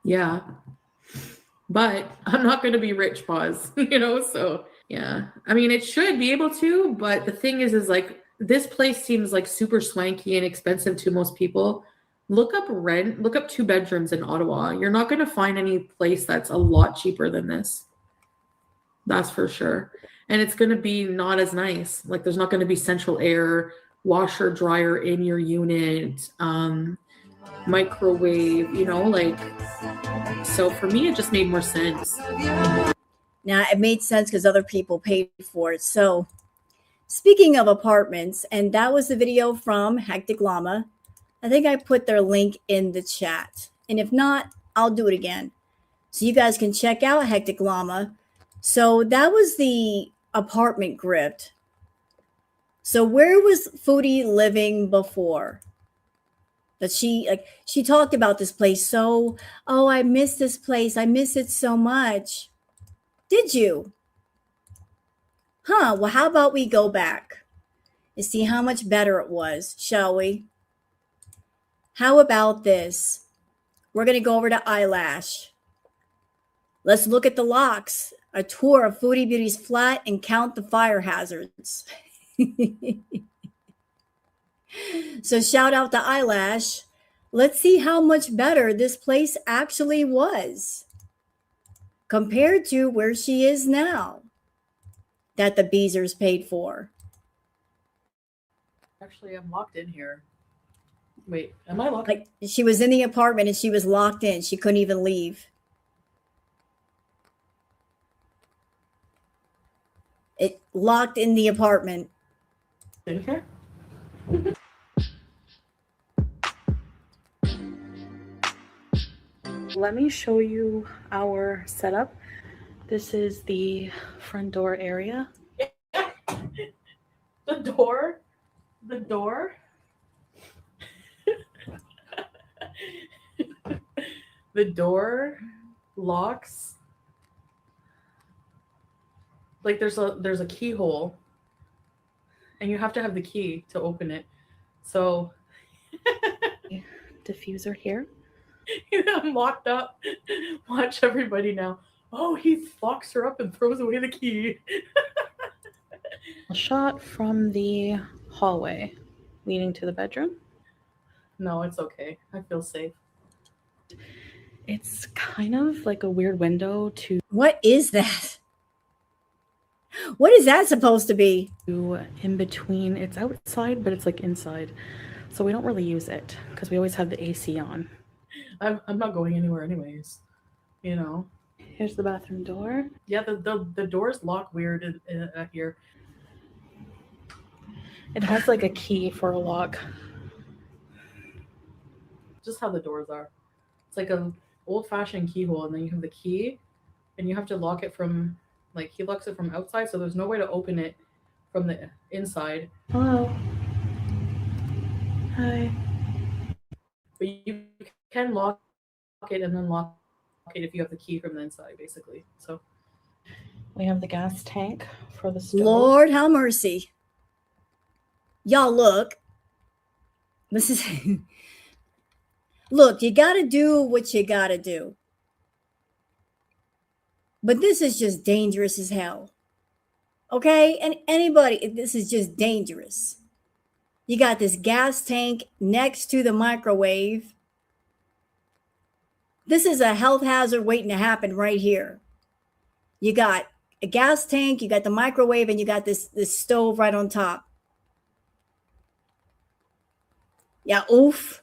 Yeah. But I'm not going to be rich, pause, so yeah. I mean, it should be able to, but the thing is like, this place seems like super swanky and expensive to most people. Look up rent, look up 2 bedrooms in Ottawa. You're not going to find any place that's a lot cheaper than this. That's for sure. And it's going to be not as nice. Like there's not going to be central air, washer, dryer in your unit, microwave, so for me, it just made more sense. Now, it made sense because other people paid for it. So speaking of apartments, and that was the video from Hectic Llama. I think I put their link in the chat. And if not, I'll do it again. So you guys can check out Hectic Llama. So that was the apartment grift. So where was Foodie living before? That she talked about this place. So, oh, I miss this place. I miss it so much. Did you? Well, how about we go back and see how much better it was, shall we? How about this? We're going to go over to Eyelash. Let's look at the locks. A tour of Foodie Beauty's flat and count the fire hazards. So shout out to Eyelash. Let's see how much better this place actually was compared to where she is now that the Beezers paid for. Actually, I'm locked in here. Wait, am I locked? Like she was in the apartment and she was locked in. She couldn't even leave. It locked in the apartment. In here? Let me show you our setup. This is the front door area. The door. The door locks. Like there's a keyhole, and you have to have the key to open it. So Diffuser here. I'm locked up. Watch everybody now. Oh, he locks her up and throws away the key. A shot from the hallway leading to the bedroom. No, it's okay. I feel safe. It's kind of like a weird window to What is that? What is that supposed to be? in between. It's outside, but it's like inside. So we don't really use it because we always have the AC on. I'm not going anywhere anyways. You know. Here's the bathroom door. Yeah, the doors lock weird here. It has like a key for a lock. Just how the doors are. It's like an old-fashioned keyhole, and then you have the key, and you have to lock it from, like, he locks it from outside, so there's no way to open it from the inside. Hello. Hi. But you can lock it and then lock it if you have the key from the inside, basically. So We have the gas tank for the stove. Lord have mercy. Y'all look. This is look, you gotta do what you gotta do. But this is just dangerous as hell. Okay? And anybody, this is just dangerous. You got this gas tank next to the microwave. This is a health hazard waiting to happen right here. You got a gas tank, you got the microwave, and you got this stove right on top. Yeah, oof.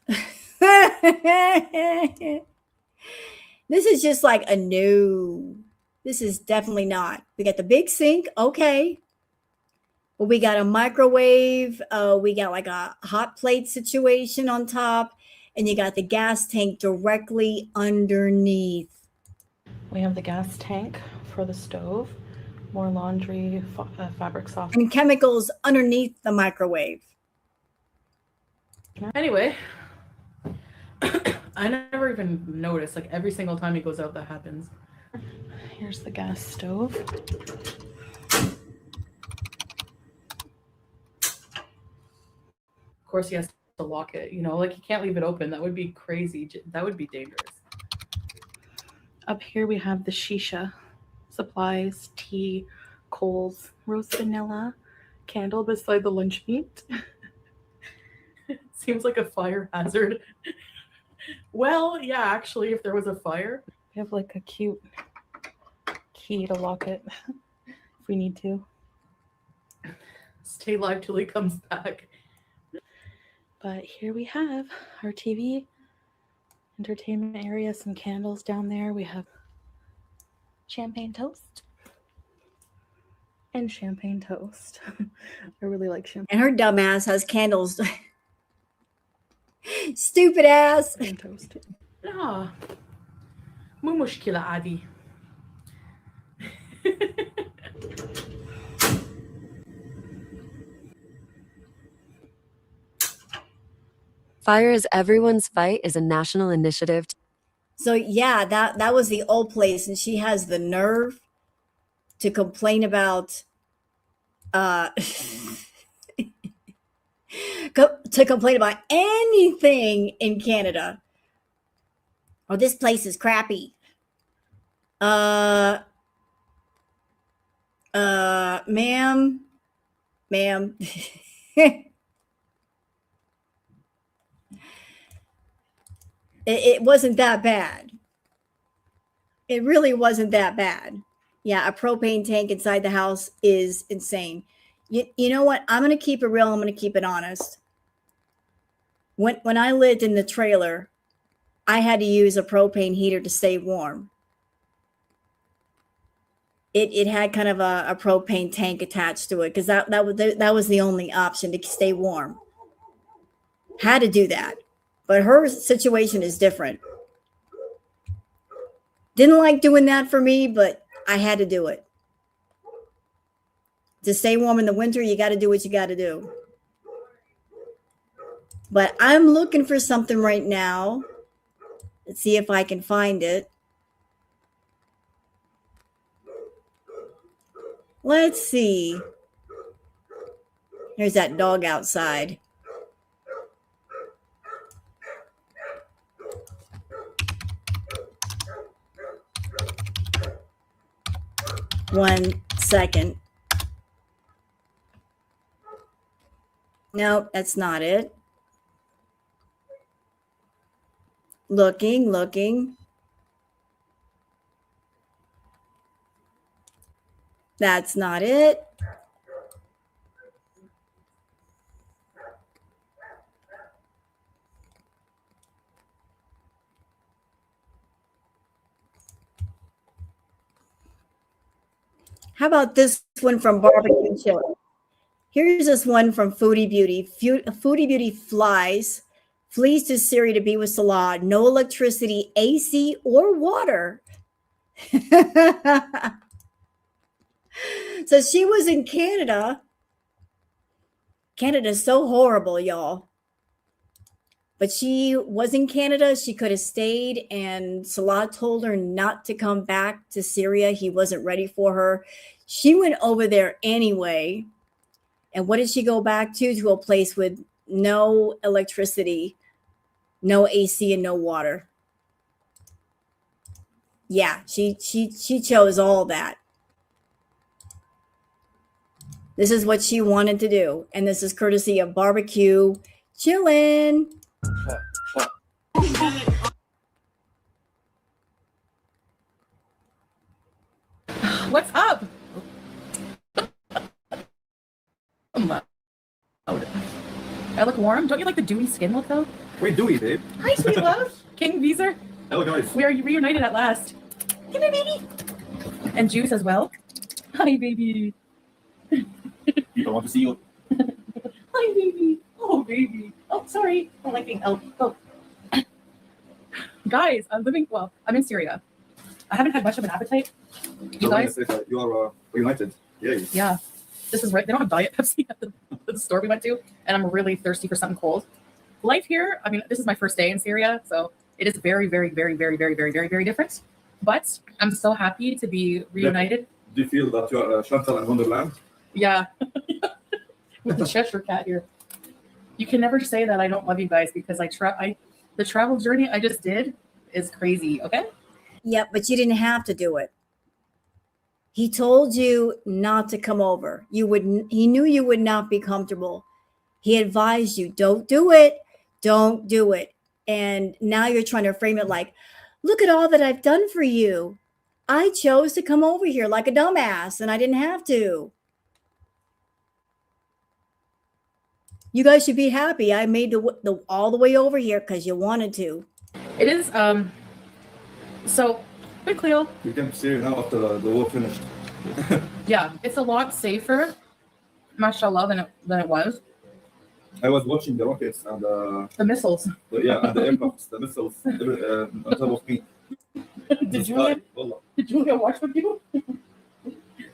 This is just like a no. This is definitely not. We got the big sink, okay. But we got a microwave. We got like a hot plate situation on top, and you got the gas tank directly underneath. We have the gas tank for the stove. More laundry, fabric softener. And chemicals underneath the microwave. anyway, I never even noticed. Like every single time he goes out, that happens. Here's the gas stove. Of course, he has to lock it. You know, like he can't leave it open. That would be crazy. That would be dangerous. Up here we have the shisha supplies, tea, coals, roast vanilla, candle beside the lunch meat. Seems like a fire hazard. Well, yeah, actually, if there was a fire. We have like a cute key to lock it if we need to. Stay live till he comes back. But here we have our TV, entertainment area, some candles down there. We have champagne toast and champagne toast. I really like champagne. And her dumb ass has candles. Stupid ass. Toast. لا مو مشكلة عادي. Fire is Everyone's Fight is a national initiative. So yeah, that was the old place, and she has the nerve to complain about to complain about anything in Canada. Oh, this place is crappy. Ma'am. It wasn't that bad. It really wasn't that bad. Yeah, a propane tank inside the house is insane. You know what? I'm going to keep it real. I'm going to keep it honest. When I lived in the trailer, I had to use a propane heater to stay warm. It had kind of a propane tank attached to it because that was the only option to stay warm. Had to do that. But her situation is different. Didn't like doing that for me, but I had to do it. To stay warm in the winter, you got to do what you got to do. But I'm looking for something right now. Let's see if I can find it. Let's see. There's that dog outside. 1 second. No, that's not it. Looking. That's not it. How about this one from Barbecue Chill? Here's this one from Foodie Beauty. Foodie Beauty flees to Syria to be with Salah. No electricity, AC, or water. So she was in Canada. Canada's so horrible, y'all. But she was in Canada. She could have stayed, and Salah told her not to come back to Syria. He wasn't ready for her. She went over there anyway. And what did she go back to? To a place with no electricity, no AC, and no water. Yeah, she chose all that. This is what she wanted to do. And this is courtesy of Barbecue Chillin'. What's up? I look warm. Don't you like the dewy skin look though? Wait, Dewey, babe. Hi, sweet love. King Beezer. Hello, guys. We are reunited at last. Come here, baby. And Juice as well. Hi, baby. I want to see you. Hi, baby. Oh, baby. Oh, sorry. I don't like being elf. Oh. Guys, I'm in Syria. I haven't had much of an appetite. You guys? You are reunited. Yay. Yeah. This is right. They don't have Diet Pepsi at the store we went to, and I'm really thirsty for something cold. Life here, I mean, this is my first day in Syria, so it is very, very, very, very, very, very, very, very different. But I'm so happy to be reunited. Do you feel that you are Chantal in Wonderland? Yeah. With the Cheshire cat here. You can never say that I don't love you guys because the travel journey I just did is crazy, okay? Yeah, but you didn't have to do it. He told you not to come over. He knew you would not be comfortable. He advised you, don't do it. Don't do it. And now you're trying to frame it like, look at all that I've done for you. I chose to come over here like a dumbass and I didn't have to. You guys should be happy. I made the all the way over here because you wanted to. It is, so, good Cleo. You can see now after the war finished. Yeah, it's a lot safer, mashallah, than it was. I was watching the rockets and the missiles. and the aircrafts, the missiles on top of me. Did Julia watch with you?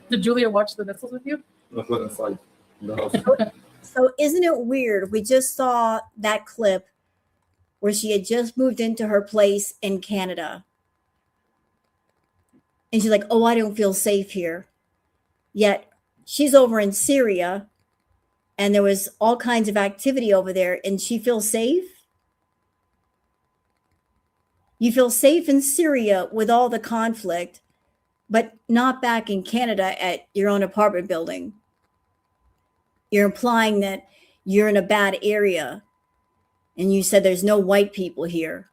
Did Julia watch the missiles with you? Not right inside in the house. So isn't it weird? We just saw that clip where she had just moved into her place in Canada. And she's like, oh, I don't feel safe here. Yet she's over in Syria and there was all kinds of activity over there and she feels safe. You feel safe in Syria with all the conflict, but not back in Canada at your own apartment building. You're implying that you're in a bad area and you said there's no white people here.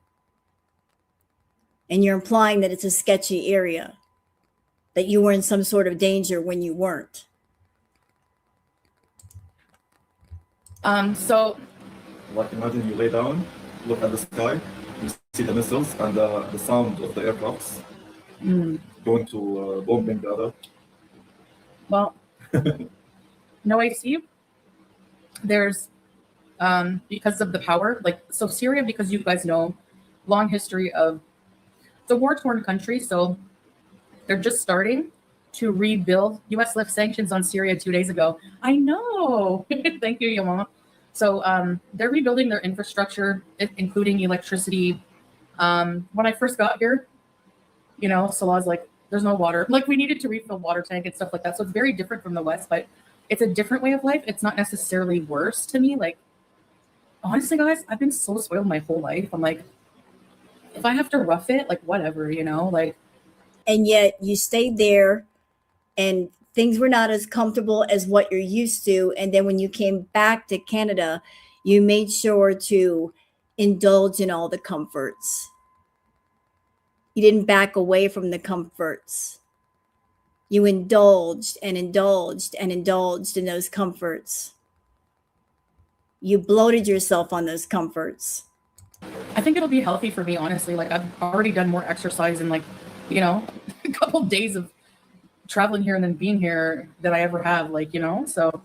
And you're implying that it's a sketchy area, that you were in some sort of danger when you weren't. So Like imagine you lay down, look at the sky, you see the missiles and the sound of the aircrafts going to bombing the other. well, no AC. There's because of the power, so Syria, because you guys know, long history of it's a war-torn country, so they're just starting to rebuild. US lifted sanctions on Syria 2 days ago. I know. Thank you, Yama. So they're rebuilding their infrastructure, including electricity. When I first got here, Salah's like, there's no water. Like, we needed to refill water tank and stuff like that. So it's very different from the West, but it's a different way of life. It's not necessarily worse to me. Like, honestly, guys, I've been so spoiled my whole life. I'm like, if I have to rough it, like, whatever, like. And yet you stayed there and things were not as comfortable as what you're used to. And then when you came back to Canada, you made sure to indulge in all the comforts. You didn't back away from the comforts. You indulged and indulged and indulged in those comforts. You bloated yourself on those comforts. I think it'll be healthy for me, honestly. Like, I've already done more exercise in, like, you know, a couple days of traveling here and then being here than I ever have, like, you know. So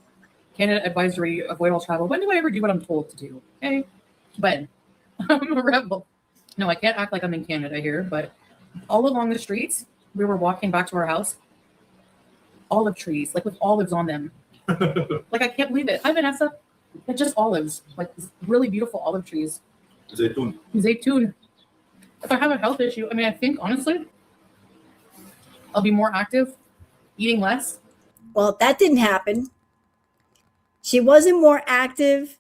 Canada advisory, avoid all travel. When do I ever do what I'm told to do? Okay. But I'm a rebel. No, I can't act like I'm in Canada here, but all along the streets, we were walking back to our house, olive trees, like with olives on them. Like, I can't believe it. Hi, Vanessa. It's just olives, like really beautiful olive trees. Zaytun. Zaytun. If I have a health issue, I mean, I think honestly, I'll be more active, eating less. Well, that didn't happen. She wasn't more active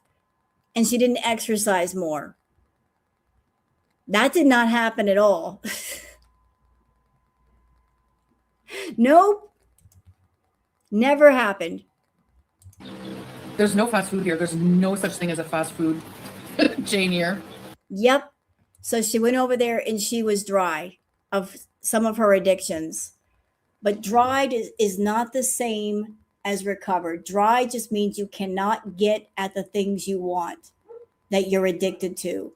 and she didn't exercise more. That did not happen at all. Nope. Never happened. There's no fast food here. There's no such thing as a fast food chain here. Yep. So she went over there and she was dry of some of her addictions. But dried is not the same as recovered. Dry just means you cannot get at the things you want that you're addicted to.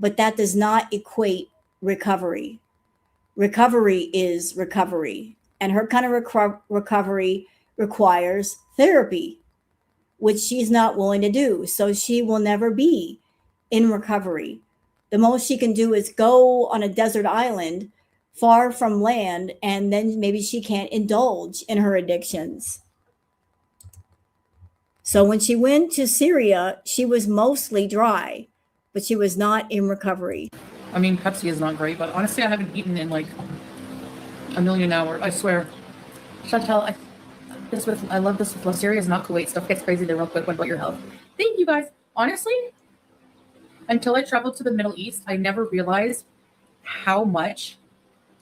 But that does not equate recovery. Recovery is recovery. And her kind of recovery requires therapy, which she's not willing to do. So she will never be in recovery. The most she can do is go on a desert island far from land, and then maybe she can't indulge in her addictions. So when she went to Syria, she was mostly dry, but she was not in recovery. I mean, Pepsi is not great, but honestly, I haven't eaten in like a million hours. I swear. Chantel, I love this with Syria is not Kuwait. Stuff gets crazy there real quick. What about your health? Thank you, guys. Honestly, until I traveled to the Middle East, I never realized how much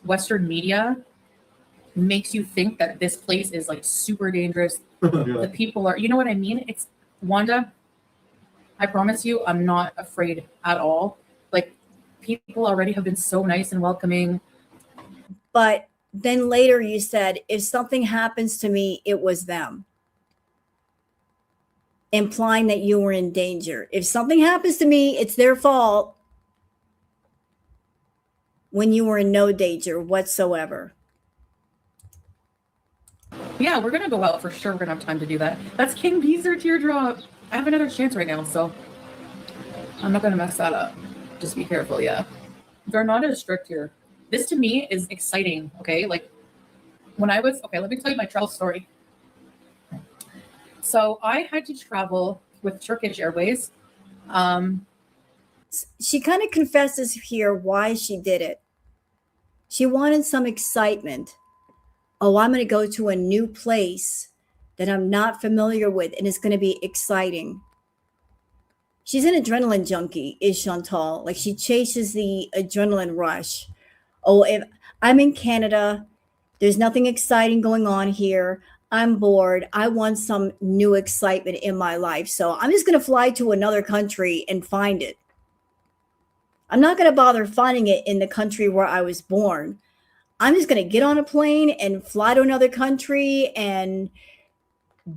Western media makes you think that this place is like super dangerous. The people are, you know what I mean? It's Wanda. I promise you, I'm not afraid at all. Like, people already have been so nice and welcoming. But then later you said, if something happens to me, it was them. Implying that you were in danger. If something happens to me, it's their fault. When you were in no danger whatsoever. Yeah, we're going to go out for sure. We're going to have time to do that. That's King Beezer teardrop. I have another chance right now, so I'm not going to mess that up. Just be careful, yeah. They're not as strict here. This to me is exciting, okay? Like, when I was, okay, let me tell you my travel story. So I had to travel with Turkish Airways. She kind of confesses here why she did it. She wanted some excitement. Oh, I'm going to go to a new place that I'm not familiar with, and it's going to be exciting. She's an adrenaline junkie, is Chantal. Like, she chases the adrenaline rush. Oh, if I'm in Canada, there's nothing exciting going on here. I'm bored. I want some new excitement in my life. So I'm just going to fly to another country and find it. I'm not going to bother finding it in the country where I was born. I'm just going to get on a plane and fly to another country and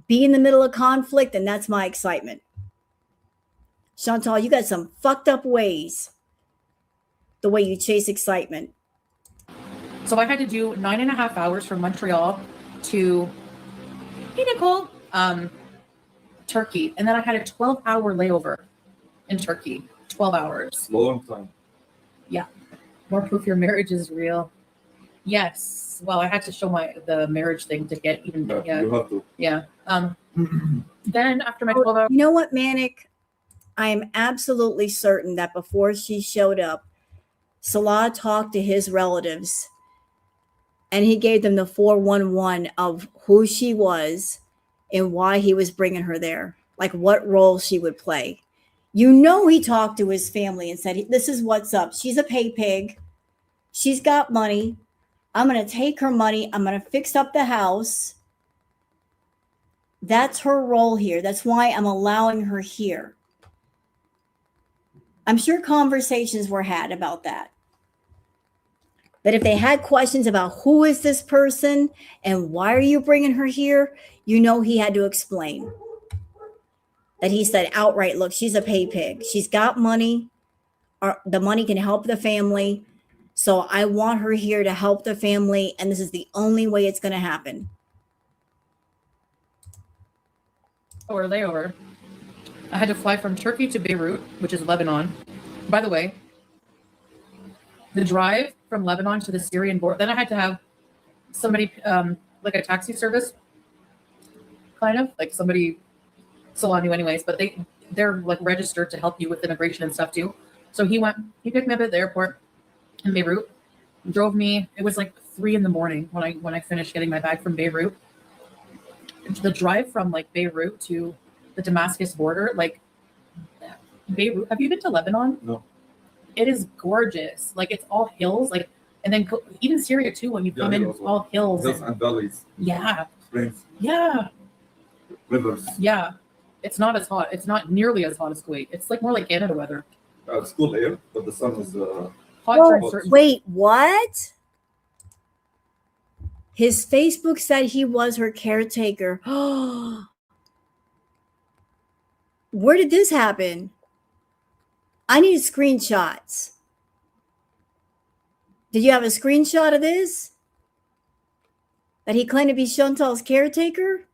be in the middle of conflict, and that's my excitement. Chantal, you got some fucked up ways, the way you chase excitement. So I had to do 9.5 hours from Montreal to, hey, Nicole, Turkey. And then I had a 12-hour layover in Turkey. 12 hours. Long time. Yeah. More proof your marriage is real. Yes. Well, I had to show the marriage thing to get even. Yeah, you have to. Yeah. Then after my 12 hours. You know what, Manic? I am absolutely certain that before she showed up, Salah talked to his relatives and he gave them the 411 of who she was and why he was bringing her there, like what role she would play. You know, he talked to his family and said, this is what's up. She's a pay pig. She's got money. I'm going to take her money. I'm going to fix up the house. That's her role here. That's why I'm allowing her here. I'm sure conversations were had about that. But if they had questions about who is this person and why are you bringing her here, you know he had to explain. That he said outright, look, she's a pay pig. She's got money. The money can help the family. So I want her here to help the family. And this is the only way it's going to happen. Or layover. I had to fly from Turkey to Beirut, which is Lebanon. By the way, the drive from Lebanon to the Syrian border, then I had to have somebody, like a taxi service, kind of, like somebody, Salon knew anyways, but they're like registered to help you with immigration and stuff too. So he picked me up at the airport in Beirut, drove me, it was like 3 a.m. when I finished getting my bag from Beirut. The drive from like Beirut to the Damascus border, like Beirut, have you been to Lebanon? No. It is gorgeous. Like it's all hills, like, and then even Syria too. When you come in, all hills and valleys. Yeah. Springs. Yeah. Rivers. Yeah. It's not as hot. It's not nearly as hot as Kuwait. It's like more like Canada weather. It's cool air, but the sun is hot. Whoa, wait, what? His Facebook said he was her caretaker. Where did this happen? I need screenshots. Did you have a screenshot of this? That he claimed to be Chantal's caretaker?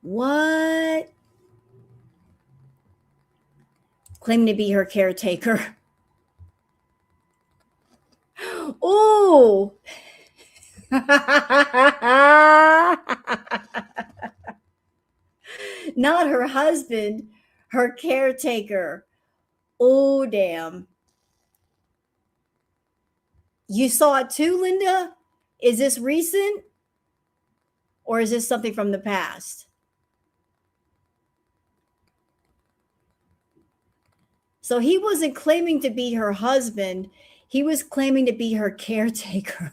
What? Claiming to be her caretaker. Oh. Not her husband, her caretaker. Oh, damn. You saw it too, Linda? Is this recent? Or is this something from the past? So he wasn't claiming to be her husband. He was claiming to be her caretaker.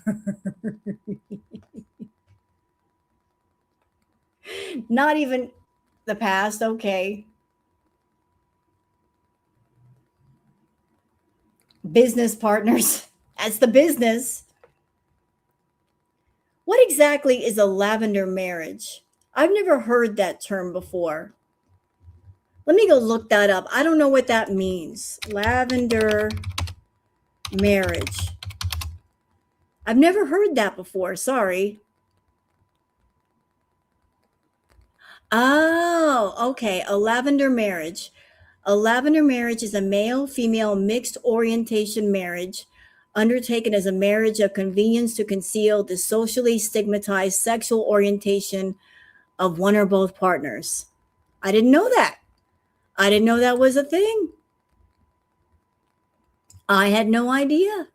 Not even the past. Okay. Business partners. That's the business. What exactly is a lavender marriage? I've never heard that term before. Let me go look that up. I don't know what that means. Lavender marriage. I've never heard that before. Sorry. Oh, okay. A lavender marriage. A lavender marriage is a male-female mixed orientation marriage undertaken as a marriage of convenience to conceal the socially stigmatized sexual orientation of one or both partners. I didn't know that. I didn't know that was a thing. I had no idea.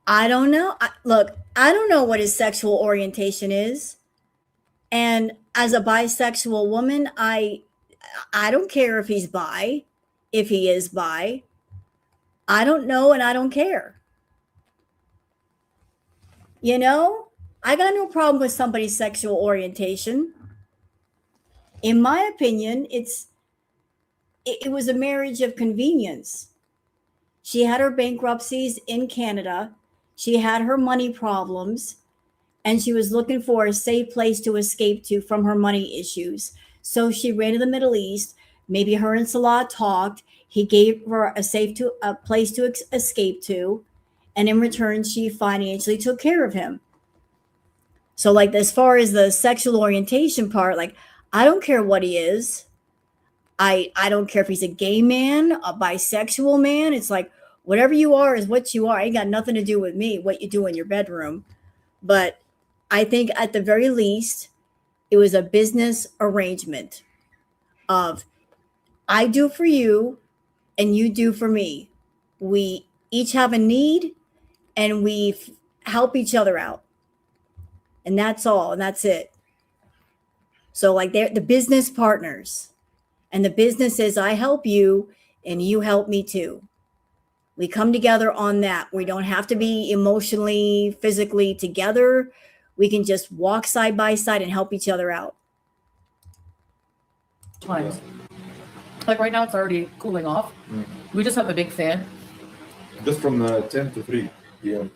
I don't know. Look, I don't know what his sexual orientation is. And as a bisexual woman, I don't care if he's bi, if he is bi. I don't know and I don't care. You know, I got no problem with somebody's sexual orientation. In my opinion, it was a marriage of convenience. She had her bankruptcies in Canada. She had her money problems, and she was looking for a safe place to escape to from her money issues. So she ran to the Middle East. Maybe her and Salah talked. He gave her a place to escape to, and in return, she financially took care of him. So, like, as far as the sexual orientation part, like, I don't care what he is. I don't care if he's a gay man, a bisexual man. It's like, whatever you are is what you are. It ain't got nothing to do with me, what you do in your bedroom. But I think at the very least, it was a business arrangement of I do for you and you do for me. We each have a need and we help each other out. And that's all. And that's it. So like they're the business partners. And the business is I help you and you help me too. We come together on that. We don't have to be emotionally, physically together. We can just walk side by side and help each other out. Times. Like right now, it's already cooling off. We just have a big fan. Just from 10 to 3 p.m.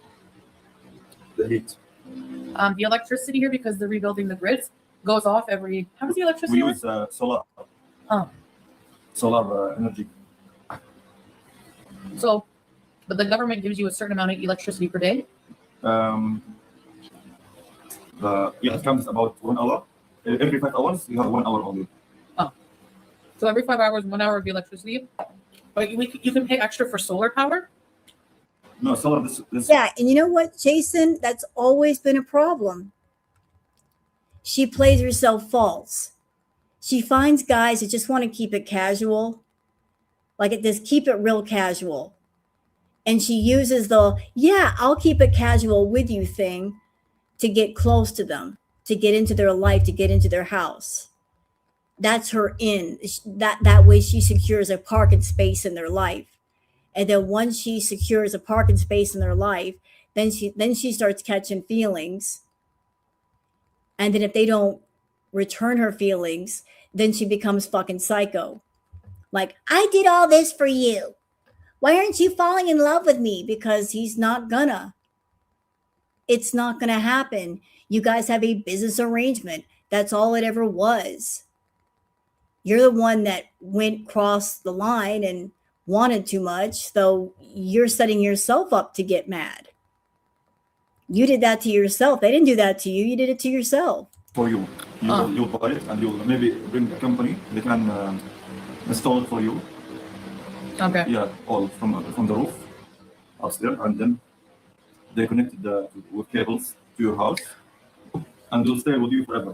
The heat. The electricity here, because they're rebuilding the grids, goes off every. How does the electricity We work? use solar. Oh. Solar energy. So, but the government gives you a certain amount of electricity per day. It comes about 1 hour. Every 5 hours, you have 1 hour only. Oh. So every 5 hours, 1 hour of electricity. But you can pay extra for solar power? No, solar. This Yeah, and you know what, Jason? That's always been a problem. She plays herself false. She finds guys that just want to keep it casual, like just keep it real casual. And she uses the, yeah, I'll keep it casual with you thing to get close to them, to get into their life, to get into their house. That's her in. That way she secures a parking space in their life. And then once she secures a parking space in their life, then she starts catching feelings. And then if they don't return her feelings, then she becomes fucking psycho. Like, I did all this for you. Why aren't you falling in love with me? Because he's not gonna. It's not gonna happen. You guys have a business arrangement. That's all it ever was. You're the one that went across the line and wanted too much, so you're setting yourself up to get mad. You did that to yourself. They didn't do that to you. You did it to yourself. for you. You'll buy it and you'll maybe bring a company. They can install it for you. Okay. Yeah, all from the roof upstairs, and then they connected with cables to your house, and they'll stay with you forever.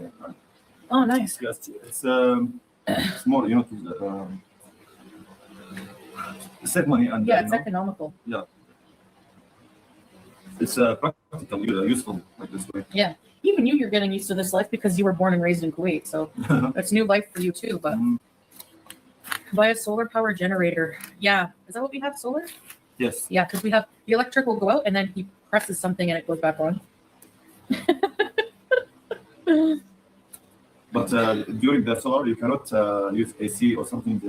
Oh, nice. Yes, it's more, to save money and Yeah, it's economical. Yeah, it's practical, useful like this way. Yeah. Even you're getting used to this life because you were born and raised in Kuwait, so it's new life for you too. But buy a solar power generator. Yeah, is that what we have? Solar? Yes. Yeah, because we have the electric will go out and then he presses something and it goes back on. But during the solar, you cannot use AC or something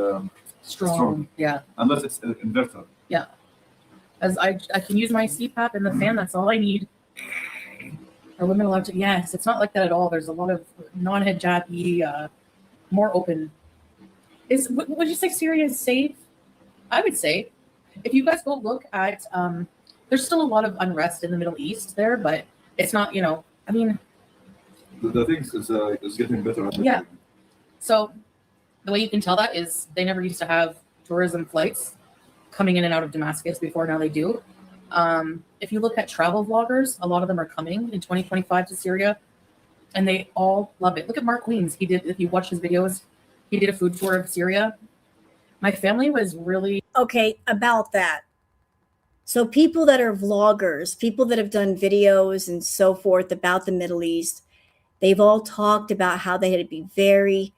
strong. Yeah. Unless it's an inverter. Yeah. As I can use my CPAP and the fan. That's all I need. Are women allowed to? Yes, it's not like that at all. There's a lot of non-hijabi, more open. Would you say Syria is safe? I would say, if you guys go look at, there's still a lot of unrest in the Middle East there, but it's not. I mean, the things is getting better. Yeah. So the way you can tell that is they never used to have tourism flights coming in and out of Damascus before. Now they do. If you look at travel vloggers, a lot of them are coming in 2025 to Syria, and they all love it. Look at Mark Weens. If you watch his videos, he did a food tour of Syria. My family was really okay about that. So people that are vloggers, people that have done videos and so forth about the Middle East, they've all talked about how they had to be very,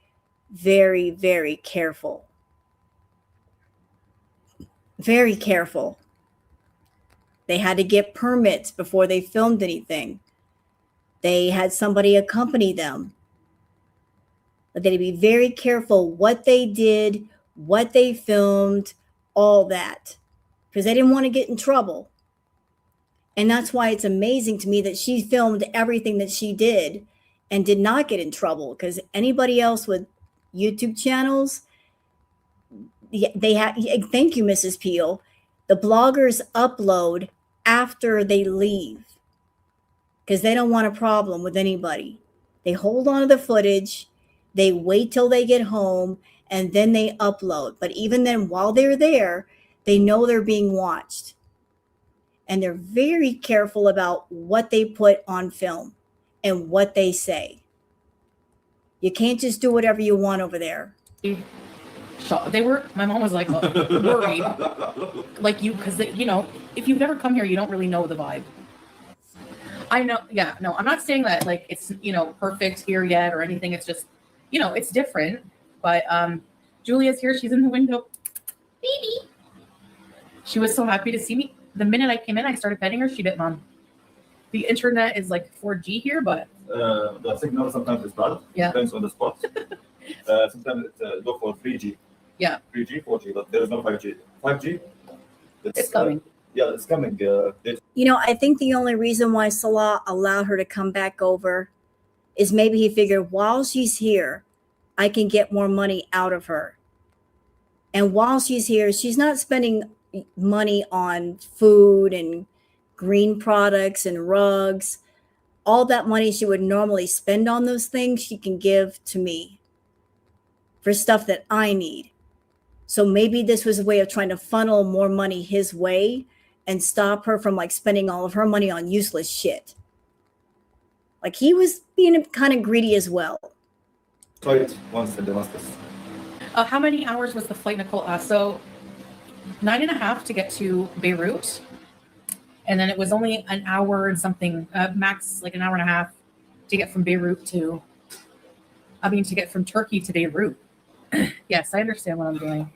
very, very careful. Very careful. They had to get permits before they filmed anything. They had somebody accompany them. But they had to be very careful what they did, what they filmed, all that, because they didn't want to get in trouble. And that's why it's amazing to me that she filmed everything that she did and did not get in trouble, because anybody else with YouTube channels, they have, thank you, Mrs. Peel. The bloggers upload after they leave because they don't want a problem with anybody. They hold on to the footage, they wait till they get home, and then they upload. But even then, while they're there, they know they're being watched. And they're very careful about what they put on film and what they say. You can't just do whatever you want over there. My mom was like worried, like because if you've never come here, you don't really know the vibe. I know. Yeah, no, I'm not saying that like it's perfect here yet or anything. It's just it's different. But Julia's here. She's in the window. Baby. She was so happy to see me. The minute I came in, I started petting her. She bit Mom. The internet is like 4G here, but the signal sometimes is bad. Yeah. Depends on the spot. Sometimes it go for 3G. Yeah. 3G, 4G, but there is no 5G. 5G, It's coming. Yeah, it's coming. You know, I think the only reason why Salah allowed her to come back over is maybe he figured while she's here, I can get more money out of her. And while she's here, she's not spending money on food and green products and rugs. All that money she would normally spend on those things, she can give to me for stuff that I need. So maybe this was a way of trying to funnel more money his way and stop her from like spending all of her money on useless shit. Like he was being kind of greedy as well. Try it once in Damascus. How many hours was the flight, Nicole asked? So 9.5 to get to Beirut. And then it was only an hour and something, max like an hour and a half to get from Beirut to get from Turkey to Beirut. Yes, I understand what I'm doing.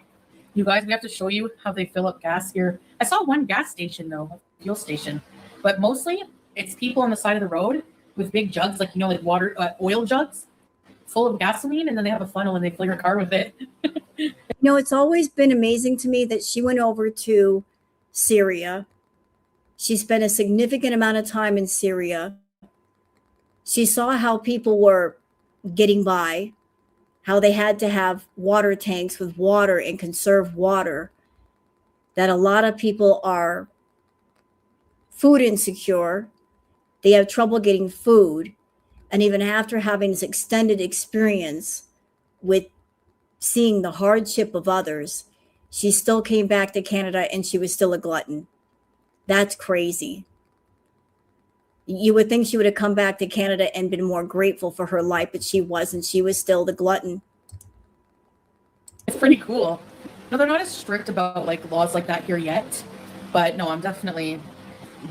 You guys, we have to show you how they fill up gas here. I saw one gas station though, fuel station, but mostly it's people on the side of the road with big jugs, like, you know, like water, oil jugs full of gasoline, and then they have a funnel and they fill your car with it. You know, it's always been amazing to me that she went over to Syria. She spent a significant amount of time in Syria. She saw how people were getting by, how they had to have water tanks with water and conserve water, that a lot of people are food insecure. They have trouble getting food. And even after having this extended experience with seeing the hardship of others, she still came back to Canada and she was still a glutton. That's crazy. You would think she would have come back to Canada and been more grateful for her life, but she wasn't. She was still the glutton. It's pretty cool. No, they're not as strict about like laws like that here yet, but no, I'm definitely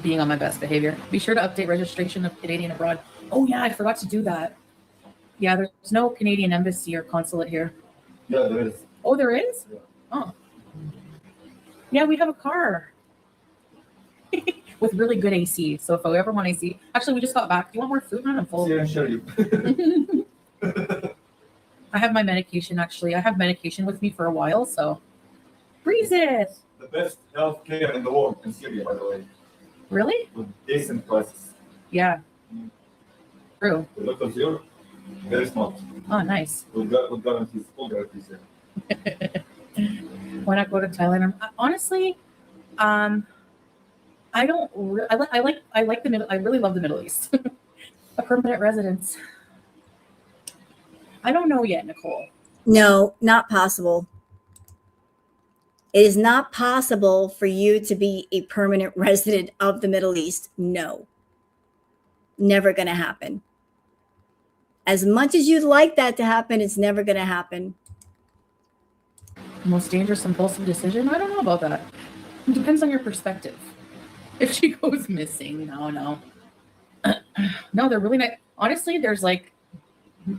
being on my best behavior. Be sure to update registration of Canadian abroad. Oh yeah, I forgot to do that. Yeah, there's no Canadian embassy or consulate here. Yeah, there is. Oh, there is? Yeah. Oh. Yeah, we have a car with really good AC. So if I ever want AC, actually, we just got back. Do you want more food? I'm full. Yeah, sure. I have my medication, actually. I have medication with me for a while, so breeze it. The best healthcare in the world in Syria, by the way. Really? With decent prices. Yeah. True. The doctors here, very smart. Oh, nice. With guarantees, full guarantees here. Why not go to Thailand? Honestly, I don't. I like the Middle. I really love the Middle East. A permanent residence. I don't know yet, Nicole. No, not possible. It is not possible for you to be a permanent resident of the Middle East. No. Never going to happen. As much as you'd like that to happen, it's never going to happen. Most dangerous impulsive decision? I don't know about that. It depends on your perspective. If she goes missing, no. No, they're really nice. Honestly, there's like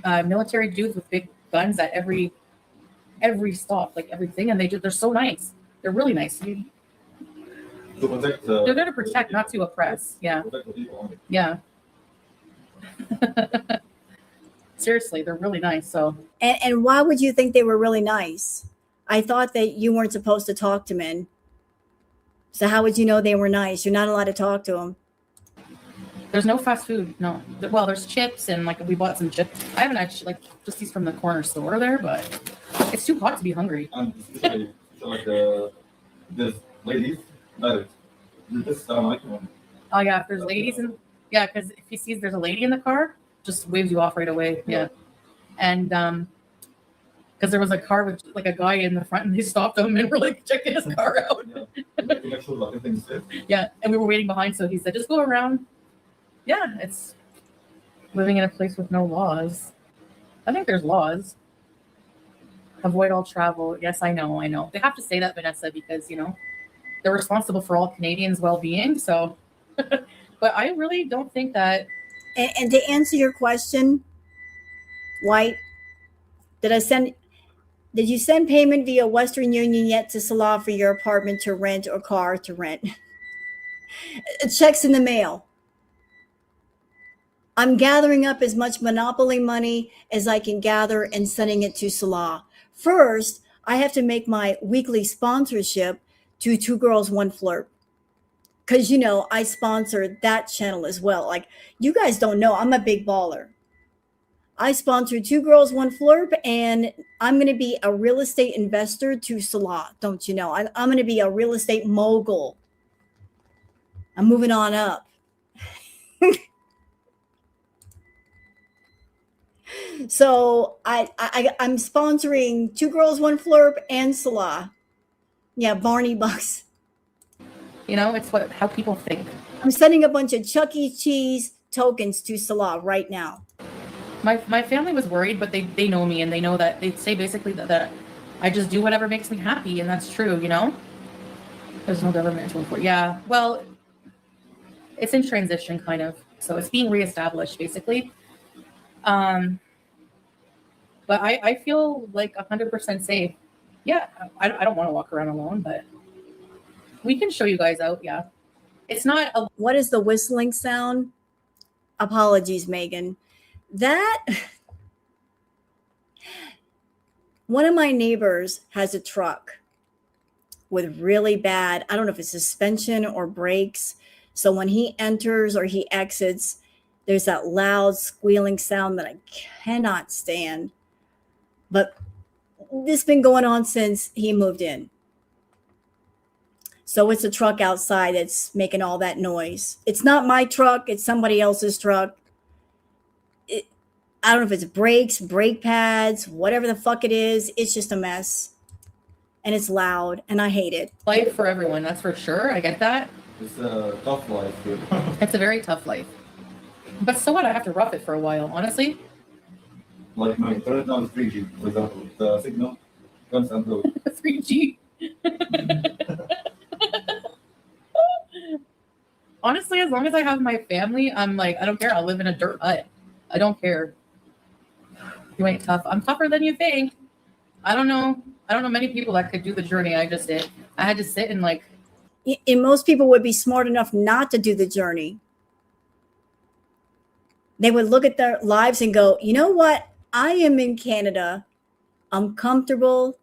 military dudes with big guns at every stop, like everything, and they're so nice. They're really nice. To protect, they're there to protect, not to oppress. Yeah. Protect the people. Yeah. Seriously, they're really nice. So. And why would you think they were really nice? I thought that you weren't supposed to talk to men. So how would you know they were nice? You're not allowed to talk to them. There's no fast food. No. Well, there's chips, and like we bought some chips. I haven't actually, like, just these from the corner store there, but it's too hot to be hungry. And especially so like there's ladies married. This like one. Oh yeah, if there's ladies in, yeah, because if he sees there's a lady in the car, just waves you off right away. Yeah. And because there was a car with like a guy in the front, and they stopped him and were like checking his car out. Yeah. To make sure that everything's safe. Yeah, and we were waiting behind, so he said, "Just go around." Yeah, it's living in a place with no laws. I think there's laws. Avoid all travel. Yes, I know. They have to say that, Vanessa, because, you know, they're responsible for all Canadians' well-being. So, but I really don't think that. And to answer your question, White, did I send? Did you send payment via Western Union yet to Salah for your apartment to rent or car to rent? Checks in the mail. I'm gathering up as much Monopoly money as I can gather and sending it to Salah. First, I have to make my weekly sponsorship to Two Girls, One Flirt. Because, you know, I sponsor that channel as well. Like, you guys don't know, I'm a big baller. I sponsor Two Girls, One Flirt, and I'm going to be a real estate investor to Salah. Don't you know? I'm going to be a real estate mogul. I'm moving on up. So I'm sponsoring Two Girls, One Flirt and Salah. Yeah, Barney Bucks. You know, it's how people think. I'm sending a bunch of Chuck E. Cheese tokens to Salah right now. My family was worried, but they know me and they know that they say basically that I just do whatever makes me happy, and that's true, you know? There's no government to enforce. Yeah, well, it's in transition kind of. So it's being reestablished basically. But I feel like 100% safe. Yeah, I don't want to walk around alone, but we can show you guys out. Yeah. It's not a. What is the whistling sound? Apologies, Megan. That one of my neighbors has a truck with really bad, I don't know if it's suspension or brakes. So when he enters or he exits, there's that loud squealing sound that I cannot stand. But this has been going on since he moved in. So it's a truck outside that's making all that noise. It's not my truck. It's somebody else's truck. I don't know if it's brakes, brake pads, whatever the fuck it is. It's just a mess. And it's loud, and I hate it. Life for everyone, that's for sure. I get that. It's a tough life. It's a very tough life. But so what? I have to rough it for a while, honestly. Like my third down 3G, for example, the signal comes and goes. 3G. Honestly, as long as I have my family, I'm like, I don't care. I'll live in a dirt hut. I don't care. You ain't tough. I'm tougher than you think. I don't know many people that could do the journey I just did. I had to sit and like. And most people would be smart enough not to do the journey. They would look at their lives and go, you know what? I am in Canada. I'm comfortable.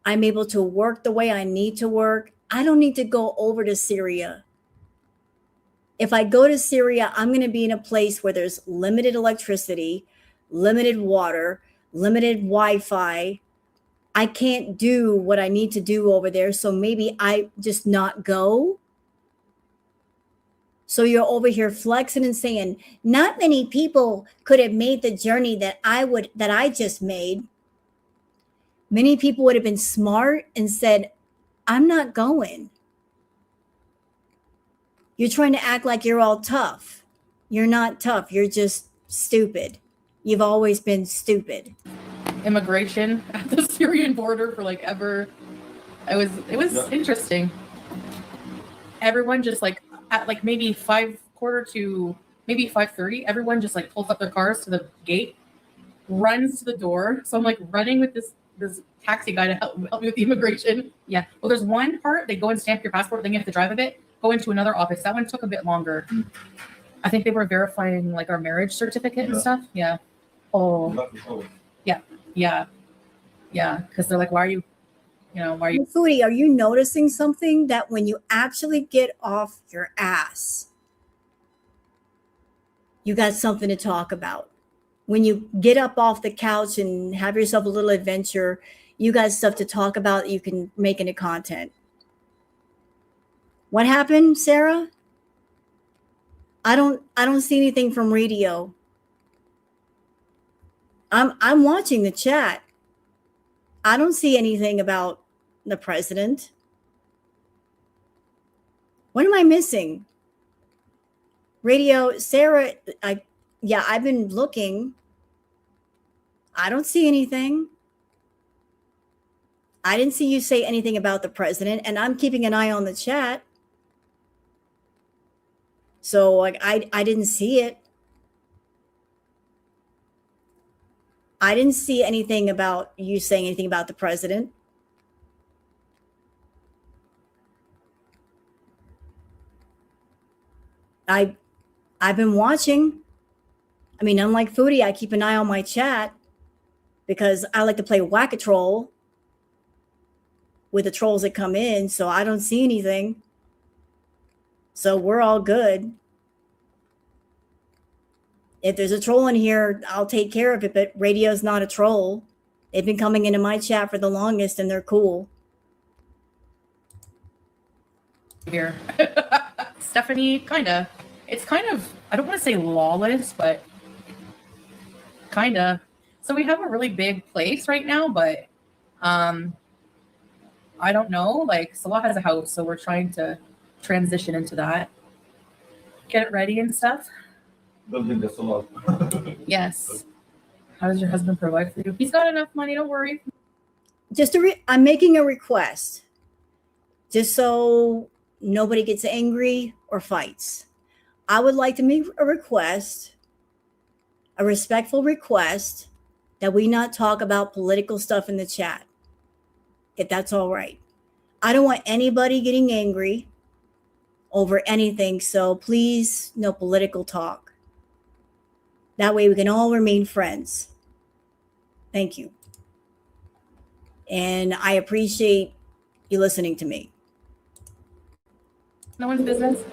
I'm able to work the way I need to work. I don't need to go over to Syria. If I go to Syria, I'm going to be in a place where there's limited electricity, limited water, limited Wi-Fi. I can't do what I need to do over there. So maybe I just not go. So you're over here flexing and saying, not many people could have made the journey that I just made. Many people would have been smart and said, I'm not going. You're trying to act like you're all tough. You're not tough. You're just stupid. You've always been stupid. Immigration at the Syrian border for like ever. It was interesting. Everyone just like at like maybe 5:45 to maybe 5:30, everyone just like pulls up their cars to the gate, runs to the door. So I'm like running with this taxi guy to help me with the immigration. Yeah. Well, there's one part, they go and stamp your passport, then you have to drive a bit, go into another office. That one took a bit longer. I think they were verifying like our marriage certificate and stuff. Yeah. Oh. Yeah. Yeah. Yeah. Because they're like, why are you? Foodie, are you noticing something that when you actually get off your ass, you got something to talk about? When you get up off the couch and have yourself a little adventure, you got stuff to talk about that you can make into content. What happened, Sarah? I don't see anything from radio. I'm watching the chat. I don't see anything about the president. What am I missing? Radio, Sarah, I've been looking. I don't see anything. I didn't see you say anything about the president, and I'm keeping an eye on the chat. So like I didn't see it. I didn't see anything about you saying anything about the president. I've been watching. I mean, unlike Foodie, I keep an eye on my chat because I like to play whack-a-troll with the trolls that come in, so I don't see anything. So we're all good. If there's a troll in here, I'll take care of it, but radio's not a troll. They've been coming into my chat for the longest and they're cool. Here. Stephanie, kinda. It's kind of, I don't want to say lawless, but kinda. So we have a really big place right now, but I don't know. Like, Salah has a house, so we're trying to transition into that. Get it ready and stuff. Building this a lot. Yes. How does your husband provide for you? He's got enough money, don't worry. I'm making a request, just so nobody gets angry or fights. I would like to make a request, a respectful request, that we not talk about political stuff in the chat, if that's all right. I don't want anybody getting angry over anything, so please, no political talk. That way we can all remain friends. Thank you. And I appreciate you listening to me. No one's business.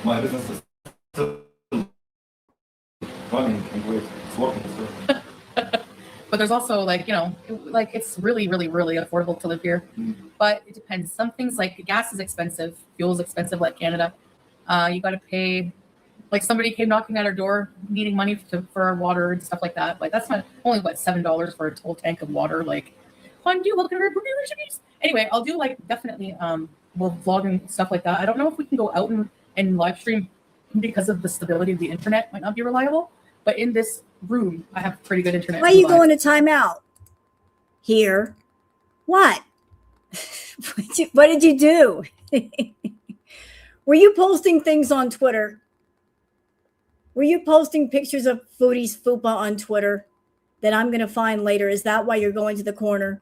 My business is still running and great. It's working still. But there's also, like, you know, like, it's really, really, really affordable to live here. But it depends. Some things, like gas is expensive, fuel is expensive, like Canada. You got to pay. Like, somebody came knocking at our door needing money for our water and stuff like that. Like, that's not only what, $7 for a whole tank of water. Like, anyway, I'll do, like, definitely we'll vlog and stuff like that. I don't know if we can go out and live stream because of the stability of the internet might not be reliable. But in this room, I have pretty good internet. Why are you going to timeout here? What? What did you do? Were you posting things on Twitter? Were you posting pictures of Foodie's fupa on Twitter that I'm going to find later? Is that why you're going to the corner?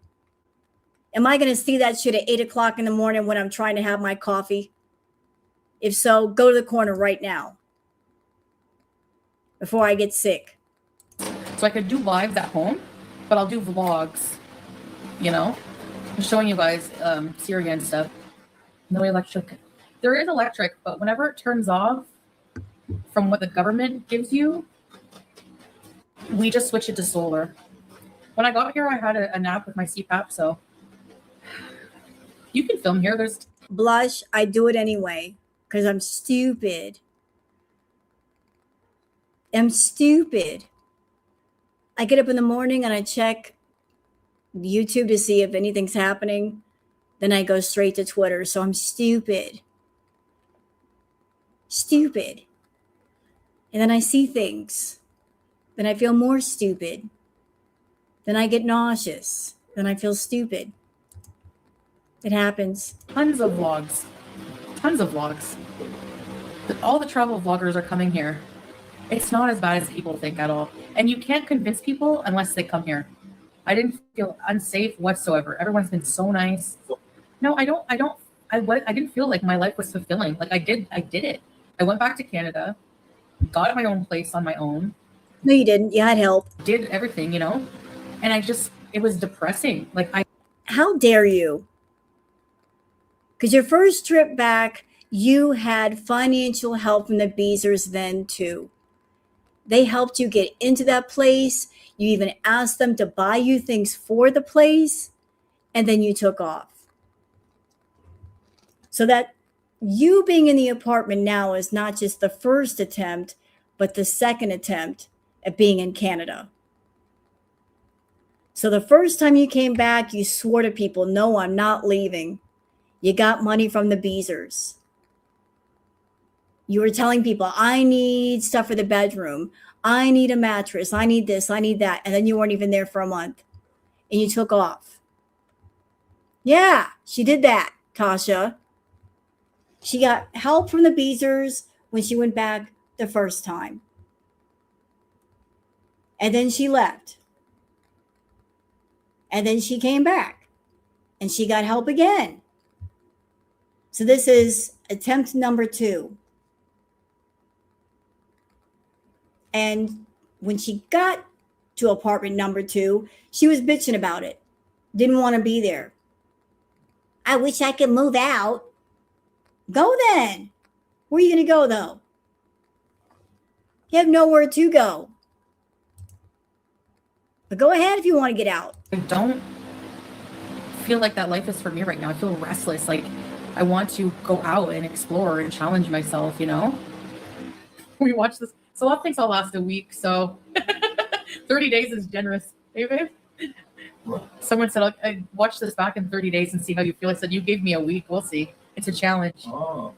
Am I going to see that shit at 8 o'clock in the morning when I'm trying to have my coffee? If so, go to the corner right now before I get sick. So I could do lives at home, but I'll do vlogs, you know? I'm showing you guys Syria and stuff. No electric. There is electric, but whenever it turns off from what the government gives you, we just switch it to solar. When I got here, I had a nap with my CPAP, so you can film here. There's blush. I do it anyway because I'm stupid. I'm stupid. I get up in the morning and I check YouTube to see if anything's happening. Then I go straight to Twitter. So I'm stupid. Stupid. And then I see things. Then I feel more stupid. Then I get nauseous. Then I feel stupid. It happens. Tons of vlogs. Tons of vlogs. All the travel vloggers are coming here. It's not as bad as people think at all. And you can't convince people unless they come here. I didn't feel unsafe whatsoever. Everyone's been so nice. No, I didn't feel like my life was fulfilling. Like, I did it. I went back to Canada, got my own place on my own. No, you didn't. You had help. Did everything, you know? And it was depressing. How dare you? Because your first trip back, you had financial help from the Beezers then too. They helped you get into that place. You even asked them to buy you things for the place, and then you took off. So that you being in the apartment now is not just the first attempt, but the second attempt at being in Canada. So the first time you came back, you swore to people, no, I'm not leaving. You got money from the Beezers. You were telling people, I need stuff for the bedroom. I need a mattress. I need this. I need that. And then you weren't even there for a month. And you took off. Yeah, she did that, Tasha. She got help from the Beezers when she went back the first time. And then she left. And then she came back and she got help again. So this is attempt number 2. And when she got to apartment number 2, she was bitching about it. Didn't want to be there. I wish I could move out. Go then. Where are you going to go though? You have nowhere to go. But go ahead if you want to get out. I don't feel like that life is for me right now. I feel restless. Like I want to go out and explore and challenge myself, you know? We watch this. So I think I'll last a week. So 30 days is generous. Hey, babe? Someone said, I watch this back in 30 days and see how you feel. I said, you gave me a week. We'll see. It's a challenge. Oh.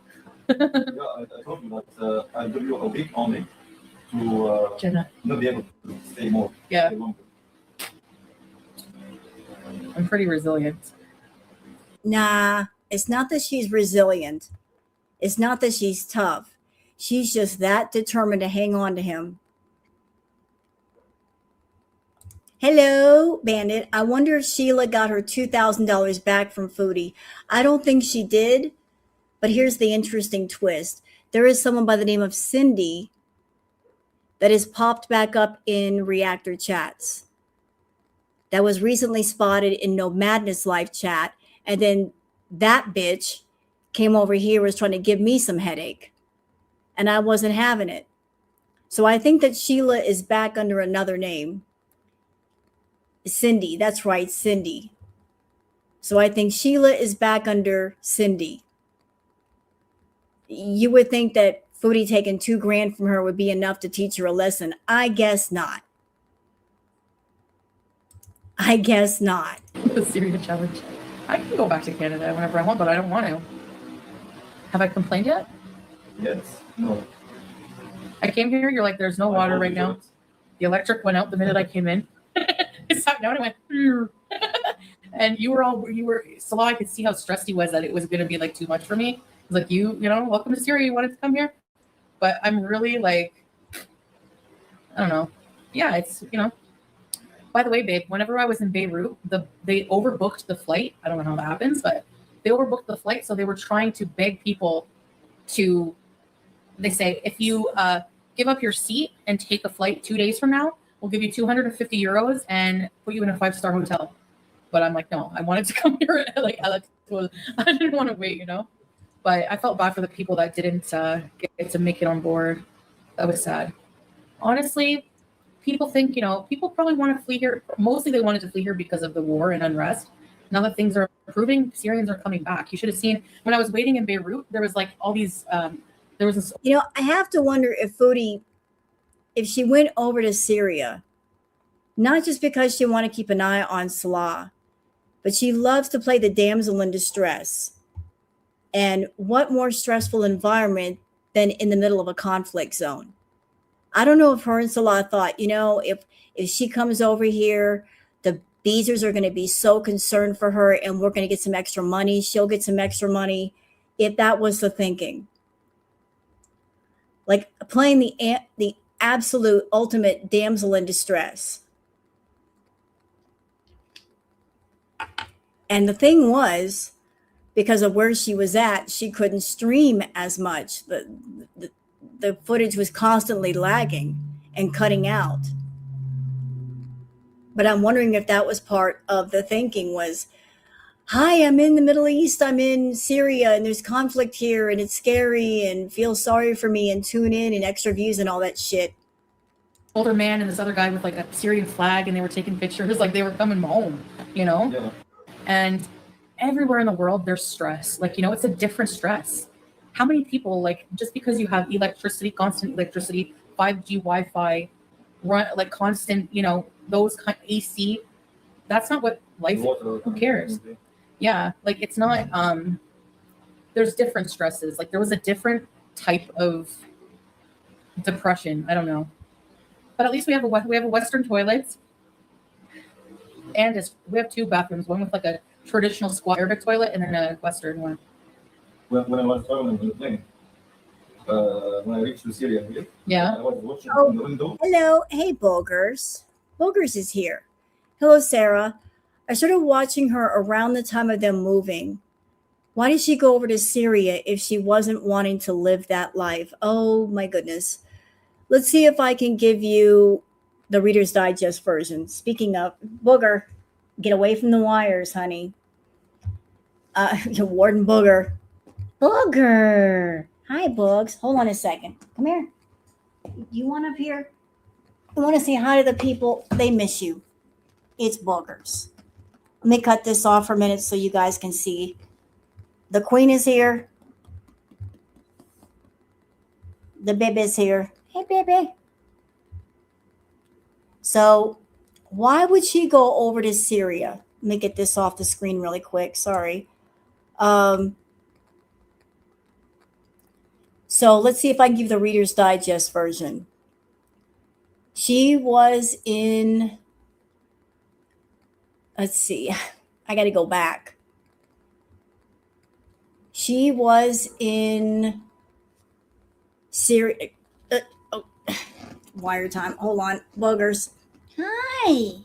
Yeah, I told you that I'll give you a week only to not be able to stay more. Yeah. Stay longer. I'm pretty resilient. Nah, it's not that she's resilient. It's not that she's tough. She's just that determined to hang on to him. Hello, Bandit. I wonder if Sheila got her $2,000 back from Foodie. I don't think she did, but here's the interesting twist. There is someone by the name of Cindy that has popped back up in Reactor chats. That was recently spotted in No Madness live chat. And then that bitch came over here, was trying to give me some headache. And I wasn't having it. So I think that Sheila is back under another name. Cindy, that's right, Cindy. So I think Sheila is back under Cindy. You would think that Foodie taking $2,000 from her would be enough to teach her a lesson. I guess not. I guess not. The Syria challenge. I can go back to Canada whenever I want, but I don't want to. Have I complained yet? Yes. No. I came here, you're like, there's no water right now. The electric went out the minute I came in. It sat down and went, and so I could see how stressed he was that it was going to be like too much for me. He's like, you know, welcome to Syria. You wanted to come here? But I'm really like, I don't know. Yeah, it's, you know. By the way, babe, whenever I was in Beirut, they overbooked the flight. I don't know how that happens, but they overbooked the flight. So they were trying to beg people to, they say, if you give up your seat and take a flight 2 days from now, we'll give you 250 euros and put you in a 5-star hotel. But I'm like, no, I wanted to come here. Like, I didn't want to wait, you know. But I felt bad for the people that didn't get to make it on board. That was sad. Honestly, people think, you know, people probably want to flee here. Mostly they wanted to flee here because of the war and unrest. Now that things are improving, Syrians are coming back. You should have seen when I was waiting in Beirut, there was like all these, there was this. You know, I have to wonder if Foodie, if she went over to Syria, not just because she wanted to keep an eye on Salah, but she loves to play the damsel in distress. And what more stressful environment than in the middle of a conflict zone? I don't know if her and Salah thought, you know, if she comes over here, the Beezers are going to be so concerned for her and we're going to get some extra money. She'll get some extra money. If that was the thinking. Like playing the absolute ultimate damsel in distress. And the thing was, because of where she was at, she couldn't stream as much. The footage was constantly lagging and cutting out. But I'm wondering if that was part of the thinking was, hi, I'm in the Middle East, I'm in Syria, and there's conflict here, and it's scary, and feel sorry for me, and tune in, and extra views, and all that shit. Older man and this other guy with like a Syrian flag, and they were taking pictures like they were coming home, you know? Yeah. And everywhere in the world, there's stress. Like, you know, it's a different stress. How many people, like, just because you have electricity, constant electricity, 5G, Wi-Fi, run like constant, you know, those kind of AC, that's not what life is. Who cares? Yeah, like it's not, there's different stresses. Like there was a different type of depression. I don't know. But at least we have a Western toilet. And we have 2 bathrooms, one with like a traditional squat Arabic toilet and then a Western one. When I was traveling with the plane, when I reached the Syria here, Yeah. I was watching Oh. in the window. Hello. Hey, Bulgers. Bulgers is here. Hello, Sarah. I started watching her around the time of them moving. Why did she go over to Syria if she wasn't wanting to live that life? Oh, my goodness. Let's see if I can give you the Reader's Digest version. Speaking of, Booger, get away from the wires, honey. Warden Booger. Booger. Hi, Boogs. Hold on a second. Come here. You want up here? I want to say hi to the people. They miss you. It's Boogers. Let me cut this off for a minute so you guys can see. The queen is here. The baby's here. Hey, baby. So, why would she go over to Syria? Let me get this off the screen really quick. Sorry. So, let's see if I can give the Reader's Digest version. She was in, let's see, I got to go back. She was in Syria. Wire time. Hold on. Buggers. Hi.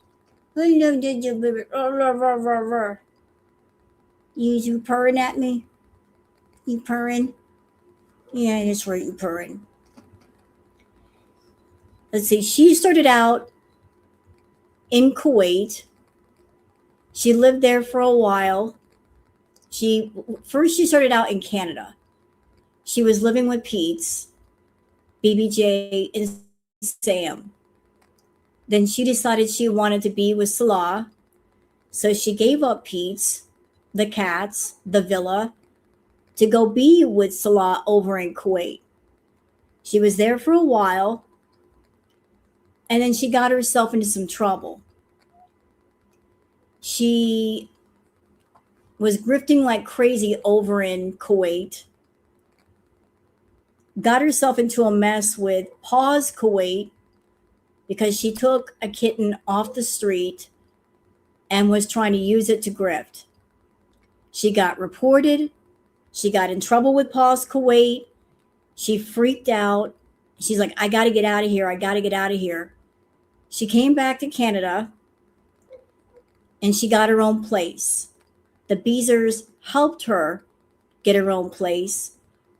Hello, did you baby? You purring at me? You purring? Yeah, that's right, you purring. Let's see. She started out in Kuwait. She lived there for a while. She started out in Canada. She was living with Peeps, BBJ, and Sam. Then she decided she wanted to be with Salah. So she gave up Pete's, the cats, the villa, to go be with Salah over in Kuwait. She was there for a while, and then she got herself into some trouble. She was grifting like crazy over in Kuwait, got herself into a mess with Pause Kuwait because she took a kitten off the street and was trying to use it to grift. She got reported. She got in trouble with Pause Kuwait. She freaked out. She's like, I got to get out of here. I got to get out of here. She came back to Canada and she got her own place. The Beezers helped her get her own place.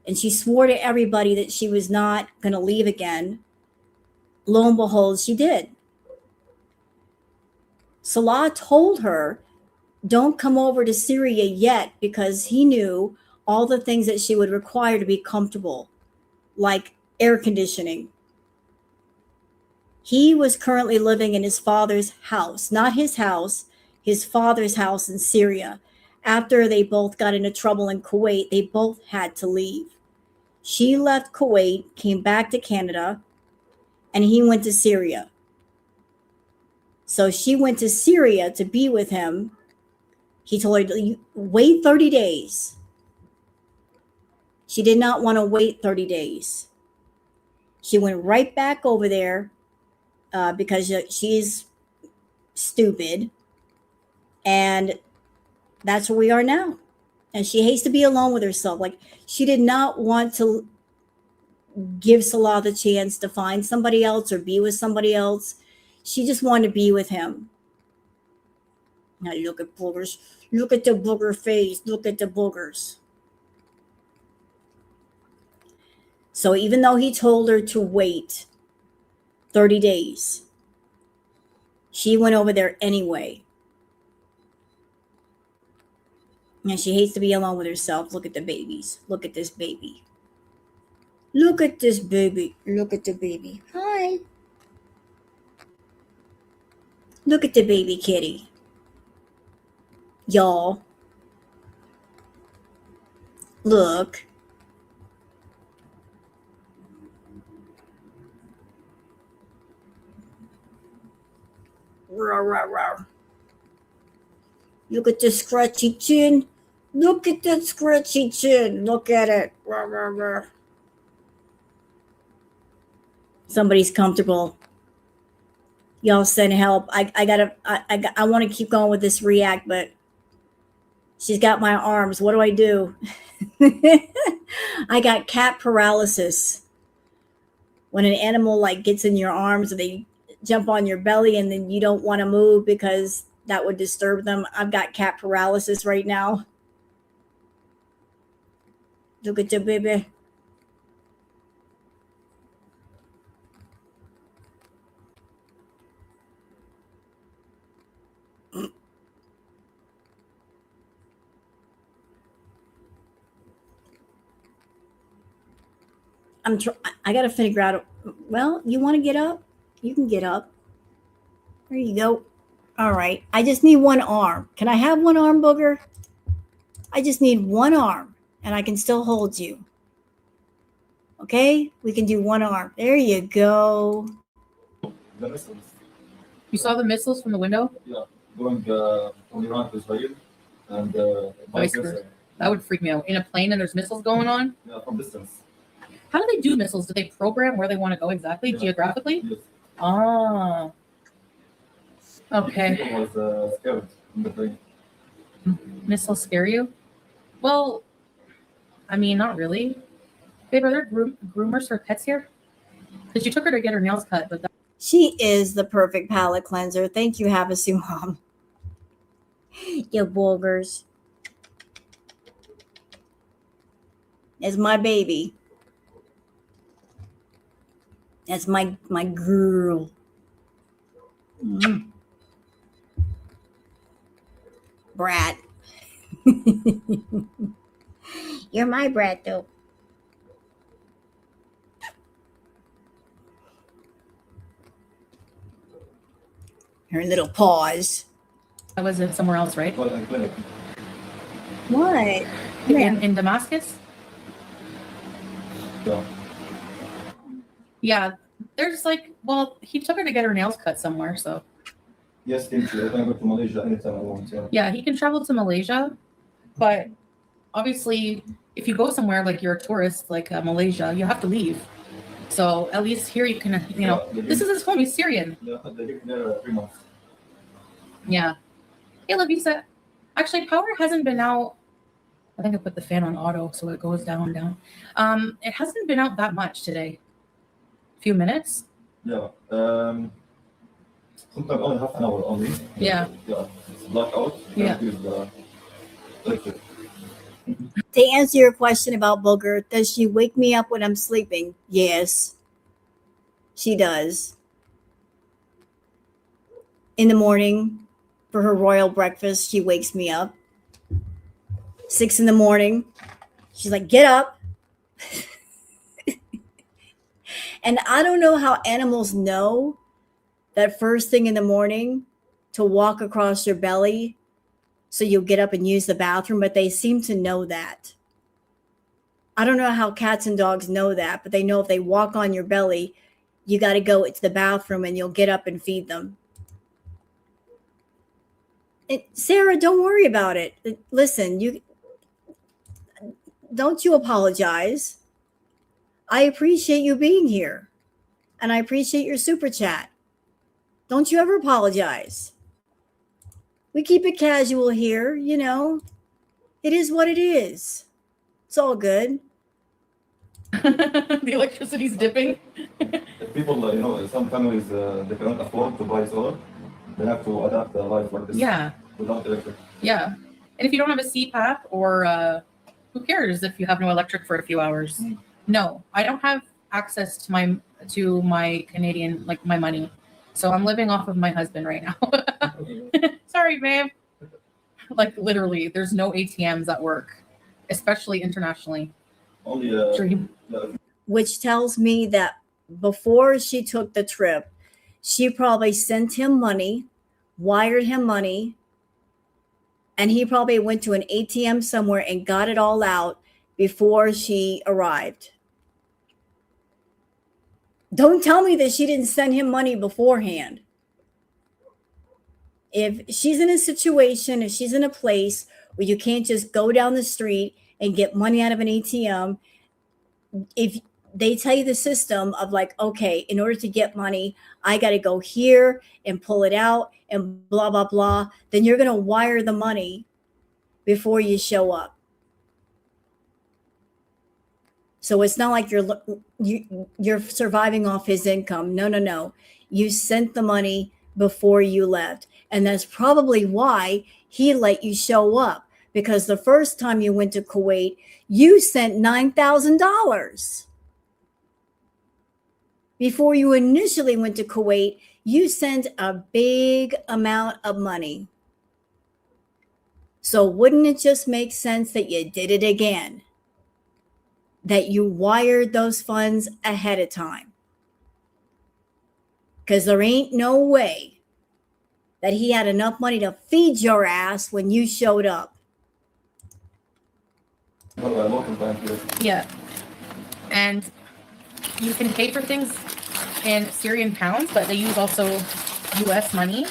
And she swore to everybody that she was not going to leave again. Lo and behold, she did. Salah told her, don't come over to Syria yet, because he knew all the things that she would require to be comfortable, like air conditioning. He was currently living in his father's house, not his house, his father's house in Syria. After they both got into trouble in Kuwait, they both had to leave. She left Kuwait, came back to Canada, and he went to Syria. So she went to Syria to be with him. He told her, wait 30 days. She did not want to wait 30 days. She went right back over there because she's stupid. And that's where we are now. And she hates to be alone with herself. Like, she did not want to give Salah the chance to find somebody else or be with somebody else. She just wanted to be with him. Now look at boogers. Look at the booger face. Look at the boogers. So even though he told her to wait 30 days, she went over there anyway. And she hates to be alone with herself. Look at the babies. Look at this baby. Look at this baby. Look at the baby. Hi. Look at the baby kitty. Y'all. Look. Rawr, rawr, rawr. Look at the scratchy chin. Look at that scratchy chin. Look at it. Rawr, rawr, rawr. Somebody's comfortable. Y'all send help. I want to keep going with this react, but she's got my arms. What do I do? I got cat paralysis. When an animal like gets in your arms or they jump on your belly and then you don't want to move because that would disturb them. I've got cat paralysis right now. Look at your baby. I got to figure out. Well, you want to get up? You can get up. There you go. All right. I just need one arm. Can I have one arm, Booger? I just need one arm and I can still hold you. Okay? We can do one arm. There you go. The missiles. You saw the missiles from the window? Yeah, going from Iran to Israel and vice versa. That would freak me out. In a plane and there's missiles going on? Yeah, from distance. How do they do missiles? Do they program where they want to go exactly, geographically? Yes. Ah. Okay. People was scared in the plane. Missiles scare you? Well, I mean, not really. Babe, are there groomers for pets here? Because you took her to get her nails cut, but She is the perfect palate cleanser. Thank you, Havasu Mom. You boogers. It's my baby. That's my girl. Brat. You're my brat, though. Her little paws. I was in somewhere else, right? Well, in clinic. What? In Damascus? Yeah. Yeah. There's like, well, he took her to get her nails cut somewhere, so. Yes, thank you. I can go to Malaysia anytime I want. Yeah. Yeah, he can travel to Malaysia, but obviously, if you go somewhere like you're a tourist, like Malaysia, you have to leave. So at least here you can, you know, this is his home. He's Syrian. Yeah, they live there 3 months. Yeah. Hey, Lavisa. Actually, power hasn't been out. I think I put the fan on auto so it goes down, down. It hasn't been out that much today. A few minutes. Yeah. Sometimes only half an hour only. Yeah. Yeah. It's blackout. Yeah. Use electric. To answer your question about Booger, does she wake me up when I'm sleeping? Yes, she does. In the morning for her royal breakfast, she wakes me up. 6 in the morning, she's like, get up. And I don't know how animals know that first thing in the morning to walk across your belly so you'll get up and use the bathroom, but they seem to know that. I don't know how cats and dogs know that, but they know if they walk on your belly, you got to go to the bathroom and you'll get up and feed them. And Sarah, don't worry about it. Listen, don't you apologize. I appreciate you being here, and I appreciate your super chat. Don't you ever apologize. We keep it casual here, you know. It is what it is. It's all good. The electricity's dipping. If people, you know, some families, they cannot afford to buy solar. They have to adapt their life like this. Yeah. Without electric. Yeah. And if you don't have a CPAP or who cares if you have no electric for a few hours? No, I don't have access to my Canadian, like my money. So I'm living off of my husband right now. Sorry, babe. Like literally, there's no ATMs at work, especially internationally. Only Dream. Which tells me that before she took the trip, she probably sent him money, wired him money, and he probably went to an ATM somewhere and got it all out before she arrived. Don't tell me that she didn't send him money beforehand. If she's in a situation, if she's in a place where you can't just go down the street and get money out of an ATM, if they tell you the system of like, okay, in order to get money, I got to go here and pull it out and blah, blah, blah, then you're going to wire the money before you show up. So it's not like you're surviving off his income. No. You sent the money before you left. And that's probably why he let you show up, because the first time you went to Kuwait, you sent $9,000. Before you initially went to Kuwait, you sent a big amount of money. So wouldn't it just make sense that you did it again? That you wired those funds ahead of time? Because there ain't no way that he had enough money to feed your ass when you showed up. Yeah. And you can pay for things in Syrian pounds, but they use also US money.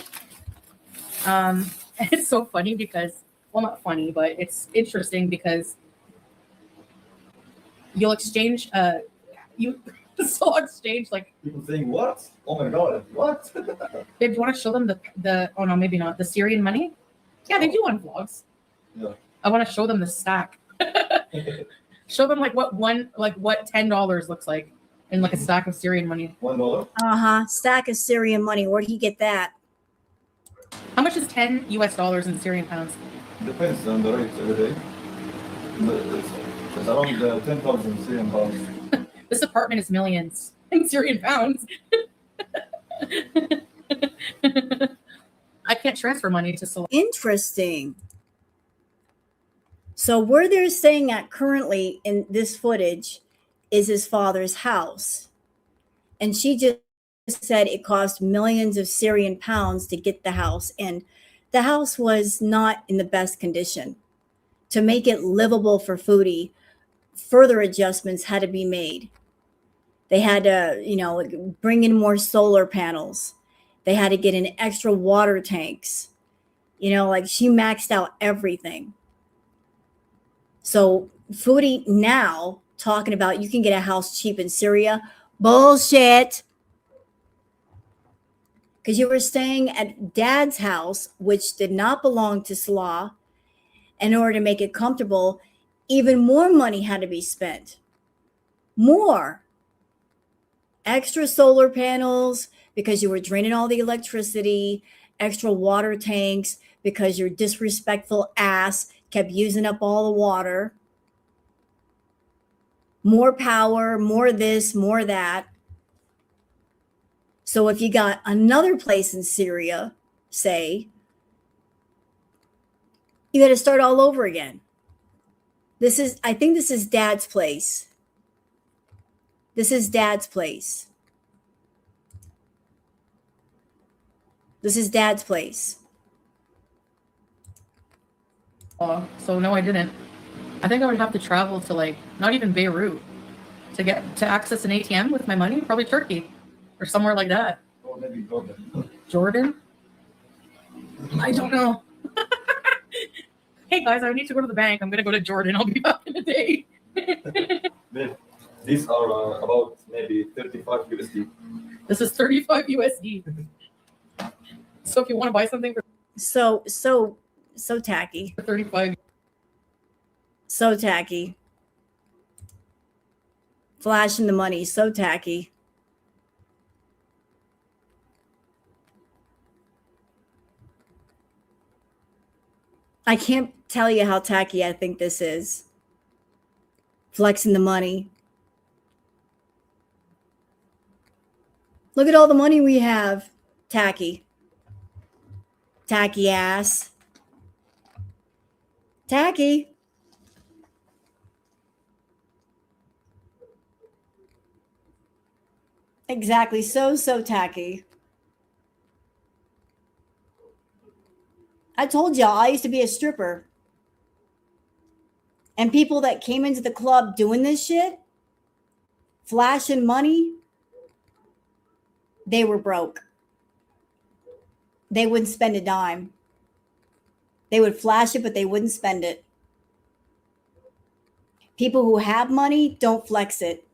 It's so funny because, well, not funny, but it's interesting because you'll exchange, so exchange like. People saying what? Oh my god, what? Babe, do you want to show them the oh no, maybe not, the Syrian money? Yeah, they do on vlogs. Yeah. I want to show them the stack. Show them like what $10 looks like in like a stack of Syrian money. $1? Stack of Syrian money. Where'd he get that? How much is $10 US in Syrian pounds? Depends on the rate every day. It's around 10,000 Syrian pounds. This apartment is millions in Syrian pounds. I can't transfer money to Salon. Interesting. So where they're staying at currently in this footage is his father's house. And she just said it cost millions of Syrian pounds to get the house. And the house was not in the best condition. To make it livable for Foodie, further adjustments had to be made. They had to, bring in more solar panels. They had to get in extra water tanks. She maxed out everything. So Foodie now talking about you can get a house cheap in Syria. Bullshit. Because you were staying at Dad's house, which did not belong to Salah. In order to make it comfortable, even more money had to be spent. More. Extra solar panels because you were draining all the electricity, extra water tanks because your disrespectful ass kept using up all the water. More power, more this, more that. So if you got another place in Syria, say, you got to start all over again. I think this is Dad's place. This is Dad's place. This is Dad's place. So no, I didn't. I think I would have to travel to not even Beirut to access an ATM with my money. Probably Turkey or somewhere like that. Or maybe Jordan. Jordan? I don't know. Hey guys, I need to go to the bank. I'm gonna go to Jordan. I'll be back in a day. These are about maybe 35 USD. This is 35 USD. So if you want to buy something for so tacky. 35. So tacky. Flashing the money, so tacky. I can't tell you how tacky I think this is. Flexing the money. Look at all the money we have. Tacky. Tacky ass. Tacky. Exactly. So tacky. I told y'all I used to be a stripper. And people that came into the club doing this shit, flashing money, they were broke. They wouldn't spend a dime. They would flash it, but they wouldn't spend it. People who have money don't flex it.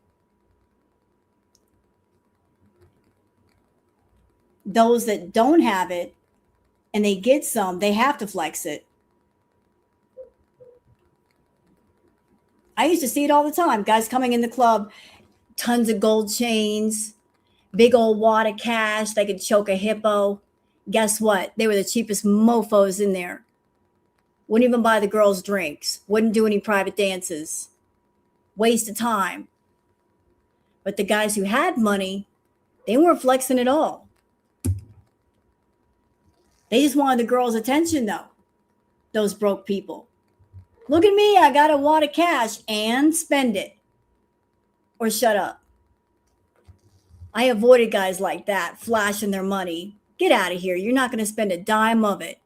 Those that don't have it and they get some, they have to flex it. I used to see it all the time. Guys coming in the club, tons of gold chains, big old wad of cash. They could choke a hippo. Guess what? They were the cheapest mofos in there. Wouldn't even buy the girls drinks. Wouldn't do any private dances. Waste of time. But the guys who had money, they weren't flexing at all. They just wanted the girls' attention, though. Those broke people. Look at me, I got a wad of cash, and spend it. Or shut up. I avoided guys like that, flashing their money. Get out of here. You're not going to spend a dime of it.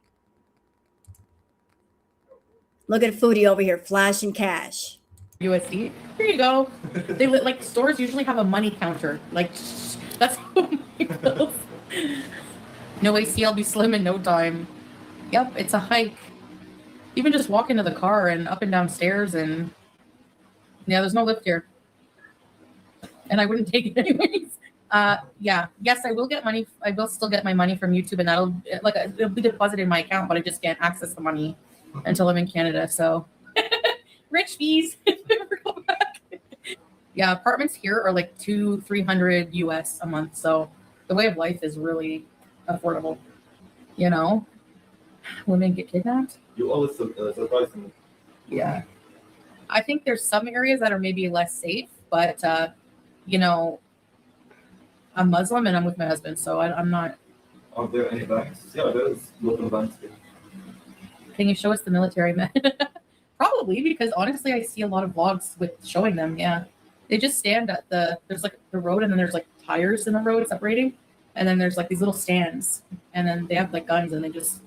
Look at Foodie over here, flashing cash. USD. Here you go. They like stores usually have a money counter. Like that's how money feels. No AC, I'll be slim in no time. Yep, it's a hike. Even just walk into the car and up and down stairs, and yeah, there's no lift here. And I wouldn't take it anyways. Yeah, yes, I will get money. I will still get my money from YouTube, and it'll be deposited in my account, but I just can't access the money until I'm in Canada. So rich fees. Never go back. Yeah, apartments here are like $200-300 US a month. So the way of life is really affordable. You know, women get kidnapped. You always surprise me. Yeah, I think there's some areas that are maybe less safe, but you know, I'm Muslim and I'm with my husband, so I'm not. Are there any banks? Yeah, there is local banks here. Can you show us the military men? Probably, because honestly, I see a lot of vlogs with showing them. Yeah, they just stand at there's like the road, and then there's like tires in the road separating, and then there's like these little stands, and then they have like guns, and they just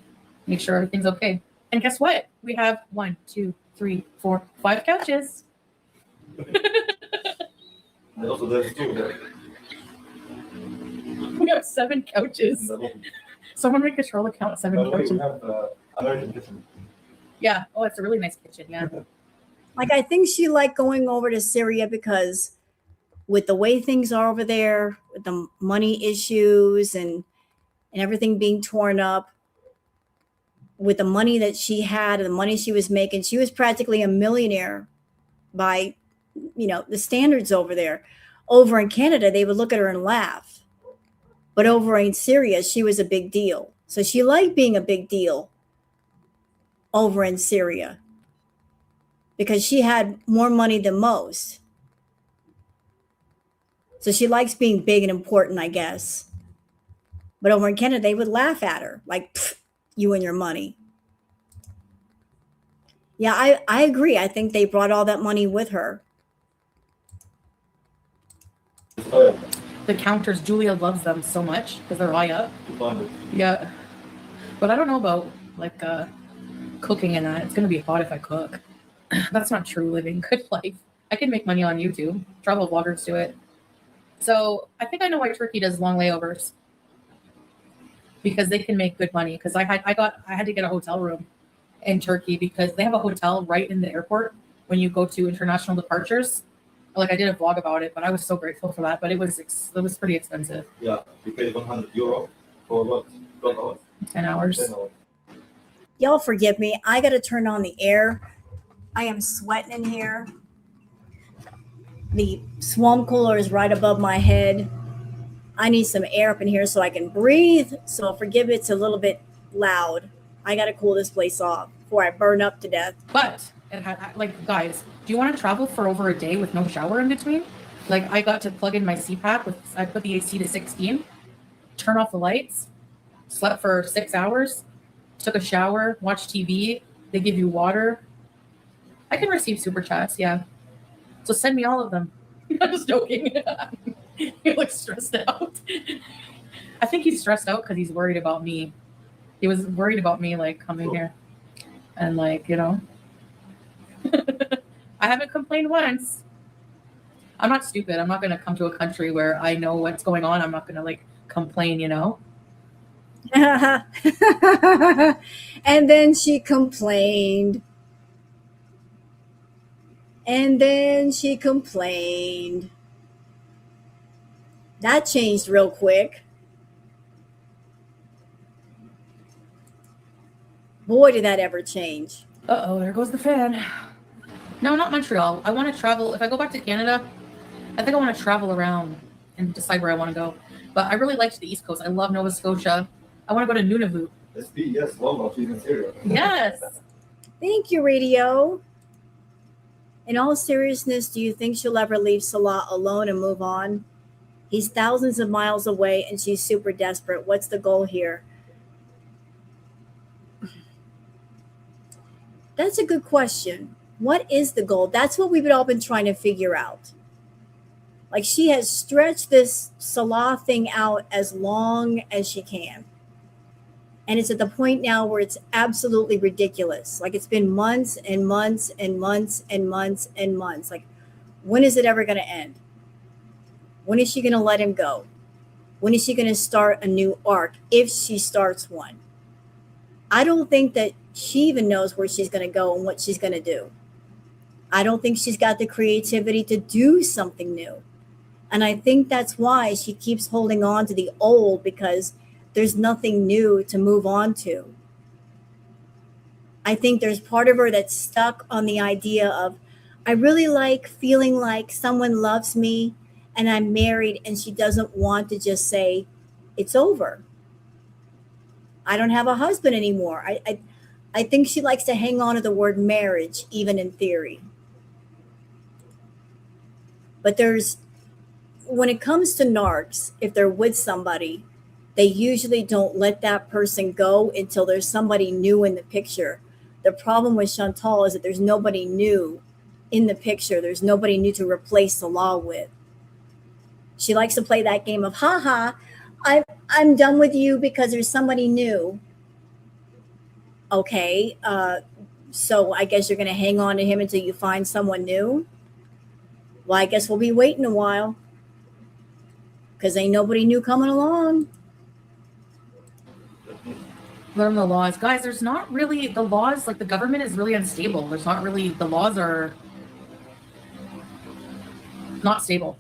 make sure everything's okay. And guess what? We have 1, 2, 3, 4, 5 couches. And also there's 2 there. We have 7 couches. Someone make a troll account 7 couches. We have American kitchen. Yeah. Oh, it's a really nice kitchen. Yeah. Like, I think she liked going over to Syria because with the way things are over there, with the money issues and everything being torn up, with the money that she had and the money she was making, she was practically a millionaire by, you know, the standards over there. Over in Canada, they would look at her and laugh. But over in Syria, she was a big deal. So she liked being a big deal over in Syria because she had more money than most. So she likes being big and important, I guess. But over in Canada, they would laugh at her like, you and your money. Yeah, I agree. I think they brought all that money with her. The counters, Julia loves them so much because they're high up. Yeah. But I don't know about like cooking and that. It's going to be hot if I cook. That's not true living good life. I can make money on YouTube. Travel vloggers do it. So I think I know why Turkey does long layovers. Because they can make good money. Because I had to get a hotel room in Turkey because they have a hotel right in the airport when you go to international departures. Like I did a vlog about it, but I was so grateful for that. But it was pretty expensive. Yeah, you paid €100 for what? 12 hours? 10 hours. 10 hours. Y'all forgive me. I got to turn on the air. I am sweating in here. The swamp cooler is right above my head. I need some air up in here so I can breathe. So forgive me, it's a little bit loud. I got to cool this place off before I burn up to death. But like, guys, do you want to travel for over a day with no shower in between? Like, I got to plug in my CPAP I put the AC to 16, turn off the lights, slept for 6 hours, took a shower, watched TV. They give you water. I can receive super chats, yeah. So send me all of them. I'm just joking. He looks stressed out. I think he's stressed out because he's worried about me. He was worried about me, like, coming here. And, like, you know. I haven't complained once. I'm not stupid. I'm not going to come to a country where I know what's going on. I'm not going to, like, complain, you know. And then she complained. And then she complained. That changed real quick. Boy, did that ever change. Uh-oh, there goes the fan. No, not Montreal. I want to travel. If I go back to Canada, I think I want to travel around and decide where I want to go. But I really liked the East Coast. I love Nova Scotia. I want to go to Nunavut. SP, yes, well, she's in Syria. Yes. Thank you, Radio. In all seriousness, do you think she'll ever leave Salah alone and move on? He's thousands of miles away and she's super desperate. What's the goal here? That's a good question. What is the goal? That's what we've all been trying to figure out. Like, she has stretched this Salah thing out as long as she can. And it's at the point now where it's absolutely ridiculous. Like, it's been months and months and months and months and months. Like, when is it ever going to end? When is she going to let him go? When is she going to start a new arc, if she starts one? I don't think that she even knows where she's going to go and what she's going to do. I don't think she's got the creativity to do something new. And I think that's why she keeps holding on to the old, because there's nothing new to move on to. I think there's part of her that's stuck on the idea of, I really like feeling like someone loves me and I'm married, and she doesn't want to just say, it's over. I don't have a husband anymore. I think she likes to hang on to the word marriage, even in theory. But when it comes to narcs, if they're with somebody, they usually don't let that person go until there's somebody new in the picture. The problem with Chantal is that there's nobody new in the picture. There's nobody new to replace Salah with. She likes to play that game of, haha, I'm done with you because there's somebody new. Okay, so I guess you're going to hang on to him until you find someone new? Well, I guess we'll be waiting a while, because ain't nobody new coming along. Learn the laws. Guys, there's not really the laws, like the government is really unstable. There's not really, the laws are not stable.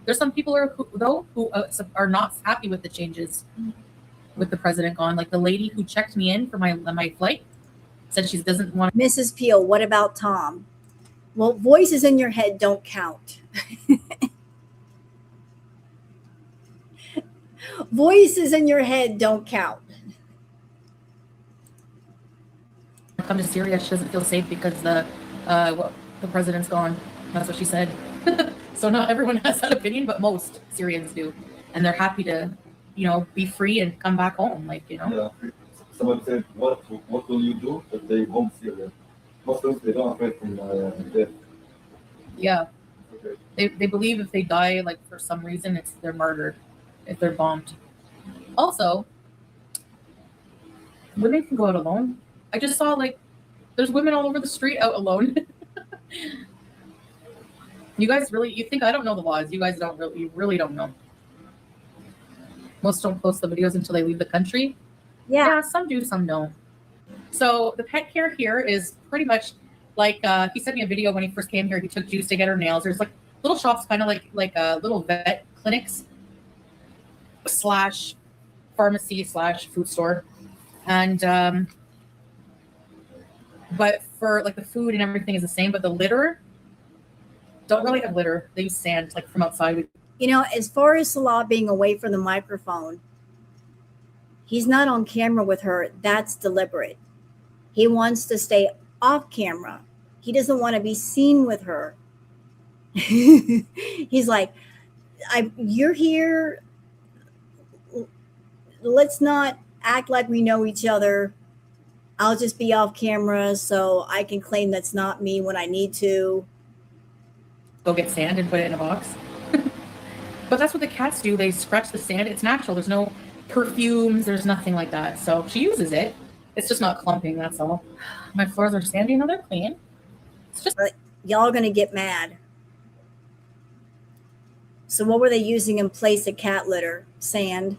There's some people who are not happy with the changes with the president gone. Like the lady who checked me in for my flight said she doesn't want. Mrs. Peel, what about Tom? Well, voices in your head don't count. Voices in your head don't count. Come to Syria, she doesn't feel safe because the president's gone. That's what she said. So not everyone has that opinion, but most Syrians do, and they're happy to, be free and come back home. Like, Yeah. Someone said, "What will you do if they bomb Syria?" Muslims, they don't afraid from death. Yeah. Okay. They believe if they die, like for some reason, they're murdered if they're bombed. Also, women can go out alone. I just saw there's women all over the street out alone. You guys you think I don't know the laws? You guys you really don't know. Most don't post the videos until they leave the country. Yeah, some do, some don't. So the pet care here is pretty much like he sent me a video when he first came here. He took Juice to get her nails. There's like little shops, kind of like little vet clinics / pharmacy / food store, and but for like the food and everything is the same. But the litter don't really have litter. They use sand like from outside. As far as Salah being away from the microphone, he's not on camera with her. That's deliberate. He wants to stay off camera. He doesn't want to be seen with her. He's like, you're here. Let's not act like we know each other. I'll just be off camera so I can claim that's not me when I need to. Go get sand and put it in a box. But that's what the cats do. They scratch the sand. It's natural. There's no perfumes. There's nothing like that. So she uses it. It's just not clumping. That's all. My floors are sandy. No, they're clean. It's just y'all are going to get mad. So what were they using in place of cat litter? Sand.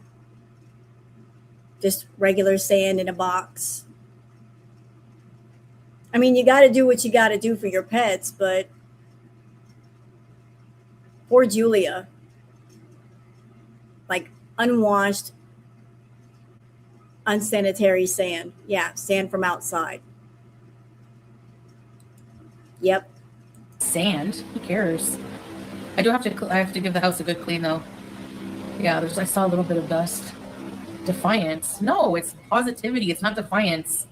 Just regular sand in a box. I mean, you got to do what you got to do for your pets, but poor Julia. Like unwashed, unsanitary sand. Yeah, sand from outside. Yep. Sand. Who cares? I do have to. I have to give the house a good clean though. Yeah, I saw a little bit of dust. Defiance. No, it's positivity. It's not defiance.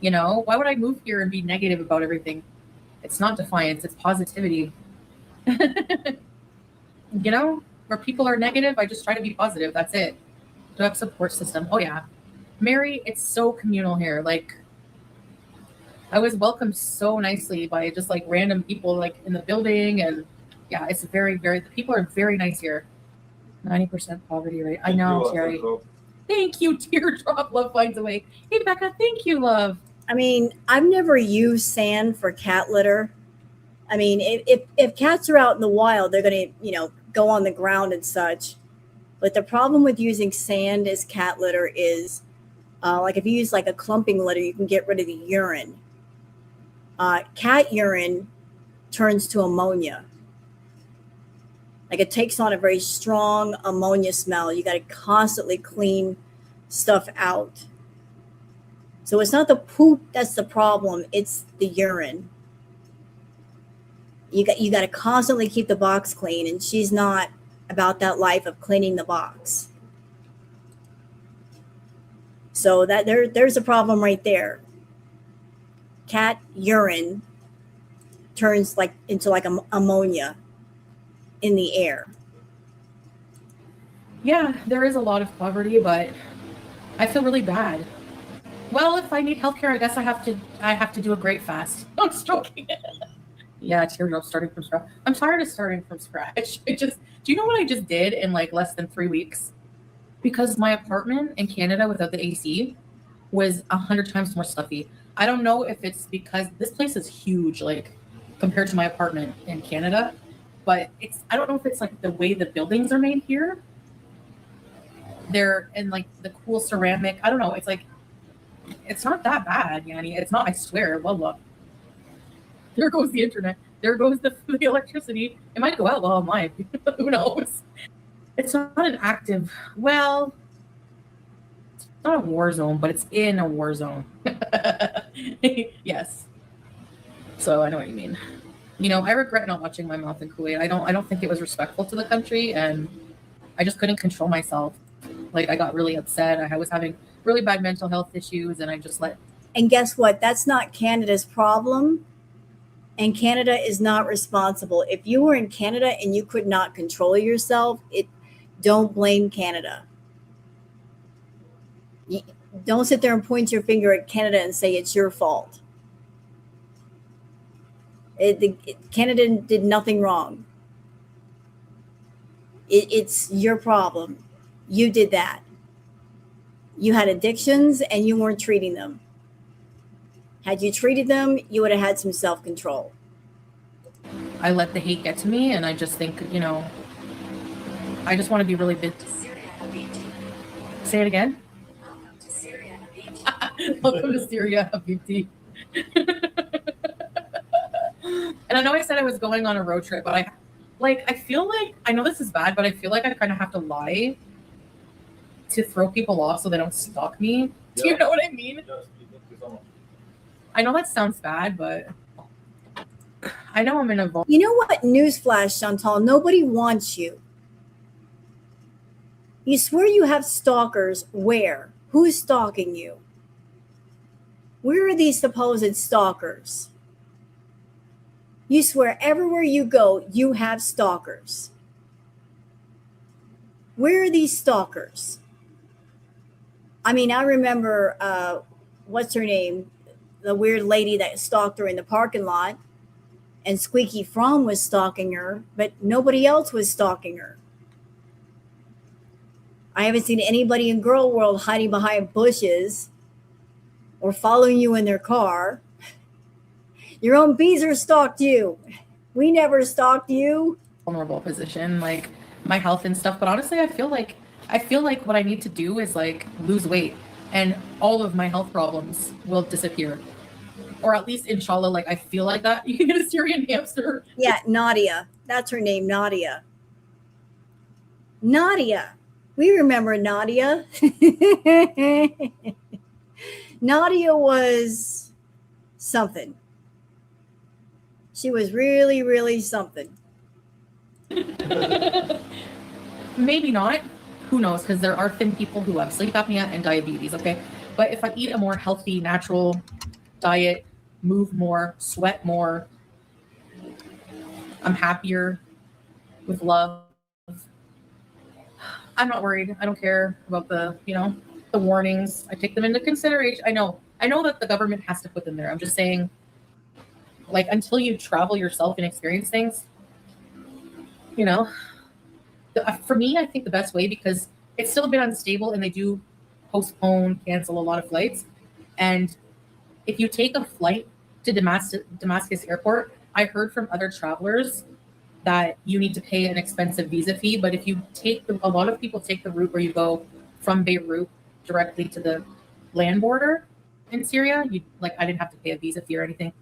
You know, why would I move here and be negative about everything? It's not defiance. It's positivity. You know, where people are negative, I just try to be positive. That's it. Do I have a support system? Oh yeah. Mary, it's so communal here. Like, I was welcomed so nicely by just like random people like in the building, and yeah, it's very, very. The people are very nice here. 90% poverty rate. I know, Terry. Thank you, teardrop. Love finds a way. Hey, Becca. Thank you, love. I mean, I've never used sand for cat litter. I mean, if cats are out in the wild, they're going to, go on the ground and such. But the problem with using sand as cat litter is, like if you use like a clumping litter, you can get rid of the urine. Cat urine turns to ammonia. Like it takes on a very strong ammonia smell. You got to constantly clean stuff out. So it's not the poop that's the problem, it's the urine. You got to constantly keep the box clean, and she's not about that life of cleaning the box. So that there's a problem right there. Cat urine turns into ammonia in the air. Yeah, there is a lot of poverty, but I feel really bad. Well, if I need healthcare, I guess I have to do a great fast. I'm stroking it. Yeah, teardrop starting from scratch. I'm tired of starting from scratch. Do you know what I just did in like less than 3 weeks? Because my apartment in Canada without the AC was 100 times more stuffy. I don't know if it's because this place is huge, like compared to my apartment in Canada, but I don't know if it's like the way the buildings are made here. They're in like the cool ceramic. I don't know. It's like, it's not that bad, Yanni. It's not, I swear. Well, look. There goes the internet. There goes the electricity. It might go out while I'm live. Who knows? It's not an active, well, it's not a war zone, but it's in a war zone. Yes. So I know what you mean. I regret not watching my mouth in Kuwait. I don't think it was respectful to the country, and I just couldn't control myself. Like, I got really upset. I was having really bad mental health issues, and I just let. And guess what? That's not Canada's problem. And Canada is not responsible. If you were in Canada and you could not control yourself, don't blame Canada. Don't sit there and point your finger at Canada and say it's your fault. Canada did nothing wrong. It's your problem. You did that. You had addictions and you weren't treating them. Had you treated them, you would have had some self-control. I let the hate get to me, and I just think, I just want to be really big. Say it again. Welcome to Syria, Habibti. And I know I said I was going on a road trip, but I feel like, I know this is bad, but I feel like I kind of have to lie to throw people off so they don't stalk me. Do you know what I mean? I know that sounds bad, but I know I'm in a. You know what? Newsflash, Chantal, nobody wants you. You swear you have stalkers. Where? Who's stalking you? Where are these supposed stalkers? You swear everywhere you go, you have stalkers. Where are these stalkers? I mean, I remember, what's her name? The weird lady that stalked her in the parking lot, and Squeaky Fromm was stalking her, but nobody else was stalking her. I haven't seen anybody in Girl World hiding behind bushes or following you in their car. Your own beezer stalked you. We never stalked you. Vulnerable position, like my health and stuff. But honestly, I feel like what I need to do is like lose weight, and all of my health problems will disappear. Or at least, inshallah, like I feel like that. You can get a Syrian hamster. Yeah, Nadia. That's her name, Nadia. Nadia. We remember Nadia. Nadia was something. She was really, really something. Maybe not. Who knows? Because there are thin people who have sleep apnea and diabetes, okay? But if I eat a more healthy, natural diet, move more, sweat more, I'm happier with love. I'm not worried. I don't care about the warnings. I take them into consideration. I know that the government has to put them there. I'm just saying, like, until you travel yourself and experience things, for me, I think the best way, because it's still a bit unstable and they do postpone, cancel a lot of flights. And if you take a flight to Damascus Airport, I heard from other travelers that you need to pay an expensive visa fee. But if you take a lot of people take the route where you go from Beirut directly to the land border in Syria, I didn't have to pay a visa fee or anything.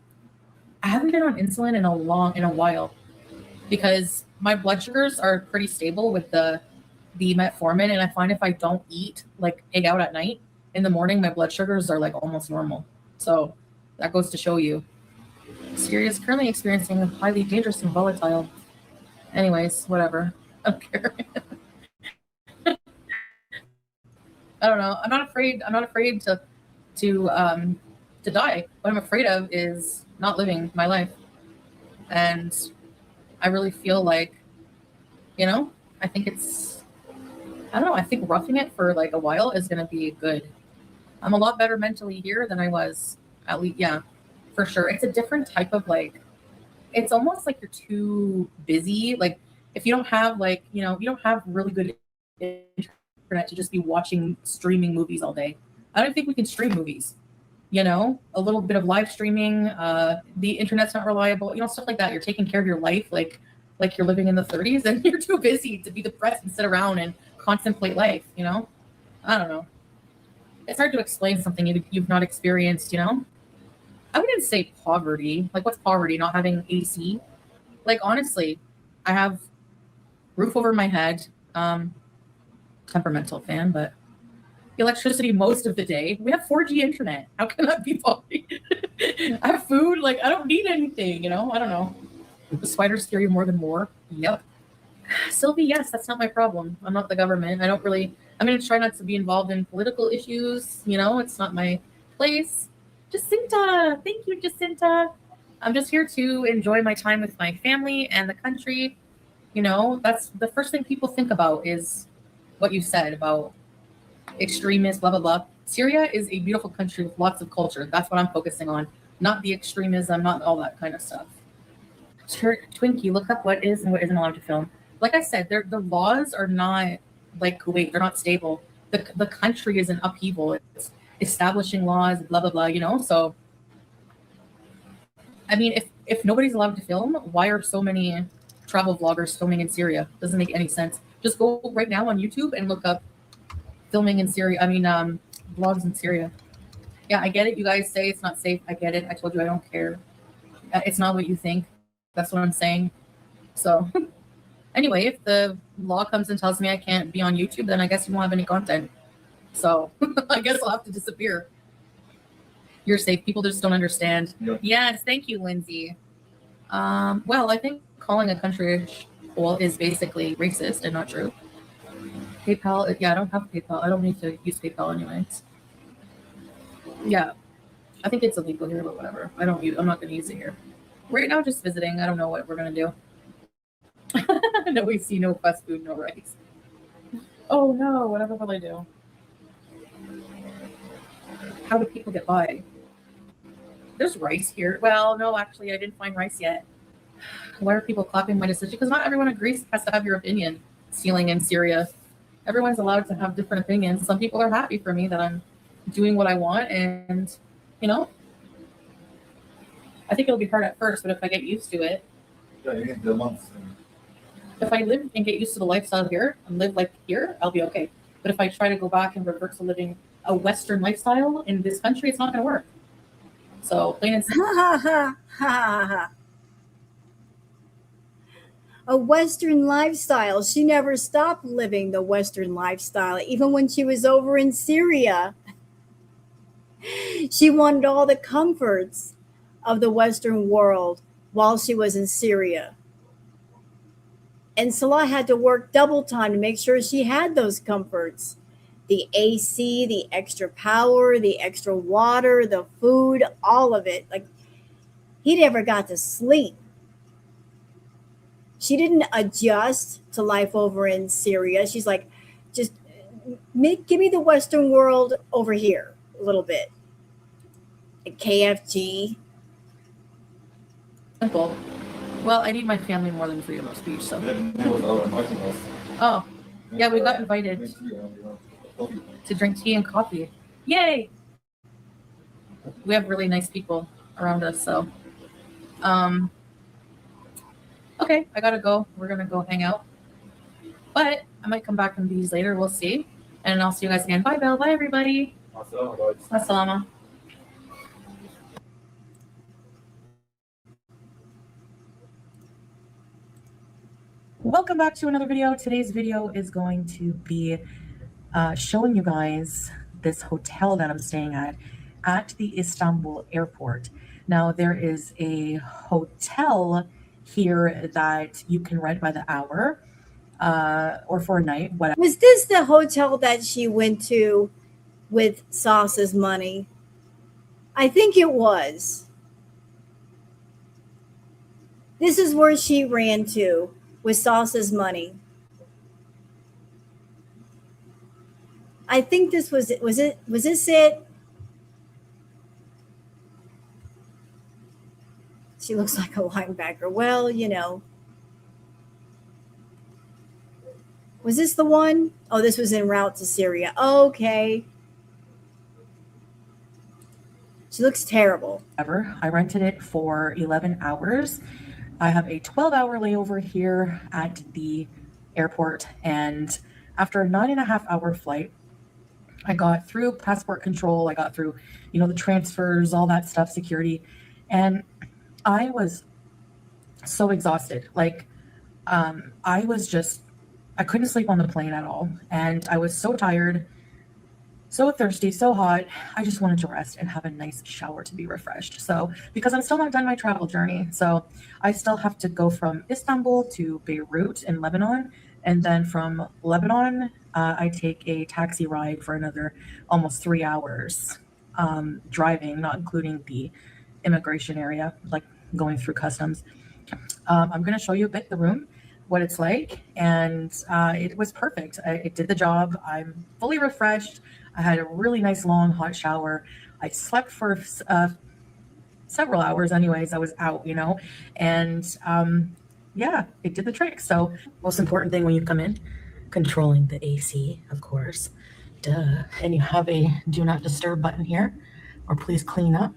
I haven't been on insulin in a while because my blood sugars are pretty stable with the metformin, and I find if I don't eat, like egg out at night, in the morning my blood sugars are like almost normal. So that goes to show you. Syria is currently experiencing a highly dangerous and volatile. Anyways, whatever. I don't care. I don't know. I'm not afraid to die. What I'm afraid of is not living my life. And I really feel like, I think I think roughing it for like a while is going to be good. I'm a lot better mentally here than I was, at least. Yeah, for sure. It's a different type of it's almost like you're too busy. Like if you don't have you don't have really good internet to just be watching streaming movies all day. I don't think we can stream movies. A little bit of live streaming, the internet's not reliable, stuff like that. You're taking care of your life like you're living in the 30s, and you're too busy to be depressed and sit around and contemplate life. I don't know. It's hard to explain something you've not experienced. I wouldn't say poverty. Like, what's poverty? Not having AC? Like, honestly, I have roof over my head. Temperamental fan, but electricity most of the day. We have 4G internet. How can that be poverty? I have food. Like, I don't need anything, I don't know. The spiders scare you more than war. Yep. Sylvie, yes, that's not my problem. I'm not the government. I'm going to try not to be involved in political issues. It's not my place. Jacinta, thank you, Jacinta. I'm just here to enjoy my time with my family and the country. That's the first thing people think about is what you said about extremists, blah, blah, blah. Syria is a beautiful country with lots of culture. That's what I'm focusing on, not the extremism, not all that kind of stuff. Twinkie, look up what is and what isn't allowed to film. Like I said, the laws are not like Kuwait. They're not stable. The country is in upheaval. It's establishing laws, blah, blah, blah, So, if nobody's allowed to film, why are so many travel vloggers filming in Syria? Doesn't make any sense. Just go right now on YouTube and look up filming in Syria. Vlogs in Syria. Yeah, I get it. You guys say it's not safe. I get it. I told you I don't care. It's not what you think. That's what I'm saying. So anyway, if the law comes and tells me I can't be on YouTube, then I guess you won't have any content. So I guess I'll have to disappear. You're safe. People just don't understand. Yep. Yes, thank you, Lindsay. Well, I think calling a country is basically racist and not true. PayPal, yeah, I don't have PayPal. I don't need to use PayPal anyways. Yeah, I think it's illegal here, but whatever. I'm not going to use it here. Right now, just visiting. I don't know what we're going to do. No, we see no fast food, no rice. Oh no, whatever will I do? How do people get by? There's rice here. Well, no, actually, I didn't find rice yet. Why are people clapping my decision? Because not everyone agrees has to have your opinion. Stealing in Syria. Everyone's allowed to have different opinions. Some people are happy for me that I'm doing what I want, and I think it'll be hard at first, but if I get used to it, yeah, you get the months. If I live and get used to the lifestyle here and live like here, I'll be okay. But if I try to go back and revert to living a Western lifestyle in this country, it's not going to work. So plain and simple. A Western lifestyle. She never stopped living the Western lifestyle, even when she was over in Syria. She wanted all the comforts of the Western world, while she was in Syria. And Salah had to work double time to make sure she had those comforts. The AC, the extra power, the extra water, the food, all of it. Like, he never got to sleep. She didn't adjust to life over in Syria. She's like, just give me the Western world over here a little bit. And KFG. Simple. Well, I need my family more than freedom of speech, so. Oh, yeah, we got invited to drink tea and coffee. Yay! We have really nice people around us, so. Okay, I gotta go. We're gonna go hang out. But I might come back and do these later. We'll see. And I'll see you guys again. Bye, Belle. Bye, everybody. Assalamu. Welcome back to another video. Today's video is going to be showing you guys this hotel that I'm staying at the Istanbul airport. Now, there is a hotel here that you can rent by the hour or for a night, whatever. Was this the hotel that she went to with Sauce's money? I think it was. This is where she ran to with Sauce's money. I think this was it. Was this it? She looks like a linebacker. Well, you know. Was this the one? Oh, this was en route to Syria. Okay. She looks terrible. I rented it for 11 hours. I have a 12-hour layover here at the airport, and after a 9.5-hour flight, I got through passport control. I got through, the transfers, all that stuff, security, and I was so exhausted. Like, I couldn't sleep on the plane at all, and I was so tired, so thirsty, so hot. I just wanted to rest and have a nice shower to be refreshed. So, because I'm still not done my travel journey, so I still have to go from Istanbul to Beirut in Lebanon, and then from Lebanon, I take a taxi ride for another almost 3 hours driving, not including the immigration area, like going through customs. I'm going to show you a bit the room, what it's like, and it was perfect. It did the job. I'm fully refreshed. I had a really nice long hot shower. I slept for several hours anyways. I was out, and yeah, it did the trick. So most important thing when you come in, controlling the AC, of course, duh. And you have a do not disturb button here, or please clean up.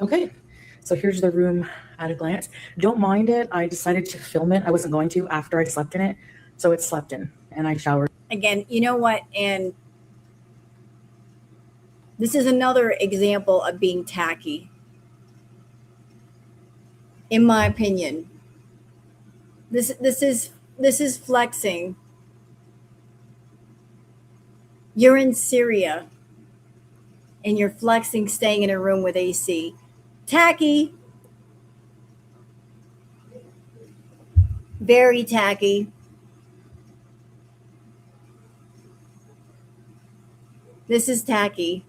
Okay, so here's the room at a glance. Don't mind it. I decided to film it. I wasn't going to after I slept in it, so it's slept in, and I showered. Again, you know what? And this is another example of being tacky, in my opinion. This is flexing. You're in Syria, and you're flexing, staying in a room with AC. Tacky. Very tacky. This is tacky.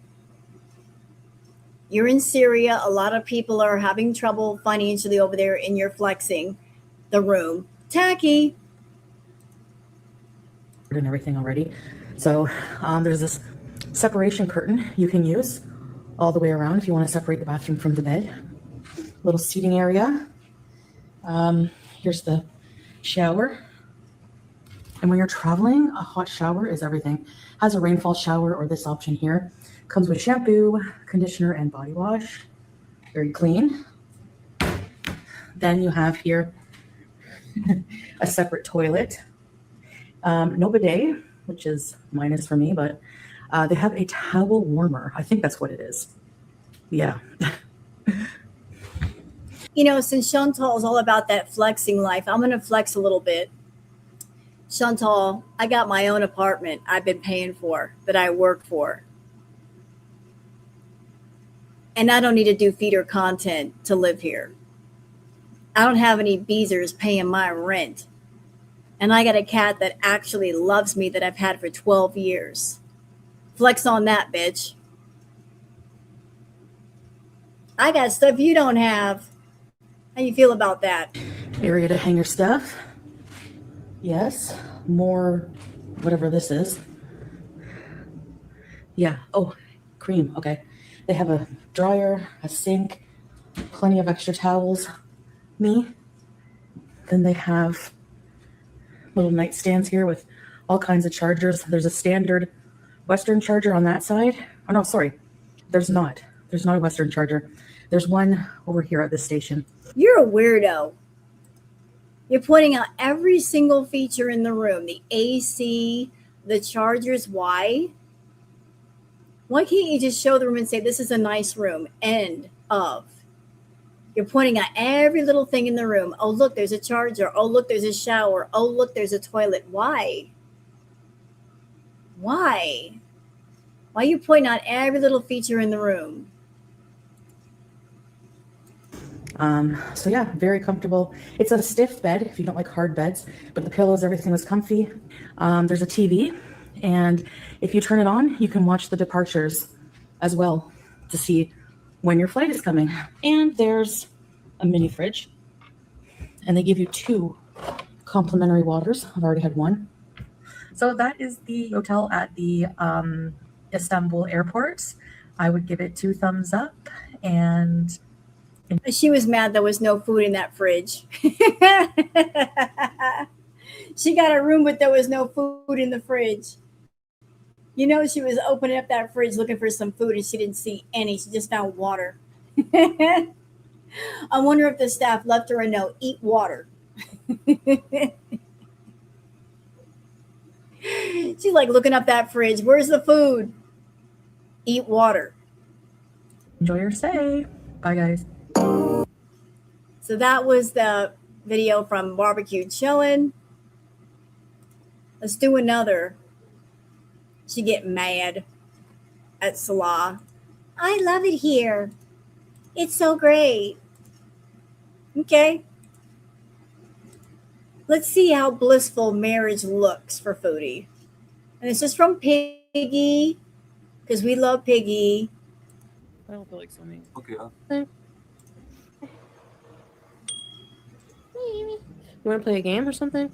You're in Syria. A lot of people are having trouble financially over there, and you're flexing the room. Tacky. And everything already. So there's this separation curtain you can use all the way around if you want to separate the bathroom from the bed. Little seating area. Here's the shower. And when you're traveling, a hot shower is everything. Has a rainfall shower, or this option here. Comes with shampoo, conditioner, and body wash. Very clean. Then you have here a separate toilet. No bidet, which is minus for me, but they have a towel warmer. I think that's what it is. Yeah. Since Chantal is all about that flexing life, I'm going to flex a little bit. Chantal, I got my own apartment I've been paying for, that I work for. And I don't need to do feeder content to live here. I don't have any beezers paying my rent. And I got a cat that actually loves me that I've had for 12 years. Flex on that, bitch. I got stuff you don't have. How you feel about that? Area to hang your stuff. Yes. More whatever this is. Yeah. Oh, cream. Okay. They have a dryer, a sink, plenty of extra towels. Me. Then they have little nightstands here with all kinds of chargers. There's a standard Western charger on that side. Oh, no, sorry. There's not. There's not a Western charger. There's one over here at this station. You're a weirdo. You're pointing out every single feature in the room. The AC, the chargers. Why? Why can't you just show the room and say, this is a nice room? End of. You're pointing out every little thing in the room. Oh, look, there's a charger. Oh, look, there's a shower. Oh, look, there's a toilet. Why? Why? Why are you pointing out every little feature in the room? So yeah, very comfortable. It's a stiff bed if you don't like hard beds, but the pillows, everything was comfy. There's a TV, and if you turn it on, you can watch the departures as well to see when your flight is coming. And there's a mini fridge, and they give you 2 complimentary waters. I've already had one. So that is the hotel at the Istanbul airport. I would give it 2 thumbs up, and she was mad there was no food in that fridge. She got a room, but there was no food in the fridge. You know, she was opening up that fridge looking for some food and she didn't see any. She just found water. I wonder if the staff left her a note, eat water. She's like looking up that fridge. Where's the food? Eat water. Enjoy your stay. Bye, guys. So that was the video from Barbecue Chillin'. Let's do another. She get mad at Salah. I love it here. It's so great. Okay. Let's see how blissful marriage looks for Foodie. And this is from Piggy, because we love Piggy. I don't feel like swimming. Okay. You want to play a game or something?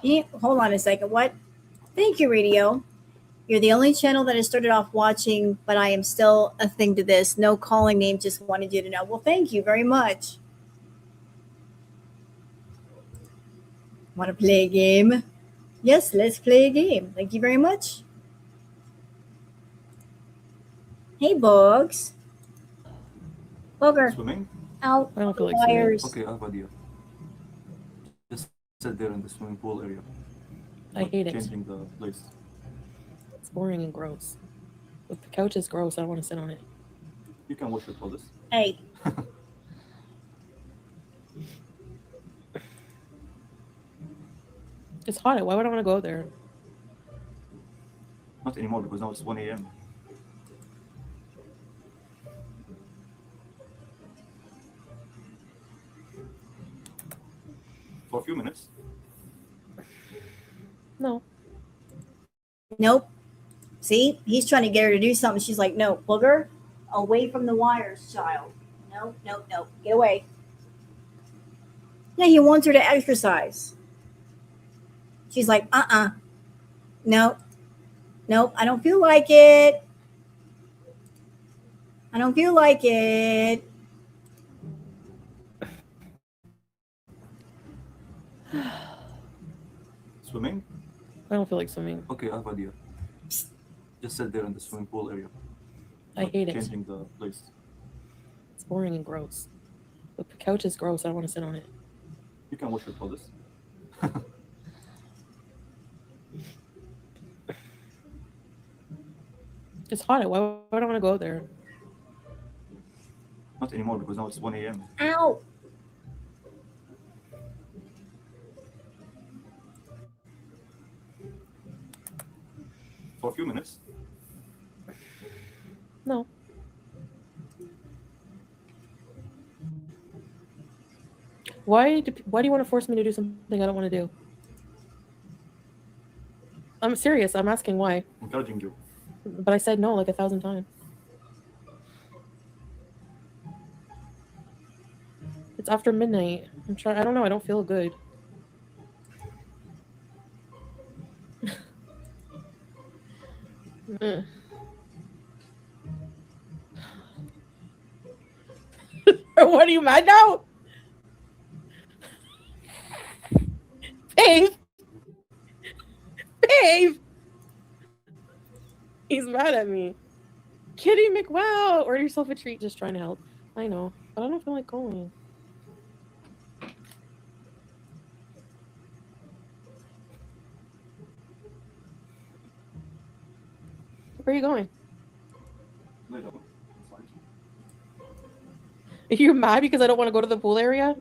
Yeah, hold on a second. What? Thank you, Radio. You're the only channel that I started off watching, but I am still a thing to this. No calling name, just wanted you to know. Well, thank you very much. Want to play a game? Yes, let's play a game. Thank you very much. Hey, Bugs. Booger. Swimming? Out. I don't feel like wires. Okay, I have idea. Just sit there in the swimming pool area. I hate it. Changing the place. It's boring and gross. If the couch is gross, I don't want to sit on it. You can wash your clothes. Hey. It's hot. Why would I want to go there? Not anymore because now it's 1 a.m. For a few minutes. No. Nope. See, he's trying to get her to do something. She's like, no, Booger, away from the wires, child. Nope, nope, nope. Get away. Yeah, he wants her to exercise. She's like, nope. Nope, I don't feel like it. I don't feel like it. Swimming? I don't feel like swimming. Okay, I have idea. Just sit there in the swimming pool area. I hate it. Changing the place. It's boring and gross. If the couch is gross, I don't want to sit on it. You can wash your clothes. It's hot. Why would I want to go there? Not anymore because now it's 1 a.m. Ow. For a few minutes. No. Why do you want to force me to do something I don't want to do? I'm serious. I'm asking why. I'm encouraging you. But I said no like 1,000 times. It's after midnight. I'm trying. I don't know. I don't feel good. What, are you mad now? Babe! Babe! He's mad at me. Kitty McWow! Order yourself a treat, just trying to help. I know, but I don't feel like going. Where are you going? Are you mad because I don't want to go to the pool area?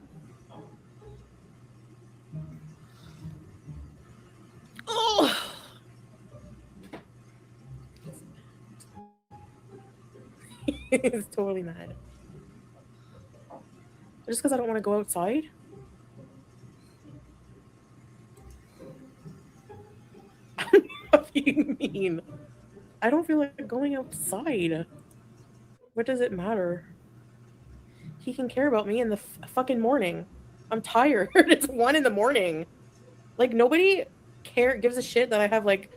Oh! He's totally mad. Just because I don't want to go outside? What do you mean? I don't feel like going outside. What does it matter? He can care about me in the fucking morning. I'm tired. It's 1 a.m. Like, nobody gives a shit that I have, like,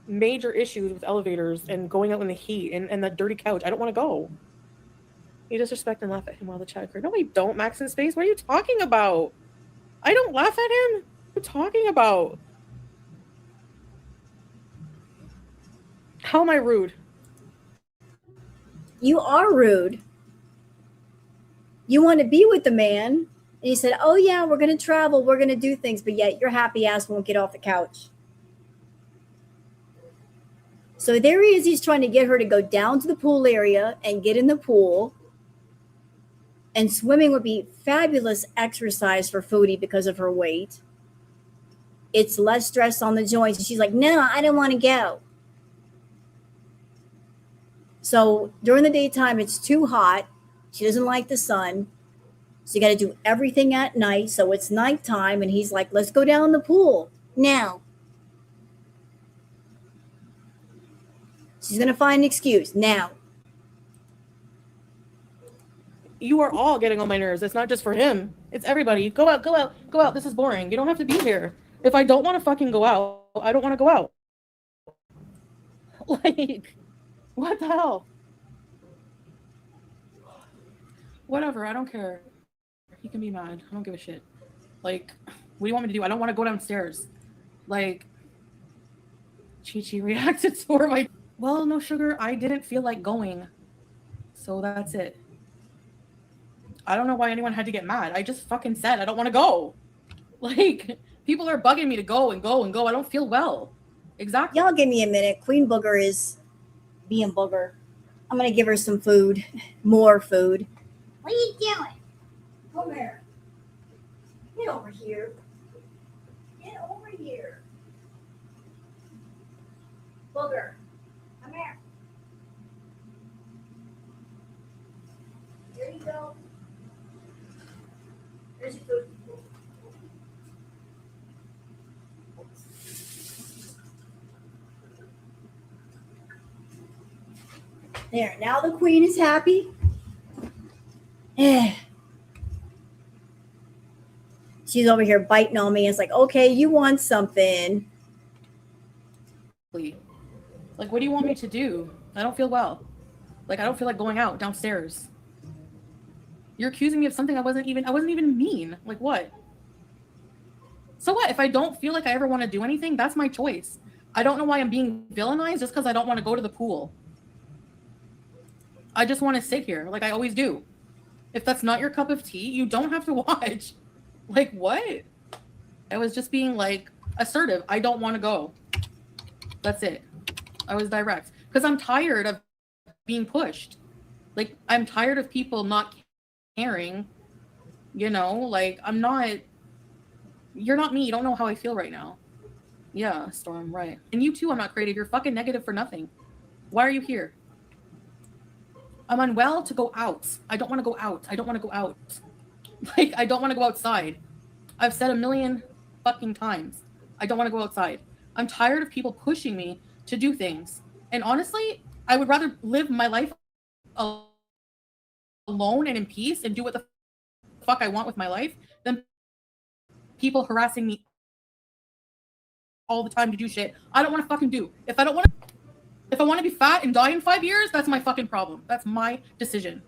major issues with elevators and going out in the heat and that dirty couch. I don't want to go. You disrespect and laugh at him while the chat occurred. No, I don't, Max in Space. What are you talking about? I don't laugh at him. What are you talking about? How am I rude? You are rude. You want to be with the man, and you said, oh yeah, we're going to travel, we're going to do things, but yet your happy ass won't get off the couch. So there he is, he's trying to get her to go down to the pool area and get in the pool. And swimming would be fabulous exercise for Foodie because of her weight. It's less stress on the joints. And she's like, no, I don't want to go. So during the daytime, it's too hot. She doesn't like the sun. So you got to do everything at night. So it's nighttime. And he's like, let's go down the pool now. She's going to find an excuse now. You are all getting on my nerves. It's not just for him. It's everybody. Go out, go out, go out. This is boring. You don't have to be here. If I don't want to fucking go out, I don't want to go out. Like, what the hell? Whatever, I don't care. He can be mad. I don't give a shit. Like, what do you want me to do? I don't want to go downstairs. Like, Chi-Chi reacted to her like, well, no sugar, I didn't feel like going. So that's it. I don't know why anyone had to get mad. I just fucking said I don't want to go. Like, people are bugging me to go and go and go. I don't feel well. Exactly. Y'all give me a minute. Queen Booger is being Booger. I'm going to give her some food. More food. What are you doing? Come here. Get over here. Get over here. Booger. Come here. There you go. There's your food. There, now the queen is happy. She's over here biting on me. It's like, okay, you want something. Like, what do you want me to do? I don't feel well. Like, I don't feel like going out downstairs. You're accusing me of something I wasn't even mean. Like, what? So what? If I don't feel like I ever want to do anything, that's my choice. I don't know why I'm being villainized just because I don't want to go to the pool. I just want to sit here like I always do. If that's not your cup of tea, you don't have to watch. Like, what? I was just being, like, assertive. I don't want to go. That's it. I was direct. Because I'm tired of being pushed. Like, I'm tired of people not caring. You know? Like, I'm not... You're not me. You don't know how I feel right now. Yeah, Storm, right. And you too, I'm not creative. You're fucking negative for nothing. Why are you here? I'm unwell to go out. I don't want to go out. I don't want to go out. Like, I don't want to go outside. I've said a million fucking times, I don't want to go outside. I'm tired of people pushing me to do things. And honestly, I would rather live my life alone and in peace and do what the fuck I want with my life than people harassing me all the time to do shit I don't want to fucking do. If I want to be fat and die in 5 years, that's my fucking problem. That's my decision.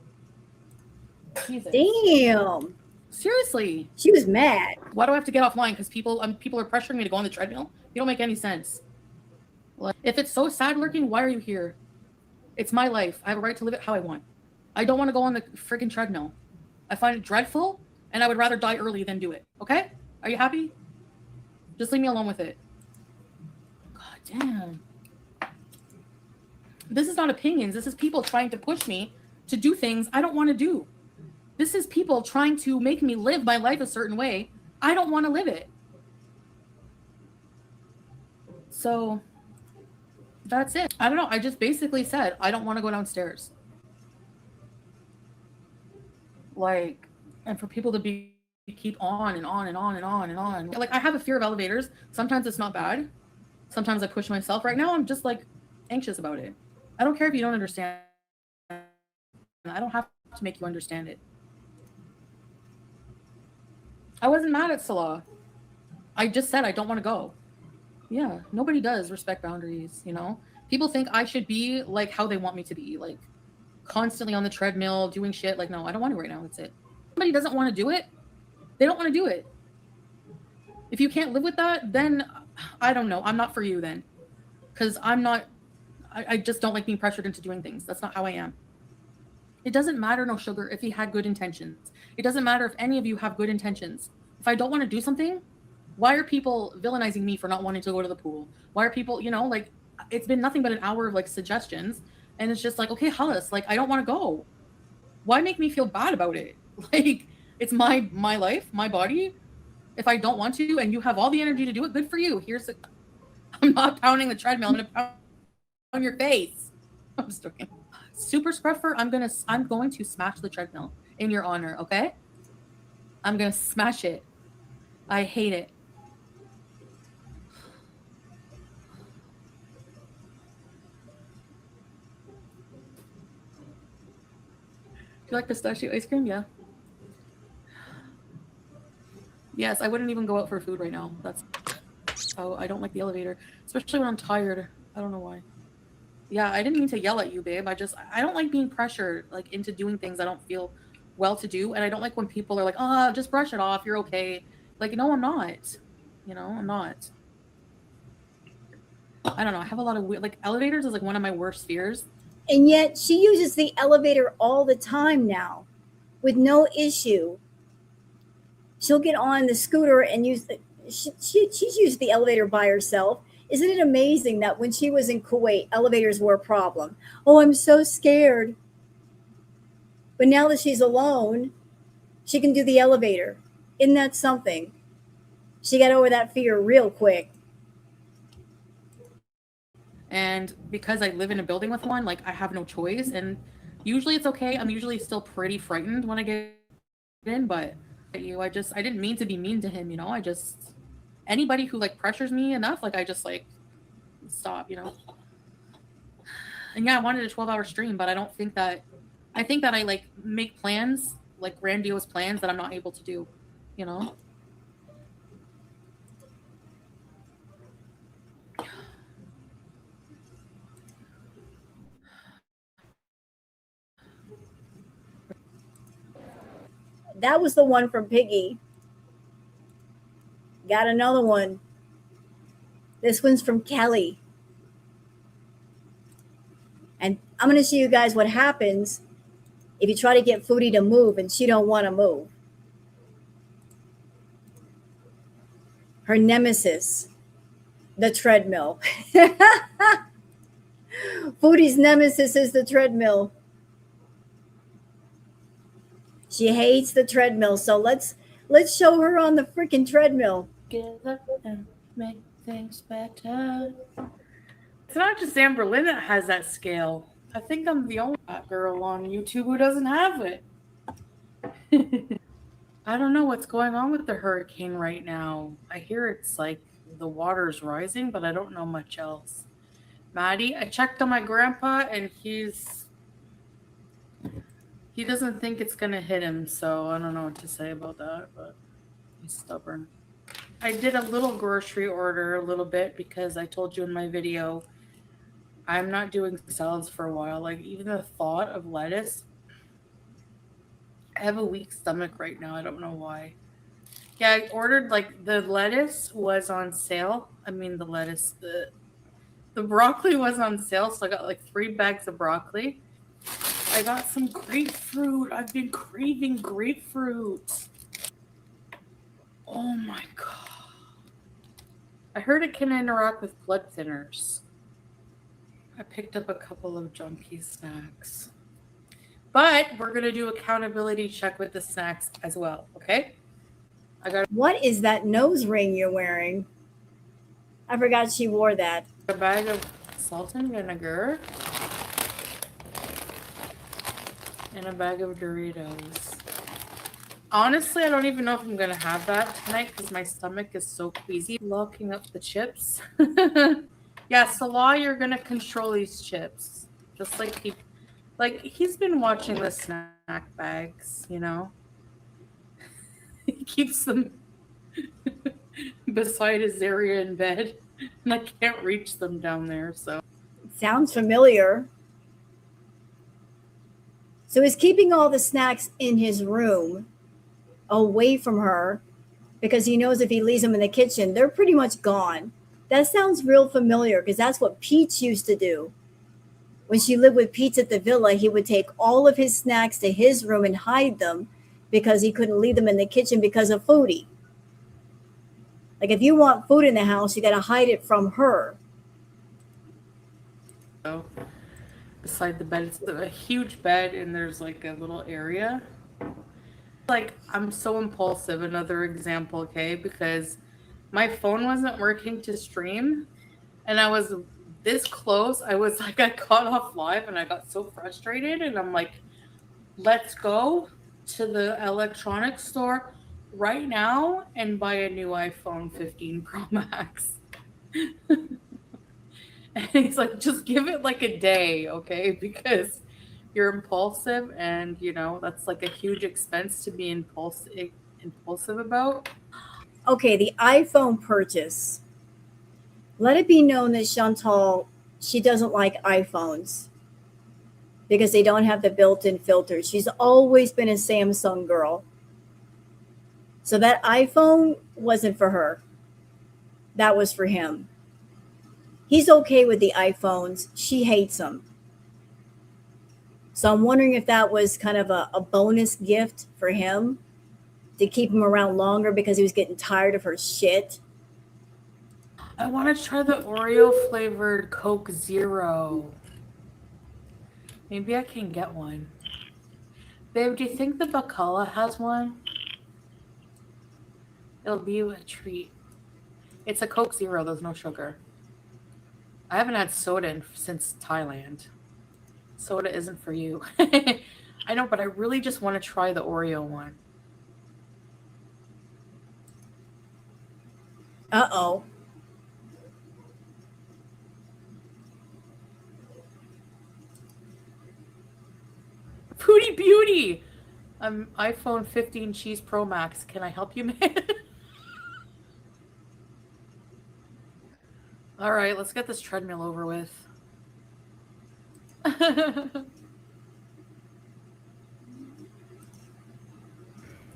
Jesus. Damn. Seriously. She was mad. Why do I have to get offline? Because people are pressuring me to go on the treadmill? You don't make any sense. Like, if it's so sad lurking, why are you here? It's my life. I have a right to live it how I want. I don't want to go on the freaking treadmill. I find it dreadful, and I would rather die early than do it. Okay? Are you happy? Just leave me alone with it. God damn. This is not opinions. This is people trying to push me to do things I don't want to do. This is people trying to make me live my life a certain way. I don't want to live it. So that's it. I don't know. I just basically said, I don't want to go downstairs. Like, and for people to keep on and on and on and on and on. Like, I have a fear of elevators. Sometimes it's not bad. Sometimes I push myself. Right now, I'm just like anxious about it. I don't care if you don't understand. I don't have to make you understand it. I wasn't mad at Salah. I just said I don't want to go. Yeah, nobody does respect boundaries, you know? People think I should be like how they want me to be, like constantly on the treadmill, doing shit. Like, no, I don't want to right now. That's it. If somebody doesn't want to do it, they don't want to do it. If you can't live with that, then I don't know. I'm not for you then. Because I just don't like being pressured into doing things. That's not how I am. It doesn't matter, no sugar, if he had good intentions. It doesn't matter if any of you have good intentions. If I don't want to do something, why are people villainizing me for not wanting to go to the pool? Why are people, you know, like, it's been nothing but an hour of like suggestions. And it's just like, okay, Hollis, like, I don't want to go. Why make me feel bad about it? Like, it's my life, my body. If I don't want to and you have all the energy to do it, good for you. I'm not pounding the treadmill. I'm going to pound on your face. I'm just joking. Super Scruffer, I'm going to smash the treadmill in your honor, okay? I'm going to smash it. I hate it. Do you like pistachio ice cream? Yeah. Yes, I wouldn't even go out for food right now. That's how I don't like the elevator, especially when I'm tired. I don't know why. Yeah, I didn't mean to yell at you, babe. I don't like being pressured like into doing things I don't feel well to do, and I don't like when people are like, "Oh, just brush it off. You're okay." Like, no, I'm not. You know, I'm not. I don't know. I have a lot of weird, like, elevators is like one of my worst fears. And yet she uses the elevator all the time now with no issue. She'll get on the scooter and use she's used the elevator by herself. Isn't it amazing that when she was in Kuwait, elevators were a problem? Oh, I'm so scared. But now that she's alone, she can do the elevator. Isn't that something? She got over that fear real quick. And because I live in a building with one, like, I have no choice. And usually it's okay. I'm usually still pretty frightened when I get in, but I didn't mean to be mean to him, you know? Anybody who like pressures me enough, like, I just like stop, you know? And yeah, I wanted a 12-hour stream, but I think that I like make plans, like grandiose plans that I'm not able to do, you know? That was the one from Piggy. Got another one. This one's from Kelly. And I'm going to show you guys what happens if you try to get Foodie to move and she don't want to move. Her nemesis, the treadmill. Foodie's nemesis is the treadmill. She hates the treadmill, so let's show her on the freaking treadmill. Get up and make things better. It's not just Anne Berlin that has that scale. I think I'm the only fat girl on YouTube who doesn't have it. I don't know what's going on with the hurricane right now. I hear it's like the water's rising, but I don't know much else. Maddie, I checked on my grandpa and he doesn't think it's gonna hit him, so I don't know what to say about that, but he's stubborn. I did a little grocery order a little bit because I told you in my video I'm not doing salads for a while. Like even the thought of lettuce, I have a weak stomach right now. I don't know why. Yeah, I ordered like the lettuce was on sale. I mean the broccoli was on sale, so I got like 3 bags of broccoli. I got some grapefruit. I've been craving grapefruit. Oh my god. I heard it can interact with blood thinners. I picked up a couple of junky snacks. But we're going to do accountability check with the snacks as well, okay? What is that nose ring you're wearing? I forgot she wore that. A bag of salt and vinegar. And a bag of Doritos. Honestly, I don't even know if I'm going to have that tonight because my stomach is so queasy. Locking up the chips. Yeah, Salah, you're going to control these chips. Just like he's been watching the snack bags, you know? He keeps them beside his area in bed, and I can't reach them down there, so. Sounds familiar. So he's keeping all the snacks in his room away from her because he knows if he leaves them in the kitchen, they're pretty much gone. That sounds real familiar because that's what Peeps used to do. When she lived with Pete's at the villa, he would take all of his snacks to his room and hide them because he couldn't leave them in the kitchen because of Foodie. Like if you want food in the house, you got to hide it from her. So, beside the bed, it's a huge bed, and there's like a little area. Like I'm so impulsive. Another example, okay, because my phone wasn't working to stream, and I was this close. I got off live, and I got so frustrated, and I'm like, let's go to the electronics store right now and buy a new iPhone 15 Pro Max. And he's like, just give it like a day, okay? Because you're impulsive, and you know that's like a huge expense to be impulsive about. Okay, the iPhone purchase. Let it be known that Chantal, she doesn't like iPhones because they don't have the built-in filters. She's always been a Samsung girl. So that iPhone wasn't for her. That was for him. He's okay with the iPhones. She hates them. So I'm wondering if that was kind of a bonus gift for him to keep him around longer because he was getting tired of her shit. I want to try the Oreo flavored Coke Zero. Maybe I can get one. Babe, do you think the Bacala has one? It'll be a treat. It's a Coke Zero. There's no sugar. I haven't had soda since Thailand. Soda isn't for you. I know, but I really just want to try the Oreo one. Uh-oh. Foodie Beauty! iPhone 15 Cheese Pro Max. Can I help you, man? All right, let's get this treadmill over with.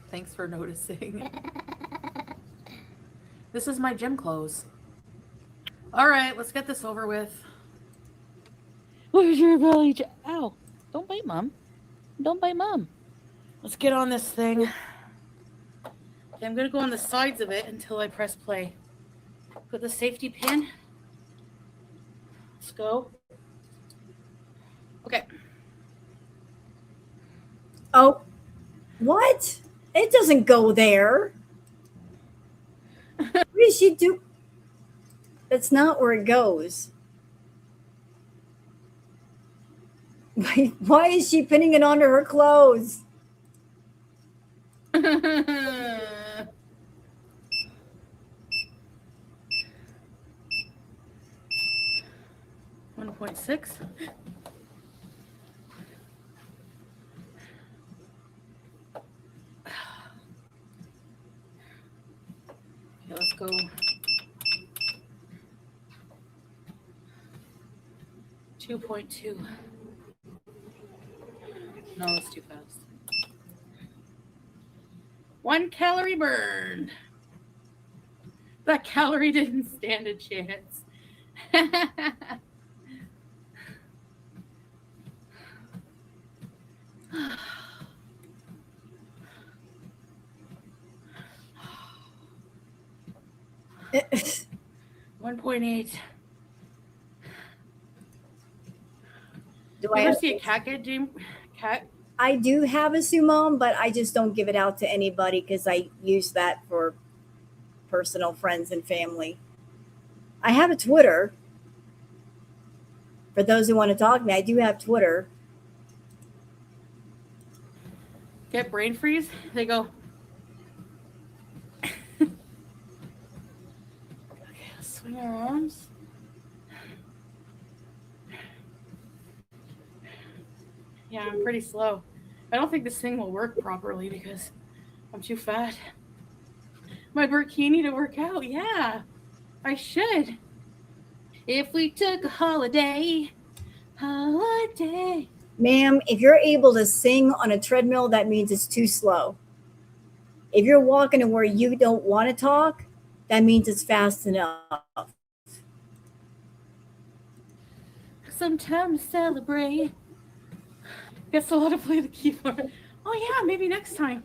Thanks for noticing. This is my gym clothes. All right, let's get this over with. Where's your belly? Ow. Don't bite mom. Don't bite mom. Let's get on this thing. Okay, I'm going to go on the sides of it until I press play. Put the safety pin. Let's go. Okay. Oh, what? It doesn't go there. What did she do? That's not where it goes. Why is she pinning it onto her clothes? 1.6. Okay, let's go. 2.2. No, it's too fast. 1 calorie burned. That calorie didn't stand a chance. Do 1.8. I You ever have see a cat get cat? I do have a Sumom, but I just don't give it out to anybody because I use that for personal friends and family. I have a Twitter. For those who want to talk to me, I do have Twitter. Get brain freeze? They go. Okay, let's swing our arms. Yeah, I'm pretty slow. I don't think this thing will work properly because I'm too fat. My burkini to work out. Yeah, I should. If we took a holiday. Ma'am, if you're able to sing on a treadmill, that means it's too slow. If you're walking to where you don't want to talk, that means it's fast enough. Some time to celebrate. Guess I'll have to play the keyboard. Oh yeah, maybe next time.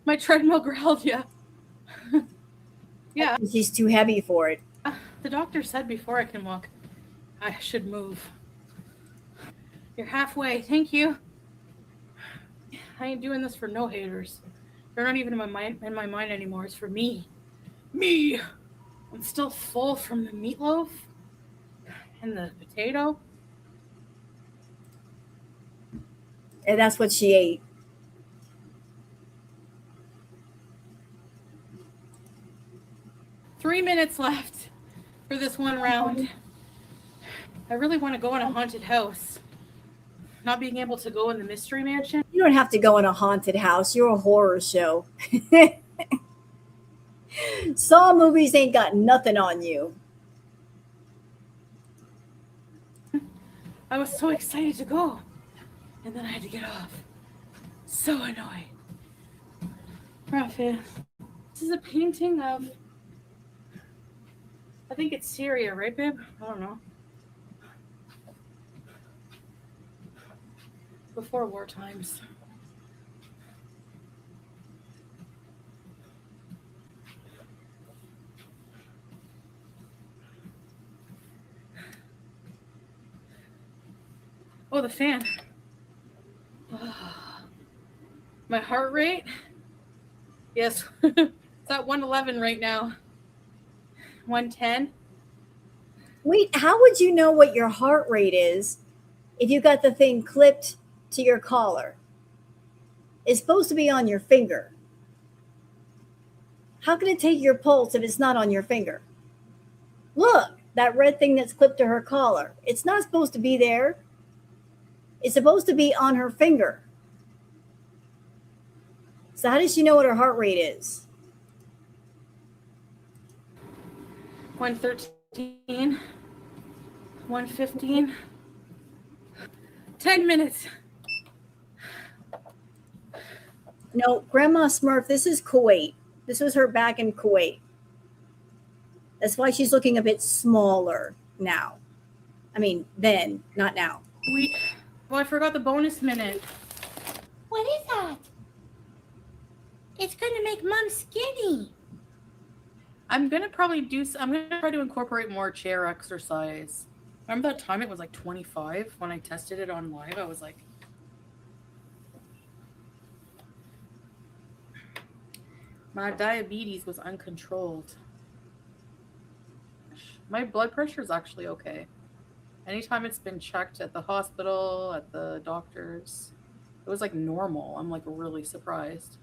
My treadmill growled, yeah. Yeah. She's too heavy for it. The doctor said before I can walk, I should move. You're halfway. Thank you. I ain't doing this for no haters. They're not even in my mind anymore. It's for me. Me. I'm still full from the meatloaf and the potato. And that's what she ate. Three minutes left for this one round. I really want to go in a haunted house. Not being able to go in the mystery mansion. You don't have to go in a haunted house. You're a horror show. Saw movies ain't got nothing on you. I was so excited to go. And then I had to get off. So annoying. Raphael. This is a painting of, I think it's Syria, right, babe? I don't know. Before war times. Oh, the fan. Oh. My heart rate? Yes. It's at 111 right now. 110. Wait, how would you know what your heart rate is if you got the thing clipped to your collar? It's supposed to be on your finger. How can it take your pulse if it's not on your finger? Look, that red thing that's clipped to her collar. It's not supposed to be there. It's supposed to be on her finger. So how does she know what her heart rate is? 113. 115. 10 minutes. No, Grandma Smurf, this is Kuwait. This was her back in Kuwait. That's why she's looking a bit smaller now. I mean, then, not now. Oh, I forgot the bonus minute. What is that? It's gonna make Mom skinny. I'm gonna try to incorporate more chair exercise. Remember that time it was like 25 when I tested it on live? I was like, my diabetes was uncontrolled. My blood pressure is actually okay. Anytime it's been checked at the hospital, at the doctor's, it was like normal. I'm like really surprised.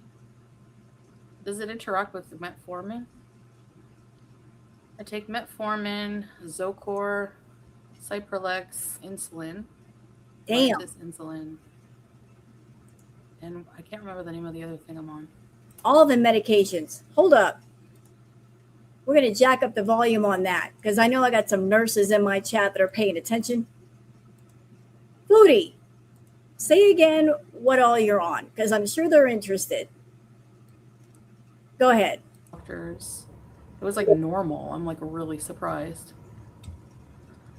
Does it interact with metformin? I take metformin, Zocor, Cipralex, insulin, Damn. Lantus insulin, and I can't remember the name of the other thing I'm on. All the medications. Hold up. We're going to jack up the volume on that because I know I got some nurses in my chat that are paying attention. Foodie, say again what all you're on because I'm sure they're interested. Go ahead. Doctors, it was like normal. I'm like really surprised.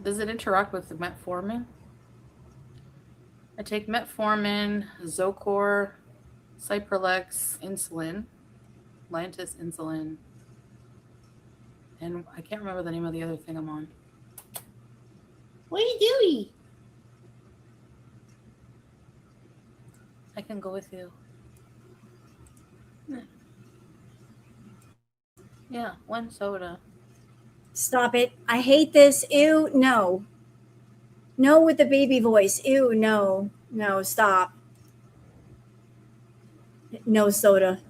Does it interact with metformin? I take metformin, Zocor, Cipralex, insulin, Lantus insulin, and I can't remember the name of the other thing I'm on. What are you doing? I can go with you. Yeah, one soda. Stop it. I hate this. Ew, no. No with the baby voice. Ew, no. No, stop. No soda.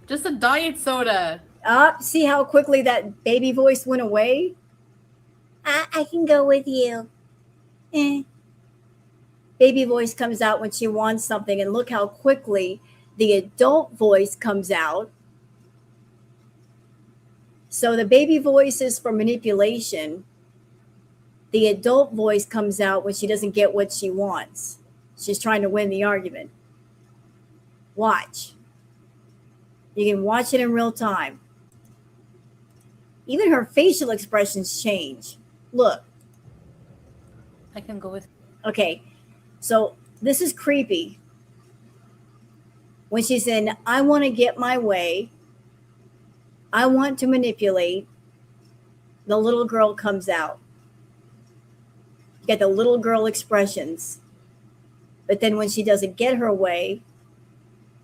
Just a diet soda. See how quickly that baby voice went away? I can go with you. Baby voice comes out when she wants something, and look how quickly the adult voice comes out. So the baby voice is for manipulation. The adult voice comes out when she doesn't get what she wants. She's trying to win the argument. Watch. You can watch it in real time. Even her facial expressions change. Look. I can go with. Okay, so this is creepy. When she's in, I want to get my way, I want to manipulate, the little girl comes out. You get the little girl expressions. But then when she doesn't get her way,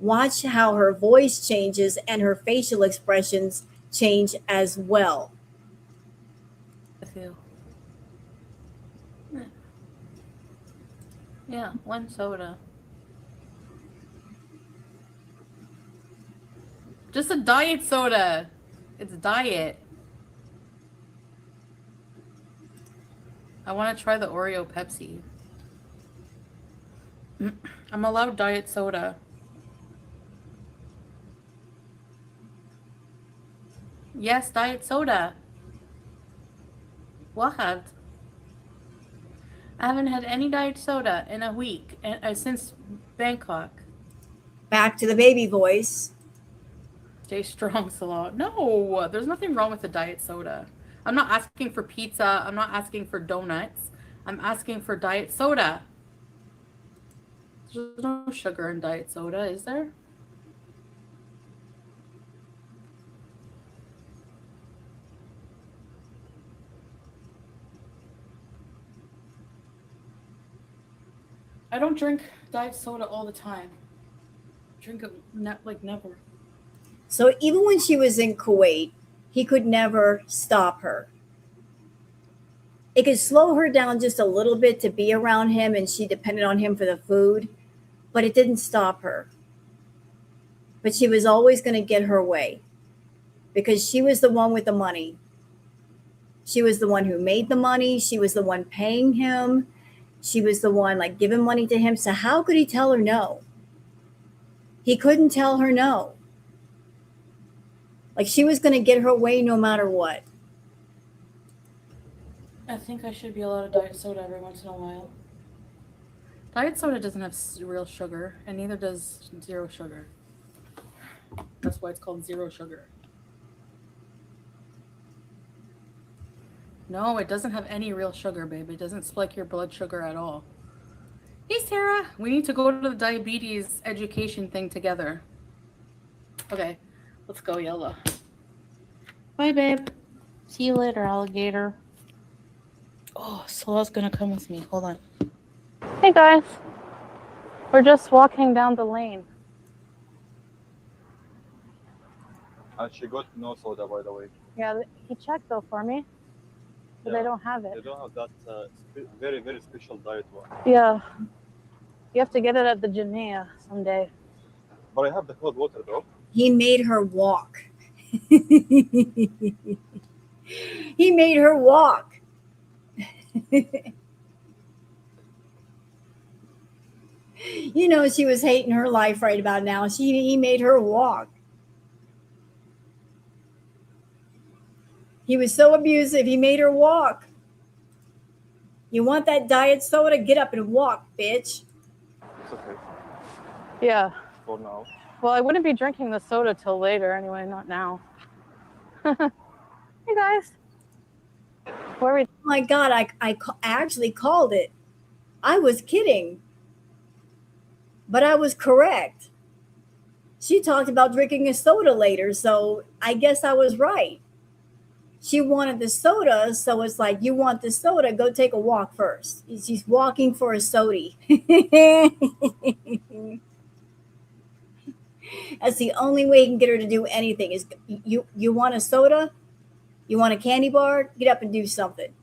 watch how her voice changes and her facial expressions change as well. With you. Yeah, one soda. Just a diet soda. It's diet. I want to try the Oreo Pepsi. I'm allowed diet soda. Yes, diet soda. What? I haven't had any diet soda in a week since Bangkok. Back to the baby voice. Stay strong, Salah. No, there's nothing wrong with the diet soda. I'm not asking for pizza. I'm not asking for donuts. I'm asking for diet soda. There's no sugar in diet soda, is there? I don't drink diet soda all the time. Drink it like never. So even when she was in Kuwait, he could never stop her. It could slow her down just a little bit to be around him, and she depended on him for the food, but it didn't stop her. But she was always going to get her way because she was the one with the money. She was the one who made the money. She was the one paying him. She was the one like giving money to him. So how could he tell her no? He couldn't tell her no. Like she was going to get her way no matter what. I think I should be allowed a diet soda every once in a while. Diet soda doesn't have real sugar, and neither does zero sugar. That's why it's called zero sugar. No, it doesn't have any real sugar, babe. It doesn't spike your blood sugar at all. Hey, Sarah. We need to go to the diabetes education thing together. Okay, let's go, Yella. Bye, babe. See you later, alligator. Oh, Salah's gonna come with me. Hold on. Hey, guys. We're just walking down the lane. And she got no soda, by the way. Yeah, he checked though for me. but they don't have it. They don't have that very, very special diet one. Yeah. You have to get it at the Janea someday. But I have the cold water though. He made her walk. He made her walk. You know, she was hating her life right about now. He made her walk. He was so abusive, he made her walk. You want that diet soda? Get up and walk, bitch. It's okay Yeah. for now. Well, I wouldn't be drinking the soda till later anyway, not now. Hey guys. Where are we? Oh my God, I actually called it. I was kidding. But I was correct. She talked about drinking a soda later, so I guess I was right. She wanted the soda, so it's like, you want the soda, go take a walk first. She's walking for a soda. That's the only way you can get her to do anything is you want a soda? You want a candy bar? Get up and do something.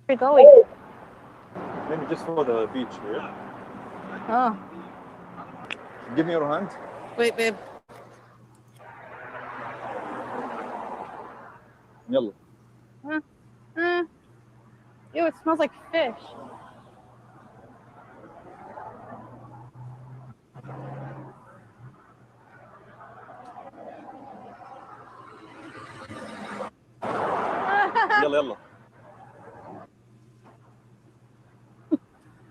Where are you going? Maybe just for the beach here. Oh. Give me your hand. Wait, babe. Yalla. Ew, it smells like fish. Yalla, yalla.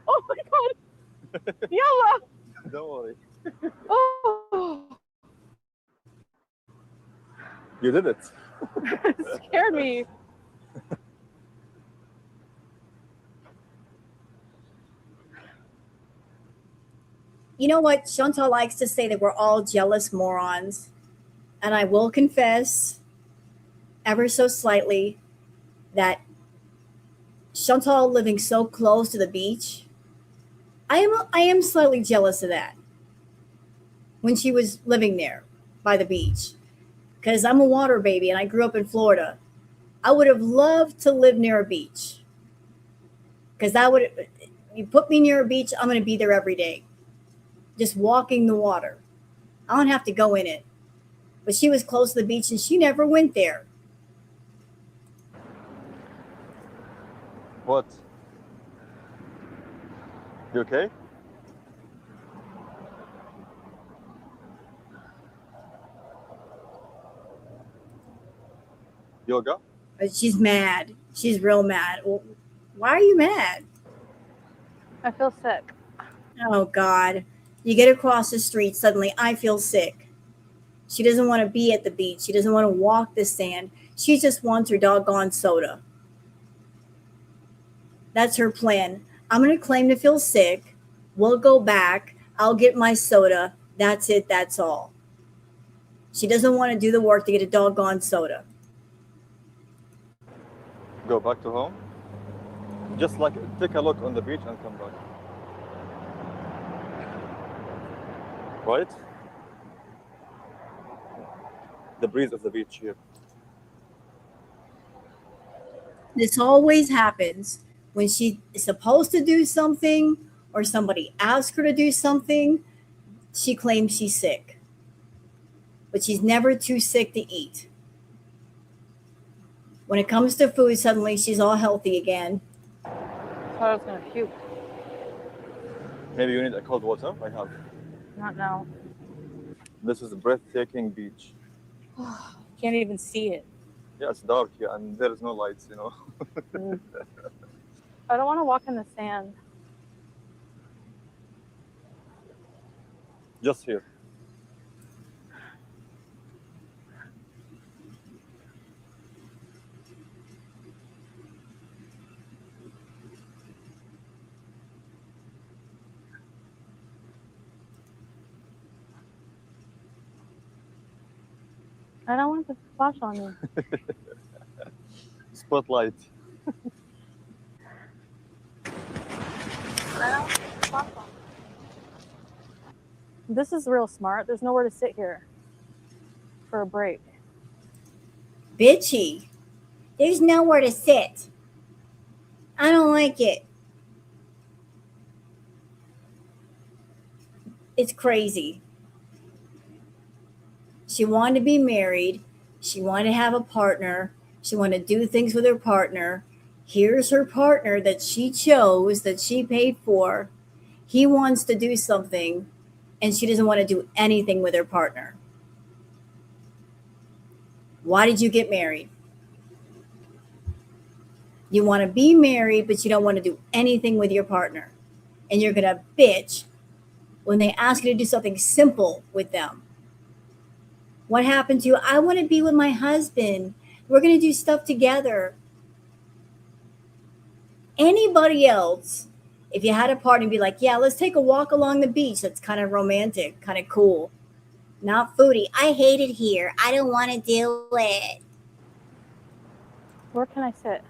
Oh my God. Yalla. Don't worry. Oh. You did it. It scared me. You know what? Chantal likes to say that we're all jealous morons. And I will confess, ever so slightly, that Chantal living so close to the beach, I am slightly jealous of that. When she was living there by the beach. Because I'm a water baby and I grew up in Florida. I would have loved to live near a beach. Because you put me near a beach, I'm going to be there every day. Just walking the water. I don't have to go in it. But she was close to the beach and she never went there. What? You okay? Yoga? But she's mad. She's real mad. Well, why are you mad? I feel sick. Oh, God. You get across the street, suddenly I feel sick. She doesn't want to be at the beach. She doesn't want to walk the sand. She just wants her doggone soda. That's her plan. I'm going to claim to feel sick. We'll go back. I'll get my soda. That's it. That's all. She doesn't want to do the work to get a doggone soda. Go back to home? Just like take a look on the beach and come back. Right? The breeze of the beach here. This always happens when she is supposed to do something or somebody asks her to do something. She claims she's sick. But she's never too sick to eat. When it comes to food, suddenly she's all healthy again. I thought I was going to puke. Maybe you need a cold water? I have. Not now. This is a breathtaking beach. Can't even see it. Yeah, it's dark here and there is no lights, you know. I don't want to walk in the sand. Just here. I don't want the flash on me. Spotlight. This is real smart. There's nowhere to sit here for a break. Bitchy. There's nowhere to sit. I don't like it. It's crazy. She wanted to be married. She wanted to have a partner. She wanted to do things with her partner. Here's her partner that she chose, that she paid for. He wants to do something, and she doesn't want to do anything with her partner. Why did you get married? You want to be married, but you don't want to do anything with your partner. And you're going to bitch when they ask you to do something simple with them. What happened to you? I want to be with my husband. We're going to do stuff together. Anybody else, if you had a partner, be like, yeah, let's take a walk along the beach. That's kind of romantic, kind of cool. Not Foodie. I hate it here. I don't want to do it. Where can I sit?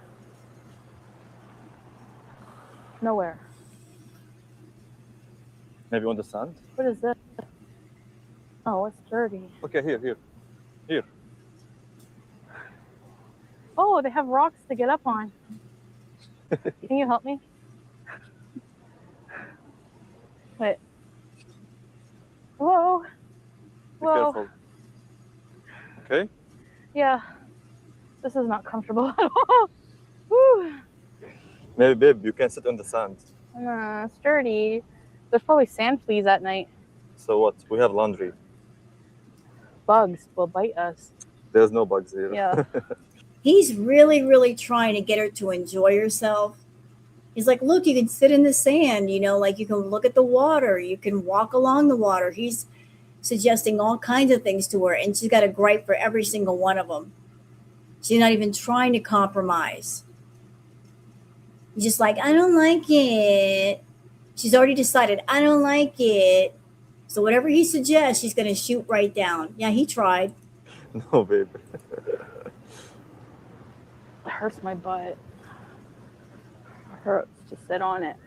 Nowhere. Maybe on the sand? What is this? Oh, it's dirty. Okay, here. Oh, they have rocks to get up on. Can you help me? Wait. Whoa. Be Whoa. careful. Okay? Yeah. This is not comfortable at all. Woo. Maybe, babe, you can sit on the sand. It's dirty. There's probably sand fleas at night. So what? We have laundry. Bugs will bite us. There's no bugs here. Yeah. He's really, really trying to get her to enjoy herself. He's like, look, you can sit in the sand, like you can look at the water. You can walk along the water. He's suggesting all kinds of things to her, and she's got a gripe for every single one of them. She's not even trying to compromise. He's just like, I don't like it. She's already decided, I don't like it. So whatever he suggests, she's going to shoot right down. Yeah, he tried. No, babe. It hurts my butt. It hurts to sit on it.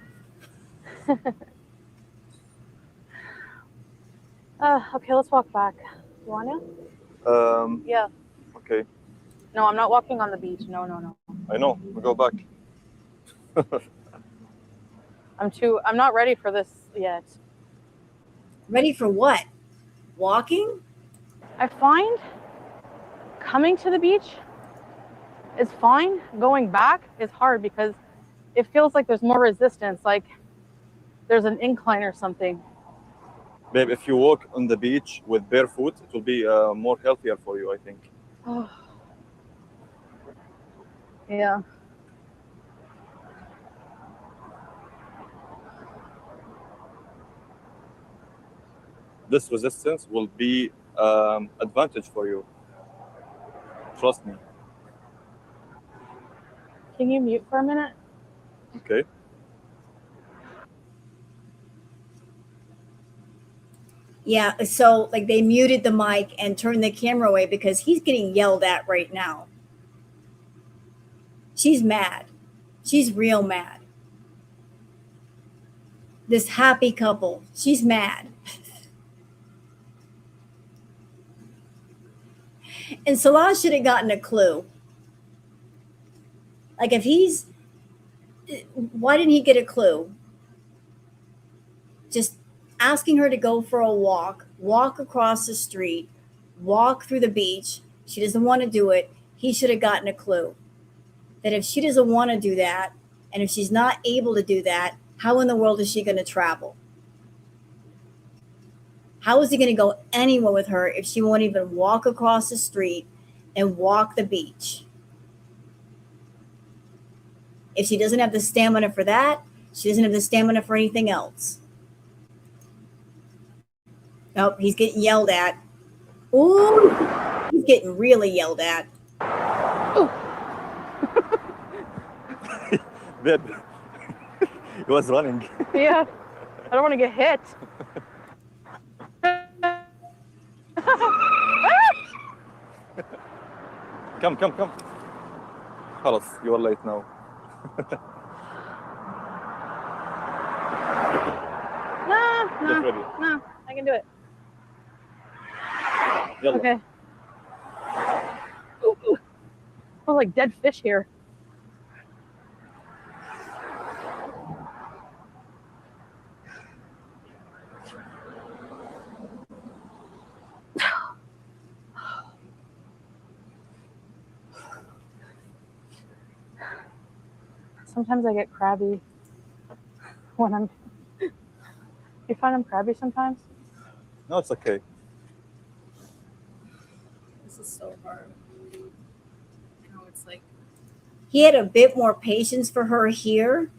Okay, let's walk back. You want to? Yeah. Okay. No, I'm not walking on the beach. No. I know. We'll go back. I'm not ready for this yet. Ready for what? Walking? I find coming to the beach is fine. Going back is hard because it feels like there's more resistance, like there's an incline or something. Babe, if you walk on the beach with barefoot, it will be more healthier for you, I think. Oh. Yeah. This resistance will be advantage for you. Trust me. Can you mute for a minute? Okay. Yeah, so like they muted the mic and turned the camera away because he's getting yelled at right now. She's mad. She's real mad. This happy couple, she's mad. And Salah should have gotten a clue. Like why didn't he get a clue? Just asking her to go for a walk across the street, walk through the beach. She doesn't want to do it. He should have gotten a clue that if she doesn't want to do that, and if she's not able to do that, how in the world is she going to travel? How is he going to go anywhere with her if she won't even walk across the street and walk the beach? If she doesn't have the stamina for that, she doesn't have the stamina for anything else. Nope, he's getting yelled at. Ooh, he's getting really yelled at. Babe, he was running. Yeah, I don't want to get hit. Come. خلاص, you are late now. No, I can do it. يلا. Okay. Ooh. Hold like dead fish here. Sometimes I get crabby when I'm. You find I'm crabby sometimes? No, it's okay. This is so hard. You know, it's like He had a bit more patience for her here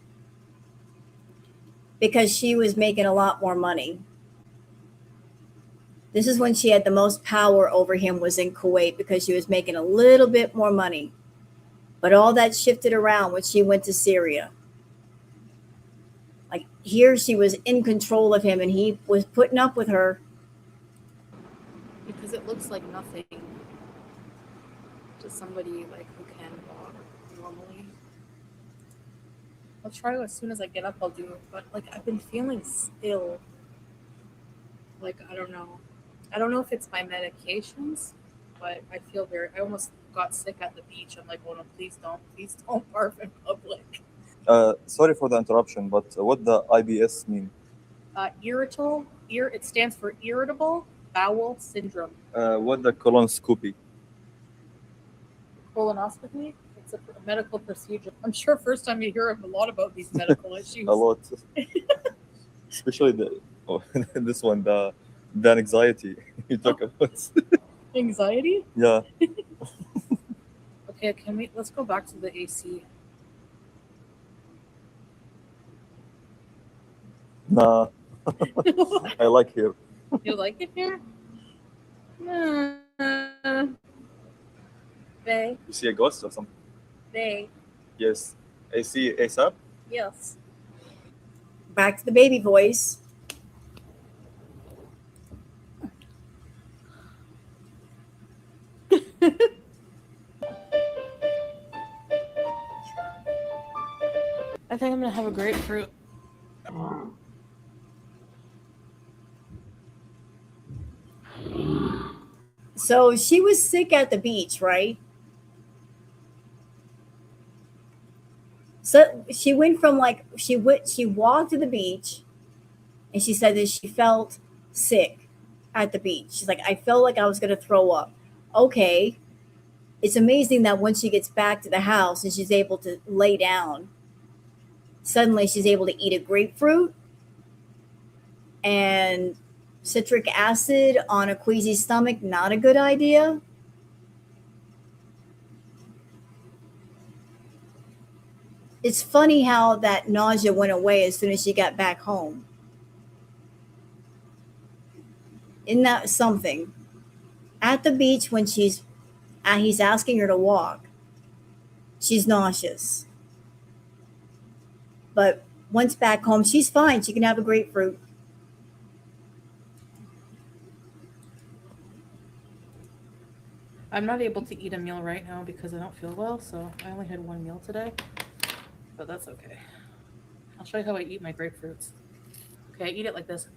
because she was making a lot more money. This is when she had the most power over him, was in Kuwait, because she was making a little bit more money. But all that shifted around when she went to Syria. Like here, she was in control of him and he was putting up with her. because it looks like nothing to somebody like who can walk normally. I'll try to, as soon as I get up, I'll do it. But like I've been feeling ill. Like I don't know if it's my medications, but I feel I almost got sick at the beach. I'm like, oh no, please don't barf in public. Sorry for the interruption, but what the IBS mean? It stands for irritable bowel syndrome. What the colonoscopy? Colonoscopy. It's a medical procedure. I'm sure first time you hear a lot about these medical issues. A lot, especially this one, the anxiety you talk about. Anxiety? Yeah. Okay, let's go back to the AC. Nah. I like here. You like it here? They. You see a ghost or something? They. Yes. I see ASAP. Yes. Back to the baby voice. I think I'm gonna have a grapefruit. So she was sick at the beach, right? So she went from like she walked to the beach and she said that she felt sick at the beach. She's like, I felt like I was gonna throw up. Okay. It's amazing that when she gets back to the house and she's able to lay down, suddenly she's able to eat a grapefruit and citric acid on a queasy stomach, not a good idea. It's funny how that nausea went away as soon as she got back home. Isn't that something? At the beach, when he's asking her to walk, she's nauseous. But once back home, she's fine. She can have a grapefruit. I'm not able to eat a meal right now because I don't feel well, so I only had one meal today. But that's okay. I'll show you how I eat my grapefruits. Okay, I eat it like this.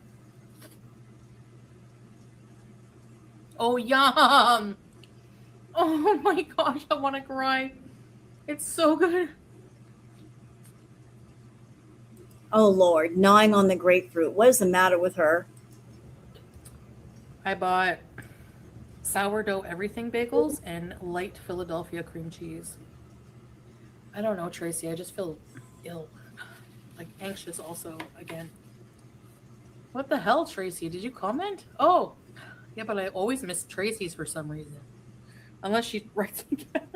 Oh, yum! Oh my gosh, I want to cry. It's so good. Oh, Lord, gnawing on the grapefruit. What is the matter with her? I bought sourdough everything bagels and light Philadelphia cream cheese. I don't know, Tracy. I just feel ill. Like anxious also again. What the hell, Tracy? Did you comment? Oh, yeah, but I always miss Tracy's for some reason. Unless she writes again.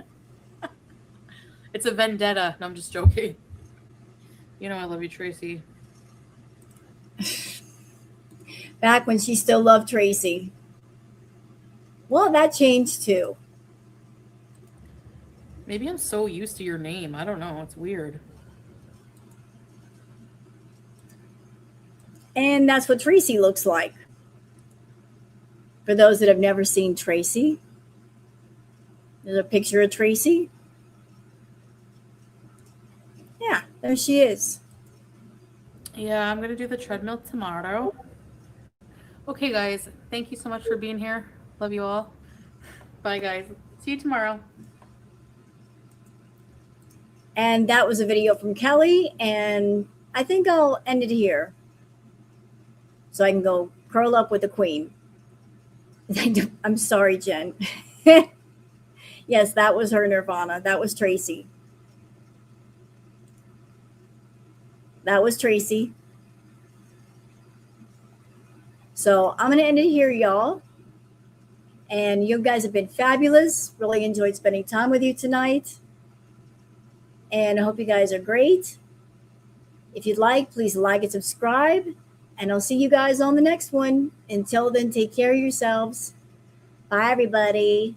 It's a vendetta. No, I'm just joking. You know I love you, Tracy. Back when she still loved Tracy. Well, that changed too. Maybe I'm so used to your name. I don't know. It's weird. And that's what Tracy looks like. For those that have never seen Tracy, there's a picture of Tracy. Yeah, there she is. Yeah, I'm going to do the treadmill tomorrow. Okay, guys. Thank you so much for being here. Love you all. Bye, guys. See you tomorrow. And that was a video from Kelly. And I think I'll end it here so I can go curl up with the queen. I'm sorry, Jen. Yes, that was her Nirvana. That was Tracy. That was Tracy. So I'm going to end it here, y'all. And you guys have been fabulous. Really enjoyed spending time with you tonight. And I hope you guys are great. If you'd like, please like and subscribe. And I'll see you guys on the next one. Until then, take care of yourselves. Bye, everybody.